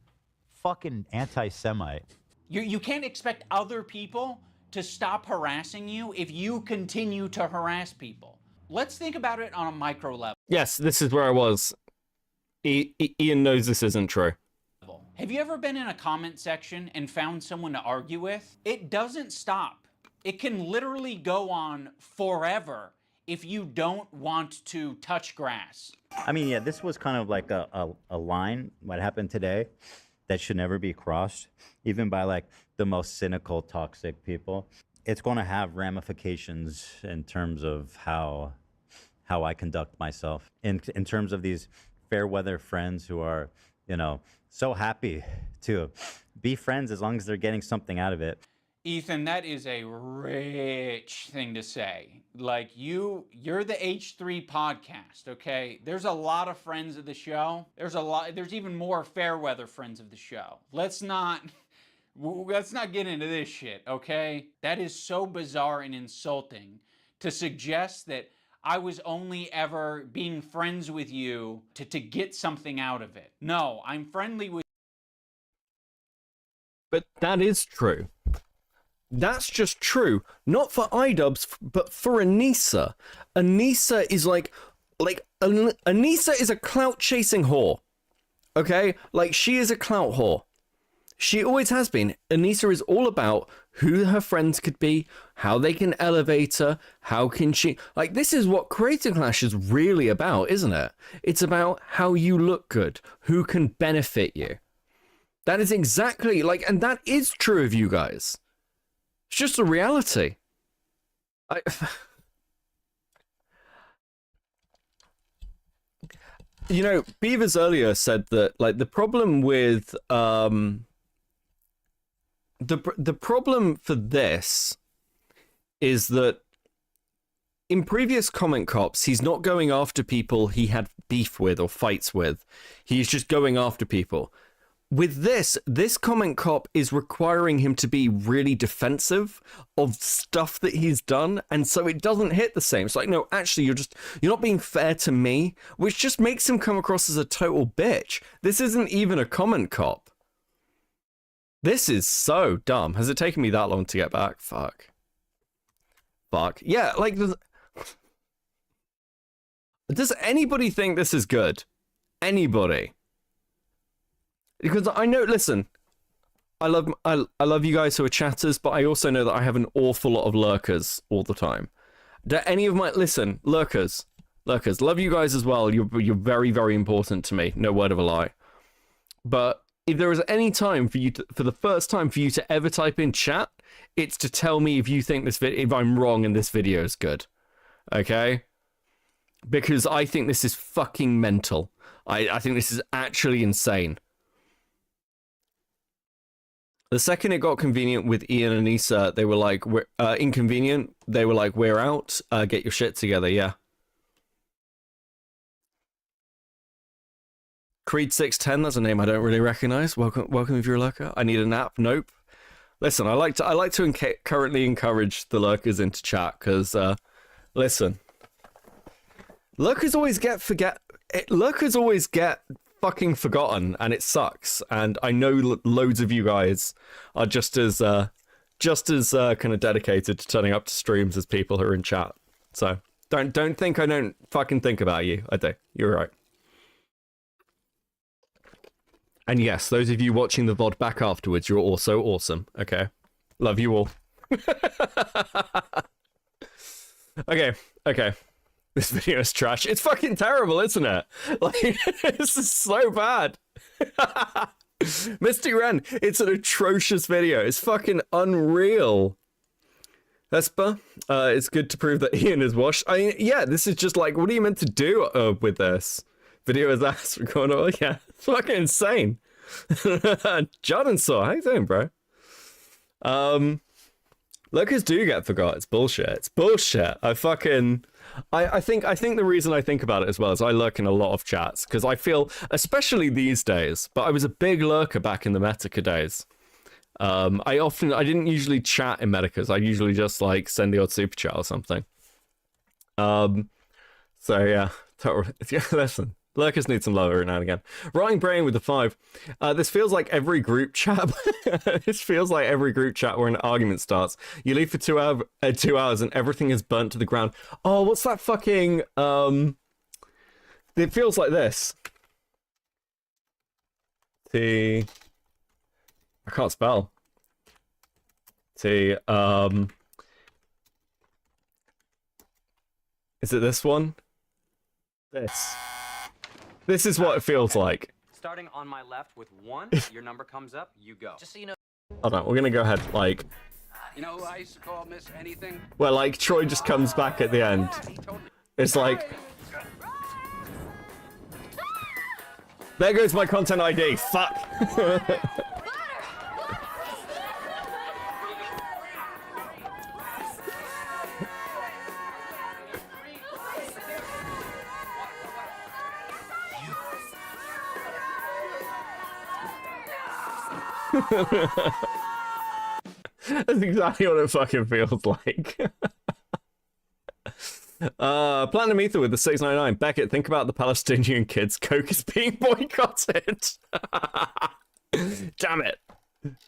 Speaker 14: fucking anti-Semite.
Speaker 13: You can't expect other people to stop harassing you if you continue to harass people. Let's think about it on a micro level.
Speaker 2: Yes, this is where I was. Ian knows this isn't true.
Speaker 13: Have you ever been in a comment section and found someone to argue with? It doesn't stop. It can literally go on forever if you don't want to touch grass.
Speaker 14: I mean, yeah, this was kind of like a line, what happened today, that should never be crossed, even by like the most cynical, toxic people. It's going to have ramifications in terms of how I conduct myself. In terms of these fair weather friends who are, you know, so happy to be friends as long as they're getting something out of it.
Speaker 13: Ethan, that is a rich thing to say. Like, you're the H3 podcast, okay? There's a lot of friends of the show. There's even more fair weather friends of the show. Let's not get into this shit, okay? That is so bizarre and insulting to suggest that I was only ever being friends with you to get something out of it. No, I'm friendly with.
Speaker 2: But that is true. That's just true. Not for Idubbbz, but for Anissa. Anissa is like Anissa is a clout chasing whore. Okay? Like, she is a clout whore. She always has been. Anissa is all about who her friends could be, how they can elevate her, how can she... Like, this is what Creator Clash is really about, isn't it? It's about how you look good, who can benefit you. That is exactly, like, and that is true of you guys. It's just a reality. You know, Beavers earlier said that, like, the problem with... The problem for this is that in previous comment cops, he's not going after people he had beef with or fights with. He's just going after people. With this comment cop is requiring him to be really defensive of stuff that he's done, and so it doesn't hit the same. It's like, no, actually, you're not being fair to me, which just makes him come across as a total bitch. This isn't even a comment cop. This is so dumb. Has it taken me that long to get back? Fuck. Yeah, like, does anybody think this is good? Anybody? Because I know, listen, I love you guys who are chatters, but I also know that I have an awful lot of lurkers all the time. Do any of my, listen, lurkers, love you guys as well. You're very, very important to me. No word of a lie. But if there is any time for you to, for the first time for you to ever type in chat, it's to tell me if you think this if I'm wrong and this video is good. Okay? Because I think this is fucking mental. I think this is actually insane. The second it got convenient with Ian and Issa, they were like, we're inconvenient. They were like, we're out. Get your shit together. Yeah. Creed 610. That's a name I don't really recognize. Welcome if you're a lurker. I need a nap. Nope. Listen, I like to currently encourage the lurkers into chat because, listen, lurkers always get fucking forgotten, and it sucks. And I know loads of you guys are just as kind of dedicated to turning up to streams as people who are in chat. So don't think I don't fucking think about you. I do. You're right. And yes, those of you watching the VOD back afterwards, you're also awesome. Okay, love you all. Okay. This video is trash. It's fucking terrible, isn't it? Like, this is so bad. Misty Ren, it's an atrocious video. It's fucking unreal. Esper, it's good to prove that Ian is washed. I mean, yeah, this is just like, what are you meant to do with this? Video is ass recorder. Yeah, it's fucking insane. Jordan Saw, how you doing, bro? Lurkers do get forgot. It's bullshit. It's bullshit. I think the reason I think about it as well is I lurk in a lot of chats because I feel, especially these days, but I was a big lurker back in the Medica days. I didn't usually chat in Medicas. I usually just like send the odd super chat or something. So yeah, listen. Lurkers need some love every now and again. Rotting Brain with the 5. This feels like every group chat. This feels like every group chat where an argument starts. You leave for 2 hours and everything is burnt to the ground. Oh, what's that fucking... It feels like this. I can't spell. Is it this one? This is what it feels like.
Speaker 5: Starting on my left with 1, your number comes up, you go. Just so you know.
Speaker 2: Hold on, we're gonna go ahead, like...
Speaker 5: You know who I used to call Miss Anything?
Speaker 2: Where, like, Troy just comes back at the end. It's like... There goes my content ID, fuck! That's exactly what it fucking feels like. Platinum Ether with the 699. Beckett, think about the Palestinian kids. Coke is being boycotted. Damn it.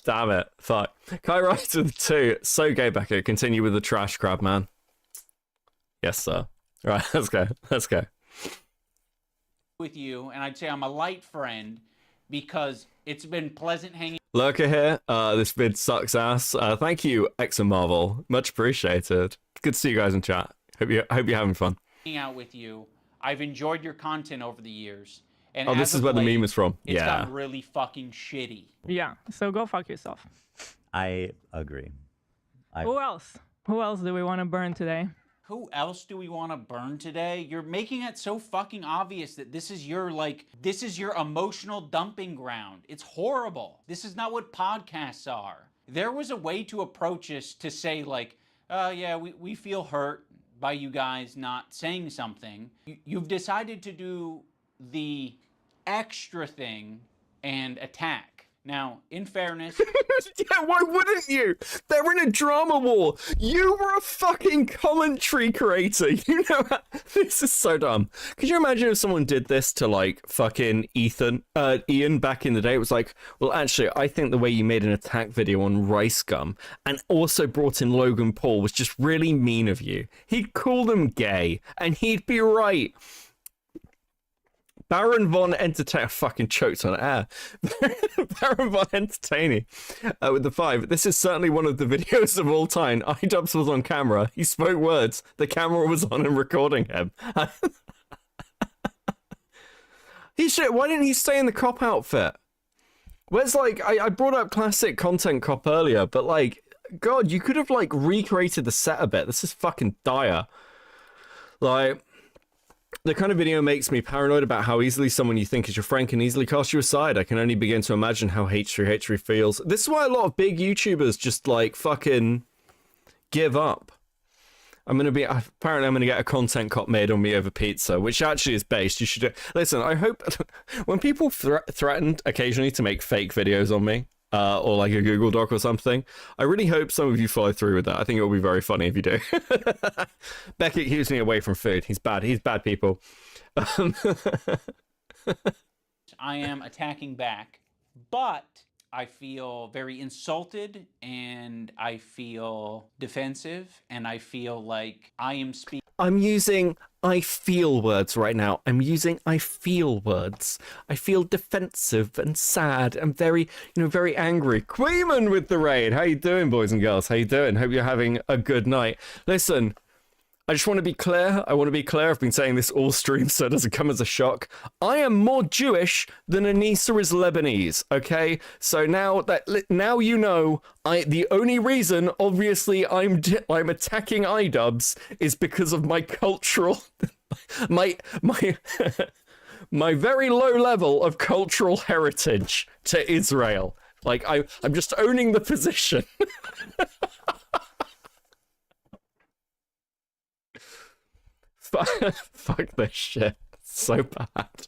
Speaker 2: Damn it. Fuck. Kai Rice with 2. So gay, Beckett. Continue with the trash crab, man. Yes, sir. Right, let's go. Let's go.
Speaker 13: With you, and I'd say I'm a light friend because it's been pleasant hanging.
Speaker 2: Lurker here. This vid sucks ass. Thank you, Exo Marvel. Much appreciated. Good to see you guys in chat. Hope you're having fun.
Speaker 13: Out with you. I've enjoyed your content over the years. And
Speaker 2: oh, this is where the meme is from.
Speaker 13: It's
Speaker 2: yeah.
Speaker 13: gotten really fucking shitty.
Speaker 18: Yeah, so go fuck yourself.
Speaker 14: I agree.
Speaker 18: Who else? Who else do we want to burn today?
Speaker 13: Who else do we want to burn today? You're making it so fucking obvious that this is your emotional dumping ground. It's horrible. This is not what podcasts are. There was a way to approach this to say like, yeah, we feel hurt by you guys not saying something. You've decided to do the extra thing and attack. Now, in fairness...
Speaker 2: Yeah, why wouldn't you? They're in a drama war. You were a fucking commentary creator. You know, this is so dumb. Could you imagine if someone did this to, like, fucking Ian back in the day? It was like, well, actually, I think the way you made an attack video on Rice Gum and also brought in Logan Paul was just really mean of you. He'd call them gay, and he'd be right. Baron Von Entertain, fucking choked on air. Baron Von Entertaining with the 5. This is certainly one of the videos of all time. Idubbbz was on camera. He spoke words. The camera was on and recording him. Why didn't he stay in the cop outfit? Where's like, I brought up classic content cop earlier, but like, God, you could have like recreated the set a bit. This is fucking dire. Like... The kind of video makes me paranoid about how easily someone you think is your friend can easily cast you aside. I can only begin to imagine how H3 feels. This is why a lot of big YouTubers just like fucking give up. Apparently I'm gonna get a content cop made on me over pizza, which actually is based. You should listen. I hope when people threatened occasionally to make fake videos on me, or like a Google Doc or something, I really hope some of you follow through with that. I think it will be very funny if you do. Beckett keeps me away from food. He's bad. He's bad people.
Speaker 13: I am attacking back, but I feel very insulted and I feel defensive and I feel like I am speaking.
Speaker 2: I'm using I feel words right now. I'm using I feel words. I feel defensive and sad and very, very angry. Queeman with the raid. How you doing, boys and girls? How you doing? Hope you're having a good night. Listen, I just want to be clear. I've been saying this all stream, so it doesn't come as a shock. I am more Jewish than Anissa is Lebanese, okay? So now you know, the only reason, obviously, I'm attacking Idubbbz is because of my cultural, my very low level of cultural heritage to Israel. Like, I'm just owning the position. Fuck this shit. It's so bad.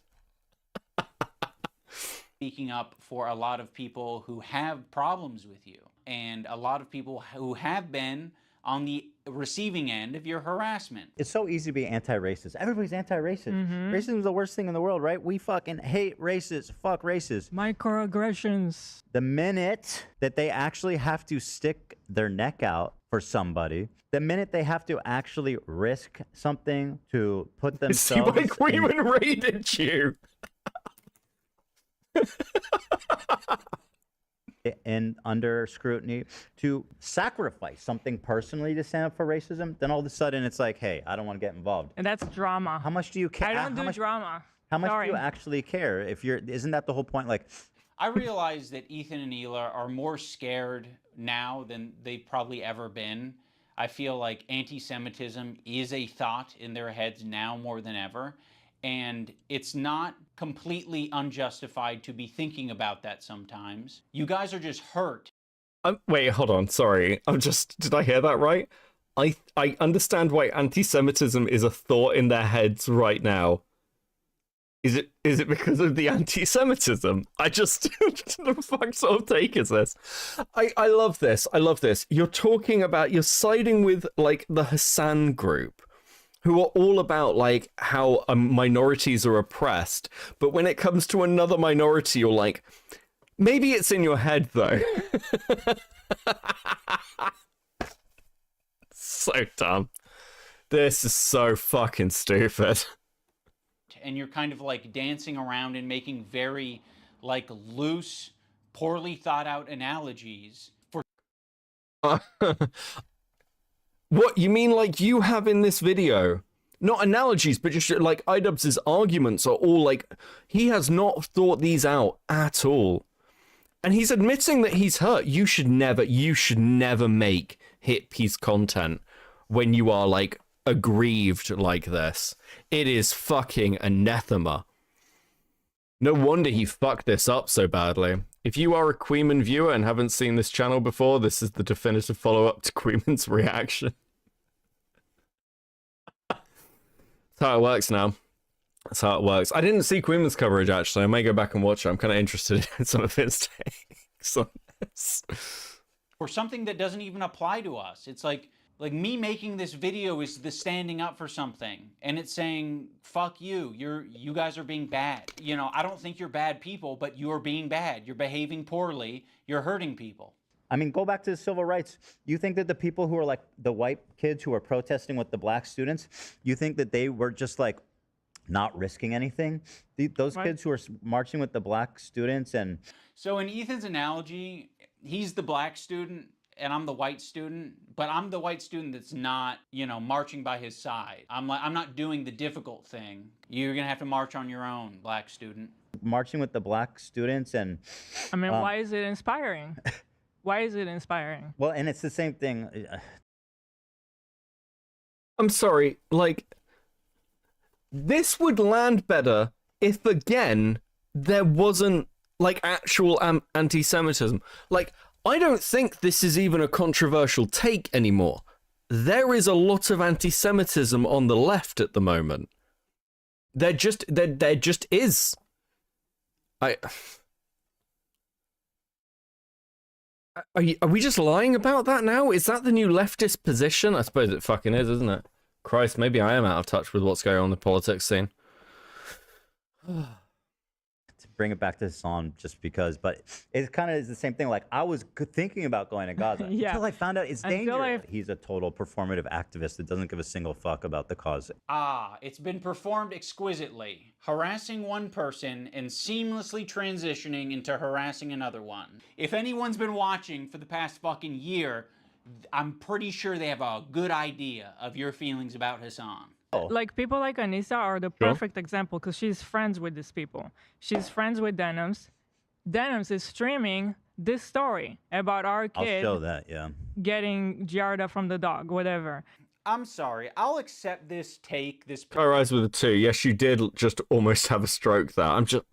Speaker 13: Speaking up for a lot of people who have problems with you, and a lot of people who have been on the receiving end of your harassment.
Speaker 14: It's so easy to be anti-racist. Everybody's anti-racist. Racism is the worst thing in the world, right? We fucking hate racists. Fuck racists.
Speaker 18: Microaggressions.
Speaker 14: The minute that they actually have to stick their neck out for somebody, the minute they have to actually risk something to put
Speaker 2: See,
Speaker 14: themselves
Speaker 2: like, we even raided you.
Speaker 14: and under scrutiny to sacrifice something personally to stand up for racism, then all of a sudden it's like, hey, I don't want to get involved.
Speaker 18: And that's drama.
Speaker 14: How much do you care?
Speaker 18: I don't do drama.
Speaker 14: How much
Speaker 18: Sorry.
Speaker 14: do you actually care? If you're, isn't that the whole point? Like,
Speaker 13: I realize that Ethan and Hila are more scared now than they've probably ever been. I feel like anti-Semitism is a thought in their heads now more than ever. And it's not completely unjustified to be thinking about that sometimes. You guys are just hurt.
Speaker 2: Wait, hold on. Sorry. Did I hear that right? I understand why anti-Semitism is a thought in their heads right now. Is it because of the anti-Semitism? The fuck sort of take is this? I love this. I love this. You're siding with, like, the Hasan group, who are all about, like, how minorities are oppressed. But when it comes to another minority, you're like, maybe it's in your head, though. So dumb. This is so fucking stupid.
Speaker 13: And you're kind of, like, dancing around and making very, like, loose, poorly thought out analogies for...
Speaker 2: What, you mean like you have in this video? Not analogies, but just like Idubbbz's arguments are all like, he has not thought these out at all. And he's admitting that he's hurt. You should never make hit piece content when you are, like, aggrieved like this. It is fucking anathema. No wonder he fucked this up so badly. If you are a Queeman viewer and haven't seen this channel before, this is the definitive follow-up to Queeman's reaction. That's how it works now. That's how it works. I didn't see Queeman's coverage, actually. I may go back and watch it. I'm kind of interested in some of his takes on this.
Speaker 13: For something that doesn't even apply to us. It's like me making this video is the standing up for something, and it's saying, fuck you, you guys are being bad. You know, I don't think you're bad people, but you're being bad. You're behaving poorly. You're hurting people.
Speaker 14: I mean, go back to the civil rights. You think that the people who are like the white kids who are protesting with the black students, you think that they were just like not risking anything? Those kids who are marching with the black students and...
Speaker 13: So in Ethan's analogy, he's the black student and I'm the white student, but I'm the white student that's not, you know, marching by his side. I'm not doing the difficult thing. You're gonna have to march on your own, black student.
Speaker 14: Marching with the black students and...
Speaker 18: I mean, why is it inspiring? Why is it inspiring?
Speaker 14: Well, and it's the same thing.
Speaker 2: I'm sorry, like, this would land better if, again, there wasn't, like, actual anti-Semitism. Like, I don't think this is even a controversial take anymore. There is a lot of anti-Semitism on the left at the moment. There just is. Are we just lying about that now? Is that the new leftist position? I suppose it fucking is, isn't it? Christ, maybe I am out of touch with what's going on in the politics scene.
Speaker 14: To bring it back to Hasan, just because, but it kind of is the same thing. Like, I was thinking about going to Gaza until I found out it's dangerous. He's a total performative activist that doesn't give a single fuck about the cause.
Speaker 13: It's been performed exquisitely, harassing one person and seamlessly transitioning into harassing another one. If anyone's been watching for the past fucking year, I'm pretty sure they have a good idea of your feelings about Hasan.
Speaker 18: Like, people like Anissa are the perfect example because she's friends with these people. She's friends with Denims. Denims is streaming this story about our kid
Speaker 14: I'll show that, yeah.
Speaker 18: getting Giarda from the dog, whatever.
Speaker 13: I'm sorry, I'll accept this take, this...
Speaker 2: I rise with a 2. Yes, you did just almost have a stroke there. I'm just...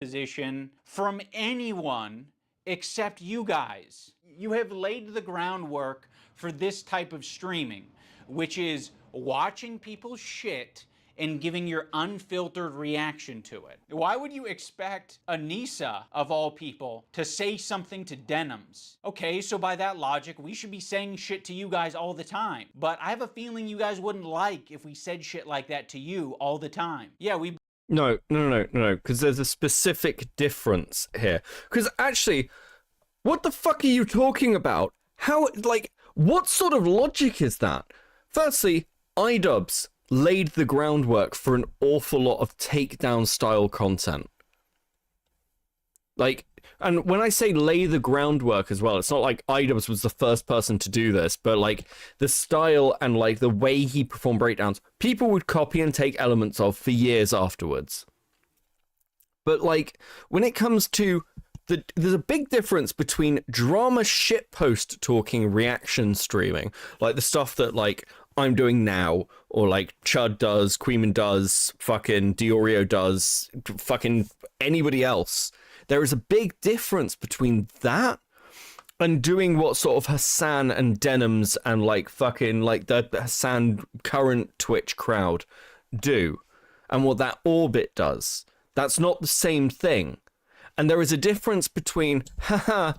Speaker 13: position from anyone except you guys. You have laid the groundwork for this type of streaming, which is watching people's shit and giving your unfiltered reaction to it. Why would you expect Anissa, of all people, to say something to Denims? Okay, so by that logic, we should be saying shit to you guys all the time. But I have a feeling you guys wouldn't like if we said shit like that to you all the time. Yeah, we...
Speaker 2: No, because there's a specific difference here. Because actually, what the fuck are you talking about? How, like, what sort of logic is that? Firstly, Idubbbz laid the groundwork for an awful lot of takedown style content. Like, and when I say lay the groundwork as well, it's not like Idubbbz was the first person to do this, but like the style and like the way he performed breakdowns, people would copy and take elements of for years afterwards. But like, when it comes to there's a big difference between drama shitpost talking reaction streaming, like the stuff that like I'm doing now, or like Chud does, Queeman does, fucking Diorio does, fucking anybody else. There is a big difference between that and doing what sort of Hasan and Denims and like fucking like the Hasan current Twitch crowd do, and what that Orbit does. That's not the same thing. And there is a difference between, haha,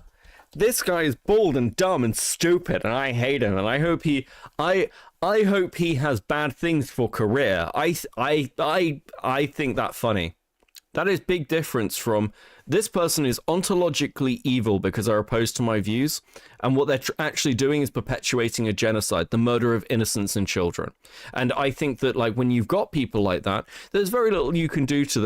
Speaker 2: this guy is bald and dumb and stupid, and I hate him, and I hope he has bad things for career. I think that funny. That is big difference from this person is ontologically evil because they're opposed to my views, and what they're actually doing is perpetuating a genocide, the murder of innocents and children. And I think that like when you've got people like that, there's very little you can do to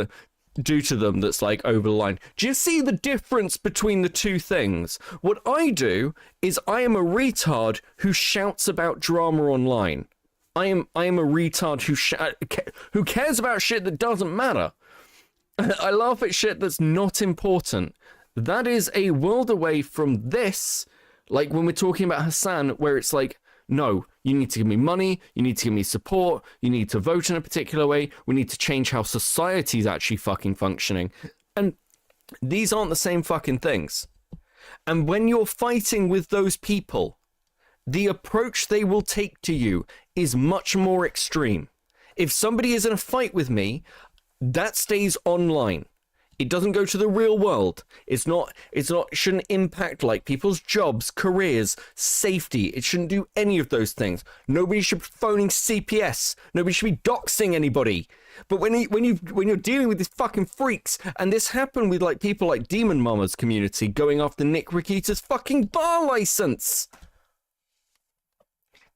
Speaker 2: them that's like over the line. Do you see the difference between the two things? What I do is I am a retard who shouts about drama online. I am a retard who cares about shit that doesn't matter. I laugh at shit that's not important. That is a world away from this, like when we're talking about Hasan, where it's like, no, you need to give me money, you need to give me support, you need to vote in a particular way, we need to change how society's actually fucking functioning. And these aren't the same fucking things. And when you're fighting with those people, the approach they will take to you is much more extreme. If somebody is in a fight with me, that stays online. It doesn't go to the real world. It shouldn't impact like people's jobs, careers, safety. It shouldn't do any of those things. Nobody should be phoning CPS. Nobody should be doxing anybody. But when you're dealing with these fucking freaks, and this happened with like people like Demon Mama's community going after Nick Rikita's fucking bar license.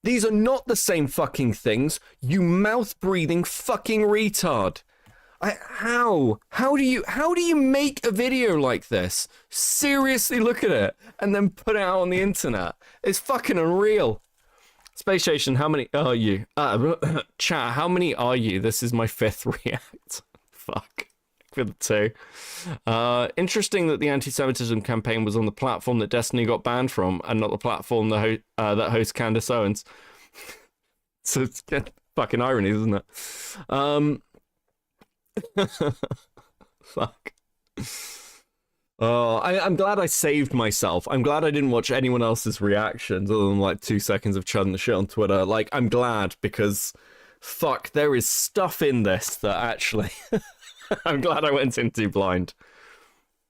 Speaker 2: These are not the same fucking things, you mouth-breathing fucking retard. How do you make a video like this? Seriously look at it and then put it out on the internet. It's fucking unreal. Space Station, how many are you? Chat, how many are you? This is my 5th react. Fuck. For the 2. Interesting that the anti-Semitism campaign was on the platform that Destiny got banned from and not the platform that hosts Candace Owens. So it's fucking irony, isn't it? Fuck. Oh, I'm glad I saved myself. I'm glad I didn't watch anyone else's reactions other than like 2 seconds of chudding the shit on Twitter. Like, I'm glad because fuck, there is stuff in this that actually I'm glad I went in too blind.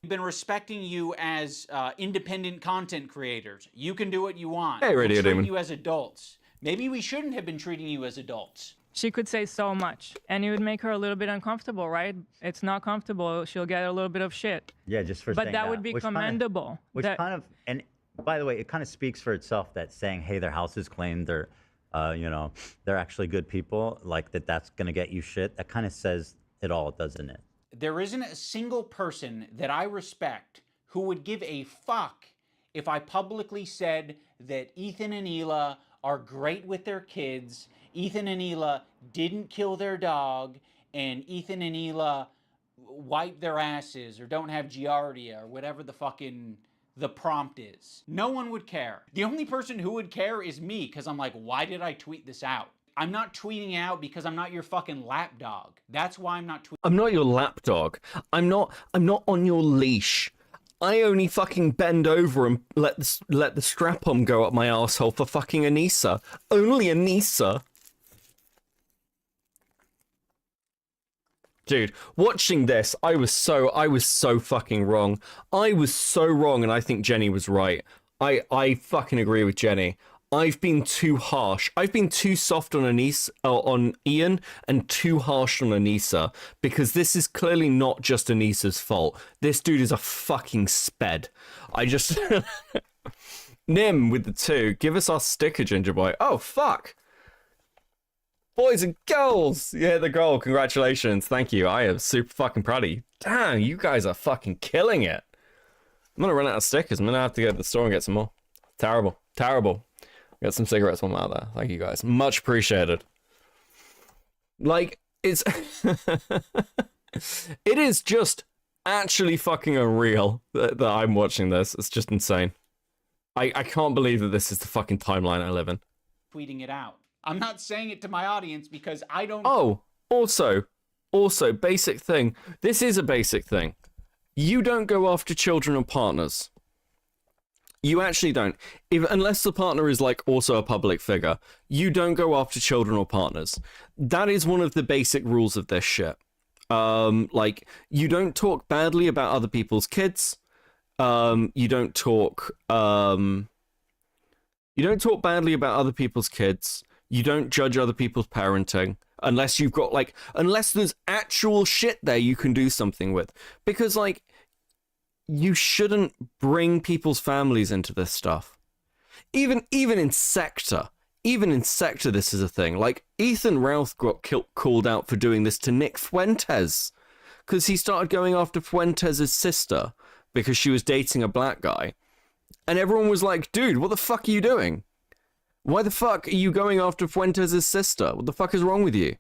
Speaker 13: We've been respecting you as independent content creators. You can do what you want.
Speaker 2: Hey, Radio
Speaker 13: we'll treat
Speaker 2: Demon.
Speaker 13: you as adults. Maybe we shouldn't have been treating you as adults.
Speaker 18: She could say so much, and it would make her a little bit uncomfortable, right? It's not comfortable. She'll get a little bit of shit.
Speaker 14: Yeah, just for
Speaker 18: But
Speaker 14: saying
Speaker 18: that would be commendable.
Speaker 14: And by the way, it kind of speaks for itself that saying, hey, their house is clean, they're actually good people, like that's going to get you shit. That kind of says it all, doesn't it?
Speaker 13: There isn't a single person that I respect who would give a fuck if I publicly said that Ethan and Hila are great with their kids, Ethan and Hila didn't kill their dog, and Ethan and Hila wipe their asses or don't have giardia or whatever the prompt is. No one would care. The only person who would care is me, because I'm like, why did I tweet this out? I'm not tweeting out because I'm not your fucking lapdog. That's why I'm not tweeting.
Speaker 2: I'm not your lapdog. I'm not on your leash. I only fucking bend over and let the strap-on go up my asshole for fucking Anissa. Only Anissa. Dude, watching this, I was so fucking wrong. I was so wrong, and I think Jenny was right. I fucking agree with Jenny. I've been too harsh. I've been too soft on on Ian, and too harsh on Anissa, because this is clearly not just Anissa's fault. This dude is a fucking sped. I just... Nim with the 2. Give us our sticker, Ginger Boy. Oh, fuck. Boys and girls. Yeah, the goal. Congratulations. Thank you. I am super fucking proud of you. Damn, you guys are fucking killing it. I'm gonna run out of stickers. I'm gonna have to go to the store and get some more. Terrible. Terrible. Got some cigarettes while I'm out there. Thank you guys. Much appreciated. Like, it's... it is just actually fucking unreal that I'm watching this. It's just insane. I can't believe that this is the fucking timeline I live in.
Speaker 13: Tweeting it out. I'm not saying it to my audience because I don't...
Speaker 2: Oh, also, basic thing. This is a basic thing. You don't go after children or partners. You actually don't. Unless the partner is, like, also a public figure, you don't go after children or partners. That is one of the basic rules of this shit. Like, you don't talk badly about other people's kids. You don't talk badly about other people's kids. You don't judge other people's parenting. Unless you've got, like, unless there's actual shit there you can do something with. Because, like, you shouldn't bring people's families into this stuff. Even in Sector, this is a thing. Like, Ethan Ralph got called out for doing this to Nick Fuentes, because he started going after Fuentes' sister because she was dating a black guy, and everyone was like, "Dude, what the fuck are you doing? Why the fuck are you going after Fuentes' sister? What the fuck is wrong with you?"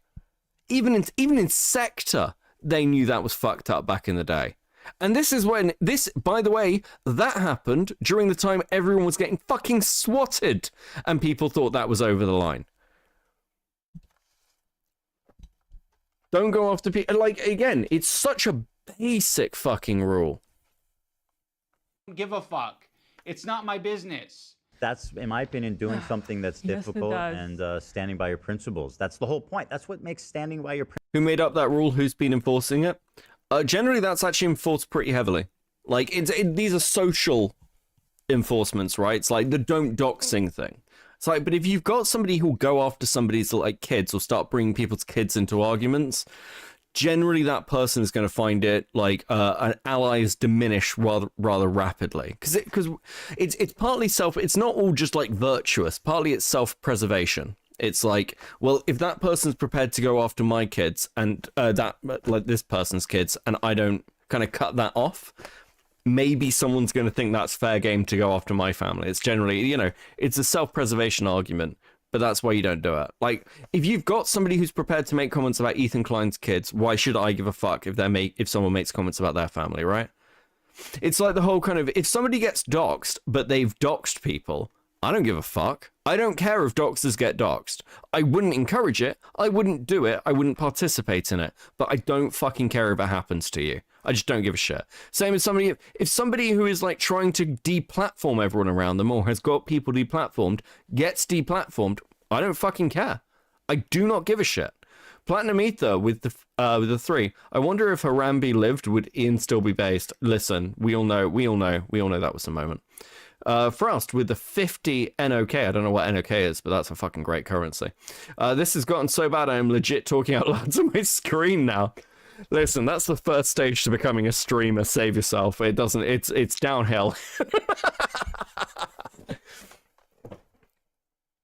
Speaker 2: Even in Sector, they knew that was fucked up back in the day. And this is when by the way, that happened during the time everyone was getting fucking swatted, and people thought that was over the line. Don't go after people. Like, again, it's such a basic fucking rule.
Speaker 13: Give a fuck. It's not my business.
Speaker 14: That's, in my opinion, doing something that's
Speaker 18: Yes, it
Speaker 14: difficult
Speaker 18: does.
Speaker 14: and standing by your principles. That's the whole point. That's what makes standing by your principles.
Speaker 2: Who made up that rule? Who's been enforcing it? Generally, that's actually enforced pretty heavily. Like, these are social enforcements, right? It's like the don't doxing thing. It's like, but if you've got somebody who'll go after somebody's, like, kids or start bringing people's kids into arguments, generally that person is going to find it like an allies diminish rather rapidly, because it's partly it's not all just like virtuous. Partly it's self-preservation. It's like, well, if that person's prepared to go after my kids and this person's kids, and I don't kind of cut that off, maybe someone's going to think that's fair game to go after my family. It's generally, you know, it's a self-preservation argument, but that's why you don't do it. Like, if you've got somebody who's prepared to make comments about Ethan Klein's kids, why should I give a fuck if someone makes comments about their family, right? It's like the whole kind of, if somebody gets doxed, but they've doxed people, I don't give a fuck. I don't care if doxers get doxed. I wouldn't encourage it. I wouldn't do it. I wouldn't participate in it. But I don't fucking care if it happens to you. I just don't give a shit. Same as somebody, if somebody who is like trying to deplatform everyone around them or has got people deplatformed gets deplatformed, I don't fucking care. I do not give a shit. Platinum Ether with the 3. I wonder if Harambe lived, would Ian still be based? Listen, we all know that was the moment. Frost with the 50 NOK. I don't know what NOK is, but that's a fucking great currency. This has gotten so bad I am legit talking out loud to my screen now. Listen, that's the first stage to becoming a streamer. Save yourself. It's downhill.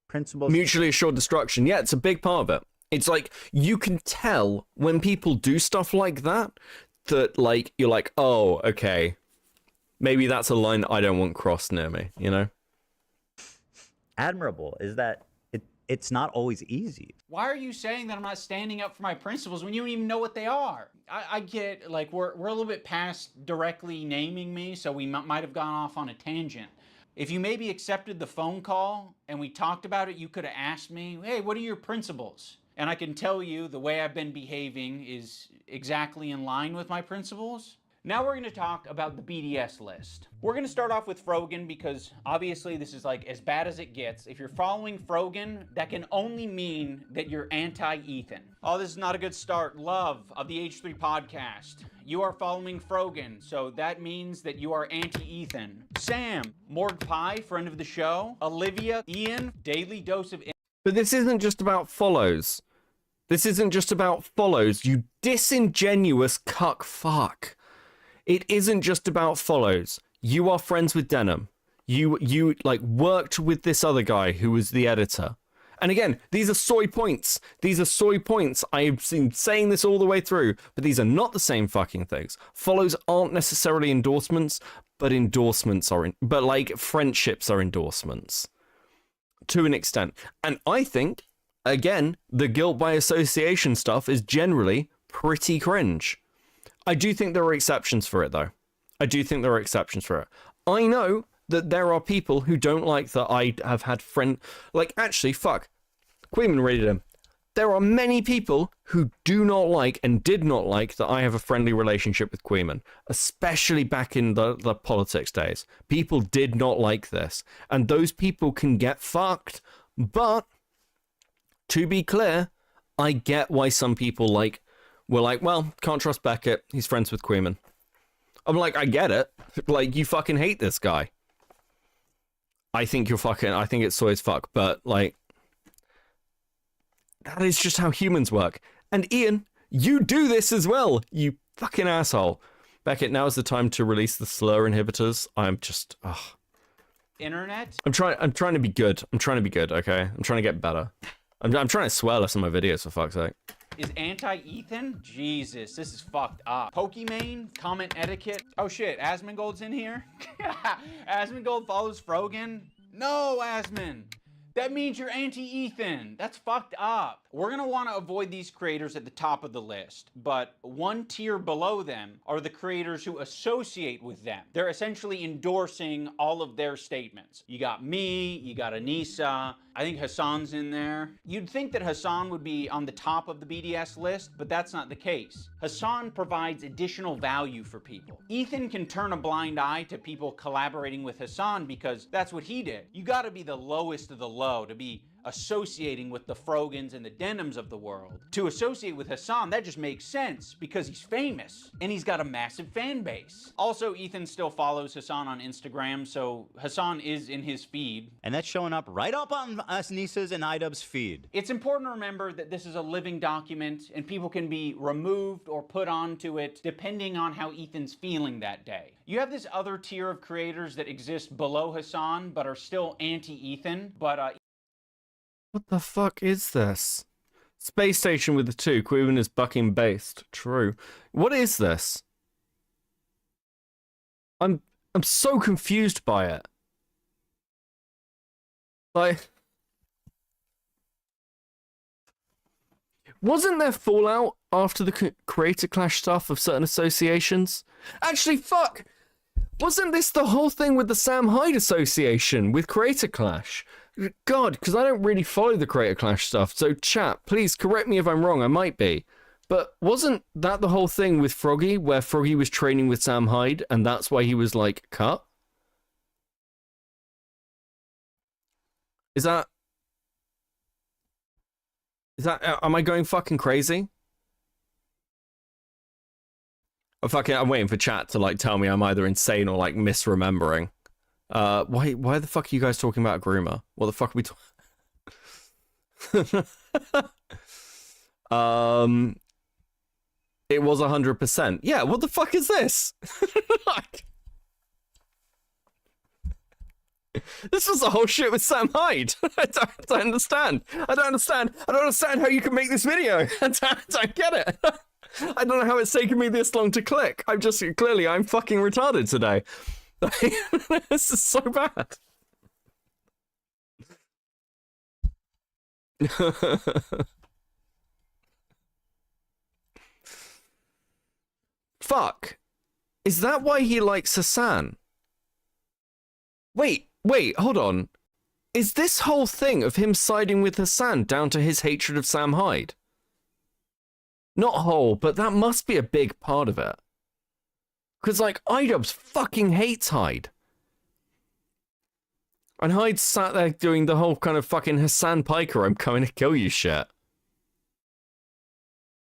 Speaker 14: Principles.
Speaker 2: Mutually assured destruction. Yeah, it's a big part of it. It's like, you can tell when people do stuff like that, like, you're like, oh, okay. Maybe that's a line I don't want crossed near me, you know?
Speaker 14: Admirable is that it's not always easy.
Speaker 13: Why are you saying that I'm not standing up for my principles when you don't even know what they are? I get, like, we're a little bit past directly naming me, so we might have gone off on a tangent. If you maybe accepted the phone call and we talked about it, you could have asked me, hey, what are your principles? And I can tell you the way I've been behaving is exactly in line with my principles. Now we're going to talk about the BDS list. We're going to start off with Frogan because obviously this is like as bad as it gets. If you're following Frogan, that can only mean that you're anti-Ethan. Oh, this is not a good start. Love of the H3 podcast. You are following Frogan, so that means that you are anti-Ethan. Sam, Morg Pie, friend of the show. Olivia, Ian, daily dose of...
Speaker 2: But this isn't just about follows. This isn't just about follows, you disingenuous cuck fuck. It isn't just about follows. You are friends with Denim. You like worked with this other guy who was the editor. And again, these are soy points. These are soy points. I've been saying this all the way through, but these are not the same fucking things. Follows aren't necessarily endorsements, but endorsements are, but like friendships are endorsements to an extent. And I think, again, the guilt by association stuff is generally pretty cringe. I do think there are exceptions for it, though. I do think there are exceptions for it. I know that there are people who don't like that I have had like, actually, fuck. Queenman rated him. There are many people who do not like and did not like that I have a friendly relationship with Queenman, especially back in the politics days. People did not like this, and those people can get fucked. But to be clear, I get why some people were like, well, can't trust Beckett. He's friends with Queenman. I'm like, I get it. Like, you fucking hate this guy. I think it's soy as fuck, but like, that is just how humans work. And Ian, you do this as well, you fucking asshole. Beckett, now is the time to release the slur inhibitors. I'm just,
Speaker 13: Internet?
Speaker 2: I'm trying to be good. I'm trying to be good, okay? I'm trying to get better. I'm trying to swear less in my videos, for fuck's sake.
Speaker 13: Is anti-Ethan? Jesus, this is fucked up. Pokimane? Comment etiquette? Oh shit, Asmongold's in here? Asmongold follows Frogan? No, Asmon! That means you're anti-Ethan. That's fucked up. We're gonna wanna avoid these creators at the top of the list, but one tier below them are the creators who associate with them. They're essentially endorsing all of their statements. You got me, you got Anissa, I think Hasan's in there. You'd think that Hasan would be on the top of the BDS list, but that's not the case. Hasan provides additional value for people. Ethan can turn a blind eye to people collaborating with Hasan because that's what he did. You gotta be the lowest of the low to be associating with the Frogans and the Denims of the world. To associate with Hasan, that just makes sense because he's famous and he's got a massive fan base. Also, Ethan still follows Hasan on Instagram, so Hasan is in his feed.
Speaker 14: And that's showing up right up on Anissa's and Idubbbz feed.
Speaker 13: It's important to remember that this is a living document and people can be removed or put onto it depending on how Ethan's feeling that day. You have this other tier of creators that exist below Hasan but are still anti-Ethan, but
Speaker 2: what the fuck is this? Space Station with the 2. Queen is bucking based. True. What is this? I'm so confused by it. Like, wasn't there fallout after the Creator Clash stuff of certain associations? Actually, fuck! Wasn't this the whole thing with the Sam Hyde Association with Creator Clash? God, because I don't really follow the Creator Clash stuff, so chat, please correct me if I'm wrong, I might be. But wasn't that the whole thing with Froggy, where Froggy was training with Sam Hyde, and that's why he was, like, cut? Is that... am I going fucking crazy? I'm waiting for chat to, like, tell me I'm either insane or, like, misremembering. Why the fuck are you guys talking about a groomer? What the fuck are we talking? It was 100%. Yeah, what the fuck is this? This was the whole shit with Sam Hyde. I don't understand. I don't understand how you can make this video. I don't get it. I don't know how it's taken me this long to click. I'm fucking retarded today. This is so bad. Fuck. Is that why he likes Hasan? Wait, Wait, hold on. Is this whole thing of him siding with Hasan down to his hatred of Sam Hyde? Not whole, but that must be a big part of it. Because, like, Idubbbz fucking hates Hyde. And Hyde sat there doing the whole kind of fucking Hasan Piker, I'm coming to kill you shit.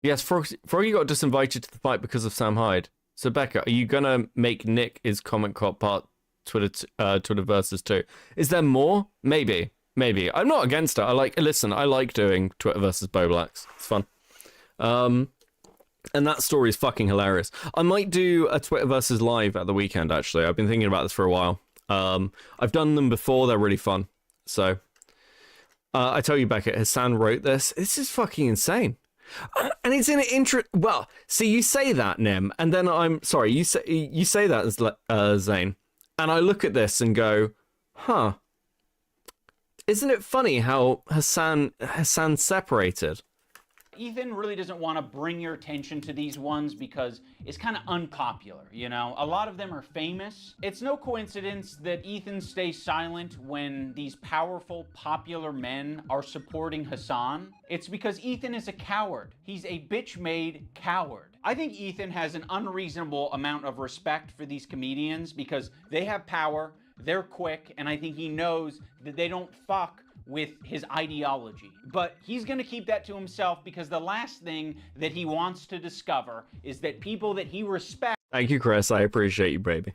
Speaker 2: Yes, Froggy got disinvited to the fight because of Sam Hyde. So, Becca, are you gonna make Nick his comment cop part Twitter versus too? Is there more? Maybe. I'm not against it. I like doing Twitter versus Bo Blacks. It's fun. And that story is fucking hilarious. I might do a Twitter versus live at the weekend, actually. I've been thinking about this for a while. I've done them before. They're really fun. So, I tell you, Becca, Hasan wrote this. This is fucking insane. And it's in an well, see, you say that, Nim, and then I'm sorry, you say that as Zane, and I look at this and go, huh, isn't it funny how Hasan separated?
Speaker 13: Ethan really doesn't want to bring your attention to these ones because it's kind of unpopular, you know? A lot of them are famous. It's no coincidence that Ethan stays silent when these powerful, popular men are supporting Hasan. It's because Ethan is a coward. He's a bitch-made coward. I think Ethan has an unreasonable amount of respect for these comedians because they have power, they're quick, and I think he knows that they don't fuck with his ideology. But he's gonna keep that to himself because the last thing that he wants to discover is that people that he respects.
Speaker 2: Thank you, Chris. I appreciate you, baby.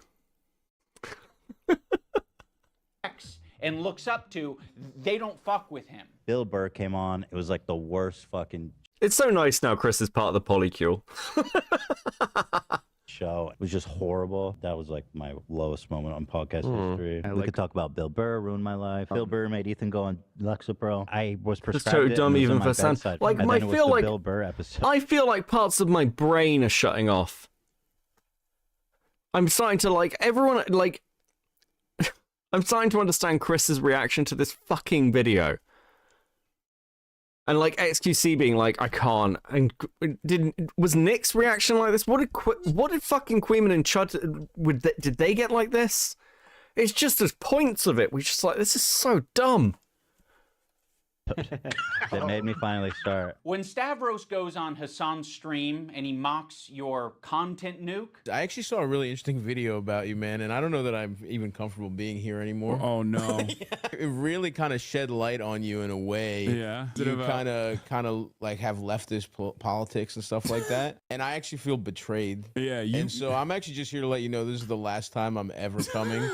Speaker 13: And looks up to, they don't fuck with him.
Speaker 14: Bill Burr came on. It was like the worst fucking
Speaker 2: It's so nice now Chris is part of the polycule.
Speaker 14: show. It was just horrible. That was like my lowest moment on podcast history. We could talk about Bill Burr ruined my life. Bill Burr made Ethan go on Lexapro. I was prescribed
Speaker 2: That's so
Speaker 14: it,
Speaker 2: dumb
Speaker 14: and it was
Speaker 2: even
Speaker 14: on
Speaker 2: for
Speaker 14: my
Speaker 2: Sam.
Speaker 14: bedside.
Speaker 2: Like,
Speaker 14: And
Speaker 2: I
Speaker 14: then it was
Speaker 2: feel
Speaker 14: the
Speaker 2: like
Speaker 14: Bill Burr episode.
Speaker 2: I feel like parts of my brain are shutting off. I'm starting to like everyone like I'm starting to understand Chris's reaction to this fucking video. And like XQC being like, I can't. And was Nick's reaction like this? What did fucking Queeman and Chud did they get like this? It's just there's points of it. We just like this is so dumb.
Speaker 14: That made me finally start.
Speaker 13: When Stavros goes on Hasan's stream and he mocks your content nuke.
Speaker 4: I actually saw a really interesting video about you, man, and I don't know that I'm even comfortable being here anymore.
Speaker 15: Oh no.
Speaker 4: It really kind of shed light on you in a way.
Speaker 15: Yeah.
Speaker 4: You kind of like have leftist politics and stuff like that, and I actually feel betrayed.
Speaker 15: Yeah.
Speaker 4: And so I'm actually just here to let you know this is the last time I'm ever coming.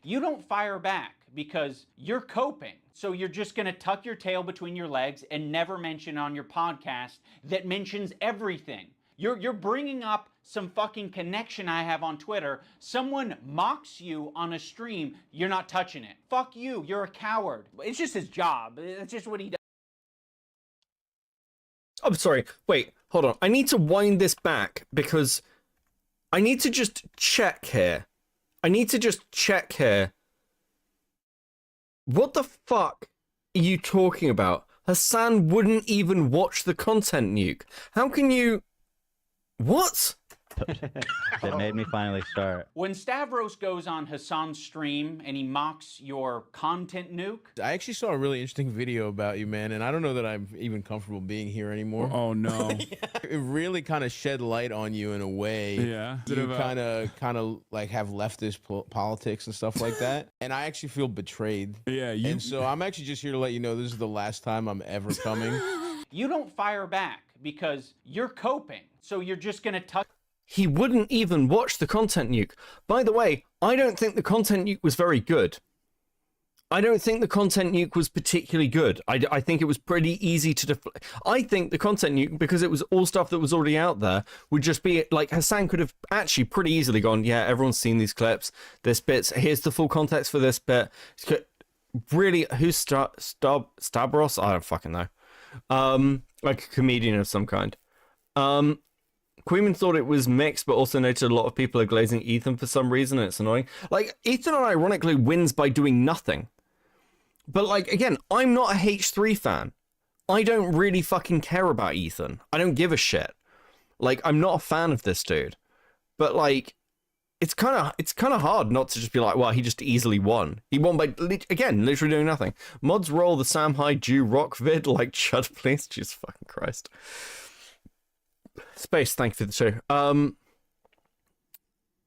Speaker 13: You don't fire back because you're coping. So you're just going to tuck your tail between your legs and never mention on your podcast that mentions everything. You're bringing up some fucking connection I have on Twitter. Someone mocks you on a stream, you're not touching it. Fuck you, you're a coward. It's just his job. It's just what he does.
Speaker 2: I'm sorry. Wait, hold on. I need to wind this back because I need to just check here. What the fuck are you talking about? Hasan wouldn't even watch the content nuke. How can you... What?
Speaker 14: That made me finally start.
Speaker 13: When Stavros goes on Hasan's stream and he mocks your content nuke.
Speaker 4: I actually saw a really interesting video about you, man, and I don't know that I'm even comfortable being here anymore.
Speaker 15: Oh no.
Speaker 4: It really kind of shed light on you in a way.
Speaker 15: Yeah.
Speaker 4: You kind of like have leftist politics and stuff like that, and I actually feel betrayed.
Speaker 15: Yeah.
Speaker 4: And so I'm actually just here to let you know this is the last time I'm ever coming.
Speaker 13: You don't fire back because you're coping. So you're just going to tuck...
Speaker 2: He wouldn't even watch the content nuke. By the way, I don't think the content nuke was very good. I don't think the content nuke was particularly good. I think it was pretty easy to I think the content nuke, because it was all stuff that was already out there, would just be like Hasan could have actually pretty easily gone, yeah, everyone's seen these clips. This bit's, here's the full context for this bit. Really, who's Stavros? I don't fucking know. Like a comedian of some kind. Queeman thought it was mixed, but also noted a lot of people are glazing Ethan for some reason, and it's annoying. Like, Ethan ironically wins by doing nothing. But, like, again, I'm not a H3 fan. I don't really fucking care about Ethan. I don't give a shit. Like, I'm not a fan of this dude. But, like, it's kind of hard not to just be like, well, he just easily won. He won by again, literally doing nothing. Mods roll the Sam Hyde Jew rock vid like Chud, please. Jesus fucking Christ. Space, thank you for the show.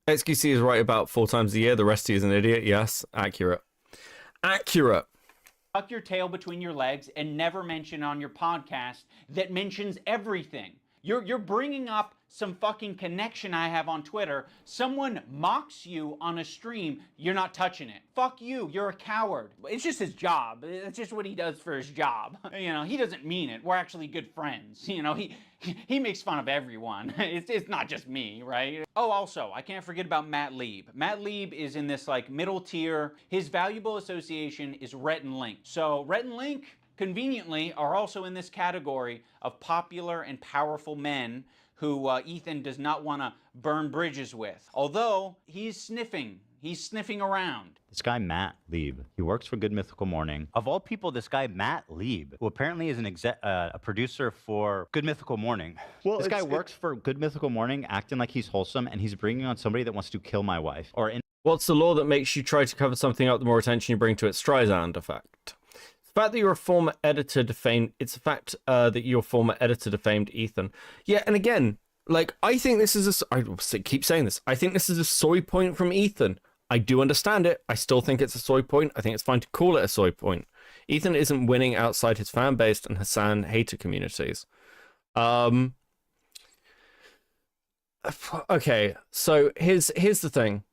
Speaker 2: XQC is right about 4 times a year. The rest of you is an idiot. Yes, accurate. Accurate.
Speaker 13: Tuck your tail between your legs and never mention on your podcast that mentions everything. You're bringing up some fucking connection I have on Twitter. Someone mocks you on a stream, you're not touching it. Fuck you, you're a coward. It's just his job. It's just what he does for his job. You know, he doesn't mean it. We're actually good friends. You know, he makes fun of everyone. It's not just me, right? Oh, also, I can't forget about Matt Lieb. Matt Lieb is in this like middle tier. His valuable association is Rhett and Link. So Rhett and Link, conveniently, are also in this category of popular and powerful men who Ethan does not want to burn bridges with. Although, he's sniffing around.
Speaker 14: This guy, Matt Lieb, he works for Good Mythical Morning. Of all people, this guy, Matt Lieb, who apparently is a producer for Good Mythical Morning. Well, this guy works for Good Mythical Morning, acting like he's wholesome, and he's bringing on somebody that wants to kill my wife.
Speaker 2: What's the law that makes you try to cover something up the more attention you bring to it? Streisand effect. The fact that your former editor defamed, it's the fact that your former editor defamed Ethan. Yeah, and again, like, I think this is I keep saying this, I think this is a soy point from Ethan. I do understand it. I still think it's a soy point. I think it's fine to call it a soy point. Ethan isn't winning outside his fan base and Hasan hater communities. Okay, so here's the thing.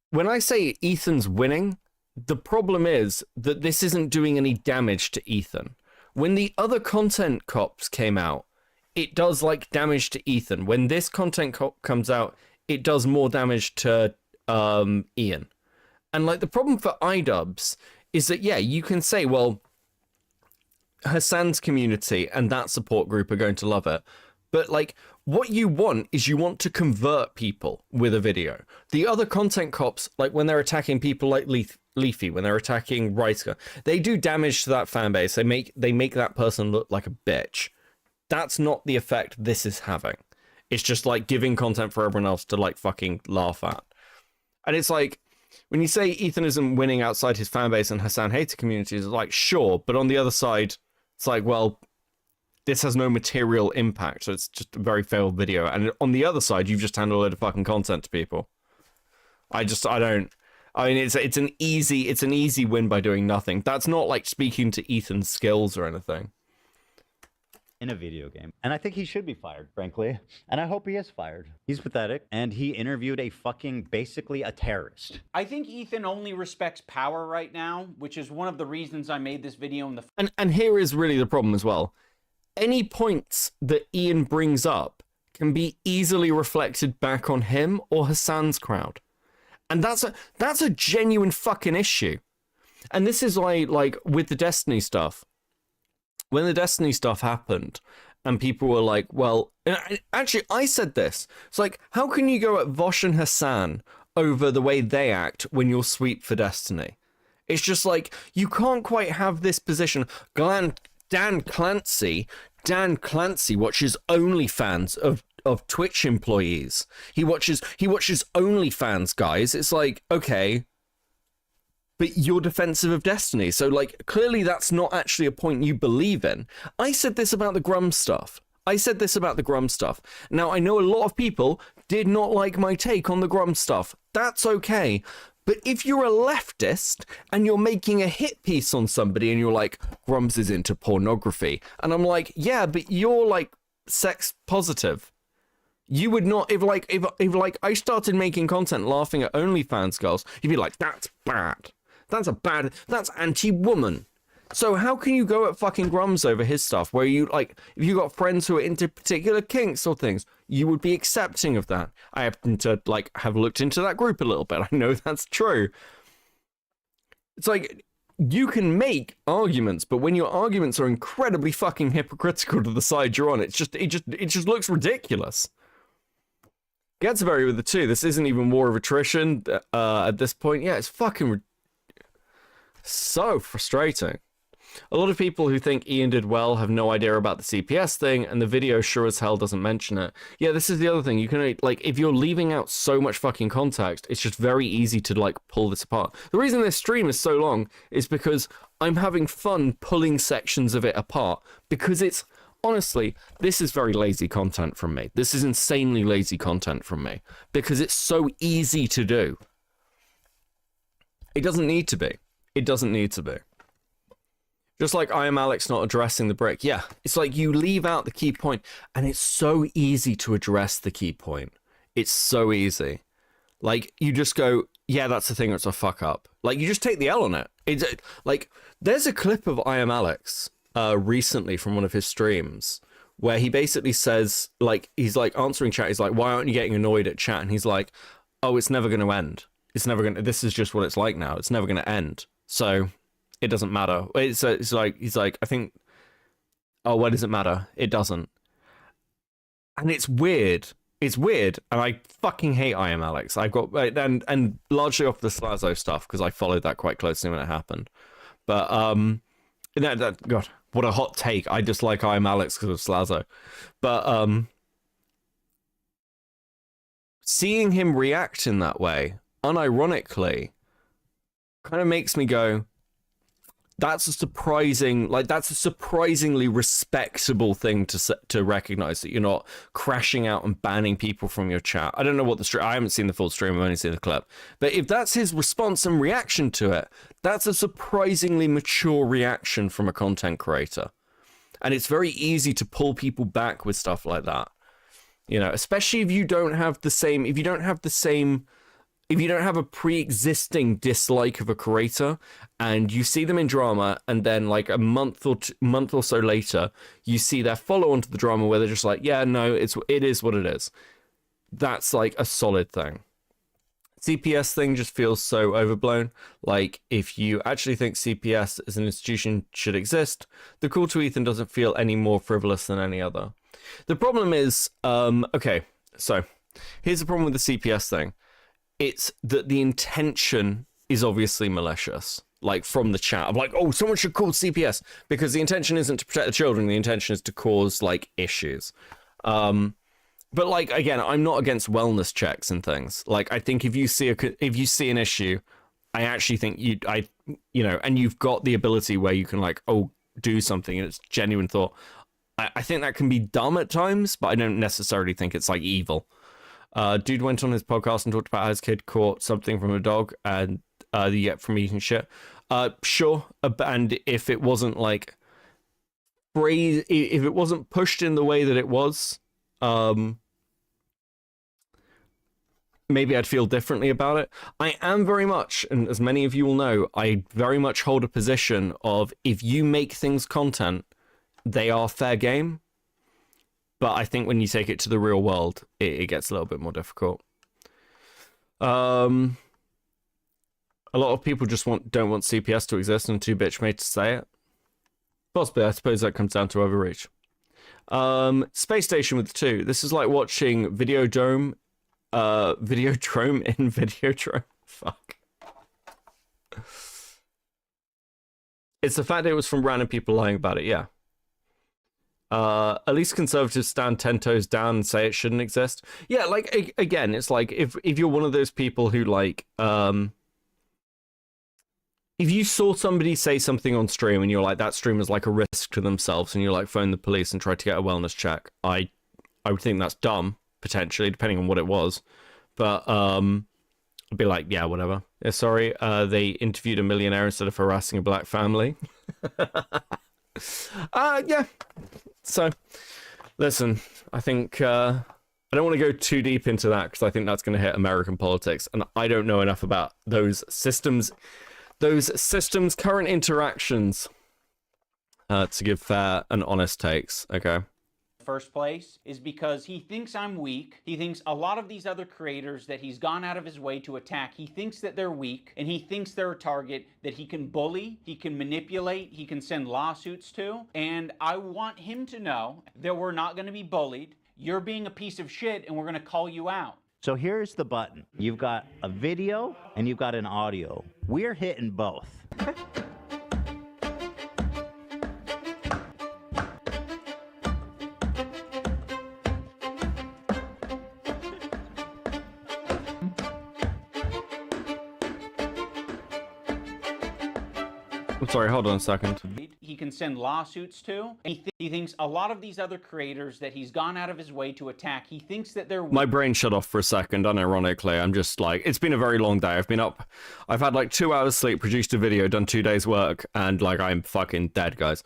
Speaker 2: When I say Ethan's winning, the problem is that this isn't doing any damage to Ethan. When the other content cops came out, it does like damage to Ethan. When this content cop comes out, it does more damage to Ian. And like the problem for Idubbbz is that, yeah, you can say, well, Hasan's community and that support group are going to love it. But like what you want is you want to convert people with a video. The other content cops, like when they're attacking people like Leafy, when they're attacking Reiska, they do damage to that fan base. They make that person look like a bitch. That's not the effect this is having. It's just like giving content for everyone else to like fucking laugh at. And it's like, when you say Ethan isn't winning outside his fan base and Hasan hater communities, like, sure, but on the other side, it's like, well, this has no material impact, so it's just a very failed video. And on the other side, you've just handed a load of fucking content to people. I mean, it's an easy win by doing nothing. That's not like speaking to Ethan's skills or anything.
Speaker 14: In a video game. And I think he should be fired, frankly. And I hope he is fired. He's pathetic. And he interviewed basically a terrorist.
Speaker 13: I think Ethan only respects power right now, which is one of the reasons I made this video in the...
Speaker 2: And here is really the problem as well. Any points that Ian brings up can be easily reflected back on him or Hasan's crowd. And that's a genuine fucking issue. And this is why, like, with the Destiny stuff, when the Destiny stuff happened and people were like, well, actually, I said this. It's like, how can you go at Vosh and Hasan over the way they act when you're sweep for Destiny? It's just like, you can't quite have this position. Dan Clancy watches OnlyFans of Twitch employees. He watches OnlyFans, guys. It's like, okay, but you're defensive of Destiny. So, like, clearly that's not actually a point you believe in. I said this about the Grum stuff. Now, I know a lot of people did not like my take on the Grum stuff. That's okay. But if you're a leftist and you're making a hit piece on somebody and you're like, Grums is into pornography. And I'm like, yeah, but you're like sex positive. You would not, if I started making content laughing at OnlyFans girls, you'd be like, that's bad. That's anti-woman. So how can you go at fucking Grums over his stuff where you, like, if you got friends who are into particular kinks or things, you would be accepting of that. I happen to, like, have looked into that group a little bit. I know that's true. It's like, you can make arguments, but when your arguments are incredibly fucking hypocritical to the side you're on, it just looks ridiculous. Gatsberry with the 2. This isn't even war of attrition at this point. Yeah, it's fucking so frustrating. A lot of people who think Ian did well have no idea about the CPS thing, and the video sure as hell doesn't mention it. Yeah, this is the other thing. You can, like, if you're leaving out so much fucking context, it's just very easy to, like, pull this apart. The reason this stream is so long is because I'm having fun pulling sections of it apart, because it's, honestly, this is very lazy content from me. This is insanely lazy content from me, because it's so easy to do. It doesn't need to be. It doesn't need to be. Just like I Am Alex not addressing the brick. Yeah, it's like you leave out the key point, and it's so easy to address the key point. It's so easy. Like, you just go, yeah, that's the thing, it's a fuck up. Like, you just take the L on it. It's like, there's a clip of I Am Alex recently from one of his streams where he basically says, like, he's like answering chat. He's like, why aren't you getting annoyed at chat? And he's like, oh, it's never going to end. It's never going to, this is just what it's like now. It's never going to end. So it doesn't matter. It's like, he's like, I think, oh, why does it matter? It doesn't. And it's weird. It's weird. And I fucking hate I Am Alex. I've got, and largely off the Slazo stuff, because I followed that quite closely when it happened. But, God, what a hot take. I dislike I Am Alex because of Slazo. But, seeing him react in that way, unironically, kind of makes me go, that's a surprisingly respectable thing to recognize, that you're not crashing out and banning people from your chat. I don't know what the stream, I haven't seen the full stream, I've only seen the clip. But if that's his response and reaction to it, that's a surprisingly mature reaction from a content creator. And it's very easy to pull people back with stuff like that. You know, especially if you don't have the same, if you don't have a pre-existing dislike of a creator and you see them in drama, and then like a month or so later, you see their follow-on to the drama where they're just like, yeah, no, it is what it is. That's like a solid thing. CPS thing just feels so overblown. Like, if you actually think CPS as an institution should exist, the call to Ethan doesn't feel any more frivolous than any other. The problem is, okay, so here's the problem with the CPS thing. It's that the intention is obviously malicious, like from the chat of like, oh, someone should call CPS, because the intention isn't to protect the children. The intention is to cause like issues. But like, again, I'm not against wellness checks and things. Like, I think if you see an issue, I actually think you know, and you've got the ability where you can like, oh, do something, and it's genuine thought. I think that can be dumb at times, but I don't necessarily think it's like evil. Dude went on his podcast and talked about how his kid caught something from a dog and you get from eating shit. Sure, and if it wasn't like if it wasn't pushed in the way that it was, maybe I'd feel differently about it. I am very much, and as many of you will know, I very much hold a position of, if you make things content, they are fair game. But I think when you take it to the real world, it gets a little bit more difficult. A lot of people just don't want CPS to exist, and too bitch made to say it. Possibly, I suppose that comes down to overreach. Space Station with 2. This is like watching Videodrome in Videodrome. Fuck. It's the fact that it was from random people lying about it, yeah. At least conservatives stand 10 toes down and say it shouldn't exist. Yeah, like, again, it's like, if you're one of those people who, like, if you saw somebody say something on stream and you're like, that streamer's like a risk to themselves, and you're like, phone the police and try to get a wellness check, I would think that's dumb, potentially, depending on what it was. But, I'd be like, yeah, whatever. Yeah, sorry, they interviewed a millionaire instead of harassing a black family. Yeah. So, listen, I think I don't want to go too deep into that, because I think that's going to hit American politics, and I don't know enough about those systems' current interactions to give fair and honest takes. Okay.
Speaker 13: First place is because he thinks I'm weak. He thinks a lot of these other creators that he's gone out of his way to attack, he thinks that they're weak, and he thinks they're a target that he can bully, he can manipulate, he can send lawsuits to. And I want him to know that we're not going to be bullied. You're being a piece of shit, and we're going to call you out.
Speaker 14: So here's the button. You've got a video and you've got an audio. We're hitting both.
Speaker 2: I'm sorry, hold on a second.
Speaker 13: He can send lawsuits to. And he thinks a lot of these other creators that he's gone out of his way to attack, he thinks that they're...
Speaker 2: My brain shut off for a second, unironically. I'm just like, it's been a very long day. I've been up, I've had like 2 hours sleep, produced a video, done 2 days work, and like I'm fucking dead, guys.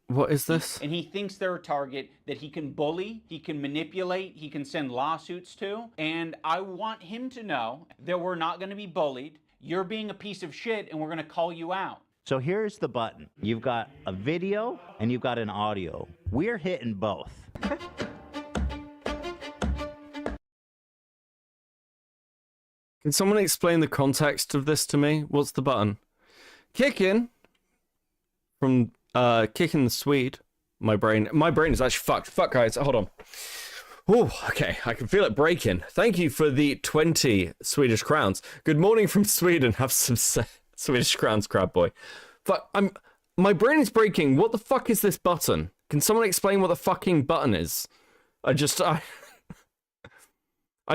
Speaker 2: What is this?
Speaker 13: And he thinks they're a target that he can bully, he can manipulate, he can send lawsuits to. And I want him to know that we're not going to be bullied. You're being a piece of shit, and we're going to call you out.
Speaker 14: So here's the button. You've got a video and you've got an audio. We're hitting both.
Speaker 2: Can someone explain the context of this to me? What's the button? Kicking from Kicking the Swede. My brain is actually fucked. Fuck, guys. Hold on. Oh, okay. I can feel it breaking. Thank you for the 20 Swedish crowns. Good morning from Sweden. Have some Swedish crowns, crab boy. Fuck, my brain is breaking. What the fuck is this button? Can someone explain what the fucking button is? I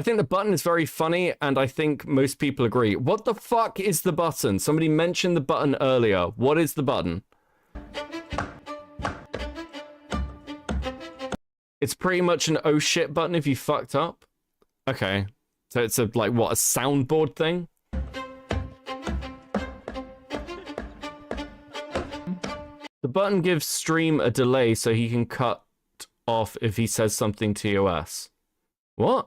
Speaker 2: think the button is very funny, and I think most people agree. What the fuck is the button? Somebody mentioned the button earlier. What is the button? It's pretty much an oh shit button if you fucked up. Okay. So it's a, like, what, a soundboard thing? The button gives stream a delay so he can cut off if he says something TOS. What?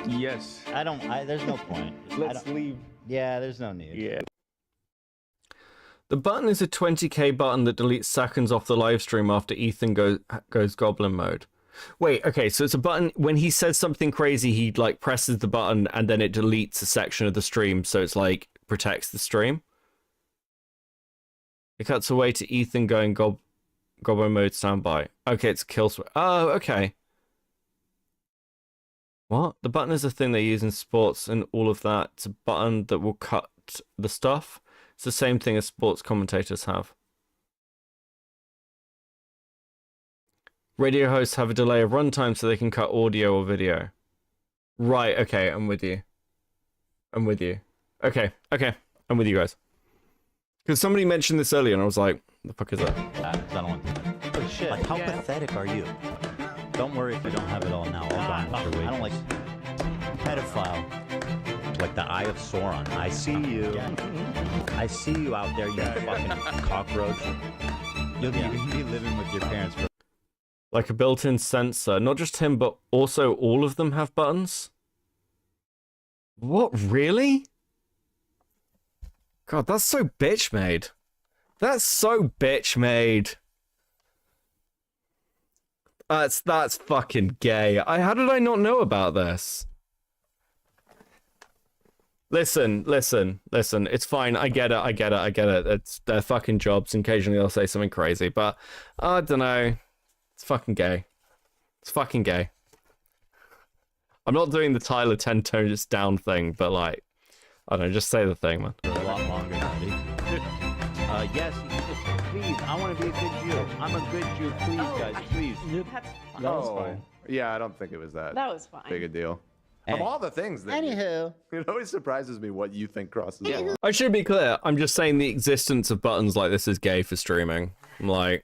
Speaker 21: Yes.
Speaker 14: There's no point.
Speaker 21: Let's leave.
Speaker 14: Yeah, there's no need.
Speaker 21: Yeah.
Speaker 2: The button is a 20k button that deletes seconds off the live stream after Ethan goes goblin mode. Wait, okay, so it's a button, when he says something crazy, he like presses the button and then it deletes a section of the stream, so it's like protects the stream. It cuts away to Ethan going goblin mode standby. Okay, it's kill switch. Oh, okay. What? The button is a thing they use in sports and all of that. It's a button that will cut the stuff. It's the same thing as sports commentators have. Radio hosts have a delay of runtime so they can cut audio or video. Right, okay, I'm with you. I'm with you. Okay, I'm with you guys. Because somebody mentioned this earlier and I was like, the fuck is that?
Speaker 14: I don't want that. Oh, shit. Like, how pathetic are you? Don't worry if you don't have it all now. I don't like pedophile. Like the Eye of Sauron. I see you. I see you out there, you fucking cockroach. You'll be living with your parents for...
Speaker 2: Like a built-in sensor. Not just him, but also all of them have buttons? What, really? God, that's so bitch-made. That's so bitch-made. That's fucking gay. How did I not know about this? Listen. It's fine. I get it. It's their fucking jobs. Occasionally they'll say something crazy, but I don't know. It's fucking gay. It's fucking gay. I'm not doing the Tyler 10 tones down thing, but like, I don't know, just say the thing, man.
Speaker 14: A lot longer, buddy. Yes, please, I want to be a good Jew. I'm a good Jew, please, guys, please.
Speaker 19: That was fine. Yeah, I don't think it was that.
Speaker 11: That was fine.
Speaker 19: Big a deal. Of all the things that it always surprises me what you think crosses the line.
Speaker 2: I should be clear. I'm just saying the existence of buttons like this is gay for streaming. I'm like...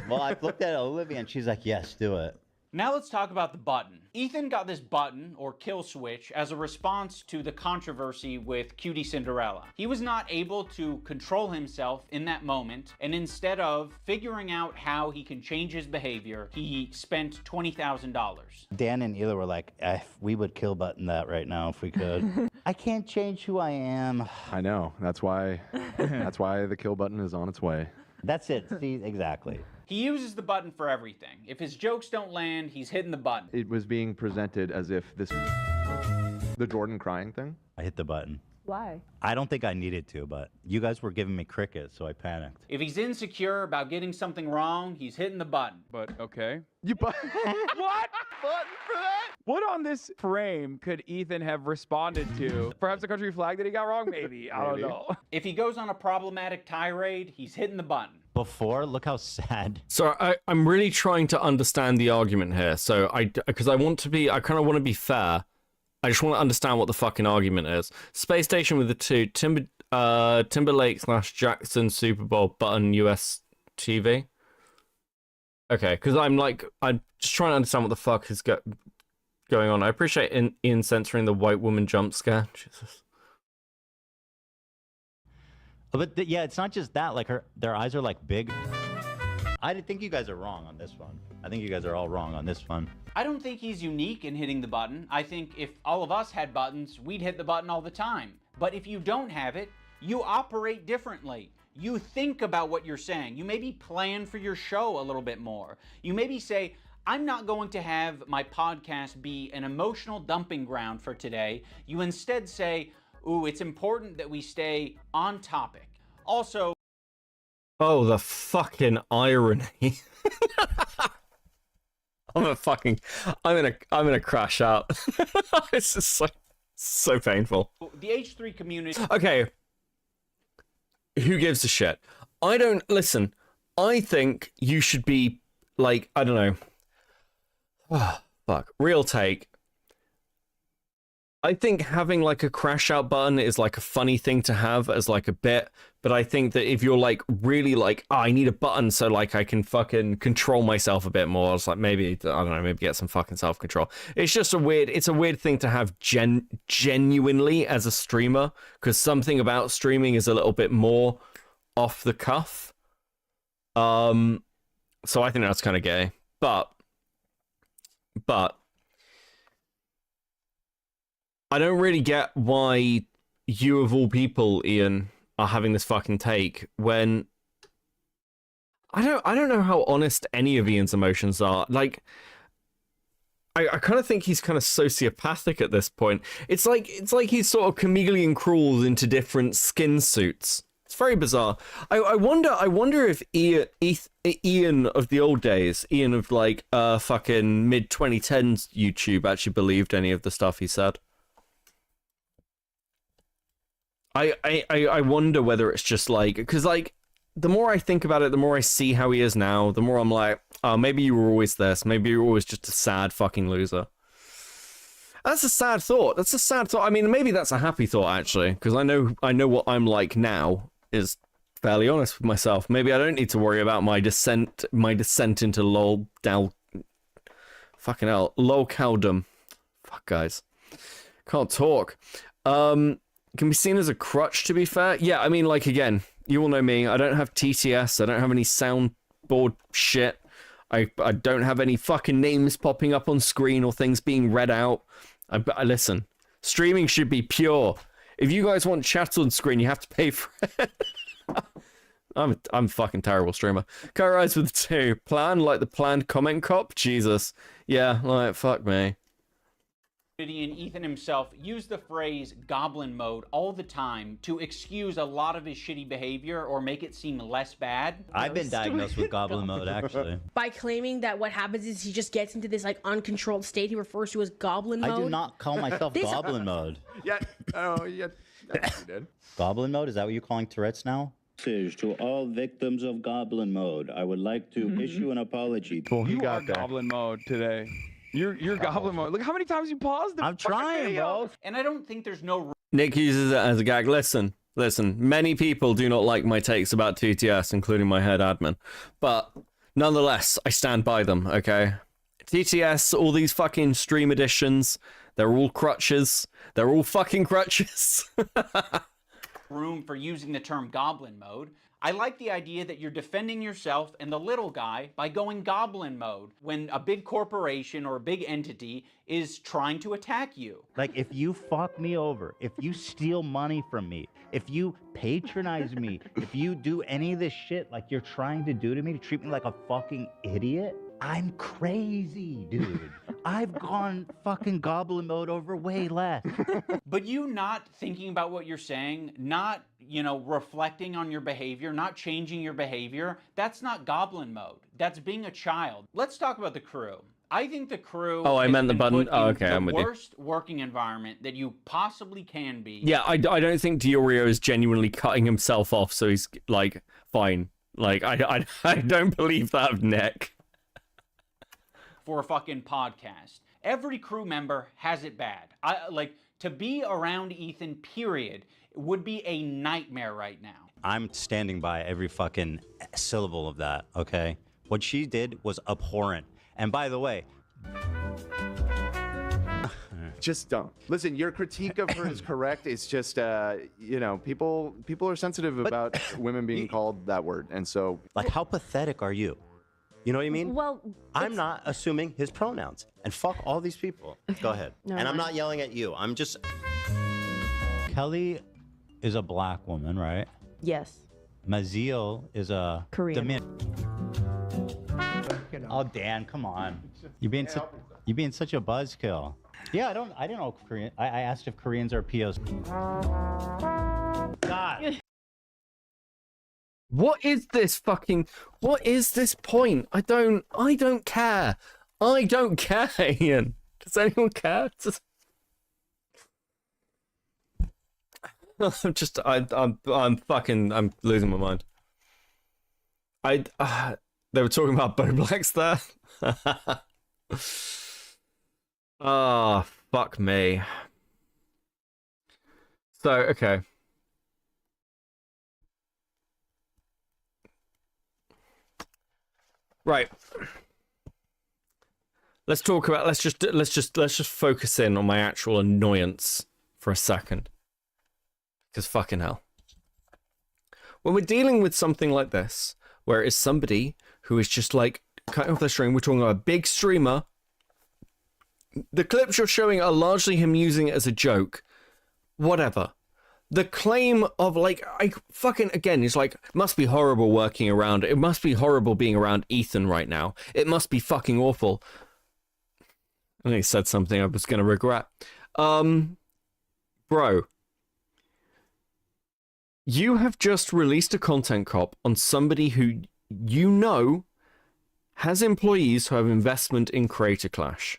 Speaker 14: Well, I looked at Olivia and she's like, yes, do it.
Speaker 13: Now let's talk about the button. Ethan got this button, or kill switch, as a response to the controversy with Cutie Cinderella. He was not able to control himself in that moment, and instead of figuring out how he can change his behavior, he spent $20,000.
Speaker 14: Dan and Ela were like, we would kill button that right now if we could. I can't change who I am.
Speaker 19: I know. That's why the kill button is on its way.
Speaker 14: That's it. See, exactly.
Speaker 13: He uses the button for everything. If his jokes don't land, he's hitting the button.
Speaker 19: It was being presented as if the Jordan crying thing.
Speaker 14: I hit the button.
Speaker 16: Why?
Speaker 14: I don't think I needed to, but you guys were giving me crickets, so I panicked.
Speaker 13: If he's insecure about getting something wrong, he's hitting the button.
Speaker 21: But okay. You what? Button for that? What on this frame could Ethan have responded to? Perhaps the country flag that he got wrong? Maybe. I don't know.
Speaker 13: If he goes on a problematic tirade, he's hitting the button.
Speaker 14: Before, look how sad.
Speaker 2: So I'm really trying to understand the argument here. So because I kind of want to be fair. I just want to understand what the fucking argument is. Space Station with the two Timberlake / Jackson Super Bowl button US TV. Okay, because I'm just trying to understand what the fuck is going on. I appreciate Ian censoring the white woman jump scare. Jesus.
Speaker 14: But yeah, it's not just that. Like their eyes are like big. I think you guys are wrong on this one. I think you guys are all wrong on this one.
Speaker 13: I don't think he's unique in hitting the button. I think if all of us had buttons, we'd hit the button all the time. But if you don't have it, you operate differently. You think about what you're saying. You maybe plan for your show a little bit more. You maybe say, I'm not going to have my podcast be an emotional dumping ground for today. You instead say, ooh, it's important that we stay on topic. Also,
Speaker 2: oh, the fucking irony. I'm gonna crash out. It's just so painful.
Speaker 13: the H3 community.
Speaker 2: Okay. Who gives a shit? Listen, I think you should be like, I don't know. Oh, fuck. Real take. I think having like a crash out button is like a funny thing to have as like a bit, but I think that if you're like really like, oh, I need a button so like I can fucking control myself a bit more, it's like maybe, I don't know, maybe get some fucking self-control. It's just a weird thing to have genuinely as a streamer, because something about streaming is a little bit more off the cuff. So I think that's kind of gay, but I don't really get why you of all people, Ian, are having this fucking take when I don't know how honest any of Ian's emotions are. Like, I kind of think he's kind of sociopathic at this point. It's like he's sort of chameleon crawls into different skin suits. It's very bizarre. I wonder if Ian of the old days, Ian of like fucking mid 2010s YouTube actually believed any of the stuff he said. I wonder whether it's just like, because like the more I think about it, the more I see how he is now, the more I'm like, oh, maybe you were always this, maybe you were always just a sad fucking loser. That's a sad thought. That's a sad thought. I mean, maybe that's a happy thought actually, because I know what I'm like now is fairly honest with myself. Maybe I don't need to worry about my descent into lolcaldom. Fuck, guys, can't talk. Can be seen as a crutch, to be fair. Yeah, I mean, like, again, you all know me. I don't have TTS. I don't have any soundboard shit. I don't have any fucking names popping up on screen or things being read out. I listen, streaming should be pure. If you guys want chat on screen, you have to pay for it. I'm a fucking terrible streamer. Co-rise with the 2. Plan, like the planned comment cop? Jesus. Yeah, like, fuck me.
Speaker 13: And Ethan himself used the phrase goblin mode all the time to excuse a lot of his shitty behavior or make it seem less bad.
Speaker 14: I've been diagnosed with goblin mode, actually.
Speaker 9: By claiming that what happens is he just gets into this like uncontrolled state he refers to as goblin mode.
Speaker 14: I do not call myself goblin mode.
Speaker 19: Yeah, oh, yeah, that's what you did.
Speaker 14: Goblin mode? Is that what you're calling Tourette's now?
Speaker 22: To all victims of goblin mode, I would like to issue an apology.
Speaker 21: You are goblin mode today. You're goblin mode. Look how many times you paused the
Speaker 14: I'm trying,
Speaker 21: video.
Speaker 14: bro.
Speaker 13: And I don't think there's no...
Speaker 2: Nick uses it as a gag. Listen. Many people do not like my takes about TTS, including my head admin. But nonetheless, I stand by them, okay? TTS, all these fucking stream editions, they're all crutches. They're all fucking crutches.
Speaker 13: room for using the term goblin mode. I like the idea that you're defending yourself and the little guy by going goblin mode when a big corporation or a big entity is trying to attack you.
Speaker 14: Like, if you fuck me over, if you steal money from me, if you patronize me, if you do any of this shit like you're trying to do to me, to treat me like a fucking idiot, I'm crazy, dude. I've gone fucking goblin mode over way less.
Speaker 13: But you not thinking about what you're saying, not, you know, reflecting on your behavior, not changing your behavior, that's not goblin mode. That's being a child. Let's talk about the crew. I think the crew.
Speaker 2: Oh, I
Speaker 13: has
Speaker 2: meant the
Speaker 13: been
Speaker 2: button.
Speaker 13: put
Speaker 2: Oh,
Speaker 13: in
Speaker 2: okay, I'm with
Speaker 13: the
Speaker 2: you.
Speaker 13: worst working environment that you possibly can be.
Speaker 2: Yeah, I don't think Diorio is genuinely cutting himself off, so he's like fine. Like I don't believe that of Nick.
Speaker 13: For a fucking podcast. Every crew member has it bad. Like to be around Ethan, period, would be a nightmare right now.
Speaker 14: I'm standing by every fucking syllable of that, okay? What she did was abhorrent. And by the way,
Speaker 19: Just don't. Listen, your critique of her is correct. It's just, you know, people are sensitive about women being called that word. And so...
Speaker 17: Like, how pathetic are you? You know what I mean?
Speaker 16: Well,
Speaker 17: I'm not assuming his pronouns. And fuck all these people. Go ahead.
Speaker 16: No,
Speaker 17: and I'm
Speaker 16: no.
Speaker 17: not yelling at you. I'm just...
Speaker 14: Kelly is a black woman, right?
Speaker 16: Yes.
Speaker 14: Maziel is a
Speaker 16: Korean.
Speaker 14: Oh, Dan, come on. You're being such a buzzkill. Yeah, I don't know Korean. I asked if Koreans are POC. God.
Speaker 2: What is this point? I don't care. I don't care, Ian. Does anyone care? I'm losing my mind. They were talking about Bo Blacks there. Oh, fuck me. So, okay. Right. Let's just focus in on my actual annoyance for a second. Because fucking hell. When we're dealing with something like this, where it's somebody who is just like cutting off their string, we're talking about a big streamer. The clips you're showing are largely him using it as a joke. Whatever. The claim of like, again, it's like, must be horrible working around. It must be horrible being around Ethan right now. It must be fucking awful. I think he said something I was going to regret. Bro. You have just released a content cop on somebody who you know has employees who have investment in Creator Clash.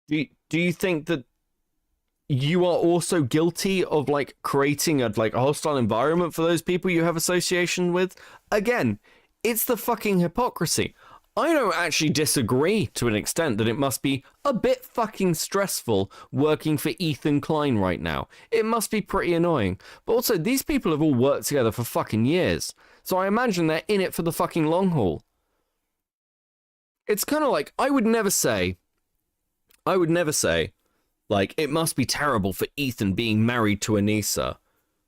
Speaker 2: Do you think that you are also guilty of like creating a hostile environment for those people you have association with? Again, it's the fucking hypocrisy. I don't actually disagree to an extent that it must be a bit fucking stressful working for Ethan Klein right now. It must be pretty annoying. But also, these people have all worked together for fucking years. So I imagine they're in it for the fucking long haul. It's kind of like, I would never say, like, it must be terrible for Ethan being married to Anissa.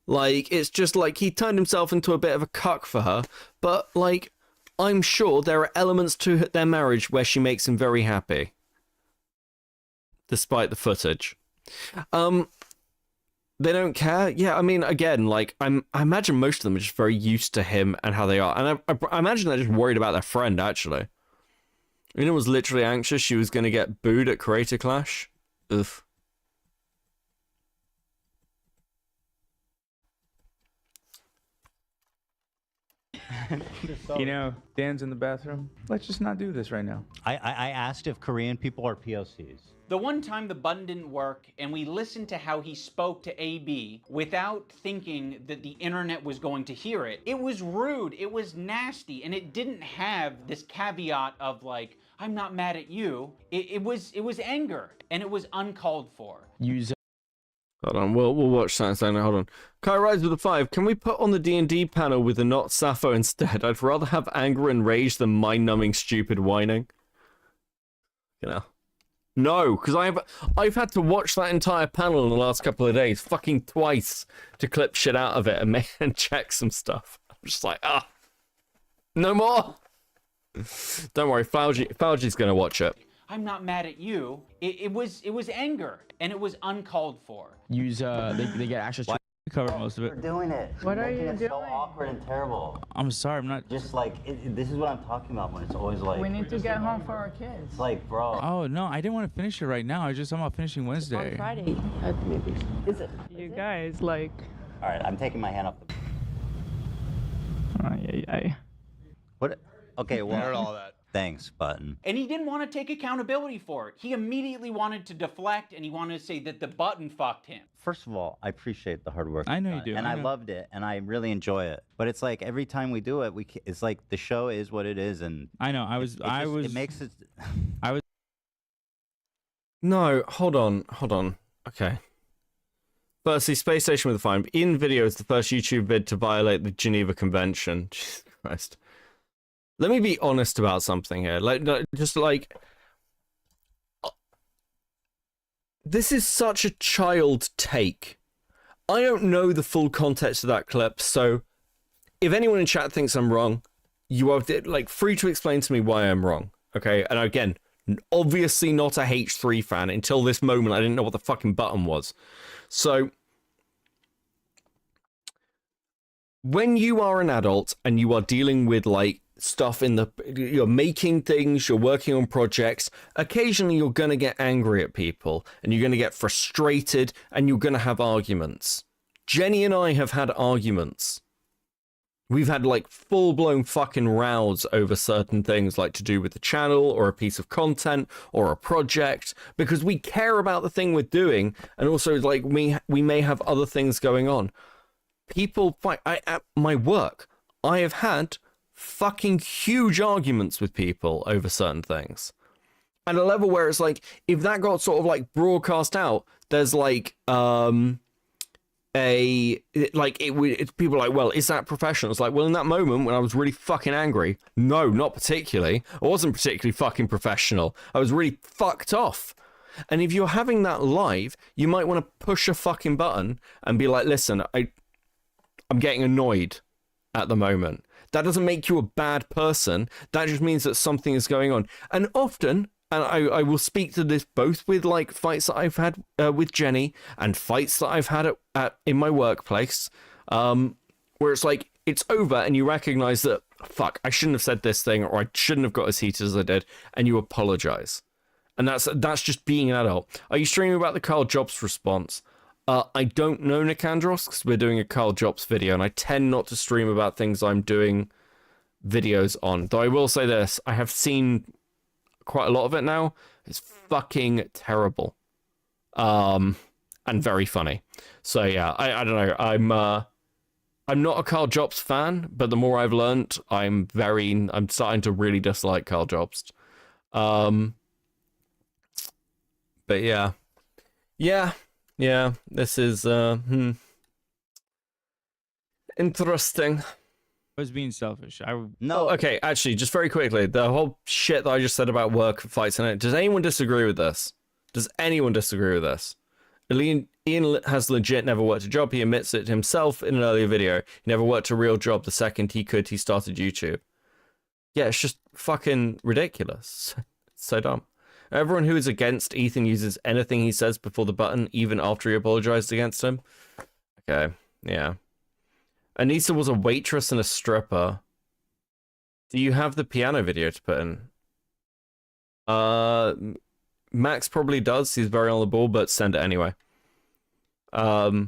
Speaker 2: Like, it's just like he turned himself into a bit of a cuck for her. But, like, I'm sure there are elements to their marriage where she makes him very happy. Despite the footage. They don't care? Yeah, I mean, again, like, I imagine most of them are just very used to him and how they are. And I imagine they're just worried about their friend, actually. Una was literally anxious she was going to get booed at Creator Clash. Oof.
Speaker 21: You know, Dan's in the bathroom. Let's just not do this right now.
Speaker 14: I asked if Korean people are POCs.
Speaker 13: The one time the button didn't work and we listened to how he spoke to AB without thinking that the internet was going to hear it, it was rude, it was nasty, and it didn't have this caveat of like, I'm not mad at you. It was anger, and it was uncalled for.
Speaker 2: Hold on, we'll watch that. Hold on. Kai Rise with a 5. Can we put on the D&D panel with the not Sappho instead? I'd rather have anger and rage than mind-numbing stupid whining. You know. No, because I've had to watch that entire panel in the last couple of days, fucking twice, to clip shit out of it and check some stuff. I'm just like, no more. Don't worry, Fauji's gonna watch it.
Speaker 13: I'm not mad at you. It was anger, and it was uncalled for.
Speaker 4: They get access to
Speaker 8: We covered most of
Speaker 22: We're
Speaker 8: it.
Speaker 22: doing it.
Speaker 18: What are
Speaker 22: Making
Speaker 18: you
Speaker 22: it
Speaker 18: doing?
Speaker 22: so awkward and terrible.
Speaker 8: I'm sorry, I'm not.
Speaker 22: Just like this is what I'm talking about when it's always like.
Speaker 18: We need to get home for our kids.
Speaker 22: It's like, bro.
Speaker 8: Oh no, I didn't want to finish it right now. I was just talking about finishing Wednesday.
Speaker 18: On Friday, maybe. Is it? You guys like.
Speaker 22: All right, I'm taking my hand off the.
Speaker 14: What? Okay, well.
Speaker 13: heard all that.
Speaker 14: Thanks, Button.
Speaker 13: And he didn't want to take accountability for it. He immediately wanted to deflect, and he wanted to say that the button fucked him.
Speaker 14: First of all, I appreciate the hard work.
Speaker 8: I know
Speaker 14: you've
Speaker 8: you
Speaker 14: done,
Speaker 8: do,
Speaker 14: and
Speaker 8: I
Speaker 14: I
Speaker 8: know.
Speaker 14: loved it, and I really enjoy it. But it's like every time we do it, it's like the show is what it is, and
Speaker 8: I know.
Speaker 14: It makes it.
Speaker 8: I was.
Speaker 2: No, hold on. Okay. Firstly, Space Station with a fine. In video is the first YouTube vid to violate the Geneva Convention. Jesus Christ. Let me be honest about something here. This is such a child take. I don't know the full context of that clip, so if anyone in chat thinks I'm wrong, you are free to explain to me why I'm wrong. Okay, and again, obviously not a H3 fan. Until this moment, I didn't know what the fucking button was. So, when you are an adult and you are dealing with stuff you're making things, you're working on projects, occasionally you're going to get angry at people and you're going to get frustrated and you're going to have arguments. Jenny and I have had arguments. We've had full-blown fucking rows over certain things to do with the channel or a piece of content or a project because we care about the thing we're doing, and also we may have other things going on. People fight. At my work, I have had fucking huge arguments with people over certain things. At a level where it's if that got sort of broadcast out, there's people are well, is that professional? It's well, in that moment when I was really fucking angry, no, not particularly. I wasn't particularly fucking professional. I was really fucked off. And if you're having that live, you might want to push a fucking button and be listen, I'm getting annoyed at the moment. That doesn't make you a bad person. That just means that something is going on. And often, and I will speak to this both with fights that I've had with Jenny and fights that I've had in my workplace, where it's it's over and you recognize that, fuck, I shouldn't have said this thing, or I shouldn't have got as heated as I did, and you apologize. And that's just being an adult. Are you streaming about the Carl Jobs response? I don't know, Nicandros, because we're doing a Carl Jobs video, and I tend not to stream about things I'm doing videos on. Though I will say this, I have seen quite a lot of it now. It's fucking terrible. And very funny. So yeah, I don't know. I'm not a Carl Jobs fan, but the more I've learned, I'm starting to really dislike Carl Jobs. But yeah. Yeah, this is interesting.
Speaker 8: I was being selfish.
Speaker 2: No. Okay, actually, just very quickly, the whole shit that I just said about work fights and it. Does anyone disagree with this? Does anyone disagree with this? Ian has legit never worked a job. He admits it himself in an earlier video. He never worked a real job. The second he could, he started YouTube. Yeah, it's just fucking ridiculous. It's so dumb. Everyone who is against Ethan uses anything he says before the button, even after he apologized against him. Okay, yeah. Anissa was a waitress and a stripper. Do you have the piano video to put in? Max probably does. He's very on the ball, but send it anyway. No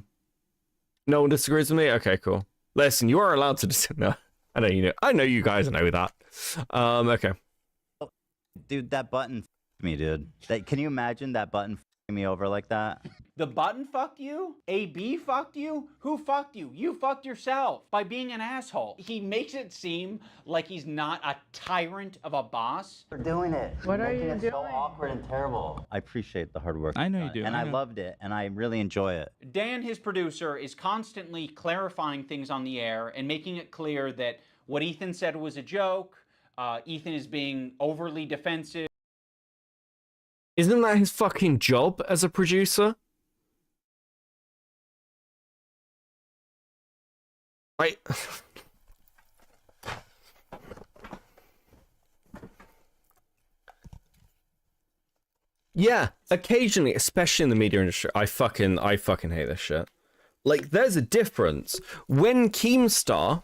Speaker 2: one disagrees with me? Okay, cool. Listen, you are allowed to no. I know you guys know that. Okay.
Speaker 14: Dude, that button me, dude. Can you imagine that button f***ing me over like that?
Speaker 13: The button fucked you? AB fucked you? Who fucked you? You fucked yourself by being an asshole. He makes it seem like he's not a tyrant of a boss.
Speaker 22: We're doing it.
Speaker 18: What are you
Speaker 22: Making it
Speaker 18: doing?
Speaker 22: so awkward and terrible.
Speaker 14: I appreciate the hard work.
Speaker 8: I know
Speaker 14: you've
Speaker 8: you
Speaker 14: done,
Speaker 8: do.
Speaker 14: And
Speaker 8: I
Speaker 14: I
Speaker 8: know.
Speaker 14: loved it, and I really enjoy it.
Speaker 13: Dan, his producer, is constantly clarifying things on the air and making it clear that what Ethan said was a joke. Ethan is being overly defensive.
Speaker 2: Isn't that his fucking job as a producer? Yeah, occasionally, especially in the media industry, I fucking hate this shit. Like, there's a difference. When Keemstar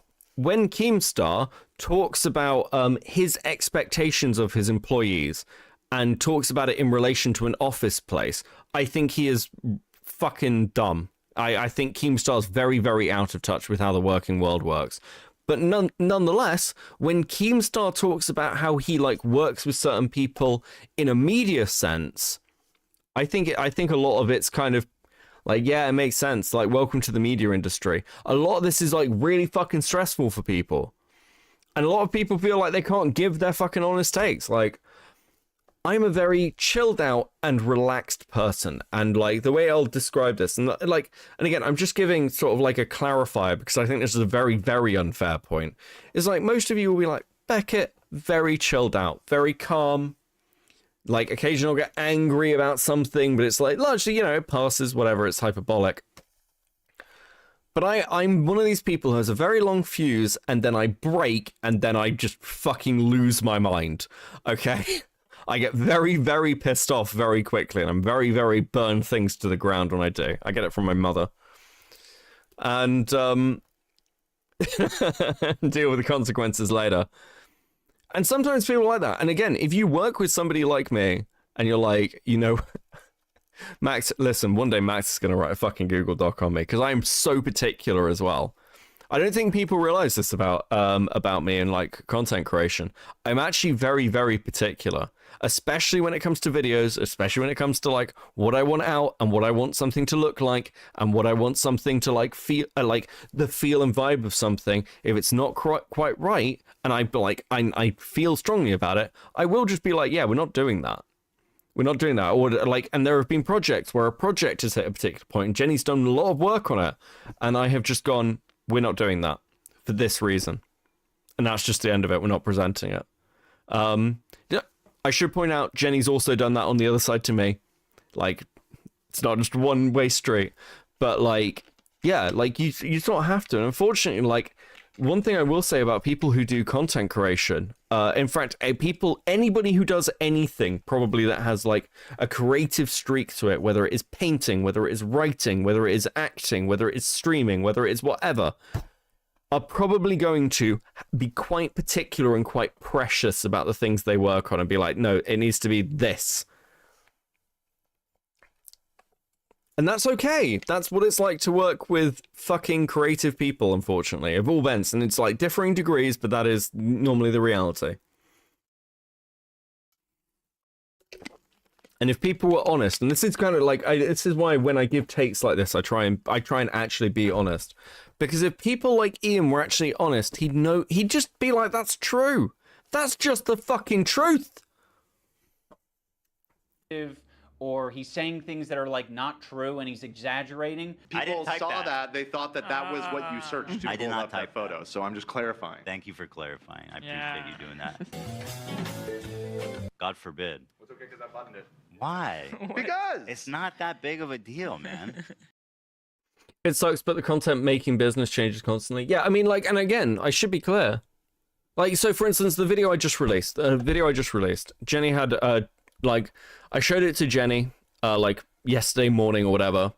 Speaker 2: talks about his expectations of his employees and talks about it in relation to an office place, I think he is fucking dumb. I think Keemstar's very, very out of touch with how the working world works. But nonetheless, when Keemstar talks about how he like works with certain people in a media sense, I think a lot of it's kind of like, yeah, it makes sense. Like, welcome to the media industry. A lot of this is like really fucking stressful for people. And a lot of people feel like they can't give their fucking honest takes. Like, I'm a very chilled out and relaxed person. And like the way I'll describe this, and again, I'm just giving sort of like a clarifier because I think this is a very, very unfair point. Is like most of you will be like, Beckett, very chilled out, very calm. Like occasionally I'll get angry about something, but it's like largely, it passes, whatever, it's hyperbolic. But I'm one of these people who has a very long fuse and then I break and then I just fucking lose my mind. Okay? I get very, very pissed off very quickly, and I'm very, very burn things to the ground when I do. I get it from my mother. And deal with the consequences later. And sometimes people are like that. And again, if you work with somebody like me, and you're like, Max, listen, one day Max is going to write a fucking Google Doc on me, because I am so particular as well. I don't think people realize this about me and like content creation. I'm actually very, very particular, especially when it comes to videos, especially when it comes to like what I want out and what I want something to look like and what I want something to like feel like the feel and vibe of something. If it's not quite right and I feel strongly about it, I will just be like, yeah, we're not doing that. We're not doing that. Or like, and there have been projects where a project has hit a particular point and Jenny's done a lot of work on it, and I have just gone, we're not doing that for this reason. And that's just the end of it. We're not presenting it. I should point out, Jenny's also done that on the other side to me. Like, it's not just a one-way street. But, like, yeah, like, you don't have to. And unfortunately, like, one thing I will say about people who do content creation, in fact, anybody who does anything, probably that has, like, a creative streak to it, whether it is painting, whether it is writing, whether it is acting, whether it is streaming, whether it is whatever, are probably going to be quite particular and quite precious about the things they work on and be like, no, it needs to be this. And that's okay. That's what it's like to work with fucking creative people, unfortunately, of all bents. And it's like differing degrees, but that is normally the reality. And if people were honest, and this is kind of like, this is why when I give takes like this, I try and actually be honest. Because if people like Ian were actually honest, he'd just be like, that's true. That's just the fucking truth.
Speaker 13: Or he's saying things that are like not true and he's exaggerating.
Speaker 19: People saw that. They thought that was what you searched to
Speaker 14: I did
Speaker 19: pull
Speaker 14: not
Speaker 19: up that photo. So I'm just clarifying.
Speaker 14: Thank you for clarifying. I appreciate you doing that. God forbid.
Speaker 19: It's okay because I buttoned it.
Speaker 14: Why?
Speaker 19: Because
Speaker 14: it's not that big of a deal, man.
Speaker 2: It sucks, but the content making business changes constantly. Yeah, I mean, like, and again, I should be clear. Like, so for instance, the video I just released, Jenny had, like, I showed it to Jenny, like, yesterday morning or whatever.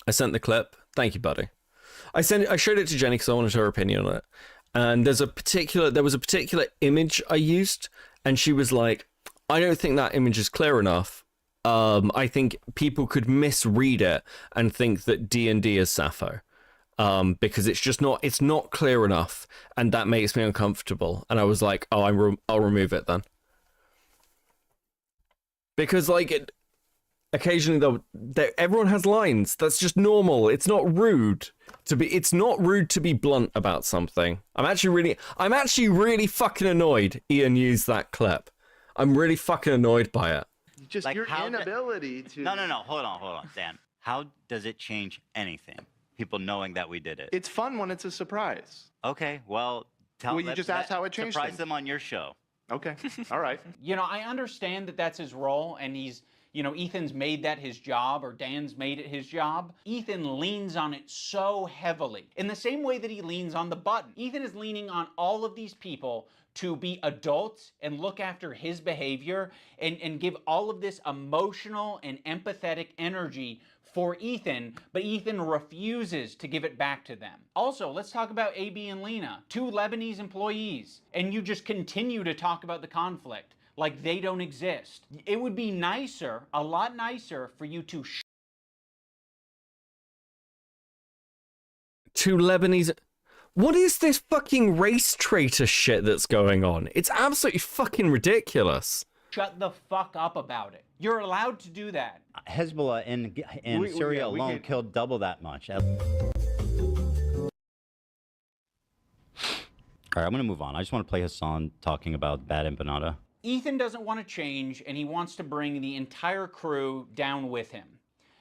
Speaker 2: I sent the clip. Thank you, buddy. I showed it to Jenny because I wanted her opinion on it. And there was a particular image I used, and she was like, I don't think that image is clear enough. I think people could misread it and think that D&D is Sappho. Because it's not clear enough, and that makes me uncomfortable. And I was like, oh, I'll remove it then. Because like occasionally everyone has lines. That's just normal. It's not rude to be blunt about something. I'm actually really fucking annoyed Ian used that clip. I'm really fucking annoyed by it.
Speaker 19: Just like your inability to.
Speaker 14: No. Hold on, Dan. How does it change anything? People knowing that we did it.
Speaker 19: It's fun when it's a surprise.
Speaker 14: Okay, well,
Speaker 19: you just asked how it changed.
Speaker 14: Surprise them on your show.
Speaker 19: Okay, all right.
Speaker 13: I understand that that's his role, and he's you know, Ethan's made that his job or Dan's made it his job. Ethan leans on it so heavily. In the same way that he leans on the button. Ethan is leaning on all of these people to be adults and look after his behavior and give all of this emotional and empathetic energy for Ethan, but Ethan refuses to give it back to them. Also, let's talk about AB and Lena, 2 Lebanese employees, and you just continue to talk about the conflict like they don't exist. It would be nicer, a lot nicer, for you to
Speaker 2: 2 Lebanese. What is this fucking race traitor shit that's going on? It's absolutely fucking ridiculous.
Speaker 13: shut the fuck up about it. You're allowed to do that.
Speaker 14: Hezbollah in Syria alone killed double that much. All right, I'm going to move on. I just want to play Hasan talking about bad empanada.
Speaker 13: Ethan doesn't want to change, and he wants to bring the entire crew down with him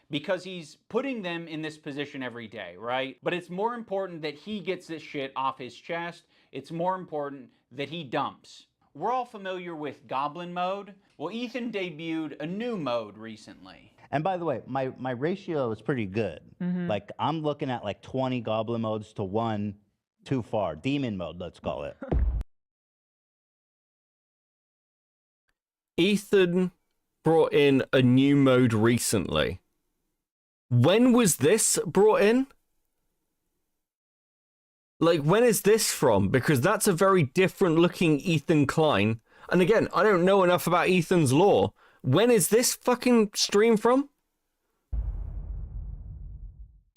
Speaker 13: because he's putting them in this position every day, right? But it's more important that he gets this shit off his chest. It's more important that he dumps. We're all familiar with Goblin mode. Well, Ethan debuted a new mode recently.
Speaker 14: And by the way, my ratio is pretty good. Like, I'm looking at like 20 Goblin modes to 1 too far. Demon mode, let's call it.
Speaker 2: Ethan brought in a new mode recently. When was this brought in? Like, when is this from? Because that's a very different looking Ethan Klein. And again, I don't know enough about Ethan's lore. When is this fucking stream from?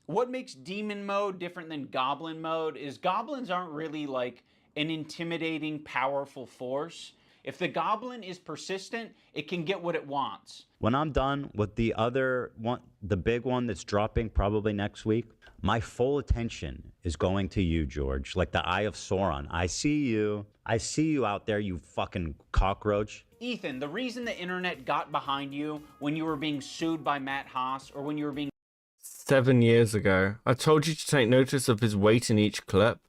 Speaker 13: What makes demon mode different than goblin mode is goblins aren't really like an intimidating, powerful force. If the goblin is persistent, it can get what it wants.
Speaker 14: When I'm done with the other one, the big one that's dropping probably next week, my full attention is going to you, George. Like the Eye of Sauron. I see you. I see you out there, you fucking cockroach.
Speaker 13: Ethan, the reason the internet got behind you when you were being sued by Matt Haas or when you were being
Speaker 2: 7 years ago. I told you to take notice of his weight in each clip.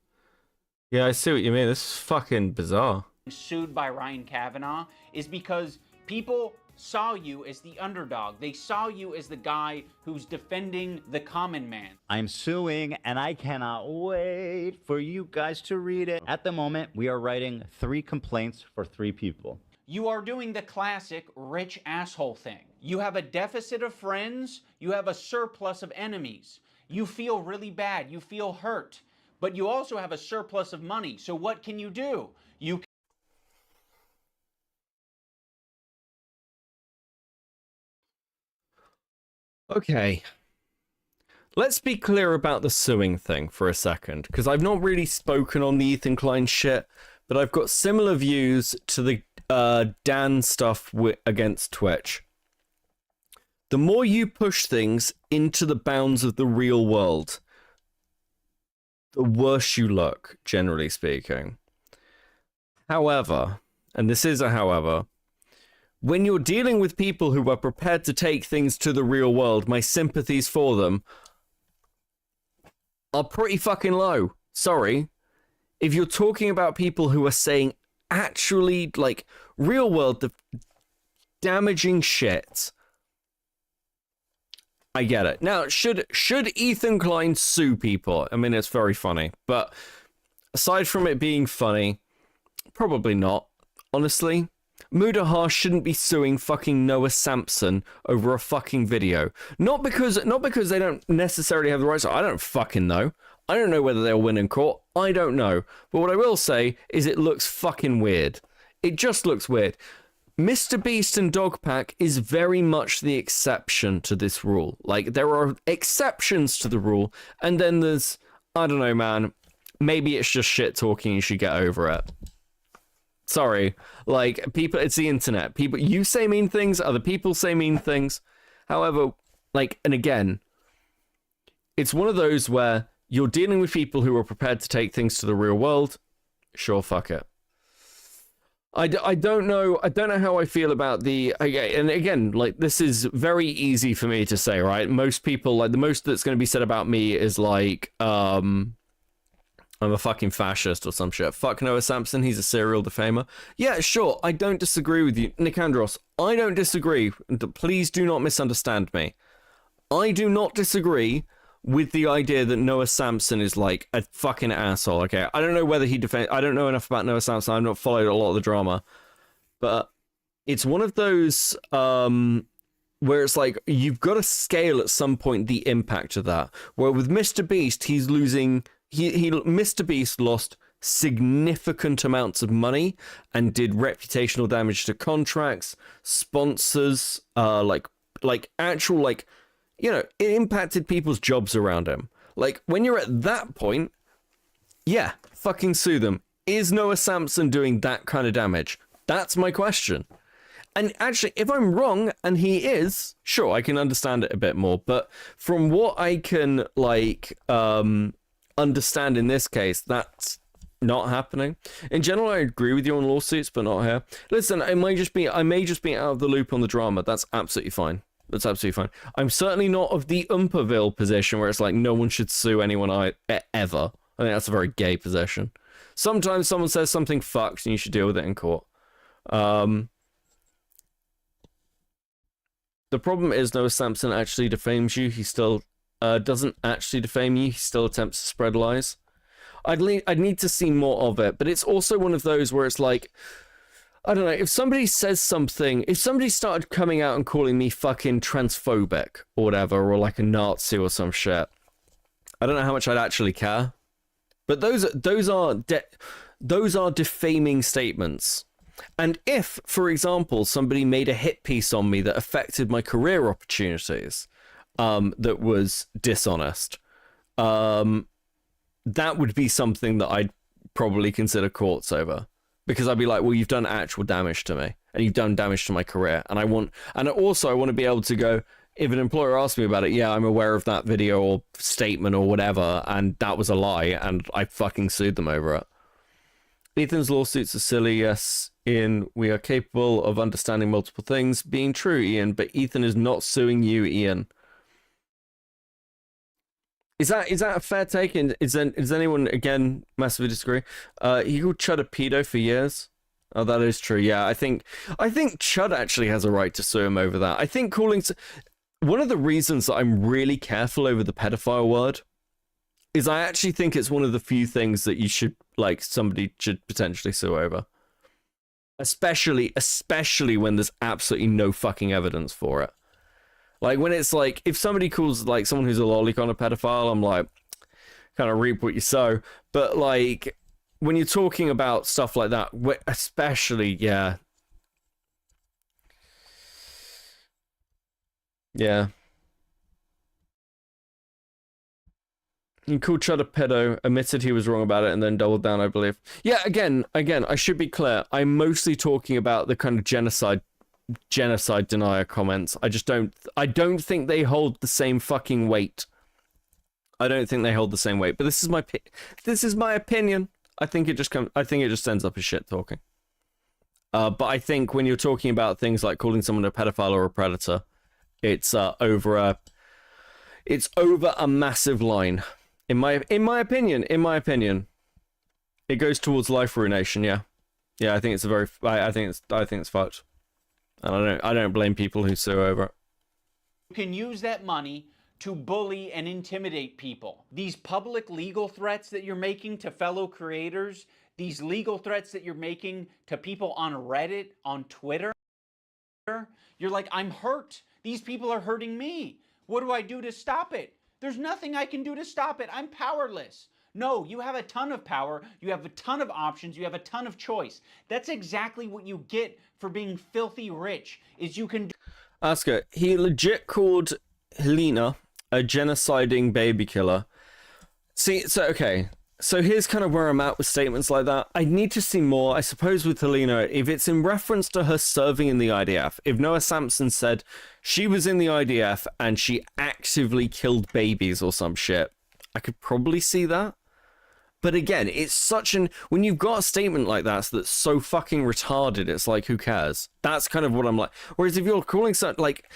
Speaker 2: Yeah, I see what you mean. This is fucking bizarre.
Speaker 13: Sued by Ryan Kavanaugh is because people saw you as the underdog. They saw you as the guy who's defending the common man.
Speaker 14: I'm suing, and I cannot wait for you guys to read it. At the moment, we are writing 3 complaints for 3 people.
Speaker 13: You are doing the classic rich asshole thing. You have a deficit of friends, you have a surplus of enemies. You feel really bad, you feel hurt, but you also have a surplus of money. So what can you do? You
Speaker 2: Okay. Let's be clear about the suing thing for a second, because I've not really spoken on the Ethan Klein shit, but I've got similar views to the Dan stuff against Twitch. The more you push things into the bounds of the real world, the worse you look, generally speaking. However, and this is a however, when you're dealing with people who are prepared to take things to the real world, my sympathies for them are pretty fucking low. Sorry. If you're talking about people who are saying actually, like, real world damaging shit, I get it. Now, should Ethan Klein sue people? I mean, it's very funny, but aside from it being funny, probably not, honestly. Mudaha shouldn't be suing fucking Noah Sampson over a fucking video. Not because they don't necessarily have the rights. I don't fucking know. I don't know whether they'll win in court. I don't know. But what I will say is it looks fucking weird. It just looks weird. Mr. Beast and Dogpack is very much the exception to this rule. Like, there are exceptions to the rule, and then there's, I don't know, man, maybe it's just shit talking, you should get over it. Sorry, like, people, it's the internet. People, you say mean things, other people say mean things. However, like, and again, it's one of those where you're dealing with people who are prepared to take things to the real world. Sure, fuck it. I don't know how I feel about the, and again, like, this is very easy for me to say, right? Most people, like, the most that's going to be said about me is like, I'm a fucking fascist or some shit. Fuck Noah Sampson, he's a serial defamer. Yeah, sure, I don't disagree with you. Nick Andros, I don't disagree. Please do not misunderstand me. I do not disagree with the idea that Noah Sampson is like a fucking asshole. Okay, I don't know whether he I don't know enough about Noah Sampson. I've not followed a lot of the drama, but it's one of those where it's like you've got to scale at some point the impact of that. Where with Mr. Beast, he's losing. Mr. Beast lost significant amounts of money and did reputational damage to contracts, sponsors, like actual like. You know, it impacted people's jobs around him. Like, when you're at that point, yeah, fucking sue them. Is Noah Sampson doing that kind of damage? That's my question. And actually, if I'm wrong, and he is, sure, I can understand it a bit more. But from what I can, like, understand in this case, that's not happening. In general, I agree with you on lawsuits, but not here. Listen, I may just be out of the loop on the drama. That's absolutely fine. That's absolutely fine. I'm certainly not of the Umperville position where it's like no one should sue anyone ever. I think that's a very gay position. Sometimes someone says something fucked and you should deal with it in court. The problem is Noah Sampson actually defames you. He still doesn't actually defame you. He still attempts to spread lies. I'd need to see more of it, but it's also one of those where it's like, I don't know, if somebody says something, if somebody started coming out and calling me fucking transphobic or whatever, or like a Nazi or some shit, I don't know how much I'd actually care. But those are defaming statements. And if, for example, somebody made a hit piece on me that affected my career opportunities, that was dishonest, that would be something that I'd probably consider courts over. Because I'd be like, well, you've done actual damage to me, and you've done damage to my career, and I want to be able to go, if an employer asks me about it, yeah, I'm aware of that video or statement or whatever, and that was a lie, and I fucking sued them over it. Ethan's lawsuits are silly, yes, Ian. We are capable of understanding multiple things being true, Ian, but Ethan is not suing you, Ian. Is that a fair take? And is anyone, again, massively disagree? He called Chud a pedo for years. Oh, that is true. Yeah, I think Chud actually has a right to sue him over that. I think one of the reasons that I'm really careful over the pedophile word is I actually think it's one of the few things that you should, like, somebody should potentially sue over. Especially when there's absolutely no fucking evidence for it. Like, when it's like, if somebody calls, like, someone who's a lolicon a pedophile, I'm like, kind of reap what you sow. But, like, when you're talking about stuff like that, especially, yeah. Yeah. He called Chud a pedo, admitted he was wrong about it, and then doubled down, I believe. Yeah, again, I should be clear. I'm mostly talking about the kind of genocide denier comments. I don't think they hold the same fucking weight. I don't think they hold the same weight. But this is my opinion. I think it just ends up as shit talking. But I think when you're talking about things like calling someone a pedophile or a predator, it's over a massive line. In my opinion, it goes towards life ruination. Yeah, I think it's fucked. And I don't blame people who sue over it.
Speaker 13: You can use that money to bully and intimidate people. These public legal threats that you're making to fellow creators, these legal threats that you're making to people on Reddit, on Twitter, you're like, I'm hurt. These people are hurting me. What do I do to stop it? There's nothing I can do to stop it. I'm powerless. No, you have a ton of power, you have a ton of options, you have a ton of choice. That's exactly what you get for being filthy rich, is you can...
Speaker 2: Oscar, he legit called Helena a genociding baby killer. See, so here's kind of where I'm at with statements like that. I need to see more, I suppose, with Helena, if it's in reference to her serving in the IDF. If Noah Sampson said she was in the IDF and she actively killed babies or some shit, I could probably see that. But again, it's such when you've got a statement like that that's so fucking retarded, it's like, who cares? That's kind of what I'm like. Whereas if you're calling something like,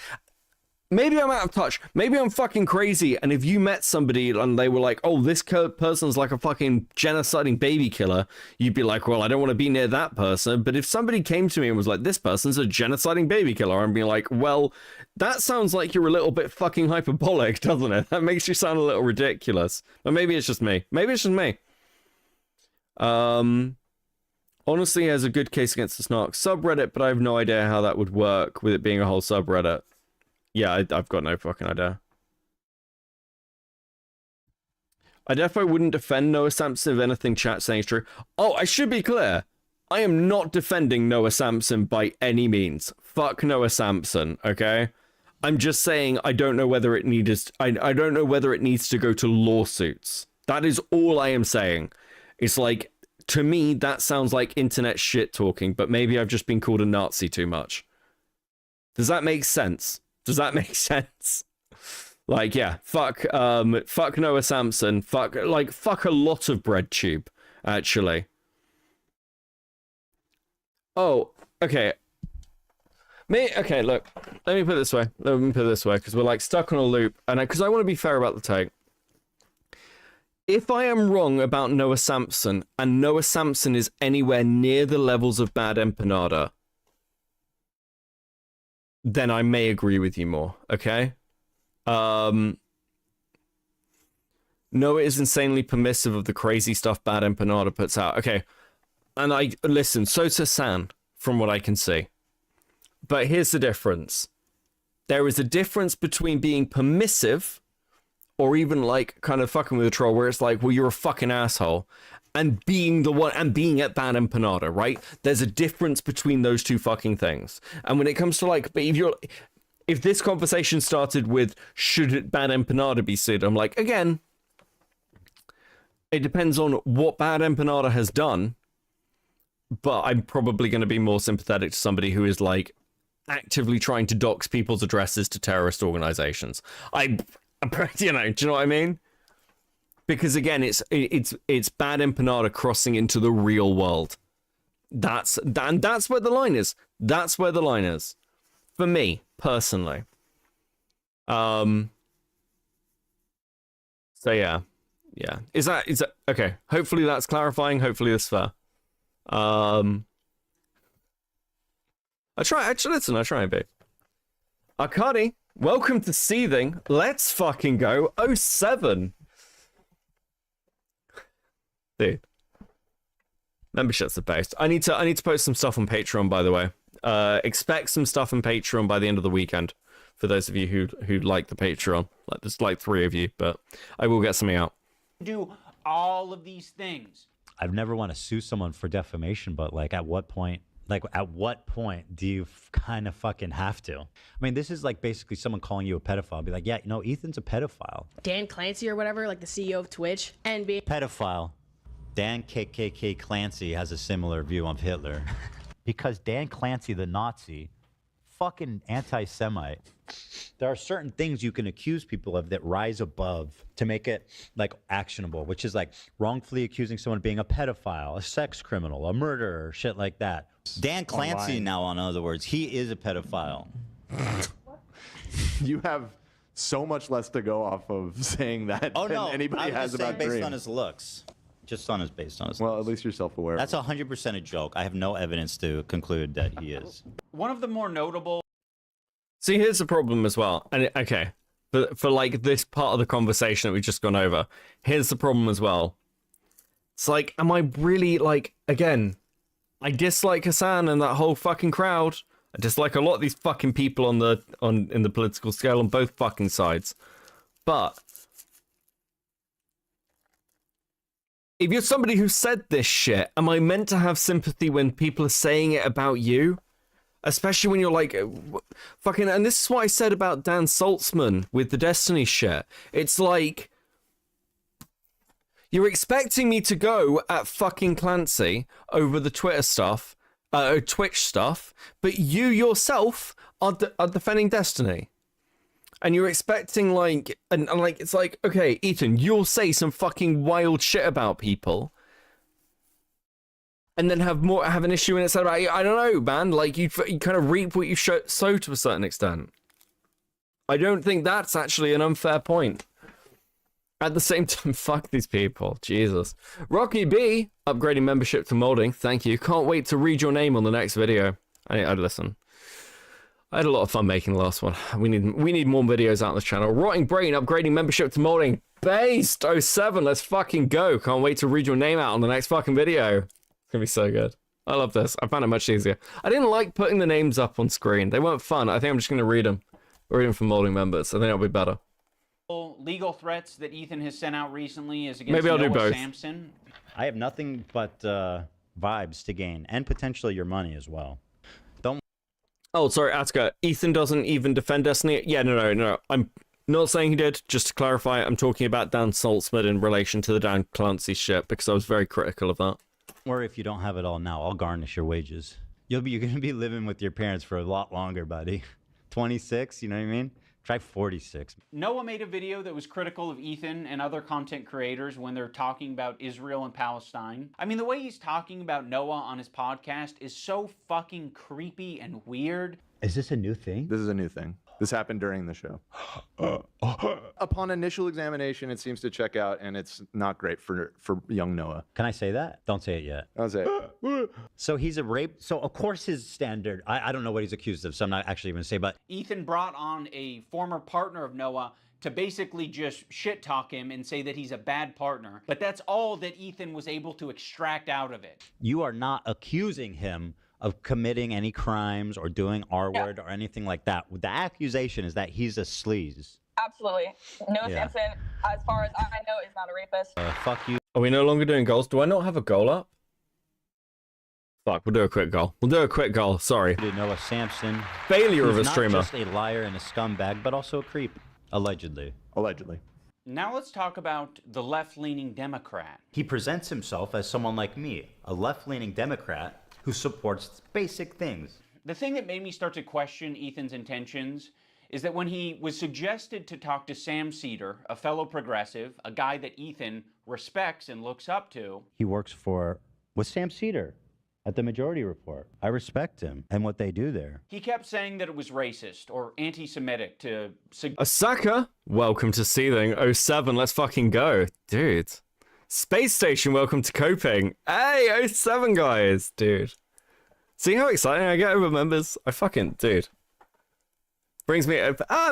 Speaker 2: maybe I'm out of touch. Maybe I'm fucking crazy. And if you met somebody and they were like, oh, this person's like a fucking genociding baby killer, you'd be like, well, I don't want to be near that person. But if somebody came to me and was like, this person's a genociding baby killer, I'd be like, well, that sounds like you're a little bit fucking hyperbolic, doesn't it? That makes you sound a little ridiculous. But maybe it's just me. Maybe it's just me. Honestly, has a good case against the snark subreddit, but I have no idea how that would work with it being a whole subreddit. Yeah, I've got no fucking idea. I definitely wouldn't defend Noah Sampson if anything chat saying is true. Oh, I should be clear. I am not defending Noah Sampson by any means. Fuck Noah Sampson, okay? I'm just saying I don't know whether it needs I don't know whether it needs to go to lawsuits. That is all I am saying. It's like, to me, that sounds like internet shit talking, but maybe I've just been called a Nazi too much. Does that make sense? Does that make sense? Like, yeah, fuck Noah Sampson, fuck a lot of BreadTube, actually. Oh, okay. Okay, look, let me put it this way, because we're like stuck on a loop, and because I want to be fair about the take. If I am wrong about Noah Sampson, and Noah Sampson is anywhere near the levels of Bad Empanada, then I may agree with you more, okay? Noah is insanely permissive of the crazy stuff Bad Empanada puts out. Okay, and listen, so to San, from what I can see. But here's the difference. There is a difference between being permissive, or even like kind of fucking with a troll, where it's like, well, you're a fucking asshole, and being the one, and being at Bad Empanada, right? There's a difference between those two fucking things. And when it comes to like, but if this conversation started with, should Bad Empanada be sued? I'm like, again, it depends on what Bad Empanada has done, but I'm probably going to be more sympathetic to somebody who is like actively trying to dox people's addresses to terrorist organizations. Do you know what I mean? Because again, it's Bad Empanada crossing into the real world. That's where the line is. That's where the line is. For me, personally. So yeah. Yeah. Is that okay? Hopefully that's clarifying. Hopefully that's fair. I try and be. Arkady, welcome to Seething. Let's fucking go. 07. Dude. Membership's the best. I need to post some stuff on Patreon, by the way. Expect some stuff on Patreon by the end of the weekend. For those of you who like the Patreon. Like there's like 3 of you, but I will get something out.
Speaker 13: Do all of these things.
Speaker 14: I've never want to sue someone for defamation, but like at what point do you kind of fucking have to? I mean, this is like basically someone calling you a pedophile. Be like, yeah, Ethan's a pedophile.
Speaker 9: Dan Clancy or whatever, like the CEO of Twitch, and being
Speaker 14: pedophile. Dan KKK Clancy has a similar view of Hitler. Because Dan Clancy, the Nazi, fucking anti-Semite. There are certain things you can accuse people of that rise above to make it like actionable, which is like wrongfully accusing someone of being a pedophile, a sex criminal, a murderer, shit like that. Dan Clancy now, in other words, he is a pedophile.
Speaker 19: You have so much less to go off of saying that than anybody has about Dream.
Speaker 14: Based on his looks. Just based on his
Speaker 19: Well, at least you're self-aware.
Speaker 14: That's 100% a joke. I have no evidence to conclude that he is.
Speaker 13: One of the more notable...
Speaker 2: See, here's the problem as well. And okay, for like this part of the conversation that we've just gone over, here's the problem as well. It's like, am I really like, again, I dislike Hasan and that whole fucking crowd. I dislike a lot of these fucking people in the political scale on both fucking sides. But if you're somebody who said this shit, am I meant to have sympathy when people are saying it about you? Especially when you're like, fucking, and this is what I said about Dan Saltzman with the Destiny shit. It's like, you're expecting me to go at fucking Clancy over the Twitter stuff, Twitch stuff, but you yourself are defending Destiny. And you're expecting like, and like, it's like, okay, Ethan, you'll say some fucking wild shit about people. And then have an issue in it said about, I don't know, man. Like you kind of reap what you sow to a certain extent. I don't think that's actually an unfair point. At the same time, fuck these people. Jesus. Rocky B, upgrading membership to molding. Thank you. Can't wait to read your name on the next video. I'd listen. I had a lot of fun making the last one. We need more videos out on this channel. Rotting Brain, upgrading membership to molding. Based 07, let's fucking go. Can't wait to read your name out on the next fucking video. It's gonna be so good. I love this. I found it much easier. I didn't like putting the names up on screen. They weren't fun. I think I'm just gonna read them. Read them from molding members. I think it'll be better.
Speaker 13: Legal threats that Ethan has sent out recently is against
Speaker 2: Maybe I'll
Speaker 13: Noah
Speaker 2: do both.
Speaker 13: Sampson.
Speaker 14: I have nothing but vibes to gain, and potentially your money as well. Don't.
Speaker 2: Oh, sorry, Atka. Ethan doesn't even defend Destiny. Yeah, no. I'm not saying he did. Just to clarify, I'm talking about Dan Saltzman in relation to the Dan Clancy shit, because I was very critical of that.
Speaker 14: Or if you don't have it all now, I'll garnish your wages. You're gonna be living with your parents for a lot longer, buddy. 26, you know what I mean? Try 46.
Speaker 13: Noah made a video that was critical of Ethan and other content creators when they're talking about Israel and Palestine. I mean, the way he's talking about Noah on his podcast is so fucking creepy and weird.
Speaker 14: Is this a new thing?
Speaker 19: This is a new thing. This happened during the show. Upon initial examination, it seems to check out, and it's not great for young Noah.
Speaker 14: Can I say that? Don't say it yet.
Speaker 19: I'll say it.
Speaker 14: So he's a rape. So of course his standard. I don't know what he's accused of, so I'm not actually going to say. But
Speaker 13: Ethan brought on a former partner of Noah to basically just shit talk him and say that he's a bad partner. But that's all that Ethan was able to extract out of it.
Speaker 14: you are not accusing him of committing any crimes or doing R-word or anything like that. The accusation is that he's a sleaze.
Speaker 6: Absolutely. Noah
Speaker 14: Yeah.
Speaker 6: Sampson, as far as I know, is not a rapist.
Speaker 14: Fuck you.
Speaker 2: Are we no longer doing goals? Do I not have a goal up? Fuck, we'll do a quick goal. We'll do a quick goal. Sorry.
Speaker 14: Noah Sampson.
Speaker 2: Failure of
Speaker 14: who's
Speaker 2: a streamer.
Speaker 14: Not just a liar and a scumbag, but also a creep. Allegedly.
Speaker 19: Allegedly.
Speaker 13: Now let's talk about the left-leaning Democrat.
Speaker 14: He presents himself as someone like me, a left-leaning Democrat who supports basic things.
Speaker 13: The thing that made me start to question Ethan's intentions is that when he was suggested to talk to Sam Cedar, a fellow progressive, a guy that Ethan respects and looks up to.
Speaker 14: He works with Sam Cedar at the Majority Report. I respect him and what they do there.
Speaker 13: He kept saying that it was racist or anti-Semitic to...
Speaker 2: Asaka, welcome to Seething 07. Let's fucking go. Dude. Space Station, welcome to Coping. Hey, 07 guys, dude. See how exciting I get over members? Dude. Brings me,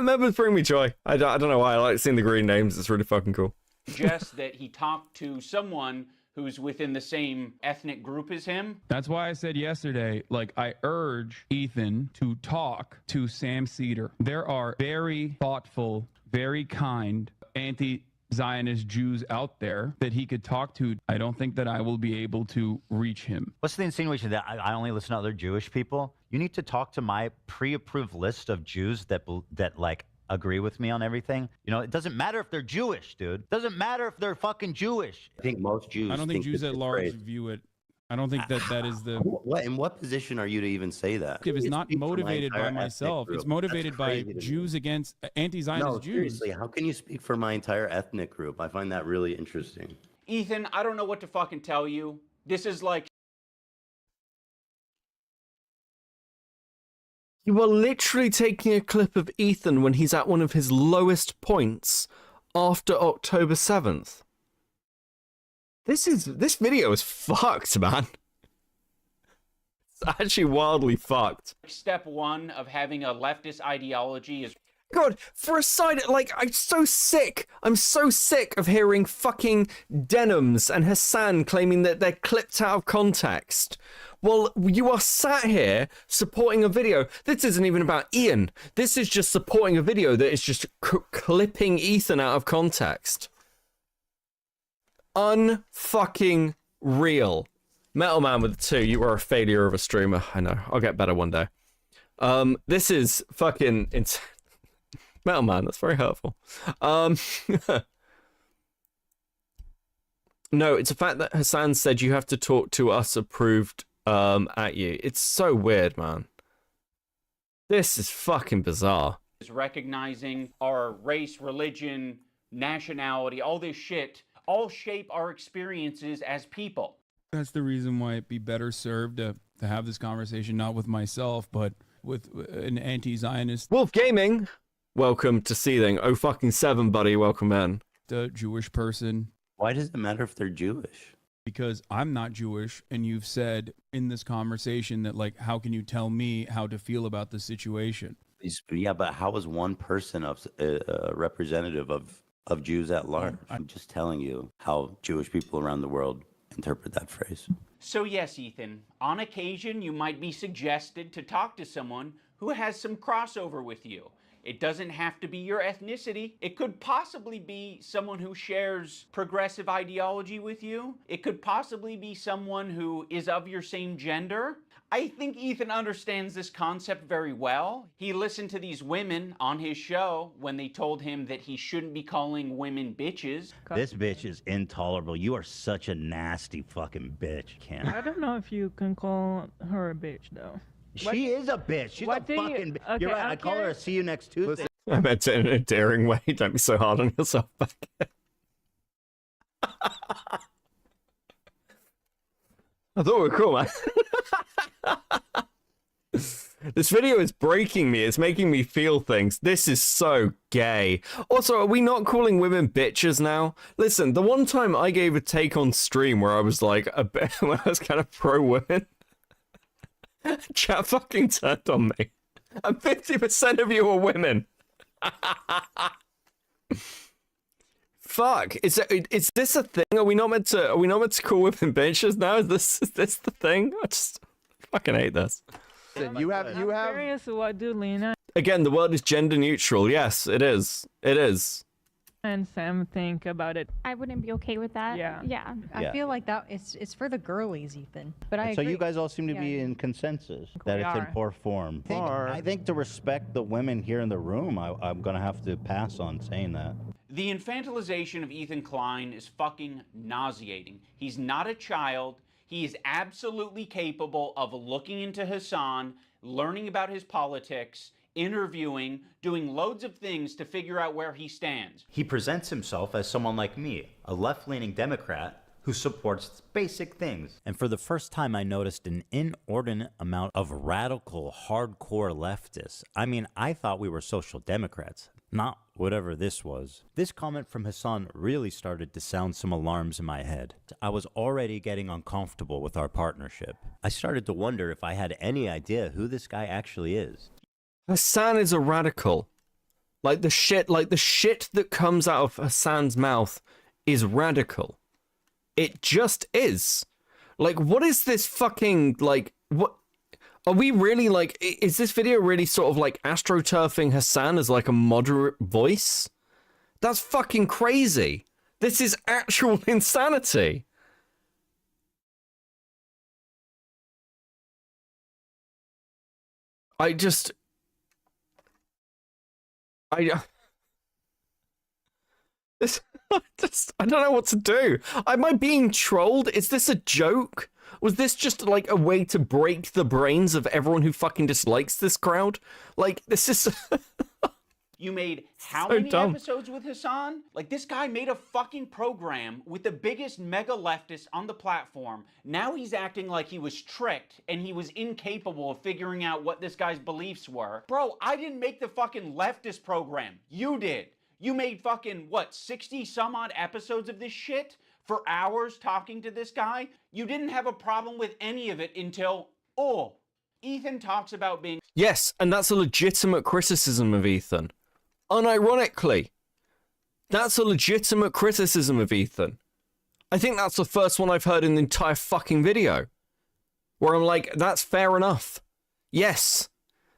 Speaker 2: members bring me joy. I don't know why, I like seeing the green names, it's really fucking cool.
Speaker 13: Suggest that he talked to someone who's within the same ethnic group as him.
Speaker 15: That's why I said yesterday, like, I urge Ethan to talk to Sam Cedar. There are very thoughtful, very kind, anti-Zionist Jews out there that he could talk to. I don't think that I will be able to reach him.
Speaker 14: What's the insinuation that I only listen to other Jewish people? You need to talk to my pre-approved list of Jews that like agree with me on everything. You know, it doesn't matter if they're Jewish, dude. It doesn't matter if they're fucking Jewish.
Speaker 17: I think most Jews.
Speaker 21: I don't think Jews at large view it. I don't think that is the.
Speaker 17: In what position are you to even say that?
Speaker 21: It's not motivated by myself. It's motivated by Jews against anti-Zionist Jews.
Speaker 17: Seriously, how can you speak for my entire ethnic group? I find that really interesting.
Speaker 13: Ethan, I don't know what to fucking tell you. This is like...
Speaker 2: You are literally taking a clip of Ethan when he's at one of his lowest points after October 7th. This video is fucked, man. It's actually wildly fucked.
Speaker 13: Step one of having a leftist ideology is...
Speaker 2: God, for a side, like, I'm so sick of hearing fucking Denims and Hasan claiming that they're clipped out of context. Well, you are sat here supporting a video. This isn't even about Ian. This is just supporting a video that is just clipping Ethan out of context. Unfucking real. Metal Man with the 2, you are a failure of a streamer. I know, I'll get better one day. This is fucking insane. Metal Man, that's very hurtful. No, it's a fact that Hasan said you have to talk to us approved at you. It's so weird, man. This is fucking bizarre.
Speaker 13: Is recognizing our race, religion, nationality, all this shit, all shape our experiences as people.
Speaker 21: That's the reason why it'd be better served to have this conversation not with myself, but with an anti-Zionist.
Speaker 2: Wolf Gaming, welcome to Seething. Oh, fucking 7, buddy. Welcome in.
Speaker 7: The Jewish person.
Speaker 17: Why does it matter if they're Jewish?
Speaker 7: Because I'm not Jewish, and you've said in this conversation that, like, how can you tell me how to feel about the situation?
Speaker 17: Yeah, but how is one person a representative of Jews at large? I'm just telling you how Jewish people around the world interpret that phrase.
Speaker 13: So yes, Ethan, on occasion you might be suggested to talk to someone who has some crossover with you. It doesn't have to be your ethnicity. It could possibly be someone who shares progressive ideology with you. It could possibly be someone who is of your same gender. I think Ethan understands this concept very well. He listened to these women on his show when they told him that he shouldn't be calling women bitches.
Speaker 14: This bitch is intolerable. You are such a nasty fucking bitch, Ken.
Speaker 18: I don't know if you can call her a bitch though.
Speaker 14: She is a bitch. She's a fucking bitch. You're right. I call her a see you next Tuesday.
Speaker 2: I meant it in a daring way. Don't be so hard on yourself back. I thought we were cool, man. This video is breaking me. It's making me feel things. This is so gay. Also, are we not calling women bitches now? Listen, the one time I gave a take on stream where I was like, when I was kind of pro-women, chat fucking turned on me. And 50% of you are women. Fuck. Is this a thing? Are we not meant to call women bitches now? Is this the thing? I just fucking hate this.
Speaker 19: You have
Speaker 18: Curious what do Lena
Speaker 2: Again, the word is gender neutral. Yes, it is. It is.
Speaker 18: and Sam think about it.
Speaker 10: I wouldn't be okay with that.
Speaker 18: Yeah.
Speaker 10: Yeah.
Speaker 14: Yeah.
Speaker 10: I feel like that it's for the girlies, Ethan. But I
Speaker 14: So
Speaker 10: agree.
Speaker 14: you guys all seem to be in consensus that
Speaker 10: We
Speaker 14: it's in
Speaker 10: are.
Speaker 14: poor form. I think to respect the women here in the room, I'm going to have to pass on saying that.
Speaker 13: The infantilization of Ethan Klein is fucking nauseating. He's not a child. He is absolutely capable of looking into Hasan, learning about his politics, interviewing, doing loads of things to figure out where he stands.
Speaker 14: He presents himself as someone like me, a left-leaning Democrat who supports basic things. And for the first time, I noticed an inordinate amount of radical, hardcore leftists. I mean, I thought we were social democrats, not whatever this was. This comment from Hasan really started to sound some alarms in my head. I was already getting uncomfortable with our partnership. I started to wonder if I had any idea who this guy actually is.
Speaker 2: Hasan is a radical. Like the shit that comes out of Hasan's mouth is radical. It just is. Like, what is this fucking, like, what? Are we really, like, is this video really sort of like astroturfing Hasan as like a moderate voice? That's fucking crazy. This is actual insanity. I don't know what to do. Am I being trolled? Is this a joke? Was this just like a way to break the brains of everyone who fucking dislikes this crowd? Like, this is...
Speaker 13: You made how
Speaker 2: So
Speaker 13: many
Speaker 2: dumb.
Speaker 13: episodes with Hasan? Like, this guy made a fucking program with the biggest mega leftist on the platform. Now he's acting like he was tricked and he was incapable of figuring out what this guy's beliefs were. Bro, I didn't make the fucking leftist program. You did. You made fucking, what, 60 some odd episodes of this shit for hours talking to this guy? You didn't have a problem with any of it until, oh, Ethan talks about being...
Speaker 2: Yes, and that's a legitimate criticism of Ethan. Unironically. That's a legitimate criticism of Ethan. I think that's the first one I've heard in the entire fucking video. Where I'm like, that's fair enough. Yes.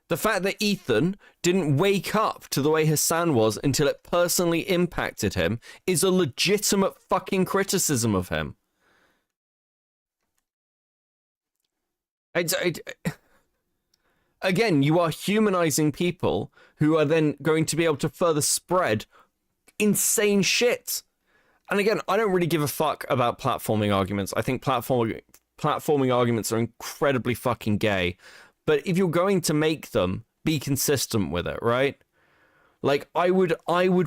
Speaker 2: The fact that Ethan didn't wake up to the way Hasan was until it personally impacted him is a legitimate fucking criticism of him. Again, you are humanizing people who are then going to be able to further spread insane shit. And again, I don't really give a fuck about platforming arguments. I think platforming arguments are incredibly fucking gay. But if you're going to make them, be consistent with it, right? Like, I would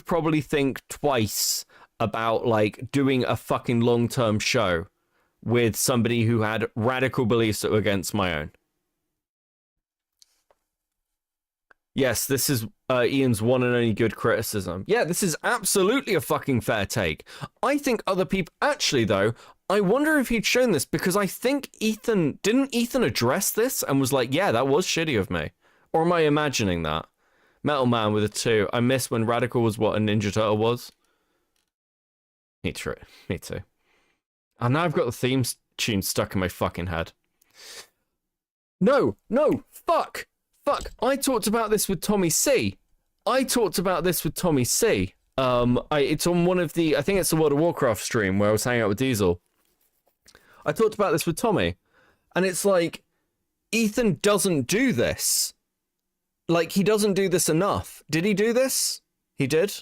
Speaker 2: probably think twice about, like, doing a fucking long-term show with somebody who had radical beliefs that were against my own. Yes, this is Ian's one and only good criticism. Yeah, this is absolutely a fucking fair take. I think other people... Actually, though, I wonder if he'd shown this, because I think Ethan... Didn't Ethan address this and was like, yeah, that was shitty of me? Or am I imagining that? Metal Man with a 2. I miss when Radical was what a Ninja Turtle was. Me too. Me too. And now I've got the theme tune stuck in my fucking head. No, fuck. I talked about this with Tommy C. It's on one of the, I think it's the World of Warcraft stream where I was hanging out with Diesel. I talked about this with Tommy, and it's like, Ethan doesn't do this. Like, he doesn't do this enough. Did he do this? He did?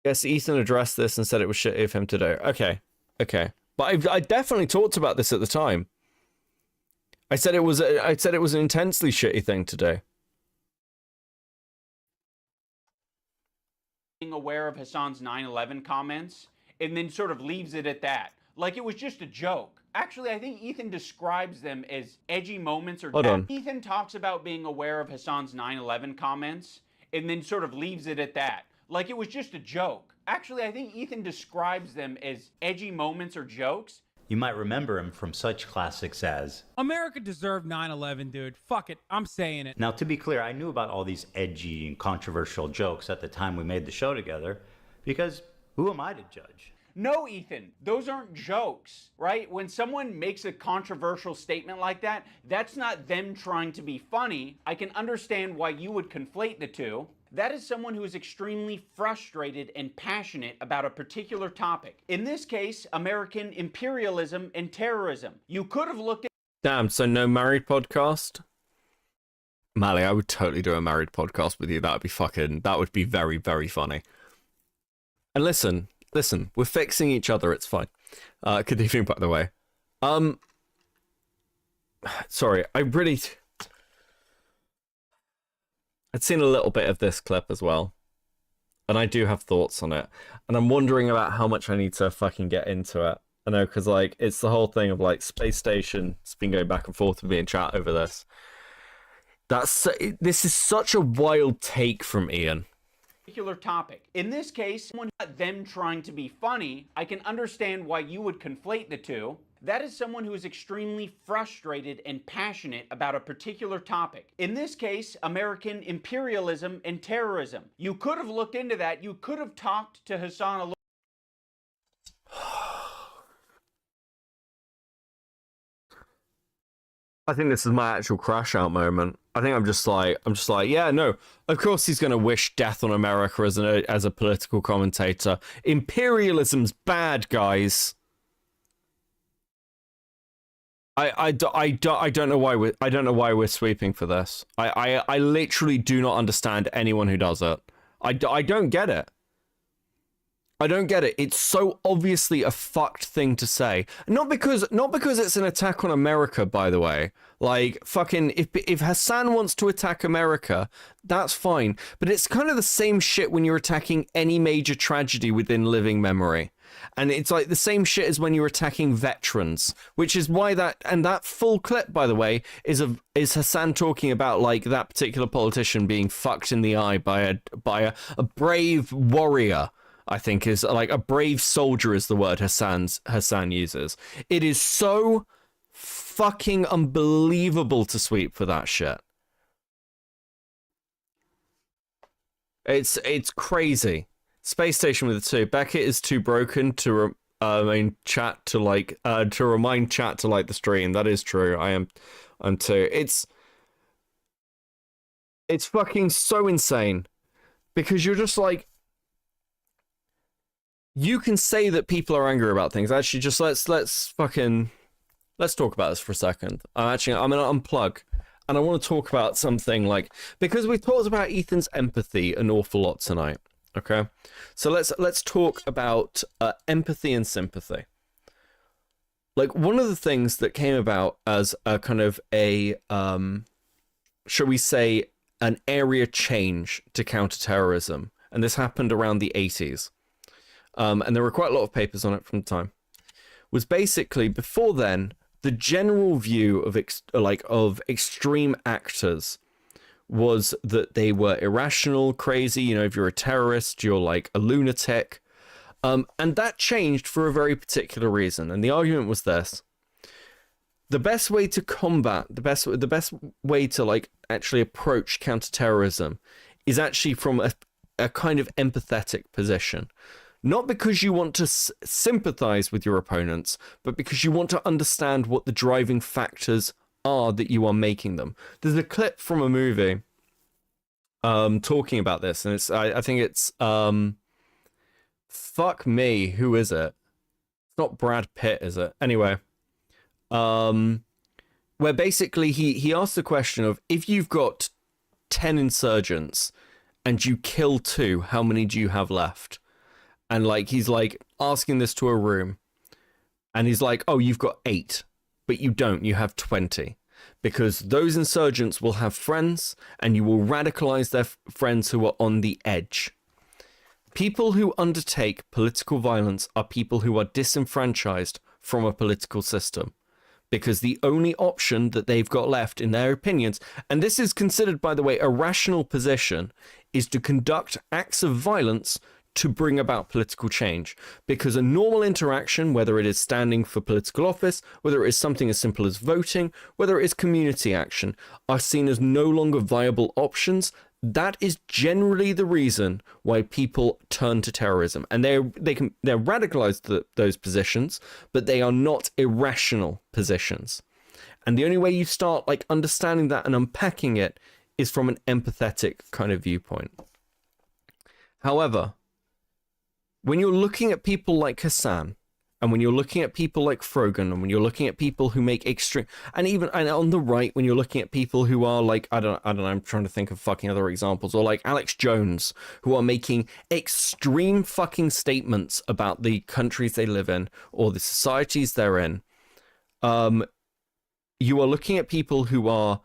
Speaker 2: Yes, Ethan addressed this and said it was shitty of him to do. Okay. But I definitely talked about this at the time. I said it was an intensely shitty thing to do.
Speaker 13: Being aware of Hasan's 9/11 comments and then sort of leaves it at that. Like it was just a joke. Actually, I think Ethan describes them as edgy moments or...
Speaker 2: Hold on.
Speaker 13: Ethan talks about being aware of Hasan's 9/11 comments and then sort of leaves it at that. Like it was just a joke. Actually, I think Ethan describes them as edgy moments or jokes.
Speaker 14: You might remember him from such classics as...
Speaker 12: America deserved 9/11, dude. Fuck it. I'm saying it.
Speaker 14: Now, to be clear, I knew about all these edgy and controversial jokes at the time we made the show together, because who am I to judge?
Speaker 13: No, Ethan, those aren't jokes, right? When someone makes a controversial statement like that, that's not them trying to be funny. I can understand why you would conflate the two. That is someone who is extremely frustrated and passionate about a particular topic. In this case, American imperialism and terrorism. You could have looked at...
Speaker 2: Damn, so no married podcast? Mally, I would totally do a married podcast with you. That would be very, very funny. And listen, we're fixing each other. It's fine. Good evening, by the way. Sorry, I'd seen a little bit of this clip as well, and I do have thoughts on it, and I'm wondering about how much I need to fucking get into it. I know, because like it's the whole thing of like Space Station. It's been going back and forth with me in chat over this. This is such a wild take from Ian.
Speaker 13: Particular topic. In this case, someone not them trying to be funny. I can understand why you would conflate the two. That is someone who is extremely frustrated and passionate about a particular topic. In this case, American imperialism and terrorism. You could have looked into that. You could have talked to Hasan a little.
Speaker 2: I think this is my actual crash out moment. I think I'm just like, yeah, no, of course he's going to wish death on America as a political commentator. Imperialism's bad, guys. I don't know why we're sweeping for this. I literally do not understand anyone who does it. I don't get it. I don't get it. It's so obviously a fucked thing to say. Not because it's an attack on America, by the way. Like, fucking, if Hasan wants to attack America, that's fine. But it's kind of the same shit when you're attacking any major tragedy within living memory. And it's like the same shit as when you're attacking veterans, which is why that full clip, by the way, is Hasan talking about like that particular politician being fucked in the eye by a brave warrior. I think is like a brave soldier is the word Hasan uses. It is so fucking unbelievable to sweep for that shit. It's crazy. Space Station with a 2. Beckett is too broken to remind chat to like the stream. That is true. I'm too. It's fucking so insane because you're just like, you can say that people are angry about things. Actually, just let's talk about this for a second. I'm gonna unplug, and I want to talk about something like, because we talked about Ethan's empathy an awful lot tonight. Okay, so let's talk about empathy and sympathy. Like, one of the things that came about as a kind of a shall we say, an area change to counterterrorism, and this happened around the 80s. And there were quite a lot of papers on it from the time, was basically before then, the general view of of extreme actors was that they were irrational, crazy. You know, if you're a terrorist, you're like a lunatic. And that changed for a very particular reason. And the argument was this: the best way to combat, the best way to like actually approach counterterrorism is actually from a kind of empathetic position. Not because you want to sympathize with your opponents, but because you want to understand what the driving factors are that you are making them. There's a clip from a movie talking about this, and I think it's fuck me, who is it? It's not Brad Pitt, is it? Anyway, where basically he asked the question of, if you've got 10 insurgents and you kill 2, how many do you have left? And like he's like asking this to a room, and he's like, oh, you've got 8, but you don't, you have 20, because those insurgents will have friends and you will radicalize their friends who are on the edge. People who undertake political violence are people who are disenfranchised from a political system, because the only option that they've got left, in their opinions, and this is considered, by the way, a rational position, is to conduct acts of violence to bring about political change. Because a normal interaction, whether it is standing for political office, whether it is something as simple as voting, whether it is community action, are seen as no longer viable options. That is generally the reason why people turn to terrorism. And they're radicalized those positions, but they are not irrational positions. And the only way you start like understanding that and unpacking it is from an empathetic kind of viewpoint. However, when you're looking at people like Hasan, and when you're looking at people like Frogan, and when you're looking at people who make extreme, and on the right, when you're looking at people who are like, I don't know, I'm trying to think of fucking other examples, or like Alex Jones, who are making extreme fucking statements about the countries they live in, or the societies they're in, you are looking at people who are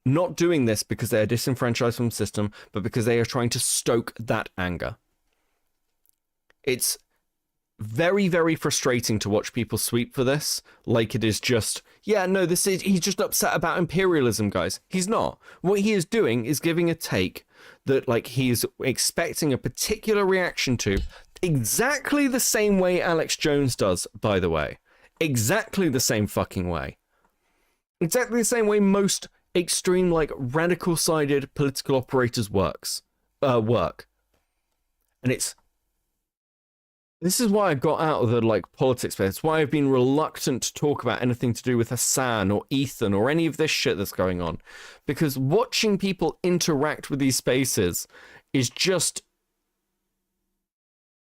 Speaker 2: not doing this because they are disenfranchised from the system, but because they are trying to stoke that anger. It's very, very frustrating to watch people sweep for this like it is just, yeah, no, he's just upset about imperialism, guys. He's not. What he is doing is giving a take that like he is expecting a particular reaction to, exactly the same way Alex Jones does, by the way. Exactly the same fucking way. Exactly the same way most extreme, like, radical-sided political operators work. And this is why I got out of the like politics space. It's why I've been reluctant to talk about anything to do with Hasan or Ethan or any of this shit that's going on. Because watching people interact with these spaces is just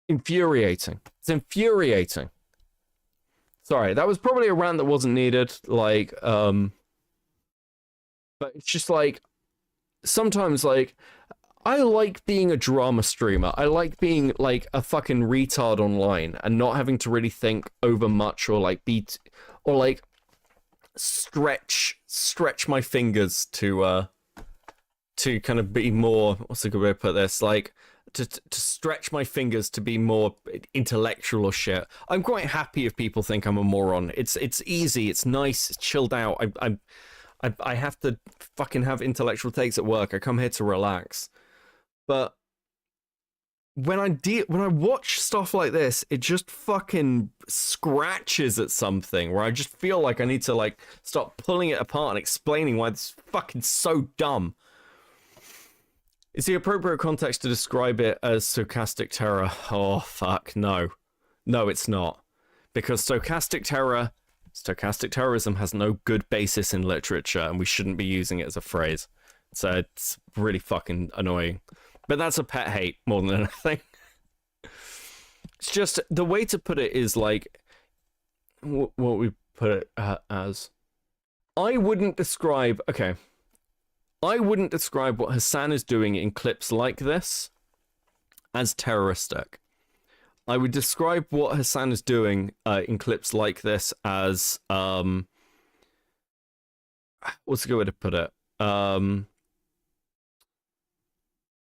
Speaker 2: infuriating. It's infuriating. Sorry, that was probably a rant that wasn't needed. Like, but it's just like, sometimes like, I like being a drama streamer. I like being like a fucking retard online and not having to really think over much or like stretch my fingers to kind of be more, what's a good way to put this? Like to stretch my fingers to be more intellectual or shit. I'm quite happy if people think I'm a moron. It's easy, it's nice, it's chilled out. I have to fucking have intellectual takes at work. I come here to relax. But when I watch stuff like this, it just fucking scratches at something where I just feel like I need to like start pulling it apart and explaining why this is fucking so dumb. Is the appropriate context to describe it as stochastic terror? Oh, fuck, no. No, it's not. Because stochastic terrorism has no good basis in literature, and we shouldn't be using it as a phrase. So it's really fucking annoying. But that's a pet hate more than anything. It's just, the way to put it is like, what we put it as. I wouldn't describe what Hasan is doing in clips like this as terroristic. I would describe what Hasan is doing in clips like this as, what's a good way to put it?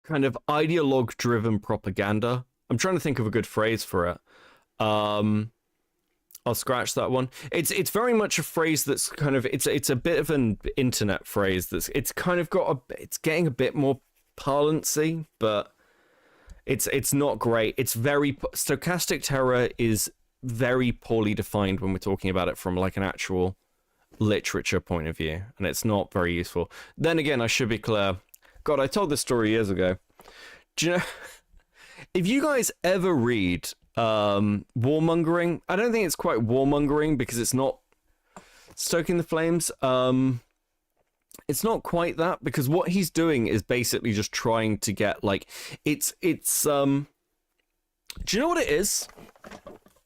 Speaker 2: Kind of ideologue-driven propaganda. I'm trying to think of a good phrase for it. I'll scratch that one. It's very much a phrase that's kind of it's a bit of an internet phrase it's kind of got it's getting a bit more parlancy, but it's not great. It's very stochastic terror is very poorly defined when we're talking about it from like an actual literature point of view, and it's not very useful. Then again, I should be clear. God, I told this story years ago. Do you know, if you guys ever read warmongering, I don't think it's quite warmongering because it's not stoking the flames. It's not quite that, because what he's doing is basically just trying to get like it's do you know what it is?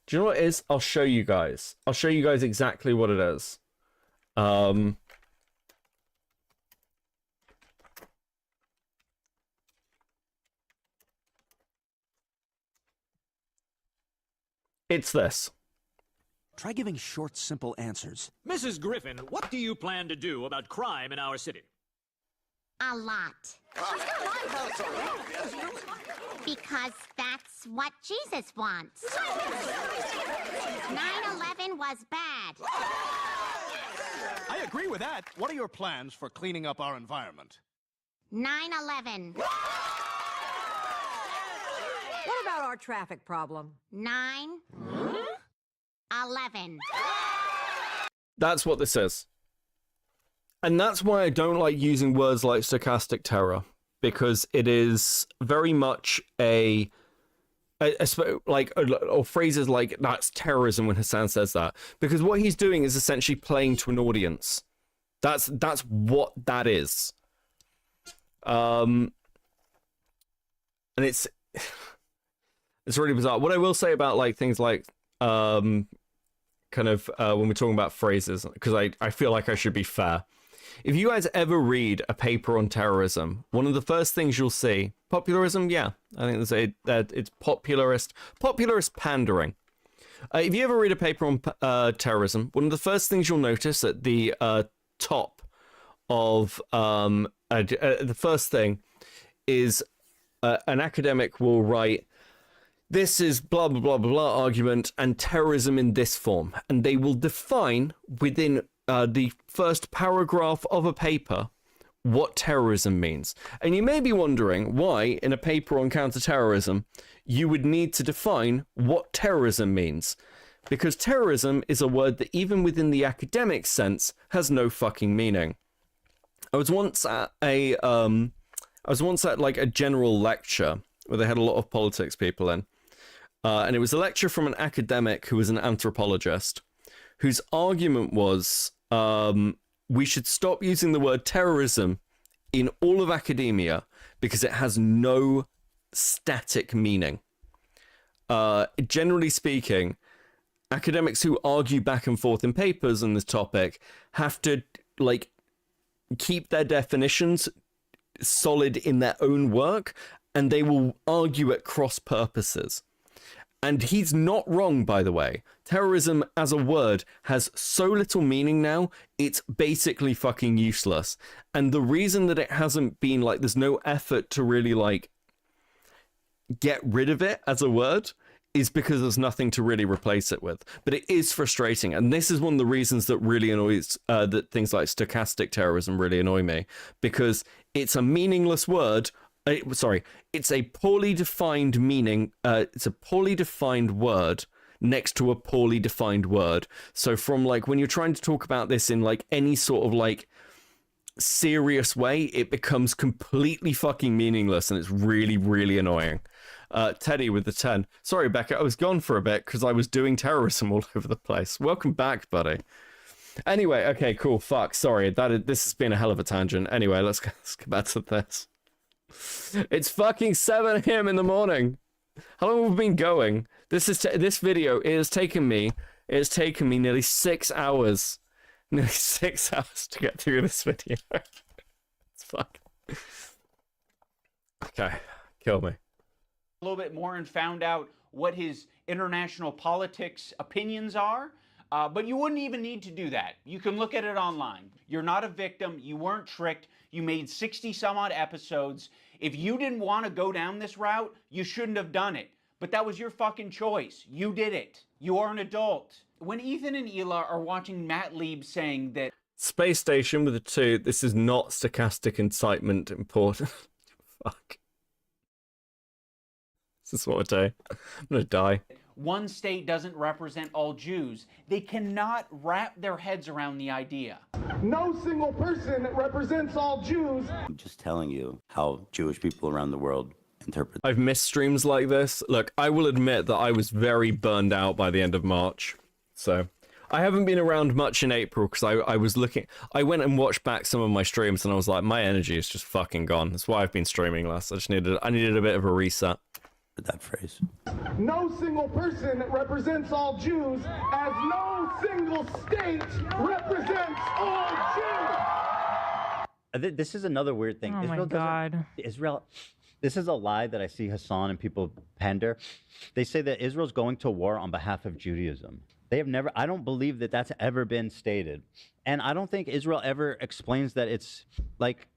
Speaker 2: Do you know what it is? I'll show you guys. I'll show you guys exactly what it is. It's this.
Speaker 3: Try giving short, simple answers.
Speaker 20: Mrs. Griffin, what do you plan to do about crime in our city?
Speaker 23: A lot. Because that's what Jesus wants. 9/11 was bad.
Speaker 3: I agree with that. What are your plans for cleaning up our environment?
Speaker 23: 9/11.
Speaker 24: What about our traffic problem?
Speaker 23: 9/11.
Speaker 2: That's what this is. And that's why I don't like using words like stochastic terror, because it is very much or phrases like that's terrorism when Hasan says that, because what he's doing is essentially playing to an audience. That's what that is. And it's really bizarre. What I will say about like things like when we're talking about phrases, because I feel like I should be fair. If you guys ever read a paper on terrorism, one of the first things you'll see, popularism, yeah, I think it's popularist pandering. If you ever read a paper on terrorism, one of the first things you'll notice at the top of the first thing is an academic will write, this is blah, blah, blah, blah, blah argument and terrorism in this form. And they will define within the first paragraph of a paper what terrorism means. And you may be wondering why in a paper on counterterrorism you would need to define what terrorism means. Because terrorism is a word that even within the academic sense has no fucking meaning. I was once at like a general lecture where they had a lot of politics people in. And it was a lecture from an academic who was an anthropologist, whose argument was we should stop using the word terrorism in all of academia because it has no static meaning. Generally speaking, academics who argue back and forth in papers on this topic have to like keep their definitions solid in their own work, and they will argue at cross purposes. And he's not wrong, by the way. Terrorism as a word has so little meaning now, it's basically fucking useless. And the reason that it hasn't been like, there's no effort to really like get rid of it as a word is because there's nothing to really replace it with. But it is frustrating. And this is one of the reasons that really annoys, that things like stochastic terrorism really annoy me, because it's a meaningless word. It's a poorly defined meaning. It's a poorly defined word next to a poorly defined word. So from like when you're trying to talk about this in like any sort of like serious way, it becomes completely fucking meaningless, and it's really, really annoying. Teddy with the 10. Sorry, Becca, I was gone for a bit because I was doing terrorism all over the place. Welcome back, buddy. Anyway, okay, cool. Fuck, sorry. This has been a hell of a tangent. Anyway, let's get back to this. It's fucking 7 a.m. in the morning. How long have we been going? This video, it has taken me nearly 6 hours. Nearly 6 hours to get through this video. It's fuck. Okay, kill me.
Speaker 13: A little bit more and found out what his international politics opinions are. But you wouldn't even need to do that. You can look at it online. You're not a victim. You weren't tricked. You made 60 some odd episodes. If you didn't want to go down this route, you shouldn't have done it. But that was your fucking choice. You did it. You are an adult. When Ethan and Ela are watching Matt Lieb saying that
Speaker 2: Space Station with a 2. This is not stochastic incitement important. Fuck. This is what I do. I'm gonna die.
Speaker 13: one state doesn't represent all Jews, they cannot wrap their heads around the idea.
Speaker 1: No single person represents all Jews.
Speaker 17: I'm just telling you how Jewish people around the world interpret.
Speaker 2: I've missed streams like this. Look, I will admit that I was very burned out by the end of March. So I haven't been around much in April because I was looking. I went and watched back some of my streams and I was like, my energy is just fucking gone. That's why I've been streaming less. I needed a bit of a reset.
Speaker 17: That phrase.
Speaker 1: No single person represents all Jews, as no single state represents all Jews.
Speaker 14: This is another weird thing.
Speaker 18: Oh
Speaker 14: Israel
Speaker 18: my God.
Speaker 14: Israel. This is a lie that I see Hasan and people pander. They say that Israel's going to war on behalf of Judaism. They have never. I don't believe that that's ever been stated, and I don't think Israel ever explains that it's like.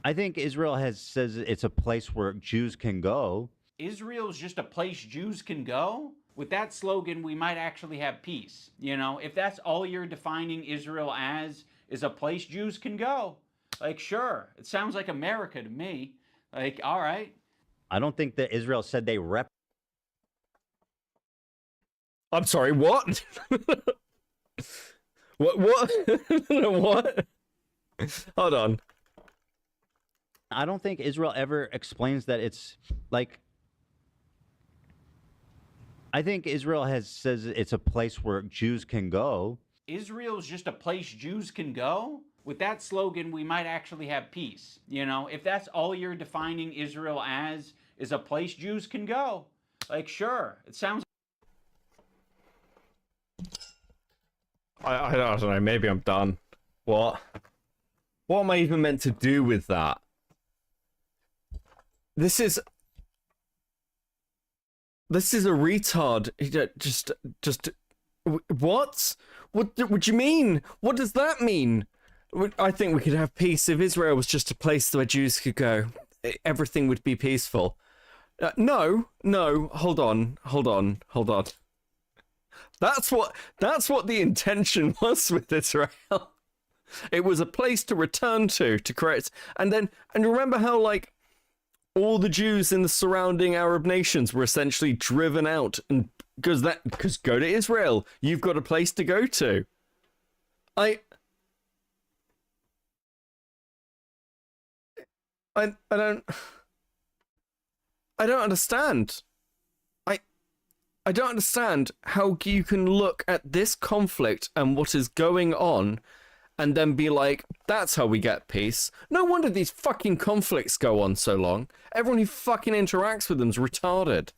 Speaker 14: I think Israel says it's a place where Jews can go.
Speaker 13: Israel's just a place Jews can go? With that slogan, we might actually have peace. You know, if that's all you're defining Israel as, is a place Jews can go. Like, sure, it sounds like America to me. Like, all right.
Speaker 14: I don't think that Israel said they rep.
Speaker 2: I'm sorry, what? What? What? Hold on.
Speaker 14: I don't think Israel ever explains that it's like. I think Israel says it's a place where Jews can go.
Speaker 13: Israel's just a place Jews can go? With that slogan, we might actually have peace. You know, if that's all you're defining Israel as, is a place Jews can go. Like, sure, it sounds.
Speaker 2: I don't know, maybe I'm done. What am I even meant to do with that? This is a retard. Just what? What do you mean? What does that mean? I think we could have peace if Israel was just a place where Jews could go. Everything would be peaceful. No, hold on. That's what the intention was with Israel. It was a place to return to correct. And remember how, like, all the Jews in the surrounding Arab nations were essentially driven out, and because go to Israel, you've got a place to go to. I don't understand. I don't understand how you can look at this conflict and what is going on and then be like, that's how we get peace. No wonder these fucking conflicts go on so long. Everyone who fucking interacts with them's retarded.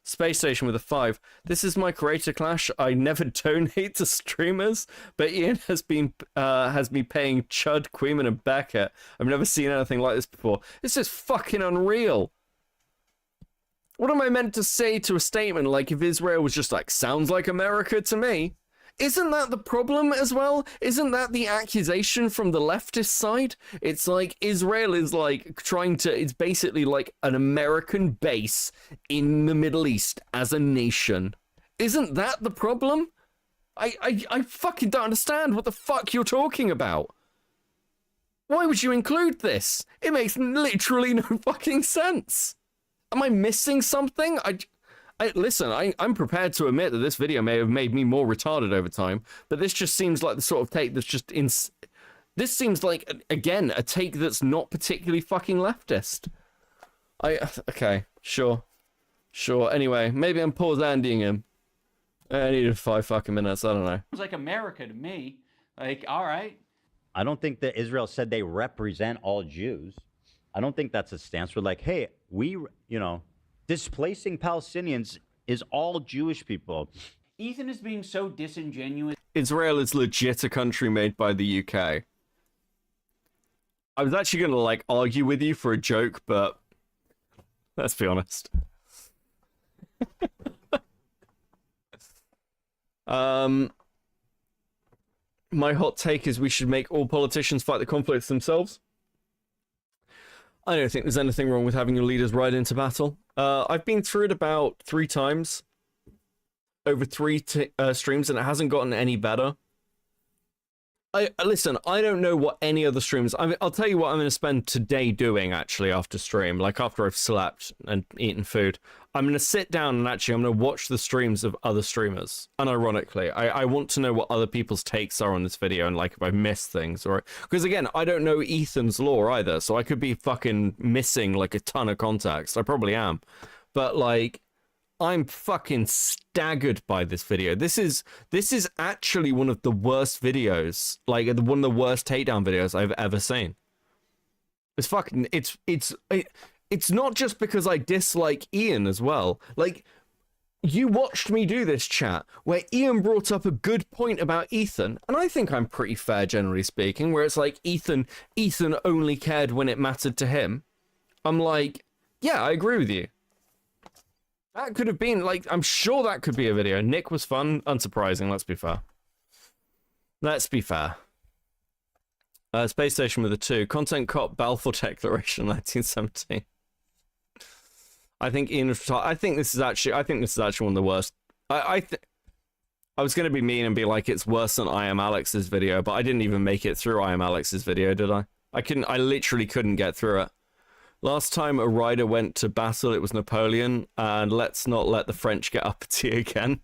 Speaker 2: Space Station with a 5. This is my creator clash. I never donate to streamers, but Ian has been paying Chud, Queeman, and Beckett. I've never seen anything like this before. This is fucking unreal. What am I meant to say to a statement like if Israel was just like, sounds like America to me? Isn't that the problem as well? Isn't that the accusation from the leftist side? It's like Israel is like it's basically like an American base in the Middle East as a nation. Isn't that the problem? I fucking don't understand what the fuck you're talking about. Why would you include this? It makes literally no fucking sense. Am I missing something? Listen, I'm prepared to admit that this video may have made me more retarded over time, but this just seems like the sort of take that's just this seems like, again, a take that's not particularly fucking leftist. Okay, sure. Anyway, maybe I'm pause Andying him. I needed 5 fucking minutes, I don't know.
Speaker 13: Sounds like America to me. Like, all right.
Speaker 14: I don't think that Israel said they represent all Jews. I don't think that's a stance. We're like, hey, displacing Palestinians is all Jewish people.
Speaker 13: Ethan is being so disingenuous.
Speaker 2: Israel is legit a country made by the UK. I was actually going to, like, argue with you for a joke, but let's be honest. My hot take is we should make all politicians fight the conflicts themselves. I don't think there's anything wrong with having your leaders ride into battle. I've been through it about 3 times over 3 streams, and it hasn't gotten any better. Listen, I don't know what any other streams... I'll tell you what I'm going to spend today doing, actually, after stream. Like, after I've slept and eaten food. I'm going to sit down and actually I'm going to watch the streams of other streamers. Unironically, I want to know what other people's takes are on this video and, like, if I missed things. Or because, again, I don't know Ethan's lore either, so I could be fucking missing, like, a ton of context. I probably am. But, like... I'm fucking staggered by this video. This is actually one of the worst videos, like one of the worst takedown videos I've ever seen. It's fucking it's not just because I dislike Ian as well. Like, you watched me do this chat where Ian brought up a good point about Ethan, and I think I'm pretty fair generally speaking, where it's like Ethan only cared when it mattered to him. I'm like, yeah, I agree with you. That could have been, like, I'm sure that could be a video. Nick was fun, unsurprising, let's be fair. Let's be fair. Space Station with a 2. Content Cop Balfour Declaration, 1917. I think Ian was... I think this is actually one of the worst. I was going to be mean and be like, it's worse than I Am Alex's video, but I didn't even make it through I Am Alex's video, did I? I literally couldn't get through it. Last time a rider went to battle, it was Napoleon, and let's not let the French get uppity again.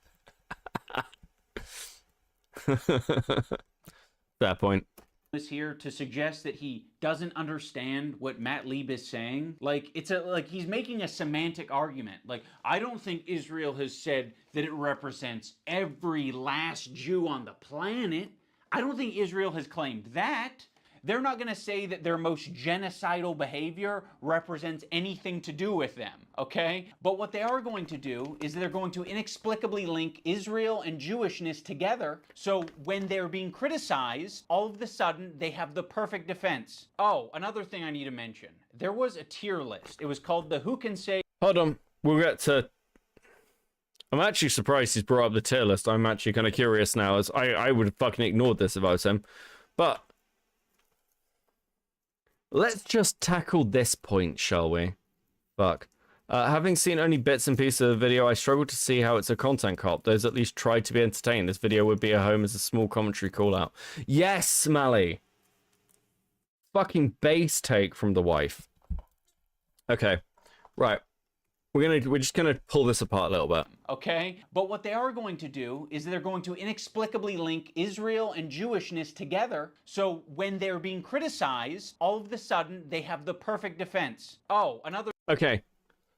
Speaker 2: Fair point.
Speaker 13: Is here to suggest that he doesn't understand what Matt Lieb is saying. Like, he's making a semantic argument. Like, I don't think Israel has said that it represents every last Jew on the planet. I don't think Israel has claimed that. They're not going to say that their most genocidal behavior represents anything to do with them, okay? But what they are going to do is they're going to inexplicably link Israel and Jewishness together, so when they're being criticized, all of a sudden, they have the perfect defense. Oh, another thing I need to mention. There was a tier list. It was called the Who Can Say...
Speaker 2: Hold on. We'll get to... I'm actually surprised he's brought up the tier list. I'm actually kind of curious now, as I would have fucking ignored this if I was him. But... let's just tackle this point, shall we? Fuck. Having seen only bits and pieces of the video, I struggle to see how it's a content cop. Those at least tried to be entertained. This video would be a home as a small commentary call-out. Yes, Smally! Fucking base take from the wife. Okay. Right. We're just gonna pull this apart a little bit.
Speaker 13: Okay? But what they are going to do is they're going to inexplicably link Israel and Jewishness together, so when they're being criticized, all of a sudden, they have the perfect defense. Oh, another...
Speaker 2: Okay.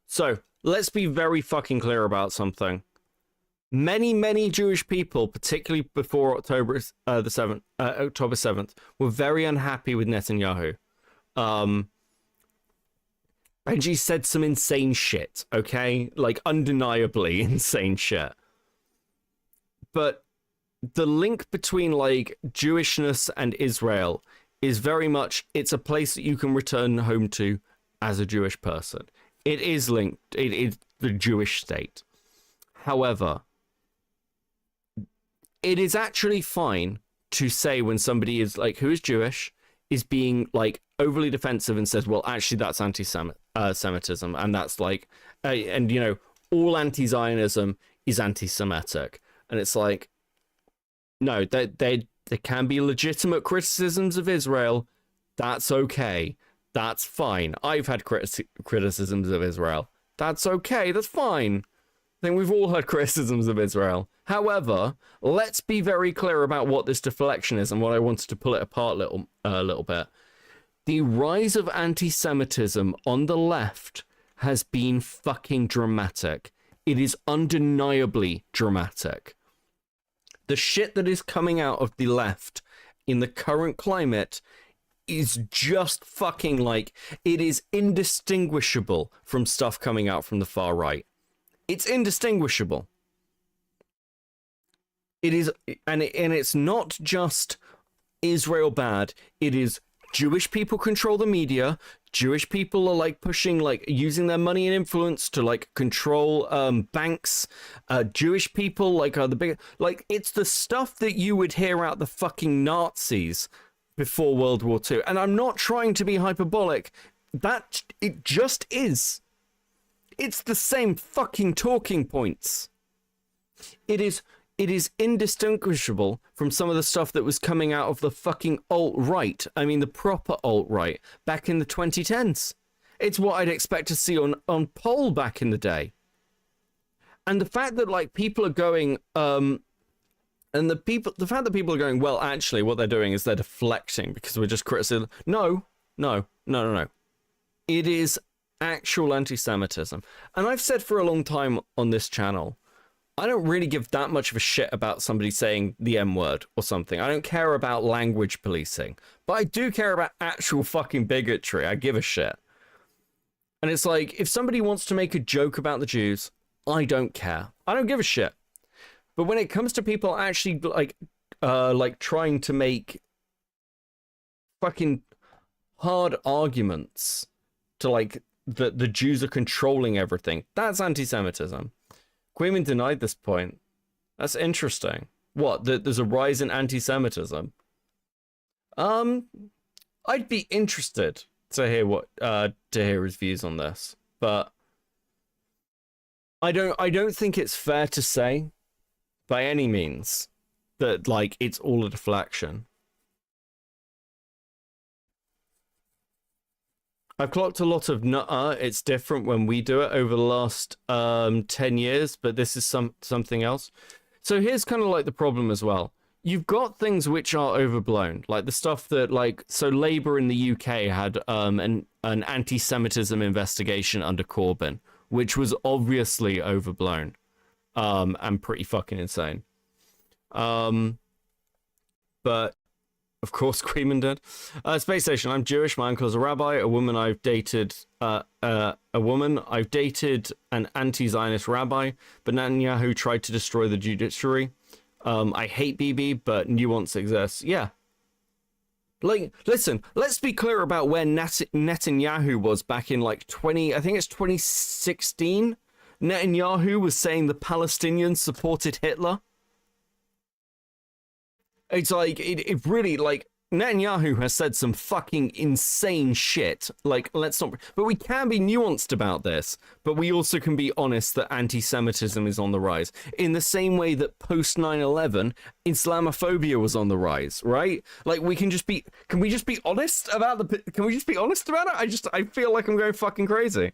Speaker 2: So, let's be very fucking clear about something. Many Jewish people, particularly before October 7th, were very unhappy with Netanyahu. Benji said some insane shit, okay? Like, undeniably insane shit. But the link between, like, Jewishness and Israel is very much, it's a place that you can return home to as a Jewish person. It is linked, it is the Jewish state. However, it is actually fine to say when somebody is, like, who is Jewish, is being, like, overly defensive and says, well, actually, that's anti-Semitism, and that's, like, and, you know, all anti-Zionism is anti-Semitic. And it's like, no, there can be legitimate criticisms of Israel. That's okay. That's fine. I've had criticisms of Israel. That's okay. That's fine. I think we've all had criticisms of Israel. However, let's be very clear about what this deflection is and what I wanted to pull it apart a little bit. The rise of anti-Semitism on the left has been fucking dramatic. It is undeniably dramatic. The shit that is coming out of the left in the current climate is just fucking, like, it is indistinguishable from stuff coming out from the far right. It's indistinguishable. It is, and it's not just Israel bad. It is Jewish people control the media. Jewish people are, like, pushing, like, using their money and influence to, like, control banks. Jewish people, like, are the big, like, it's the stuff that you would hear out the fucking Nazis before World War II. And I'm not trying to be hyperbolic. that it just is. It's the same fucking talking points. It is indistinguishable from some of the stuff that was coming out of the fucking alt-right. I mean, the proper alt-right back in the 2010s. It's what I'd expect to see on Poll back in the day. And the fact that, like, people are going, and the fact that people are going, well, actually, what they're doing is they're deflecting because we're just criticizing. No. It is actual anti-Semitism. And I've said for a long time on this channel, I don't really give that much of a shit about somebody saying the M-word or something. I don't care about language policing. But I do care about actual fucking bigotry. I give a shit. And it's like, if somebody wants to make a joke about the Jews, I don't care. I don't give a shit. But when it comes to people actually, like trying to make fucking hard arguments to, like, that the Jews are controlling everything, that's anti-Semitism. Queeman denied this point. That's interesting. What? There's a rise in anti-Semitism? I'd be interested to hear his views on this, but I don't think it's fair to say by any means that, like, it's all a deflection. I've clocked a lot of it's different when we do it over the last 10 years, but this is something else. So here's kind of like the problem as well. You've got things which are overblown, like the stuff that, like, so Labour in the UK had an anti-Semitism investigation under Corbyn, which was obviously overblown and pretty fucking insane. But of course, Queeman did. Space Station. I'm Jewish. My uncle is a rabbi. A woman I've dated an anti-Zionist rabbi. But Netanyahu tried to destroy the judiciary. I hate Bibi, but nuance exists. Yeah. Like, listen, let's be clear about where Netanyahu was back in, like, I think it's 2016. Netanyahu was saying the Palestinians supported Hitler. It's like, it really, like, Netanyahu has said some fucking insane shit. Like, let's not, but we can be nuanced about this, but we also can be honest that anti-Semitism is on the rise. In the same way that post 9/11, Islamophobia was on the rise, right? Like, can we just be honest about it? I feel like I'm going fucking crazy.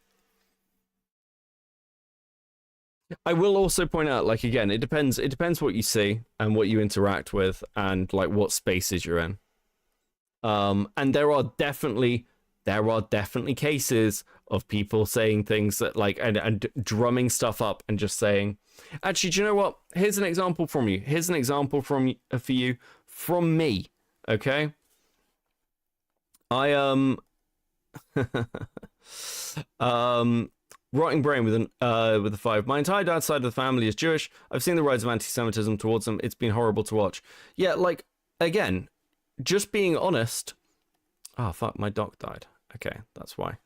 Speaker 2: I will also point out, like, again, it depends what you see and what you interact with and, like, what spaces you're in. And there are definitely cases of people saying things that, like, and drumming stuff up and just saying, actually, do you know what? Here's an example from you. Here's an example for you from me. Okay. Rotting brain with a 5. My entire dad's side of the family is Jewish. I've seen the rise of anti-Semitism towards them. It's been horrible to watch. Yeah, like, again, just being honest. Oh, fuck, my dog died. Okay, that's why.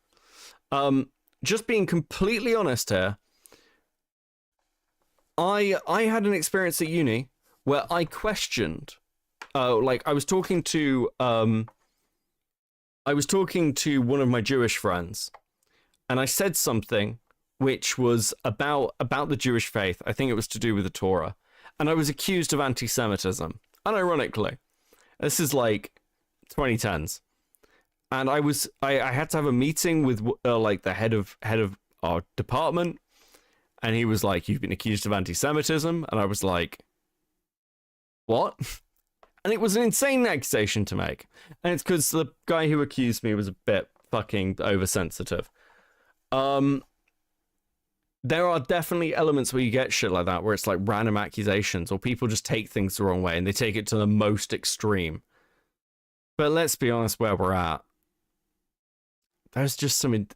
Speaker 2: Just being completely honest here. I had an experience at uni where I questioned. Like, I was talking to one of my Jewish friends. And I said something which was about the Jewish faith. I think it was to do with the Torah. And I was accused of anti-Semitism. Unironically. This is like 2010s. And I had to have a meeting with like the head of our department. And he was like, "You've been accused of anti-Semitism." And I was like, "What?" And it was an insane accusation to make. And it's because the guy who accused me was a bit fucking oversensitive. There are definitely elements where you get shit like that, where it's like random accusations or people just take things the wrong way and they take it to the most extreme. But let's be honest where we're at. There's just some...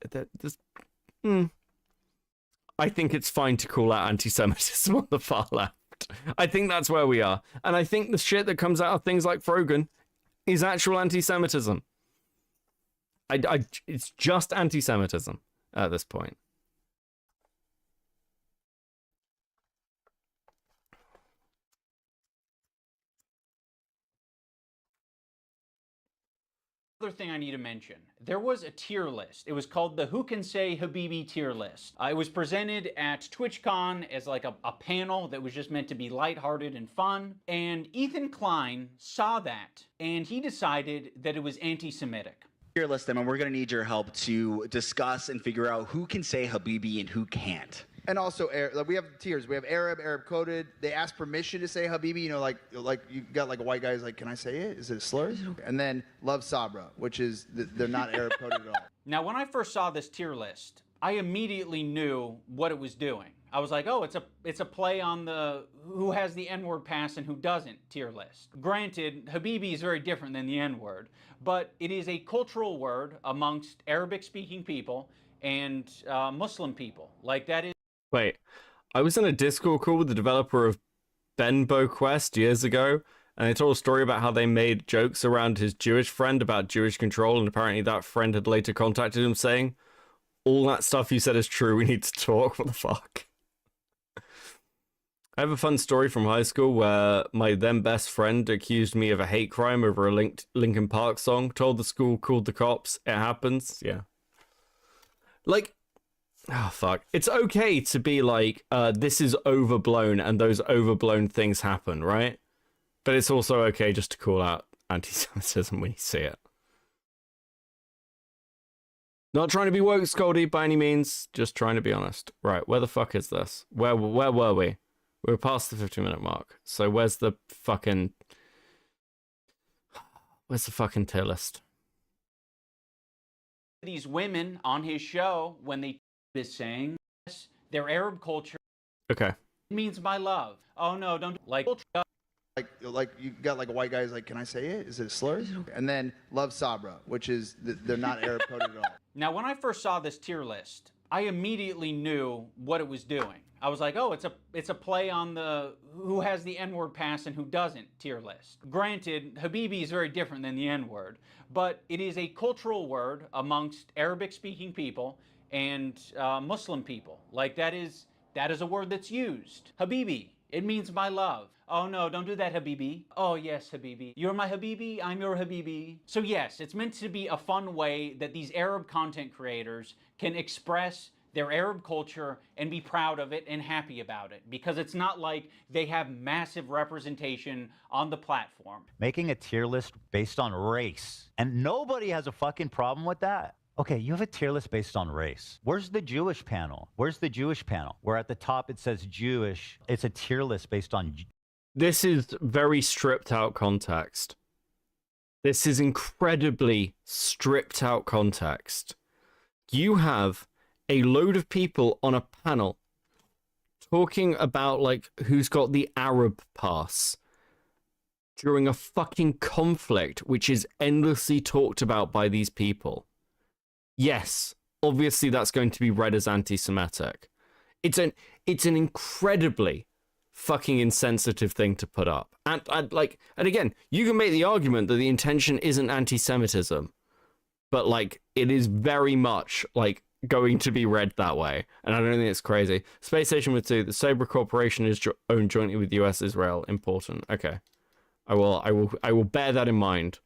Speaker 2: I think it's fine to call out anti-Semitism on the far left. I think that's where we are. And I think the shit that comes out of things like Frogan is actual anti-Semitism. It's just anti-Semitism at this point.
Speaker 13: Other thing I need to mention, there was a tier list. It was called the Who Can Say Habibi tier list. It was presented at TwitchCon as like a panel that was just meant to be lighthearted and fun. And Ethan Klein saw that and he decided that it was anti-Semitic.
Speaker 4: Tier list them, and we're going to need your help to discuss and figure out who can say Habibi and who can't.
Speaker 5: And also, we have tiers. We have Arab coded. They ask permission to say Habibi. You know, like you got like a white guy who's like, can I say it? Is it a slur? And then Love Sabra, which is they're not Arab coded at all.
Speaker 13: Now, when I first saw this tier list, I immediately knew what it was doing. I was like, oh, it's a play on the who has the N-word pass and who doesn't tier list. Granted, Habibi is very different than the N-word, but it is a cultural word amongst Arabic-speaking people and Muslim people. Like that is.
Speaker 2: Wait, I was in a Discord call with the developer of Benbow Quest years ago, and they told a story about how they made jokes around his Jewish friend about Jewish control, and apparently that friend had later contacted him saying, all that stuff you said is true, we need to talk. What the fuck? I have a fun story from high school where my then best friend accused me of a hate crime over a Linkin Park song, told the school, called the cops. It happens, yeah. Like, oh, fuck. It's okay to be like, this is overblown and those overblown things happen, right? But it's also okay just to call out anti-Semitism when you see it. Not trying to be woke, Scaldy, by any means. Just trying to be honest. Right, where the fuck is this? Where were we? We were past the 50-minute mark. So where's the fucking tier list?
Speaker 13: These women on his show, when they is saying their Arab culture
Speaker 2: okay
Speaker 13: means my love. Oh no, don't like
Speaker 5: you got like a white guy who's like, can I say it? Is it a slur? And then Love Sabra, which is they're not Arab coded at all.
Speaker 13: Now, when I first saw this tier list, I immediately knew what it was doing. I was like, oh, it's a play on the who has the N-word pass and who doesn't tier list. Granted, Habibi is very different than the N-word, but it is a cultural word amongst Arabic-speaking people and Muslim people. Like that is a word that's used. Habibi, it means my love. Oh no, don't do that, Habibi. Oh yes, Habibi. You're my Habibi, I'm your Habibi. So yes, it's meant to be a fun way that these Arab content creators can express their Arab culture and be proud of it and happy about it, because it's not like they have massive representation on the platform.
Speaker 14: Making a tier list based on race, and nobody has a fucking problem with that. Okay, you have a tier list based on race. Where's the Jewish panel? Where's the Jewish panel? Where at the top it says Jewish. It's a tier list based on...
Speaker 2: This is very stripped out context. This is incredibly stripped out context. You have a load of people on a panel talking about like who's got the Arab pass during a fucking conflict which is endlessly talked about by these people. Yes, obviously that's going to be read as anti-Semitic. It's an incredibly fucking insensitive thing to put up. And again, you can make the argument that the intention isn't anti-Semitism, but like it is very much like going to be read that way, and I don't think it's crazy. Space Station with 2, the Sabre Corporation is owned jointly with US Israel. Important. Okay, I will bear that in mind.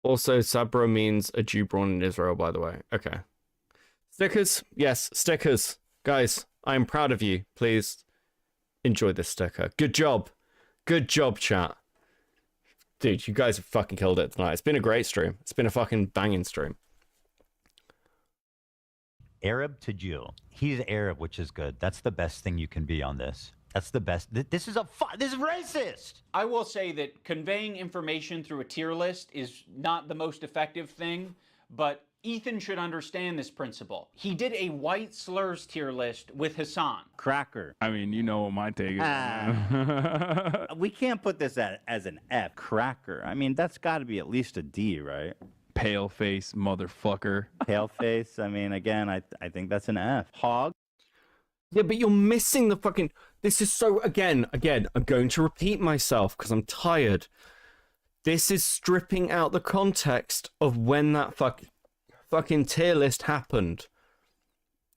Speaker 2: Also, Sabra means a Jew born in Israel, by the way. Okay. Stickers? Yes, stickers. Guys, I am proud of you. Please enjoy this sticker. Good job. Good job, chat. Dude, you guys have fucking killed it tonight. It's been a great stream. It's been a fucking banging stream.
Speaker 14: Arab to Jew. He's Arab, which is good. That's the best thing you can be on this. That's the best. This is racist.
Speaker 13: I will say that conveying information through a tier list is not the most effective thing, but Ethan should understand this principle. He did a white slurs tier list with Hasan.
Speaker 4: Cracker.
Speaker 7: I mean, you know what my take is.
Speaker 4: We can't put this as an F. Cracker. I mean, that's got to be at least a D, right?
Speaker 7: Pale face, motherfucker.
Speaker 4: Pale face. I mean, again, I think that's an F. Hog.
Speaker 2: Yeah, but you're missing the fucking... This is so... Again, I'm going to repeat myself because I'm tired. This is stripping out the context of when that fucking tier list happened.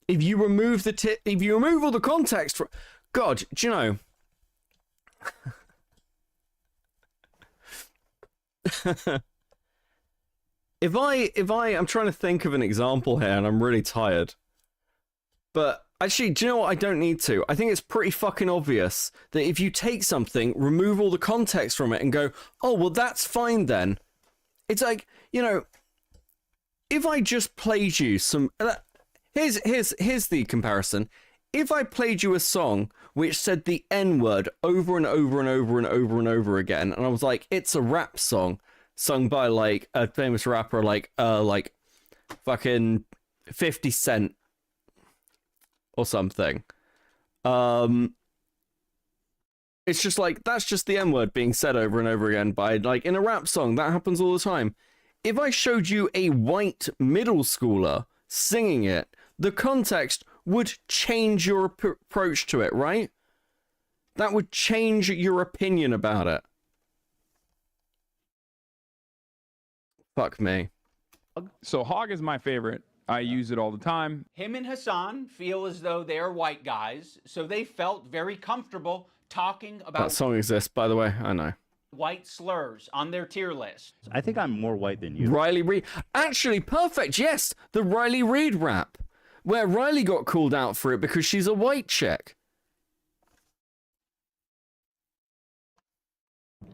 Speaker 2: If you remove all the context from... God, do you know... I'm trying to think of an example here, and I'm really tired. But actually, do you know what? I don't need to. I think it's pretty fucking obvious that if you take something, remove all the context from it, and go, oh, well, that's fine then. It's like, you know, if I just played you some... Here's the comparison. If I played you a song which said the N-word over and over and over and over and over again, and I was like, it's a rap song sung by, like, a famous rapper like fucking 50 Cent or something. It's just like, that's just the N-word being said over and over again by, like, in a rap song. That happens all the time. If I showed you a white middle schooler singing it, the context would change your approach to it, right? That would change your opinion about it. Fuck me.
Speaker 21: So Hog is my favorite. I use it all the time.
Speaker 13: Him and Hasan feel as though they're white guys, so they felt very comfortable talking about
Speaker 2: That song exists, by the way. I know.
Speaker 13: white slurs on their tier list.
Speaker 14: I think I'm more white than you.
Speaker 2: Riley Reid. Actually, perfect. Yes, the Riley Reid rap, where Riley got called out for it because she's a white chick.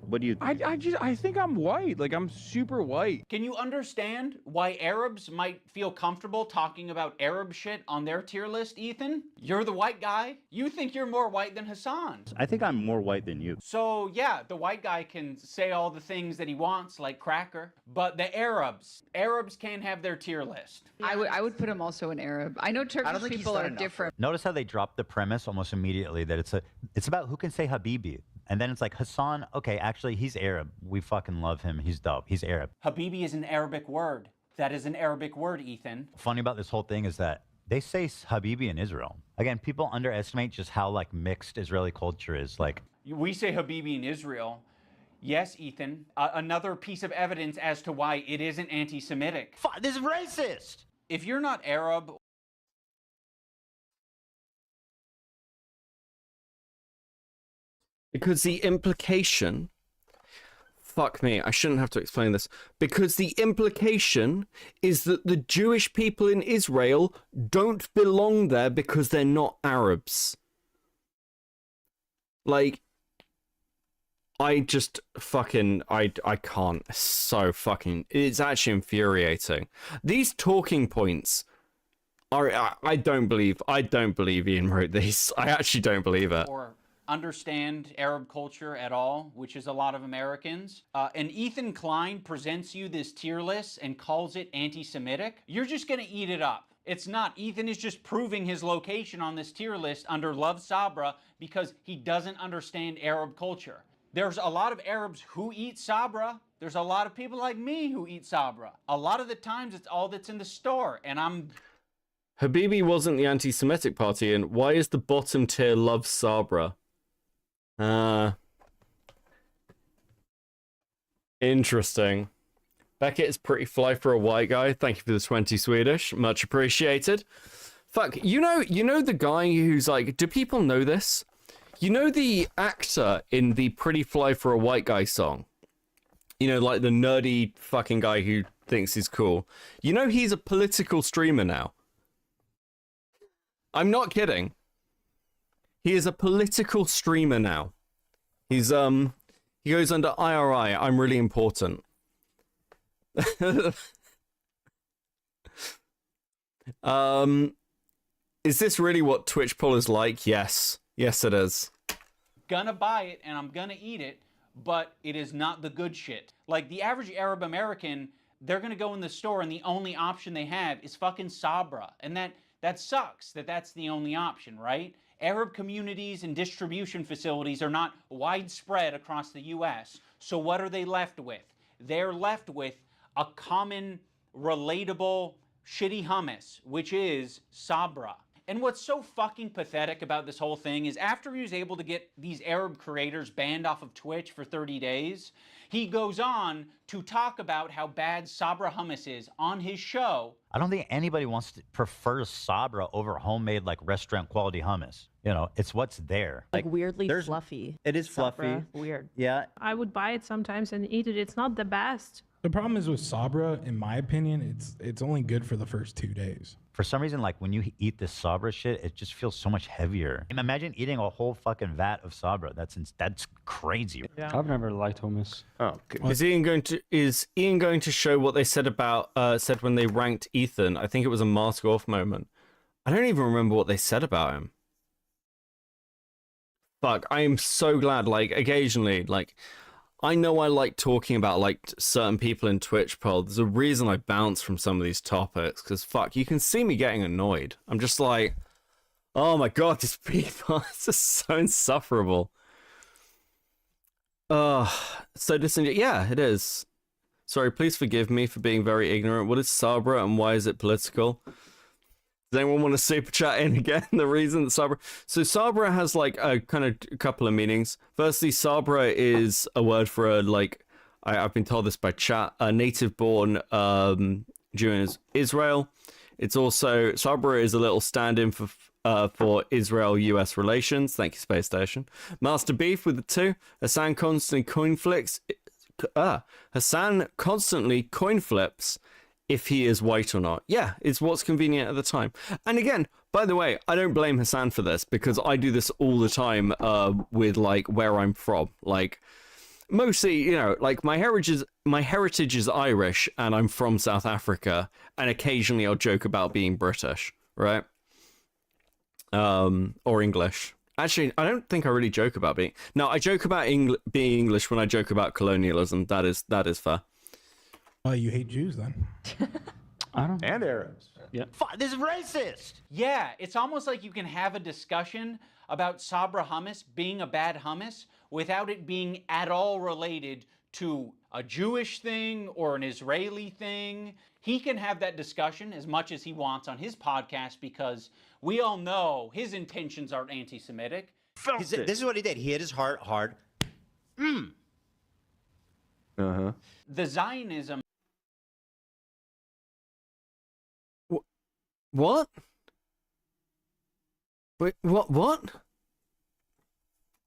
Speaker 14: What do you think?
Speaker 21: I think I'm white. Like, I'm super white.
Speaker 13: Can you understand why Arabs might feel comfortable talking about Arab shit on their tier list, Ethan? You're the white guy. You think you're more white than Hasan.
Speaker 14: I think I'm more white than you.
Speaker 13: So, yeah, the white guy can say all the things that he wants, like cracker, but the Arabs can't have their tier list.
Speaker 8: I would put him also an Arab. I know Turkish people are different.
Speaker 14: Notice how they drop the premise almost immediately that it's about who can say Habibi. And then it's like, Hasan, okay, actually, he's Arab. We fucking love him. He's dope. He's Arab.
Speaker 13: Habibi is an Arabic word. That is an Arabic word, Ethan.
Speaker 14: Funny about this whole thing is that they say Habibi in Israel. Again, people underestimate just how, like, mixed Israeli culture is. Like,
Speaker 13: we say Habibi in Israel. Yes, Ethan. Another piece of evidence as to why it isn't anti-Semitic.
Speaker 14: This is racist!
Speaker 13: If you're not Arab...
Speaker 2: Because the implication... Fuck me, I shouldn't have to explain this. Because the implication is that the Jewish people in Israel don't belong there because they're not Arabs. Like, I just fucking... I can't. It's so fucking... It's actually infuriating. These talking points are... I don't believe Ian wrote these. I actually don't believe it.
Speaker 13: Or understand Arab culture at all, which is a lot of Americans, and Ethan Klein presents you this tier list and calls it anti-Semitic, you're just gonna eat it up. It's not. Ethan is just proving his location on this tier list under Love Sabra because he doesn't understand Arab culture. There's a lot of Arabs who eat Sabra. There's a lot of people like me who eat Sabra. A lot of the times it's all that's in the store, and I'm...
Speaker 2: Habibi wasn't the anti-Semitic party, and why is the bottom tier Love Sabra? Interesting. Beckett is pretty fly for a white guy. Thank you for the 20 Swedish. Much appreciated. Fuck, you know the guy who's like, do people know this? You know the actor in the Pretty Fly for a White Guy song? You know, like the nerdy fucking guy who thinks he's cool. You know he's a political streamer now. I'm not kidding. He is a political streamer now. He's, he goes under IRI, I'm really important. Is this really what Twitch poll is like? Yes. Yes, it is.
Speaker 13: Gonna buy it and I'm gonna eat it, but it is not the good shit. Like the average Arab American, they're gonna go in the store and the only option they have is fucking Sabra. And that sucks that that's the only option, right? Arab communities and distribution facilities are not widespread across the US. So what are they left with? They're left with a common, relatable, shitty hummus, which is Sabra. And what's so fucking pathetic about this whole thing is after he was able to get these Arab creators banned off of Twitch for 30 days, he goes on to talk about how bad Sabra hummus is on his show.
Speaker 14: I don't think anybody prefers Sabra over homemade, like, restaurant quality hummus. You know, it's what's there.
Speaker 9: Like weirdly fluffy.
Speaker 14: It is fluffy.
Speaker 9: Sabra. Weird.
Speaker 14: Yeah.
Speaker 11: I would buy it sometimes and eat it. It's not the best.
Speaker 16: The problem is with Sabra, in my opinion, it's only good for the first 2 days.
Speaker 14: For some reason, like when you eat this Sabra shit, it just feels so much heavier. Imagine eating a whole fucking vat of Sabra. That's crazy.
Speaker 22: Yeah. I've never liked hummus.
Speaker 19: Oh, good.
Speaker 2: Is Ian going to show what they said about said when they ranked Ethan? I think it was a mask off moment. I don't even remember what they said about him. Fuck, I am so glad. Like occasionally, like I know I like talking about like certain people in Twitch poll. There's a reason I bounce from some of these topics because fuck, you can see me getting annoyed. I'm just like, oh my god, these people, it's just so insufferable. So yeah, it is. Sorry, please forgive me for being very ignorant. What is Sabra and why is it political? Does anyone want to super chat in again? The reason that Sabra... So Sabra has like a kind of couple of meanings. Firstly, Sabra is a word for a like... I've been told this by chat. A native-born Jew in Israel. It's also... Sabra is a little stand-in for Israel-US relations. Thank you, Space Station. Master Beef with the 2. Hassan constantly coin flips... Hassan constantly coin flips... if he is white or not. Yeah, it's what's convenient at the time. And again, by the way, I don't blame Hassan for this because I do this all the time with like where I'm from. Like mostly, you know, like my heritage is Irish and I'm from South Africa, and occasionally I'll joke about being British, right? Or English. Actually, I don't think I really joke about being... No, I joke about being English when I joke about colonialism. That is fair.
Speaker 16: Oh, you hate Jews then?
Speaker 22: I don't.
Speaker 19: And Arabs.
Speaker 22: Yeah.
Speaker 14: This is racist.
Speaker 13: Yeah, it's almost like you can have a discussion about Sabra hummus being a bad hummus without it being at all related to a Jewish thing or an Israeli thing. He can have that discussion as much as he wants on his podcast because we all know his intentions aren't anti-Semitic.
Speaker 14: This is what he did. He hit his heart hard.
Speaker 19: Uh-huh.
Speaker 13: The Zionism...
Speaker 2: What? Wait, what?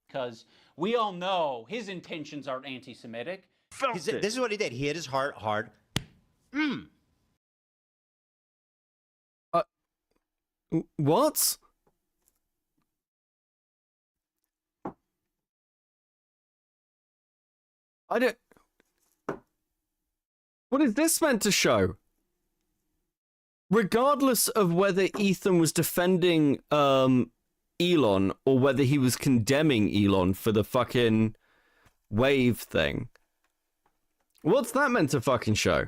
Speaker 13: Because we all know his intentions aren't anti-Semitic.
Speaker 14: This is what he did. He hit his heart hard.
Speaker 2: What? I don't... What is this meant to show? Regardless of whether Ethan was defending Elon or whether he was condemning Elon for the fucking wave thing. What's that meant to fucking show?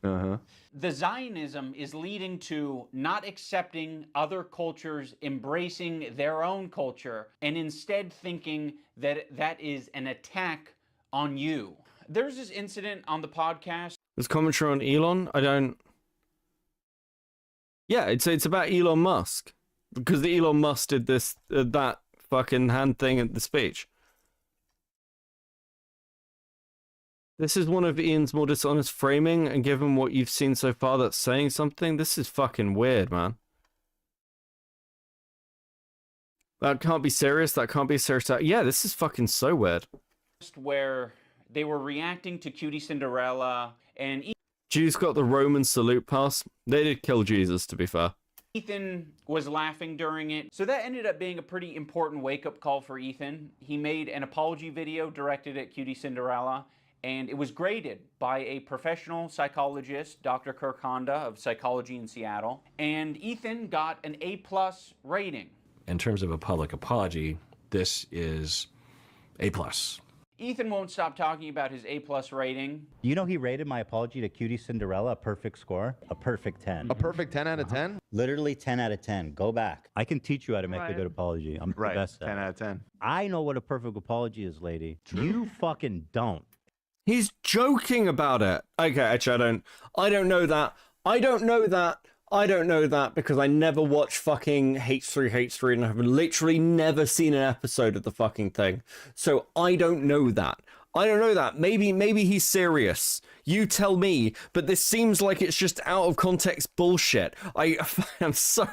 Speaker 19: Uh-huh.
Speaker 13: The Zionism is leading to not accepting other cultures, embracing their own culture, and instead thinking that that is an attack on you. There's this incident on the podcast.
Speaker 2: There's commentary on Elon? I don't... Yeah, it's about Elon Musk. Because the Elon Musk did this, that fucking hand thing at the speech. This is one of Ian's more dishonest framing, and given what you've seen so far that's saying something, this is fucking weird, man. That can't be serious, that can't be serious. Yeah, this is fucking so weird.
Speaker 13: Where they were reacting to Cutie Cinderella, and
Speaker 2: Jews got the Roman salute pass. They did kill Jesus, to be fair.
Speaker 13: Ethan was laughing during it. So that ended up being a pretty important wake-up call for Ethan. He made an apology video directed at Cutie Cinderella, and it was graded by a professional psychologist, Dr. Kirk Honda of Psychology in Seattle. And Ethan got an A+ rating.
Speaker 25: In terms of a public apology, this is A+.
Speaker 13: Ethan won't stop talking about his A+ rating.
Speaker 14: You know he rated my apology to Cutie Cinderella a perfect score? A perfect 10.
Speaker 19: A perfect 10 out of 10?
Speaker 14: Literally 10 out of 10. Go back. I can teach you how to make a good apology. I'm the best at
Speaker 19: 10 out of 10.
Speaker 14: I know what a perfect apology is, lady. You fucking don't.
Speaker 2: He's joking about it. Okay, actually, I don't know that. I don't know that because I never watched fucking H3 and I've literally never seen an episode of the fucking thing. So I don't know that. Maybe he's serious. You tell me. But this seems like it's just out of context bullshit. I'm so...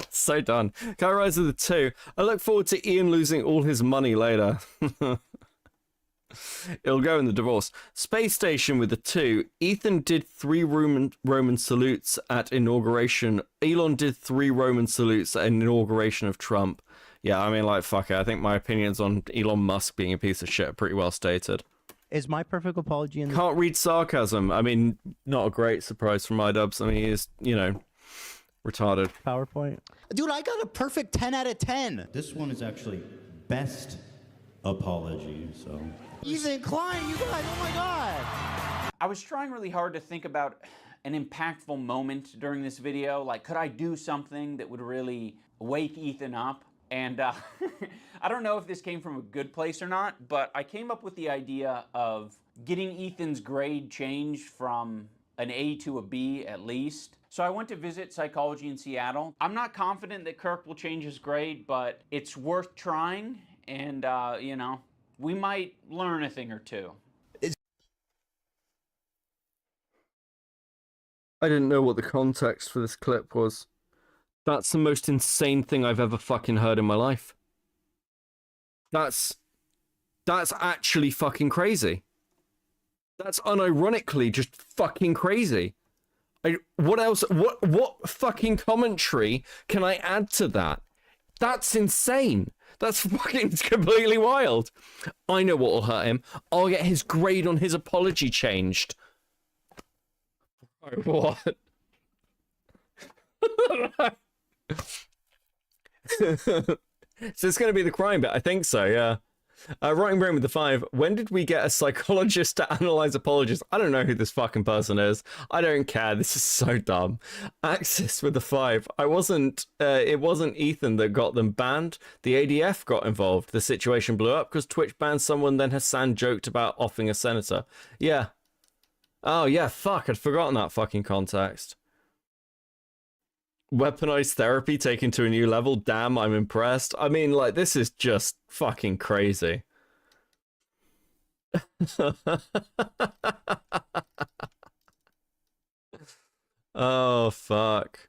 Speaker 2: So done. Guy Rise with a 2. I look forward to Ian losing all his money later. It'll go in the divorce. Space Station with a 2. Ethan did 3 Roman salutes at inauguration. Elon did 3 Roman salutes at inauguration of Trump. Yeah, I mean, like, fuck it. I think my opinions on Elon Musk being a piece of shit are pretty well stated.
Speaker 17: Is my perfect apology in the...
Speaker 2: Can't read sarcasm. I mean, not a great surprise from Idubbbz. I mean, he's, you know, retarded.
Speaker 17: PowerPoint. Dude, I got a perfect 10 out of 10. This one is actually best apology, so... Ethan, Klein, you guys, oh my god!
Speaker 13: I was trying really hard to think about an impactful moment during this video. Like, could I do something that would really wake Ethan up? And I don't know if this came from a good place or not, but I came up with the idea of getting Ethan's grade changed from an A to a B at least. So I went to visit psychology in Seattle. I'm not confident that Kirk will change his grade, but it's worth trying, and you know, we might learn a thing or two.
Speaker 2: I didn't know what the context for this clip was. That's the most insane thing I've ever fucking heard in my life. That's actually fucking crazy. That's unironically just fucking crazy. What else? What fucking commentary can I add to that? That's insane. That's fucking completely wild. I know what will hurt him. I'll get his grade on his apology changed. What? So it's going to be the crime bit. I think so, yeah. Writing Brain with the 5. When did we get a psychologist to analyze apologies? I don't know who this fucking person is. I don't care. This is so dumb. Axis with the 5. It wasn't Ethan that got them banned. The ADF got involved. The situation blew up because Twitch banned someone, then Hasan joked about offing a senator. Yeah. Oh, yeah, fuck. I'd forgotten that fucking context. Weaponized therapy taken to a new level. Damn, I'm impressed. I mean, like, this is just fucking crazy. Oh, fuck.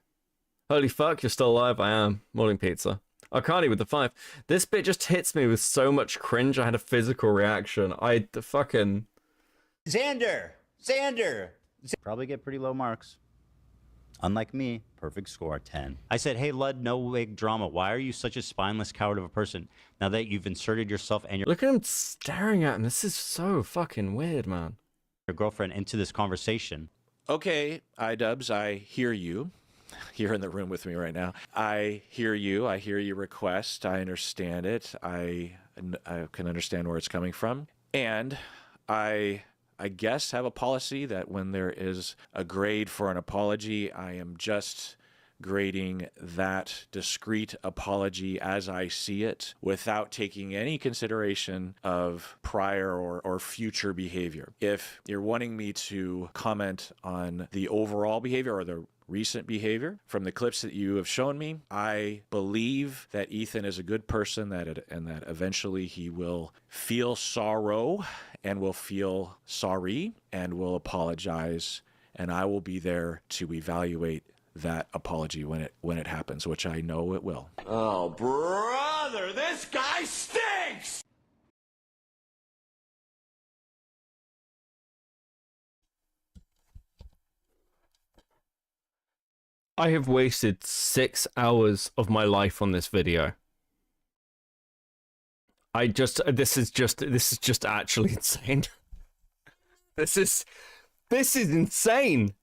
Speaker 2: Holy fuck, you're still alive. I am. Morning pizza. Arcadi with the 5. This bit just hits me with so much cringe. I had a physical reaction. The fucking...
Speaker 14: Xander! Probably get pretty low marks. Unlike me, perfect score, 10. I said, hey, Lud, no wig drama. Why are you such a spineless coward of a person now that you've inserted yourself and your...
Speaker 2: Look at him staring at him. This is so fucking weird, man.
Speaker 14: ...your girlfriend into this conversation.
Speaker 25: Okay, Idubbbz, I hear you. You're in the room with me right now. I hear you. I hear your request. I understand it. I can understand where it's coming from. And I guess have a policy that when there is a grade for an apology, I am just grading that discrete apology as I see it without taking any consideration of prior or future behavior. If you're wanting me to comment on the overall behavior or the recent behavior from the clips that you have shown me, I believe that Ethan is a good person and that eventually he will feel sorrow and will feel sorry and will apologize, and I will be there to evaluate that apology when it happens, which I know it will.
Speaker 20: Oh, brother, this guy stinks!
Speaker 2: I have wasted 6 hours of my life on this video. This is just actually insane. This is insane.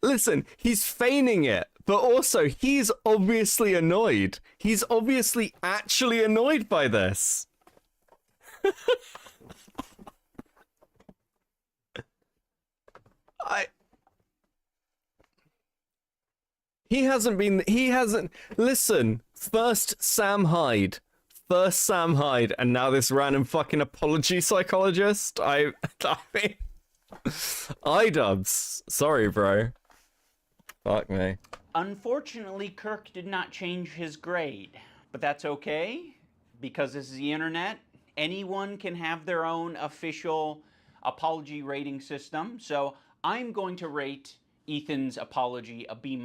Speaker 2: Listen, he's feigning it, but also he's obviously annoyed. He's obviously actually annoyed by this. Listen, first Sam Hyde, and now this random fucking apology psychologist. I mean, Idubbbz, sorry, bro. Fuck me.
Speaker 13: Unfortunately, Kirk did not change his grade, but that's okay, because this is the internet. Anyone can have their own official apology rating system, so I'm going to rate Ethan's apology a B-.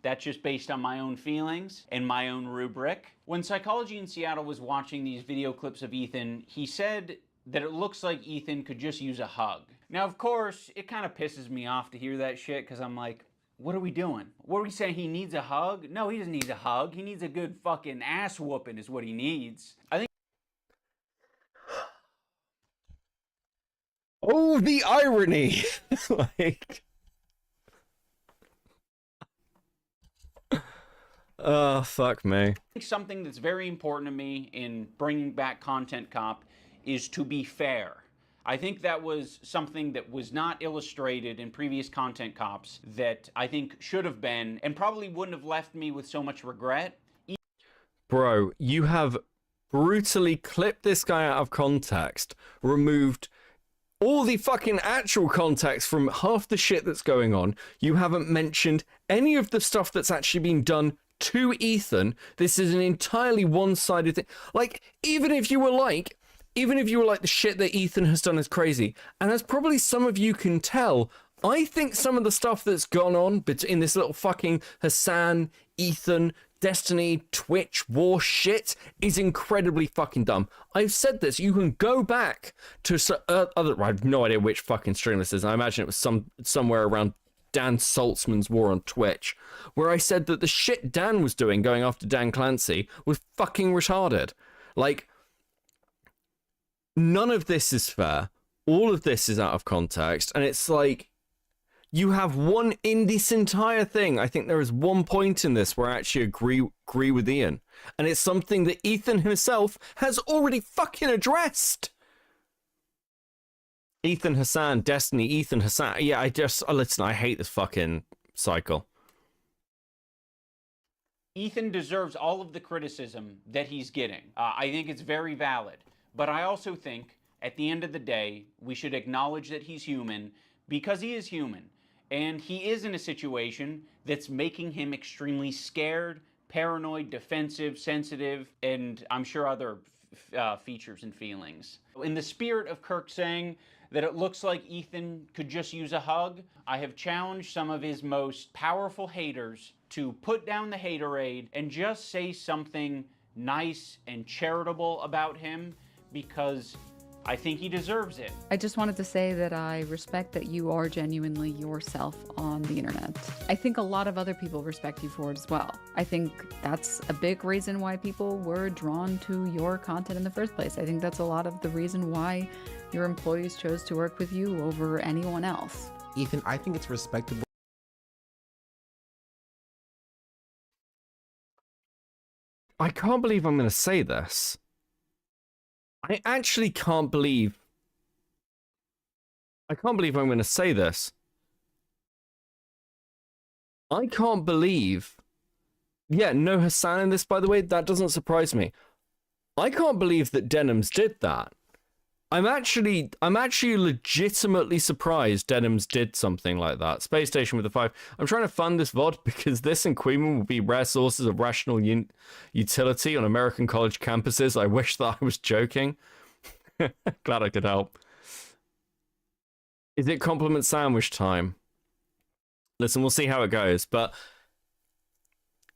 Speaker 13: That's just based on my own feelings and my own rubric. When Psychology in Seattle was watching these video clips of Ethan, he said that it looks like Ethan could just use a hug. Now, of course, it kind of pisses me off to hear that shit, because I'm like, what are we doing? What are we saying? He needs a hug? No, he doesn't need a hug. He needs a good fucking ass whooping is what he needs. I think.
Speaker 2: Oh, the irony! Like... Oh, fuck me.
Speaker 13: Something that's very important to me in bringing back Content Cop is to be fair. I think that was something that was not illustrated in previous Content Cops that I think should have been, and probably wouldn't have left me with so much regret.
Speaker 2: Bro, you have brutally clipped this guy out of context, removed all the fucking actual context from half the shit that's going on. You haven't mentioned any of the stuff that's actually being done to Ethan. This is an entirely one-sided thing. Like, even if you were like, the shit that Ethan has done is crazy, and as probably some of you can tell, I think some of the stuff that's gone on in this little fucking Hasan, Ethan, Destiny, Twitch war shit is incredibly fucking dumb. I've said this. You can go back to other. I have no idea which fucking stream this is. I imagine it was somewhere around Dan Saltzman's war on Twitch, where I said that the shit Dan was doing going after Dan Clancy was fucking retarded. Like, none of this is fair. All of this is out of context, and it's like, you have one in this entire thing. I think there is one point in this where I actually agree with Ian, and it's something that Ethan himself has already fucking addressed. Ethan Hasan, Destiny, Ethan Hasan. Yeah, listen, I hate this fucking cycle.
Speaker 13: Ethan deserves all of the criticism that he's getting. I think it's very valid. But I also think, at the end of the day, we should acknowledge that he's human, because he is human. And he is in a situation that's making him extremely scared, paranoid, defensive, sensitive, and I'm sure other features and feelings. In the spirit of Kirk saying that it looks like Ethan could just use a hug, I have challenged some of his most powerful haters to put down the haterade and just say something nice and charitable about him, because I think he deserves it.
Speaker 8: I just wanted to say that I respect that you are genuinely yourself on the internet. I think a lot of other people respect you for it as well. I think that's a big reason why people were drawn to your content in the first place. I think that's a lot of the reason why your employees chose to work with you over anyone else.
Speaker 6: Ethan, I think it's respectable.
Speaker 2: I can't believe I'm going to say this. I actually can't believe I'm going to say this. I can't believe. Yeah, no Hasan in this, by the way. That doesn't surprise me. I can't believe that Denims did that. I'm actually legitimately surprised Denims did something like that. Space Station with the 5. I'm trying to fund this VOD because this and Queenman will be rare sources of rational utility on American college campuses. I wish that I was joking. Glad I could help. Is it compliment sandwich time? Listen, we'll see how it goes, but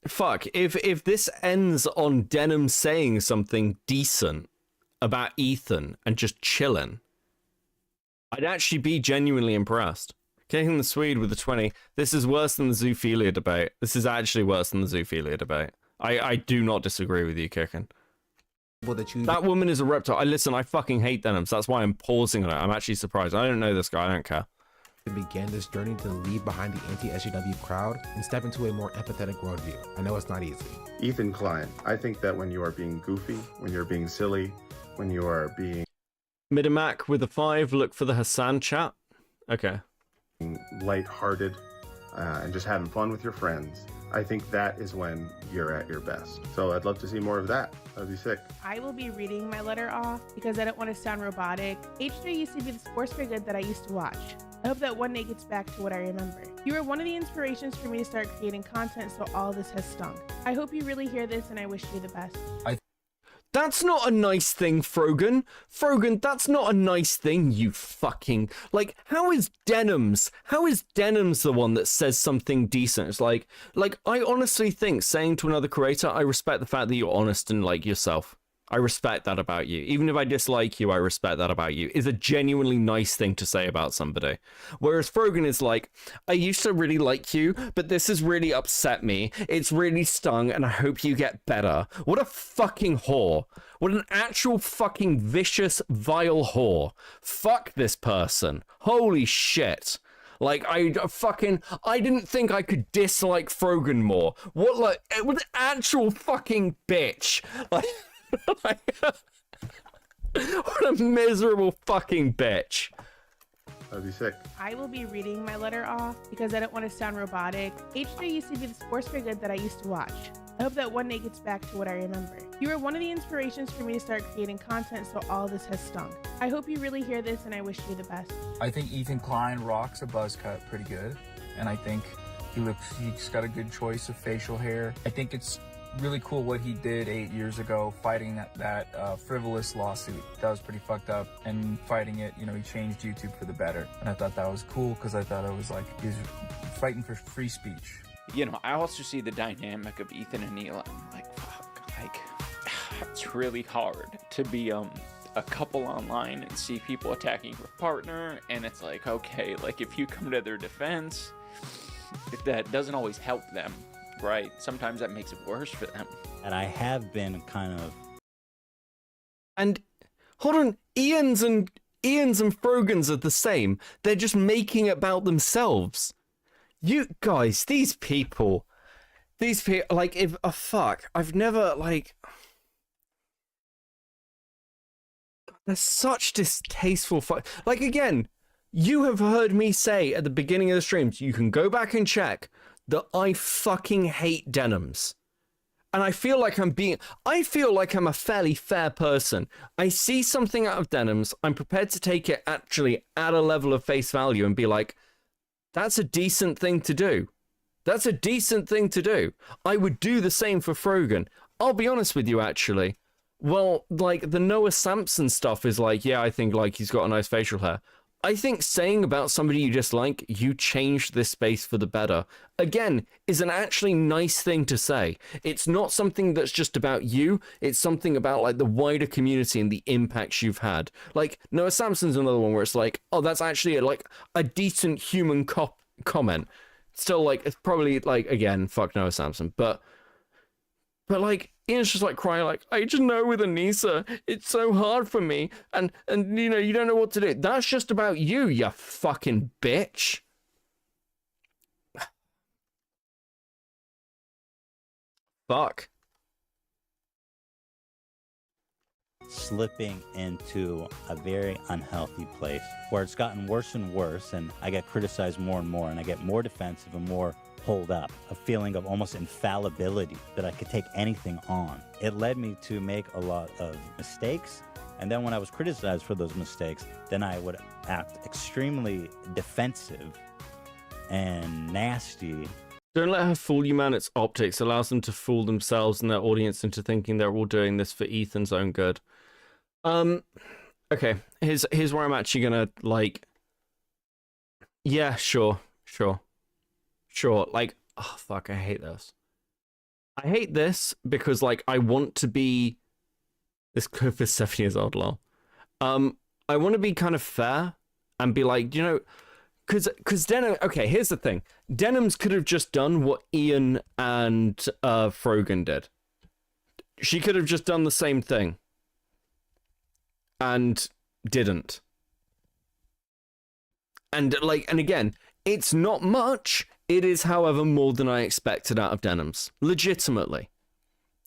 Speaker 2: fuck, if this ends on Denim saying something decent about Ethan and just chilling, I'd actually be genuinely impressed. Kicking the Swede with the 20. This is worse than the zoophilia debate. This is actually worse than the zoophilia debate. I do not disagree with you, Kicking. That woman is a reptile. Listen, I fucking hate Denims. That's why I'm pausing on it. I'm actually surprised. I don't know this guy. I don't care.
Speaker 6: Began this journey to leave behind the anti-SJW crowd and step into a more empathetic worldview. I know it's not easy.
Speaker 19: Ethan Klein, I think that when you are being goofy, when you're being silly, when you are being
Speaker 2: Midimac with a 5, look for the Hasan chat. Okay.
Speaker 19: lighthearted and just having fun with your friends, I think that is when you're at your best. So I'd love to see more of that. That'd be sick.
Speaker 9: I will be reading my letter off because I don't want to sound robotic. H3 used to be the sports for good that I used to watch. I hope that one day gets back to what I remember. You were one of the inspirations for me to start creating content, so all this has stunk. I hope you really hear this and I wish you the best.
Speaker 2: That's not a nice thing, Frogan. Frogan, that's not a nice thing, you fucking... Like, how is Denims the one that says something decent? It's like, I honestly think saying to another creator, I respect the fact that you're honest and, like, yourself. I respect that about you. Even if I dislike you, I respect that about you. Is a genuinely nice thing to say about somebody. Whereas Frogan is like, I used to really like you, but this has really upset me. It's really stung, and I hope you get better. What a fucking whore. What an actual fucking vicious, vile whore. Fuck this person. Holy shit. Like, I didn't think I could dislike Frogan more. What an actual fucking bitch. Like, what a miserable fucking bitch.
Speaker 3: That'd be sick.
Speaker 9: I will be reading my letter off because I don't want to sound robotic. H3 used to be the sports for good that I used to watch. I hope that one day gets back to what I remember. You were one of the inspirations for me to start creating content, so all this has stung. I hope you really hear this, and I wish you the best.
Speaker 10: I think Ethan Klein rocks a buzz cut pretty good, and I think he's got a good choice of facial hair. I think it's really cool what he did 8 years ago, fighting that frivolous lawsuit. That was pretty fucked up, and fighting it, he changed YouTube for the better. And I thought that was cool because I thought it was like he was fighting for free speech.
Speaker 13: I also see the dynamic of Ethan and Neil. I'm like, fuck, like, it's really hard to be a couple online and see people attacking your partner, and it's like, okay, like, if you come to their defense, that doesn't always help them. Right, sometimes that makes it worse for them.
Speaker 14: And I have been kind of...
Speaker 2: And, hold on, Ian's and Frogan's are the same. They're just making it about themselves. You guys, these people, like, I've never, like... They're such distasteful like, again, you have heard me say at the beginning of the streams, you can go back and check, that I fucking hate Denims. And I feel like I'm a fairly fair person. I see something out of Denims, I'm prepared to take it actually at a level of face value and be like, that's a decent thing to do. That's a decent thing to do. I would do the same for Frogan. I'll be honest with you, actually. Well, like, the Noah Samson stuff is like, yeah, I think, like, he's got a nice facial hair. I think saying about somebody you dislike, you changed this space for the better, again, is an actually nice thing to say. It's not something that's just about you. It's something about, like, the wider community and the impacts you've had. Like, Noah Samson's another one where it's like, oh, that's actually, a decent human comment. Still, like, it's probably, like, again, fuck Noah Samson, but like, Ian's just like crying, like, I just know with Anissa, it's so hard for me, and you don't know what to do. That's just about you, you fucking bitch. Fuck.
Speaker 14: Slipping into a very unhealthy place where it's gotten worse and worse, and I get criticized more and more, and I get more defensive and more hold up, a feeling of almost infallibility that I could take anything on. It led me to make a lot of mistakes, and then when I was criticized for those mistakes, then I would act extremely defensive and nasty.
Speaker 2: Don't let her fool you, man. It's optics. Allows them to fool themselves and their audience into thinking they're all doing this for Ethan's own good. Okay, here's where I'm actually gonna, like... Yeah, sure. Like, oh, fuck, I hate this. I hate this because, like, I want to be... This clip is 7 years old, lol. I want to be kind of fair and be like, because Denim... Okay, here's the thing. Denims could have just done what Ian and Frogan did. She could have just done the same thing. And didn't. And, like, and again, it's not much... It is, however, more than I expected out of Denims. Legitimately.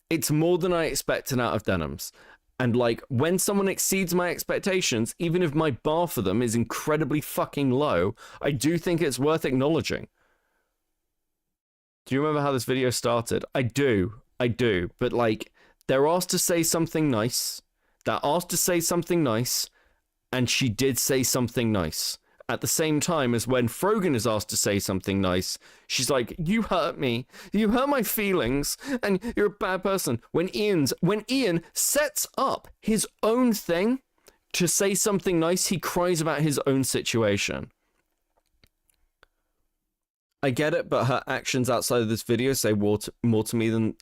Speaker 2: It's more than I expected out of Denims. And, like, when someone exceeds my expectations, even if my bar for them is incredibly fucking low, I do think it's worth acknowledging. Do you remember how this video started? I do. But, like, they're asked to say something nice. They're asked to say something nice. And she did say something nice. at the same time as when Frogan is asked to say something nice, she's like, you hurt me, you hurt my feelings, and you're a bad person. When Ian sets up his own thing to say something nice, he cries about his own situation. I get it, but her actions outside of this video say more to me than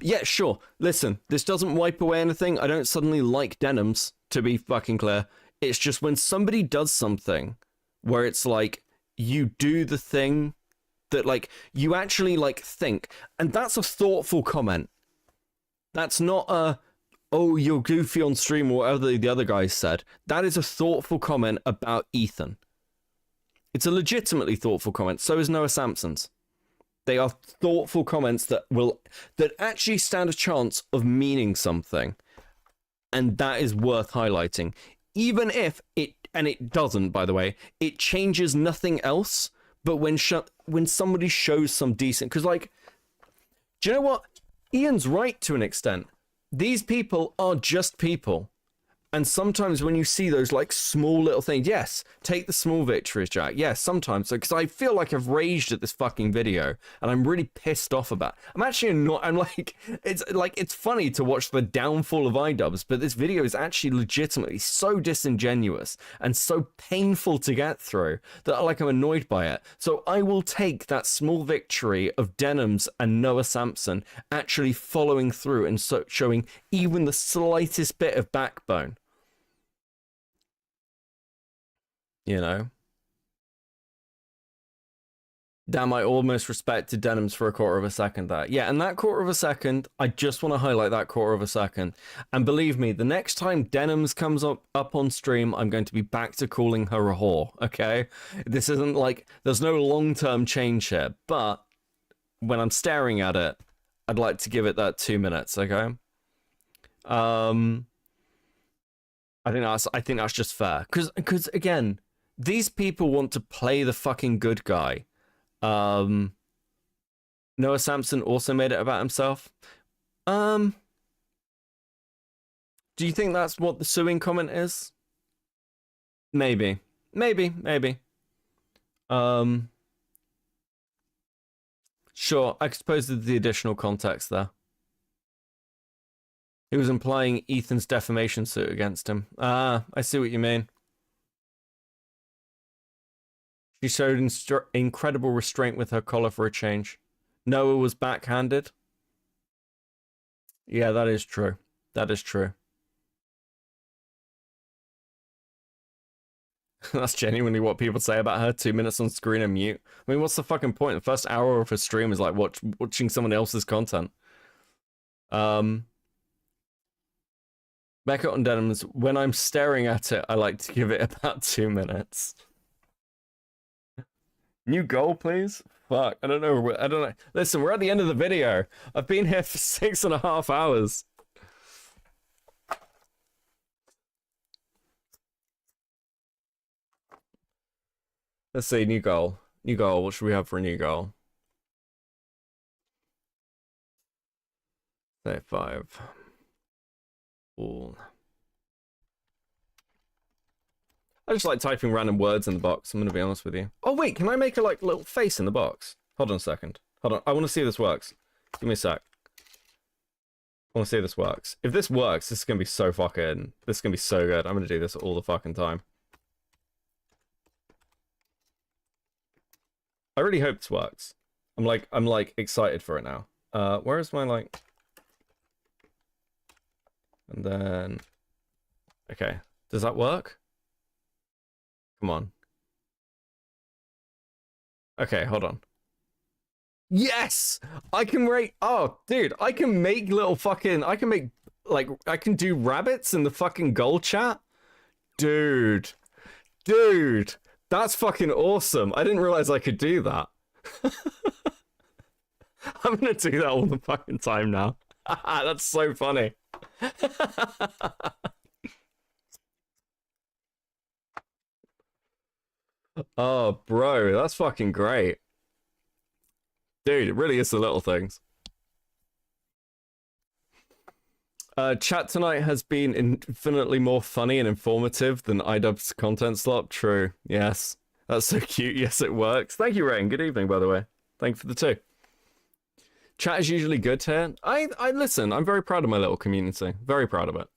Speaker 2: yeah, sure. Listen, this doesn't wipe away anything. I don't suddenly like Denims, to be fucking clear. It's just when somebody does something where it's like, you do the thing that, like, you actually, like, think. And that's a thoughtful comment. That's not a, oh, you're goofy on stream or whatever the other guys said. That is a thoughtful comment about Ethan. It's a legitimately thoughtful comment. So is Noah Sampson's. They are thoughtful comments that actually stand a chance of meaning something. And that is worth highlighting. Even if it doesn't, by the way, it changes nothing else. But when somebody shows some decent, because, like, do you know what? Ian's right to an extent. These people are just people. And sometimes when you see those, like, small little things, yes, take the small victories, Jack. Yes, sometimes. Because I feel like I've raged at this fucking video, and I'm really pissed off about it. I'm actually not, I'm like, it's funny to watch the downfall of Idubbbz, but this video is actually legitimately so disingenuous and so painful to get through that, like, I'm annoyed by it. So I will take that small victory of Denims and Noah Sampson actually following through and showing even the slightest bit of backbone. You know? Damn, I almost respected Denims for a quarter of a second there. Yeah, and that quarter of a second, I just want to highlight that quarter of a second. And believe me, the next time Denims comes up on stream, I'm going to be back to calling her a whore, okay? This isn't like, there's no long-term change here, but when I'm staring at it, I'd like to give it that 2 minutes, okay? I think that's just fair. Because again, these people want to play the fucking good guy. Noah Sampson also made it about himself. Do you think that's what the suing comment is? Maybe. Sure, I suppose there's the additional context there. He was implying Ethan's defamation suit against him. Ah, I see what you mean. She showed incredible restraint with her collar for a change. Noah was backhanded. Yeah, that is true. That is true. That's genuinely what people say about her. 2 minutes on screen and mute. I mean, what's the fucking point? The first hour of her stream is like watching someone else's content. Back on Denims, when I'm staring at it, I like to give it about 2 minutes. New goal, please? Fuck, I don't know. Listen, we're at the end of the video. I've been here for 6.5 hours. Let's see, new goal. New goal, what should we have for a new goal? Say 5. Cool. I just like typing random words in the box, I'm gonna be honest with you. Oh wait, can I make a like little face in the box? Hold on a second. Hold on, I wanna see if this works. Give me a sec. I wanna see if this works. If this works, this is gonna be so fucking, this is gonna be so good. I'm gonna do this all the fucking time. I really hope this works. I'm like excited for it now. Where is my like? And then, okay, does that work? Come on. Okay, hold on. Yes! I can rate, oh, dude, I can make little fucking, I can make, like, I can do rabbits in the fucking goal chat? Dude, that's fucking awesome. I didn't realize I could do that. I'm gonna do that all the fucking time now. That's so funny. Oh, bro, that's fucking great. Dude, it really is the little things. Chat tonight has been infinitely more funny and informative than Idubbbz content slot. True. Yes. That's so cute. Yes, it works. Thank you, Rain. Good evening, by the way. Thank you for the 2. Chat is usually good here. I listen. I'm very proud of my little community. Very proud of it.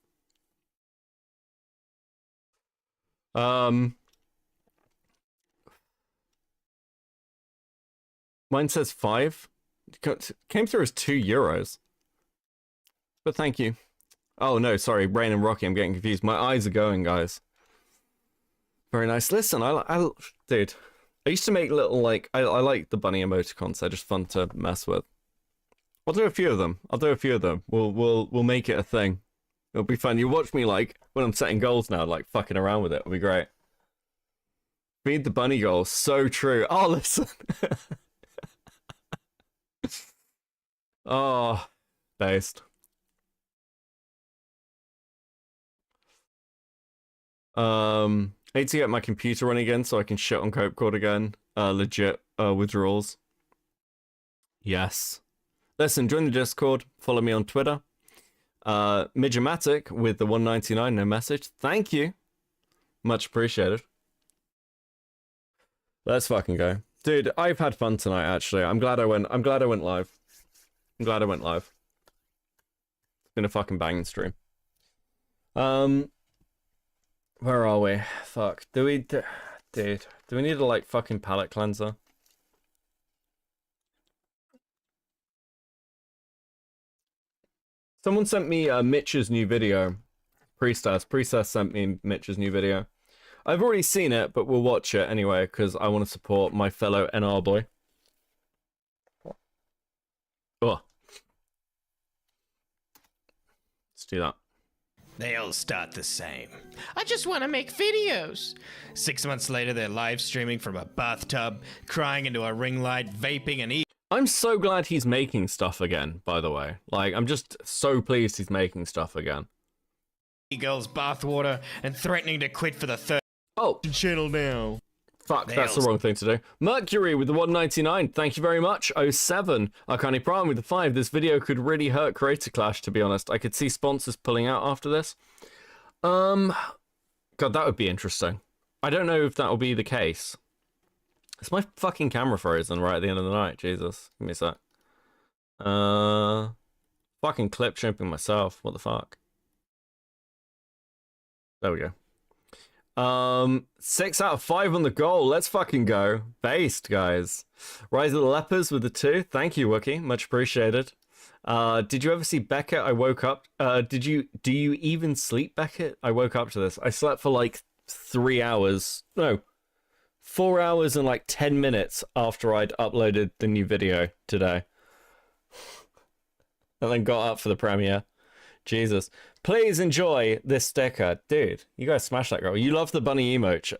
Speaker 2: Mine says 5. Came through as €2. But thank you. Oh, no, sorry. Rain and Rocky, I'm getting confused. My eyes are going, guys. Very nice. Listen, dude, I used to make little, like, I like the bunny emoticons. They're just fun to mess with. I'll do a few of them. We'll make it a thing. It'll be fun. You watch me, like, when I'm setting goals now, like, fucking around with it. It'll be great. Feed the bunny goals. So true. Oh, listen. Oh, based. I need to get my computer running again so I can shit on Copecast again. Legit withdrawals. Yes. Listen, join the Discord. Follow me on Twitter. Midgematic with the 199 no message. Thank you. Much appreciated. Let's fucking go. Dude, I've had fun tonight, actually. I'm glad I went live. It's been a fucking banging stream. Where are we? Fuck. Do we need a, like, fucking palate cleanser? Someone sent me Mitch's new video. Priestess sent me Mitch's new video. I've already seen it, but we'll watch it anyway, because I want to support my fellow NR boy. Oh. Let's do that.
Speaker 1: They all start the same. I just want to make videos. 6 months later, they're live streaming from a bathtub, crying into a ring light, vaping and eating.
Speaker 2: I'm so glad he's making stuff again, by the way. Like, I'm just so pleased he's making stuff again.
Speaker 1: Girls bathwater and threatening to quit for the third channel now.
Speaker 2: Fuck, that's the wrong thing to do. Mercury with the 199, thank you very much. 07, Arcani Prime with the 5. This video could really hurt Creator Clash, to be honest. I could see sponsors pulling out after this. God, that would be interesting. I don't know if that will be the case. It's my fucking camera frozen right at the end of the night. Jesus, give me a sec. Fucking clip chimping myself. What the fuck? There we go. 6 out of 5 on the goal. Let's fucking go. Based, guys. Rise of the Lepers with the 2. Thank you, Wookie. Much appreciated. Did you ever see Beckett? I woke up. Do you even sleep, Beckett? I woke up to this. I slept for like 3 hours. No. 4 hours and like 10 minutes after I'd uploaded the new video today. And then got up for the premiere. Jesus. Please enjoy this sticker. Dude, you guys smash that girl. You love the bunny emotes,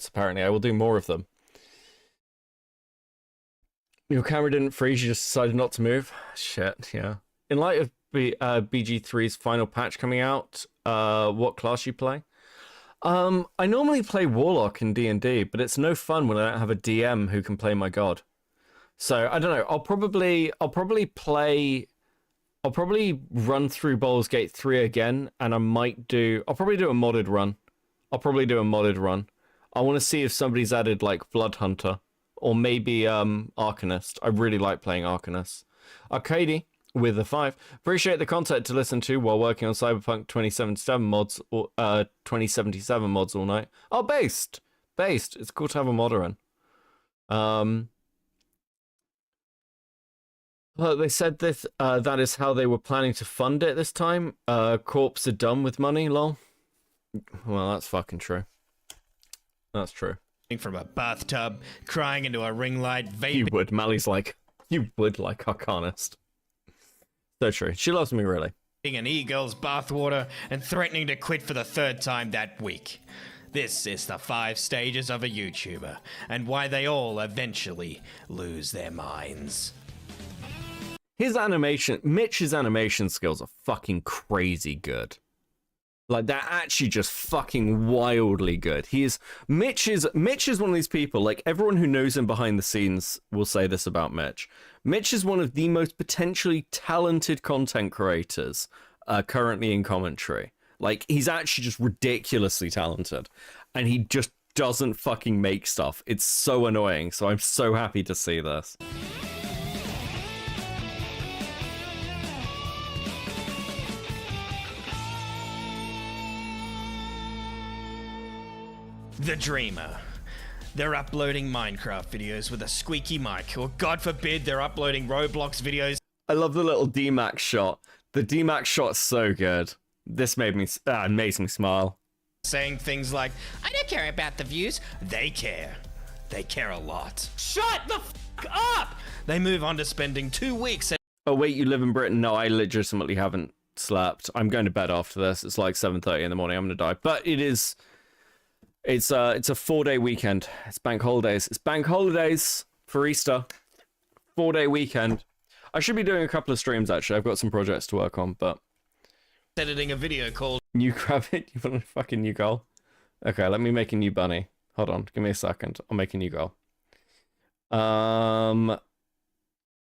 Speaker 2: apparently. I will do more of them. Your camera didn't freeze, you just decided not to move? Shit, yeah. In light of BG3's final patch coming out, what class you play? I normally play Warlock in D&D, but it's no fun when I don't have a DM who can play my god. So, I don't know. I'll probably run through Baldur's Gate 3 again, and I'll probably do a modded run. I want to see if somebody's added, like, Blood Hunter, or maybe, Arcanist. I really like playing Arcanist. Arcady, with a 5. Appreciate the content to listen to while working on Cyberpunk 2077 mods, or, 2077 mods all night. Oh, based! It's cool to have a modder in. Well, they said this, that is how they were planning to fund it this time. Corps are done with money, lol. Well, that's fucking true. That's true.
Speaker 1: From a bathtub, crying into a ring light, vaping.
Speaker 2: You would. Mally's like, you would like Arcanist. So true. She loves me, really.
Speaker 1: An e-girl's bathwater and threatening to quit for the 3rd time that week. This is the 5 stages of a YouTuber, and why they all eventually lose their minds.
Speaker 2: Mitch's animation skills are fucking crazy good. Like, they're actually just fucking wildly good. Mitch is one of these people, like, everyone who knows him behind the scenes will say this about Mitch. Mitch is one of the most potentially talented content creators currently in commentary. Like, he's actually just ridiculously talented, and he just doesn't fucking make stuff. It's so annoying, so I'm so happy to see this.
Speaker 1: The Dreamer. They're uploading Minecraft videos with a squeaky mic, or God forbid they're uploading Roblox videos.
Speaker 2: I love the little D-Max shot. The D-Max shot's so good. This made me makes me smile.
Speaker 1: Saying things like, I don't care about the views. They care. They care a lot. Shut the f*** up! They move on to spending 2 weeks at...
Speaker 2: Oh wait, you live in Britain? No, I legitimately haven't slept. I'm going to bed after this. It's like 7:30 in the morning. I'm gonna die. But it is... It's a 4-day weekend. It's bank holidays. It's bank holidays for Easter. 4-day weekend. I should be doing a couple of streams, actually. I've got some projects to work on, but...
Speaker 1: editing a video called...
Speaker 2: New grab it? You want a fucking new goal? Okay, let me make a new bunny. Hold on, give me a second. I'll make a new goal. We'll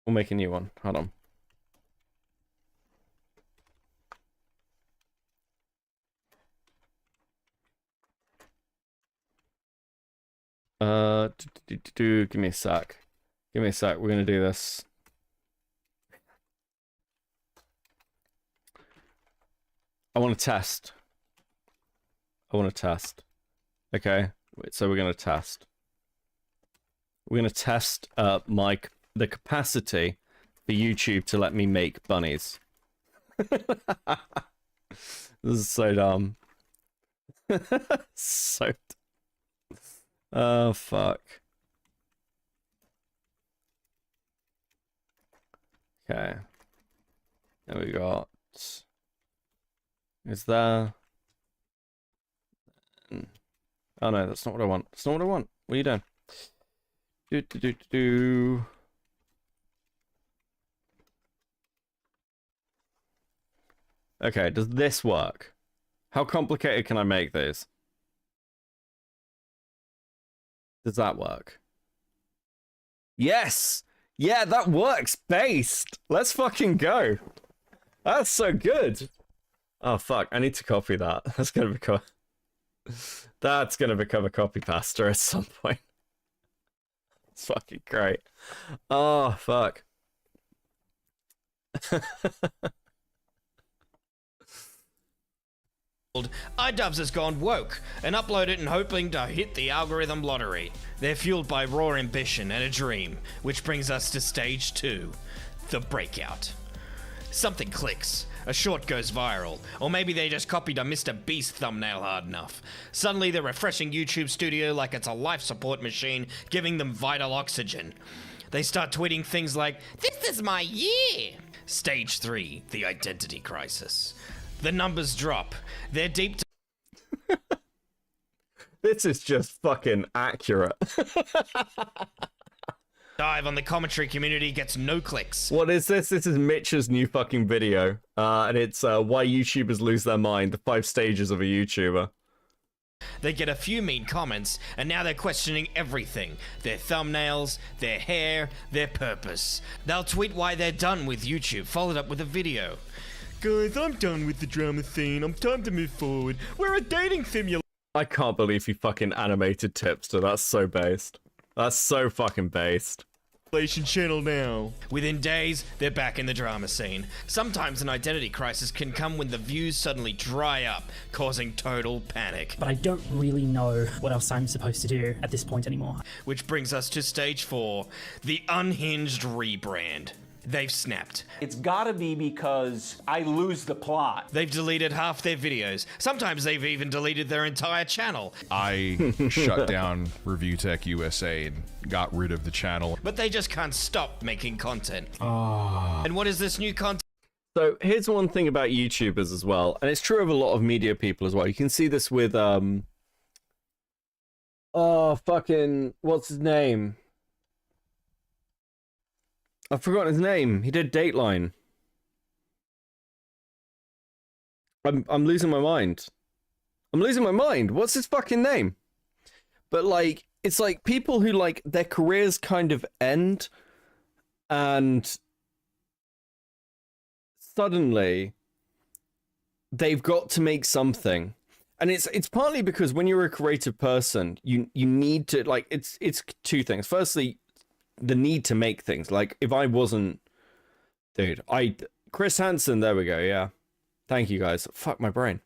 Speaker 2: make a new one. Hold on. Give me a sec. Give me a sec. We're gonna do this. I want to test. Okay, so we're gonna test. We're gonna test the capacity for YouTube to let me make bunnies. This is so dumb. So. Oh fuck. Okay. There we got. Is there? Oh no, that's not what I want. That's not what I want. What are you doing? Do. Okay, does this work? How complicated can I make these? Does that work? Yes! Yeah, that works, based! Let's fucking go! That's so good! Oh fuck, I need to copy that. That's gonna become a copy pasta at some point. It's fucking great. Oh fuck.
Speaker 1: Idubbbz has gone woke and uploaded and hoping to hit the algorithm lottery. They're fueled by raw ambition and a dream, which brings us to stage 2, the breakout. Something clicks, a short goes viral, or maybe they just copied a Mr. Beast thumbnail hard enough. Suddenly they're refreshing YouTube Studio like it's a life support machine giving them vital oxygen. They start tweeting things like, "This is my year!" Stage 3, the identity crisis. The numbers drop. They're deep.
Speaker 2: This is just fucking accurate.
Speaker 1: Dive on the commentary community gets no clicks.
Speaker 2: What is this? This is Mitch's new fucking video. And it's why YouTubers lose their mind. The 5 stages of a YouTuber.
Speaker 1: They get a few mean comments, and now they're questioning everything. Their thumbnails, their hair, their purpose. They'll tweet why they're done with YouTube, followed up with a video. Guys, I'm done with the drama scene. I'm time to move forward. We're a dating simulator.
Speaker 2: I can't believe he fucking animated Tipster. That's so based. That's so fucking based.
Speaker 1: Channel now. Within days, they're back in the drama scene. Sometimes an identity crisis can come when the views suddenly dry up, causing total panic.
Speaker 12: But I don't really know what else I'm supposed to do at this point anymore.
Speaker 1: Which brings us to stage 4, the unhinged rebrand. They've snapped.
Speaker 13: It's gotta be because I lose the plot.
Speaker 1: They've deleted half their videos. Sometimes they've even deleted their entire channel.
Speaker 15: I shut down Review Tech USA and got rid of the channel.
Speaker 1: But they just can't stop making content. And what is this new content?
Speaker 2: So here's one thing about YouTubers as well, and it's true of a lot of media people as well. You can see this with what's his name? I've forgotten his name. He did Dateline. I'm losing my mind. I'm losing my mind. What's his fucking name? But like, it's like people who like their careers kind of end and suddenly they've got to make something. And it's partly because when you're a creative person, you need to, like, it's two things. Firstly, the need to make things. Like, if I wasn't, dude, Chris Hansen, there we go, yeah. Thank you guys. Fuck my brain.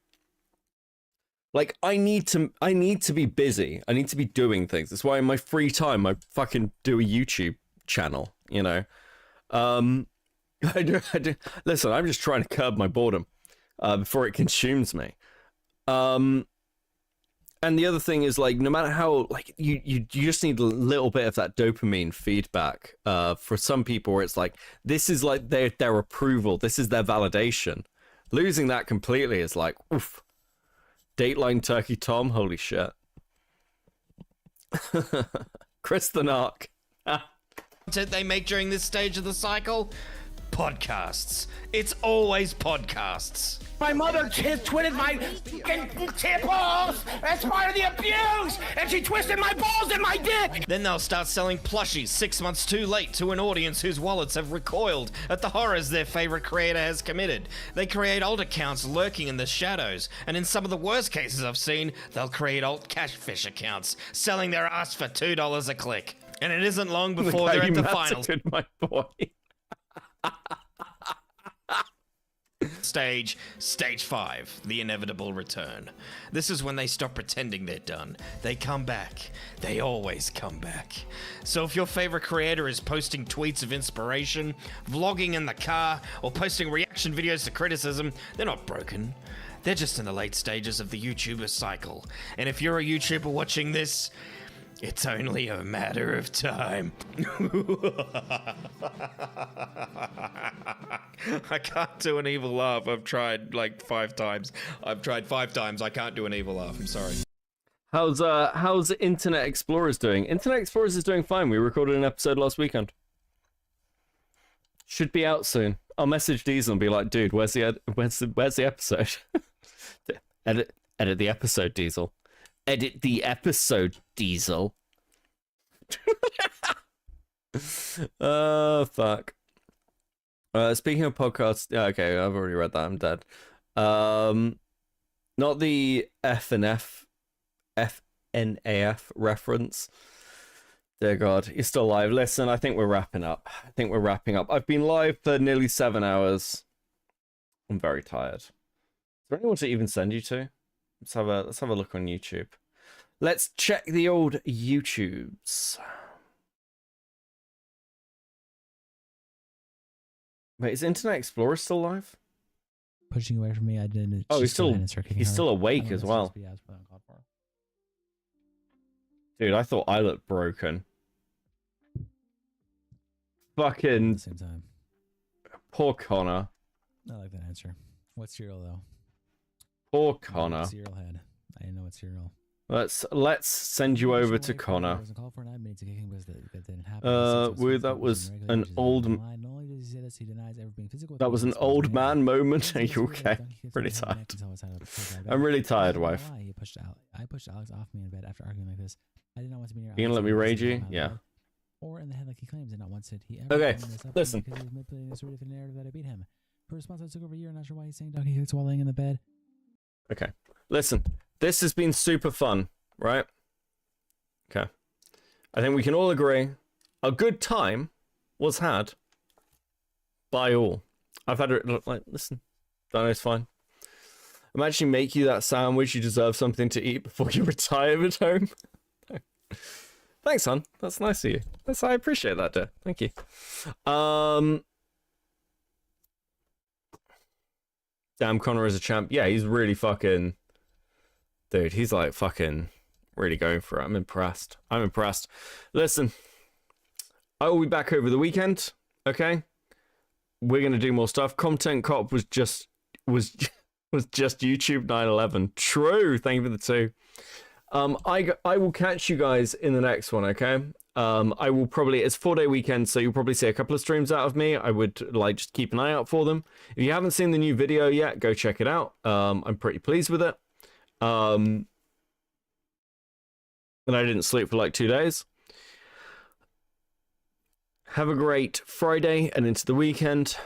Speaker 2: Like, I need to be busy. I need to be doing things. That's why in my free time I fucking do a YouTube channel, you know. I do. Listen, I'm just trying to curb my boredom before it consumes me. And the other thing is, like, no matter how, like, you just need a little bit of that dopamine feedback. For some people, where it's like, this is like their approval, this is their validation. Losing that completely is like, oof. Dateline Turkey Tom, holy shit. Chris the Narc.
Speaker 1: Content they make during this stage of the cycle? Podcasts. It's always podcasts.
Speaker 5: My mother twisted my balls as part of the abuse, and she twisted my balls and my dick.
Speaker 1: Then they'll start selling plushies 6 months too late to an audience whose wallets have recoiled at the horrors their favorite creator has committed. They create alt accounts lurking in the shadows, and in some of the worst cases I've seen, they'll create alt cashfish accounts, selling their ass for $2 a click. And it isn't long before they're at the finals.
Speaker 2: My boy.
Speaker 1: Stage 5, the inevitable return. This is when they stop pretending they're done. They come back. They always come back. So if your favorite creator is posting tweets of inspiration, vlogging in the car, or posting reaction videos to criticism, they're not broken. They're just in the late stages of the YouTuber cycle. And if you're a YouTuber watching this, it's only a matter of time. I can't do an evil laugh. I've tried like 5 times. I can't do an evil laugh. I'm sorry.
Speaker 2: How's Internet Explorers doing? Internet Explorers is doing fine. We recorded an episode last weekend. Should be out soon. I'll message Diesel and be like, dude, where's the episode? Edit the episode, Diesel. Edit the episode, Diesel. Oh, fuck. Speaking of podcasts, yeah, okay, I've already read that. I'm dead. Not the FNAF reference. Dear God, you're still live. Listen, I think we're wrapping up. I've been live for nearly 7 hours. I'm very tired. Is there anyone to even send you to? Let's have a look on YouTube. Let's check the old YouTubes. Wait, is Internet Explorer still live?
Speaker 7: Pushing away from me, I didn't.
Speaker 2: Oh, he's still awake as well. Dude, I thought I looked broken. Fucking.
Speaker 7: Same time.
Speaker 2: Poor Connor.
Speaker 7: I like that answer. What cereal though?
Speaker 2: Poor Connor.
Speaker 7: Cereal head. I didn't know what cereal.
Speaker 2: Let's send you over to Connor. That was an old. That was an old man moment. Are you okay? Really tired. I'm really tired, wife.
Speaker 7: I pushed Alex off me in bed after arguing like this. I did not want to be near.
Speaker 2: You gonna let me rage you? Yeah.
Speaker 7: Or in the head like he claims, and not once did he ever.
Speaker 2: Okay, listen.
Speaker 7: Because he was manipulating the sort of narrative that I beat him. For response, I took over a year. Not sure why he's saying doggy kicks while laying in the bed.
Speaker 2: Okay, listen. This has been super fun, right? Okay. I think we can all agree a good time was had by all. I've had it, like, listen, Dino, it's fine. I'm actually make you that sandwich. You deserve something to eat before you retire at home. Thanks, son. That's nice of you. I appreciate that, dear. Thank you. Damn, Connor is a champ. Yeah, he's really fucking... Dude, he's like fucking really going for it. I'm impressed. Listen, I will be back over the weekend, okay? We're going to do more stuff. Content Cop was just YouTube 9/11. True. Thank you for the 2. I will catch you guys in the next one, okay? I will probably, it's 4-day weekend, so you'll probably see a couple of streams out of me. I would like just keep an eye out for them. If you haven't seen the new video yet, go check it out. I'm pretty pleased with it. And I didn't sleep for like 2 days. Have a great Friday and into the weekend,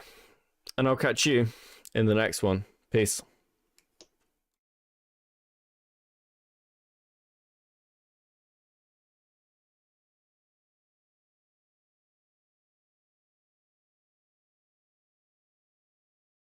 Speaker 2: and I'll catch you in the next one. Peace.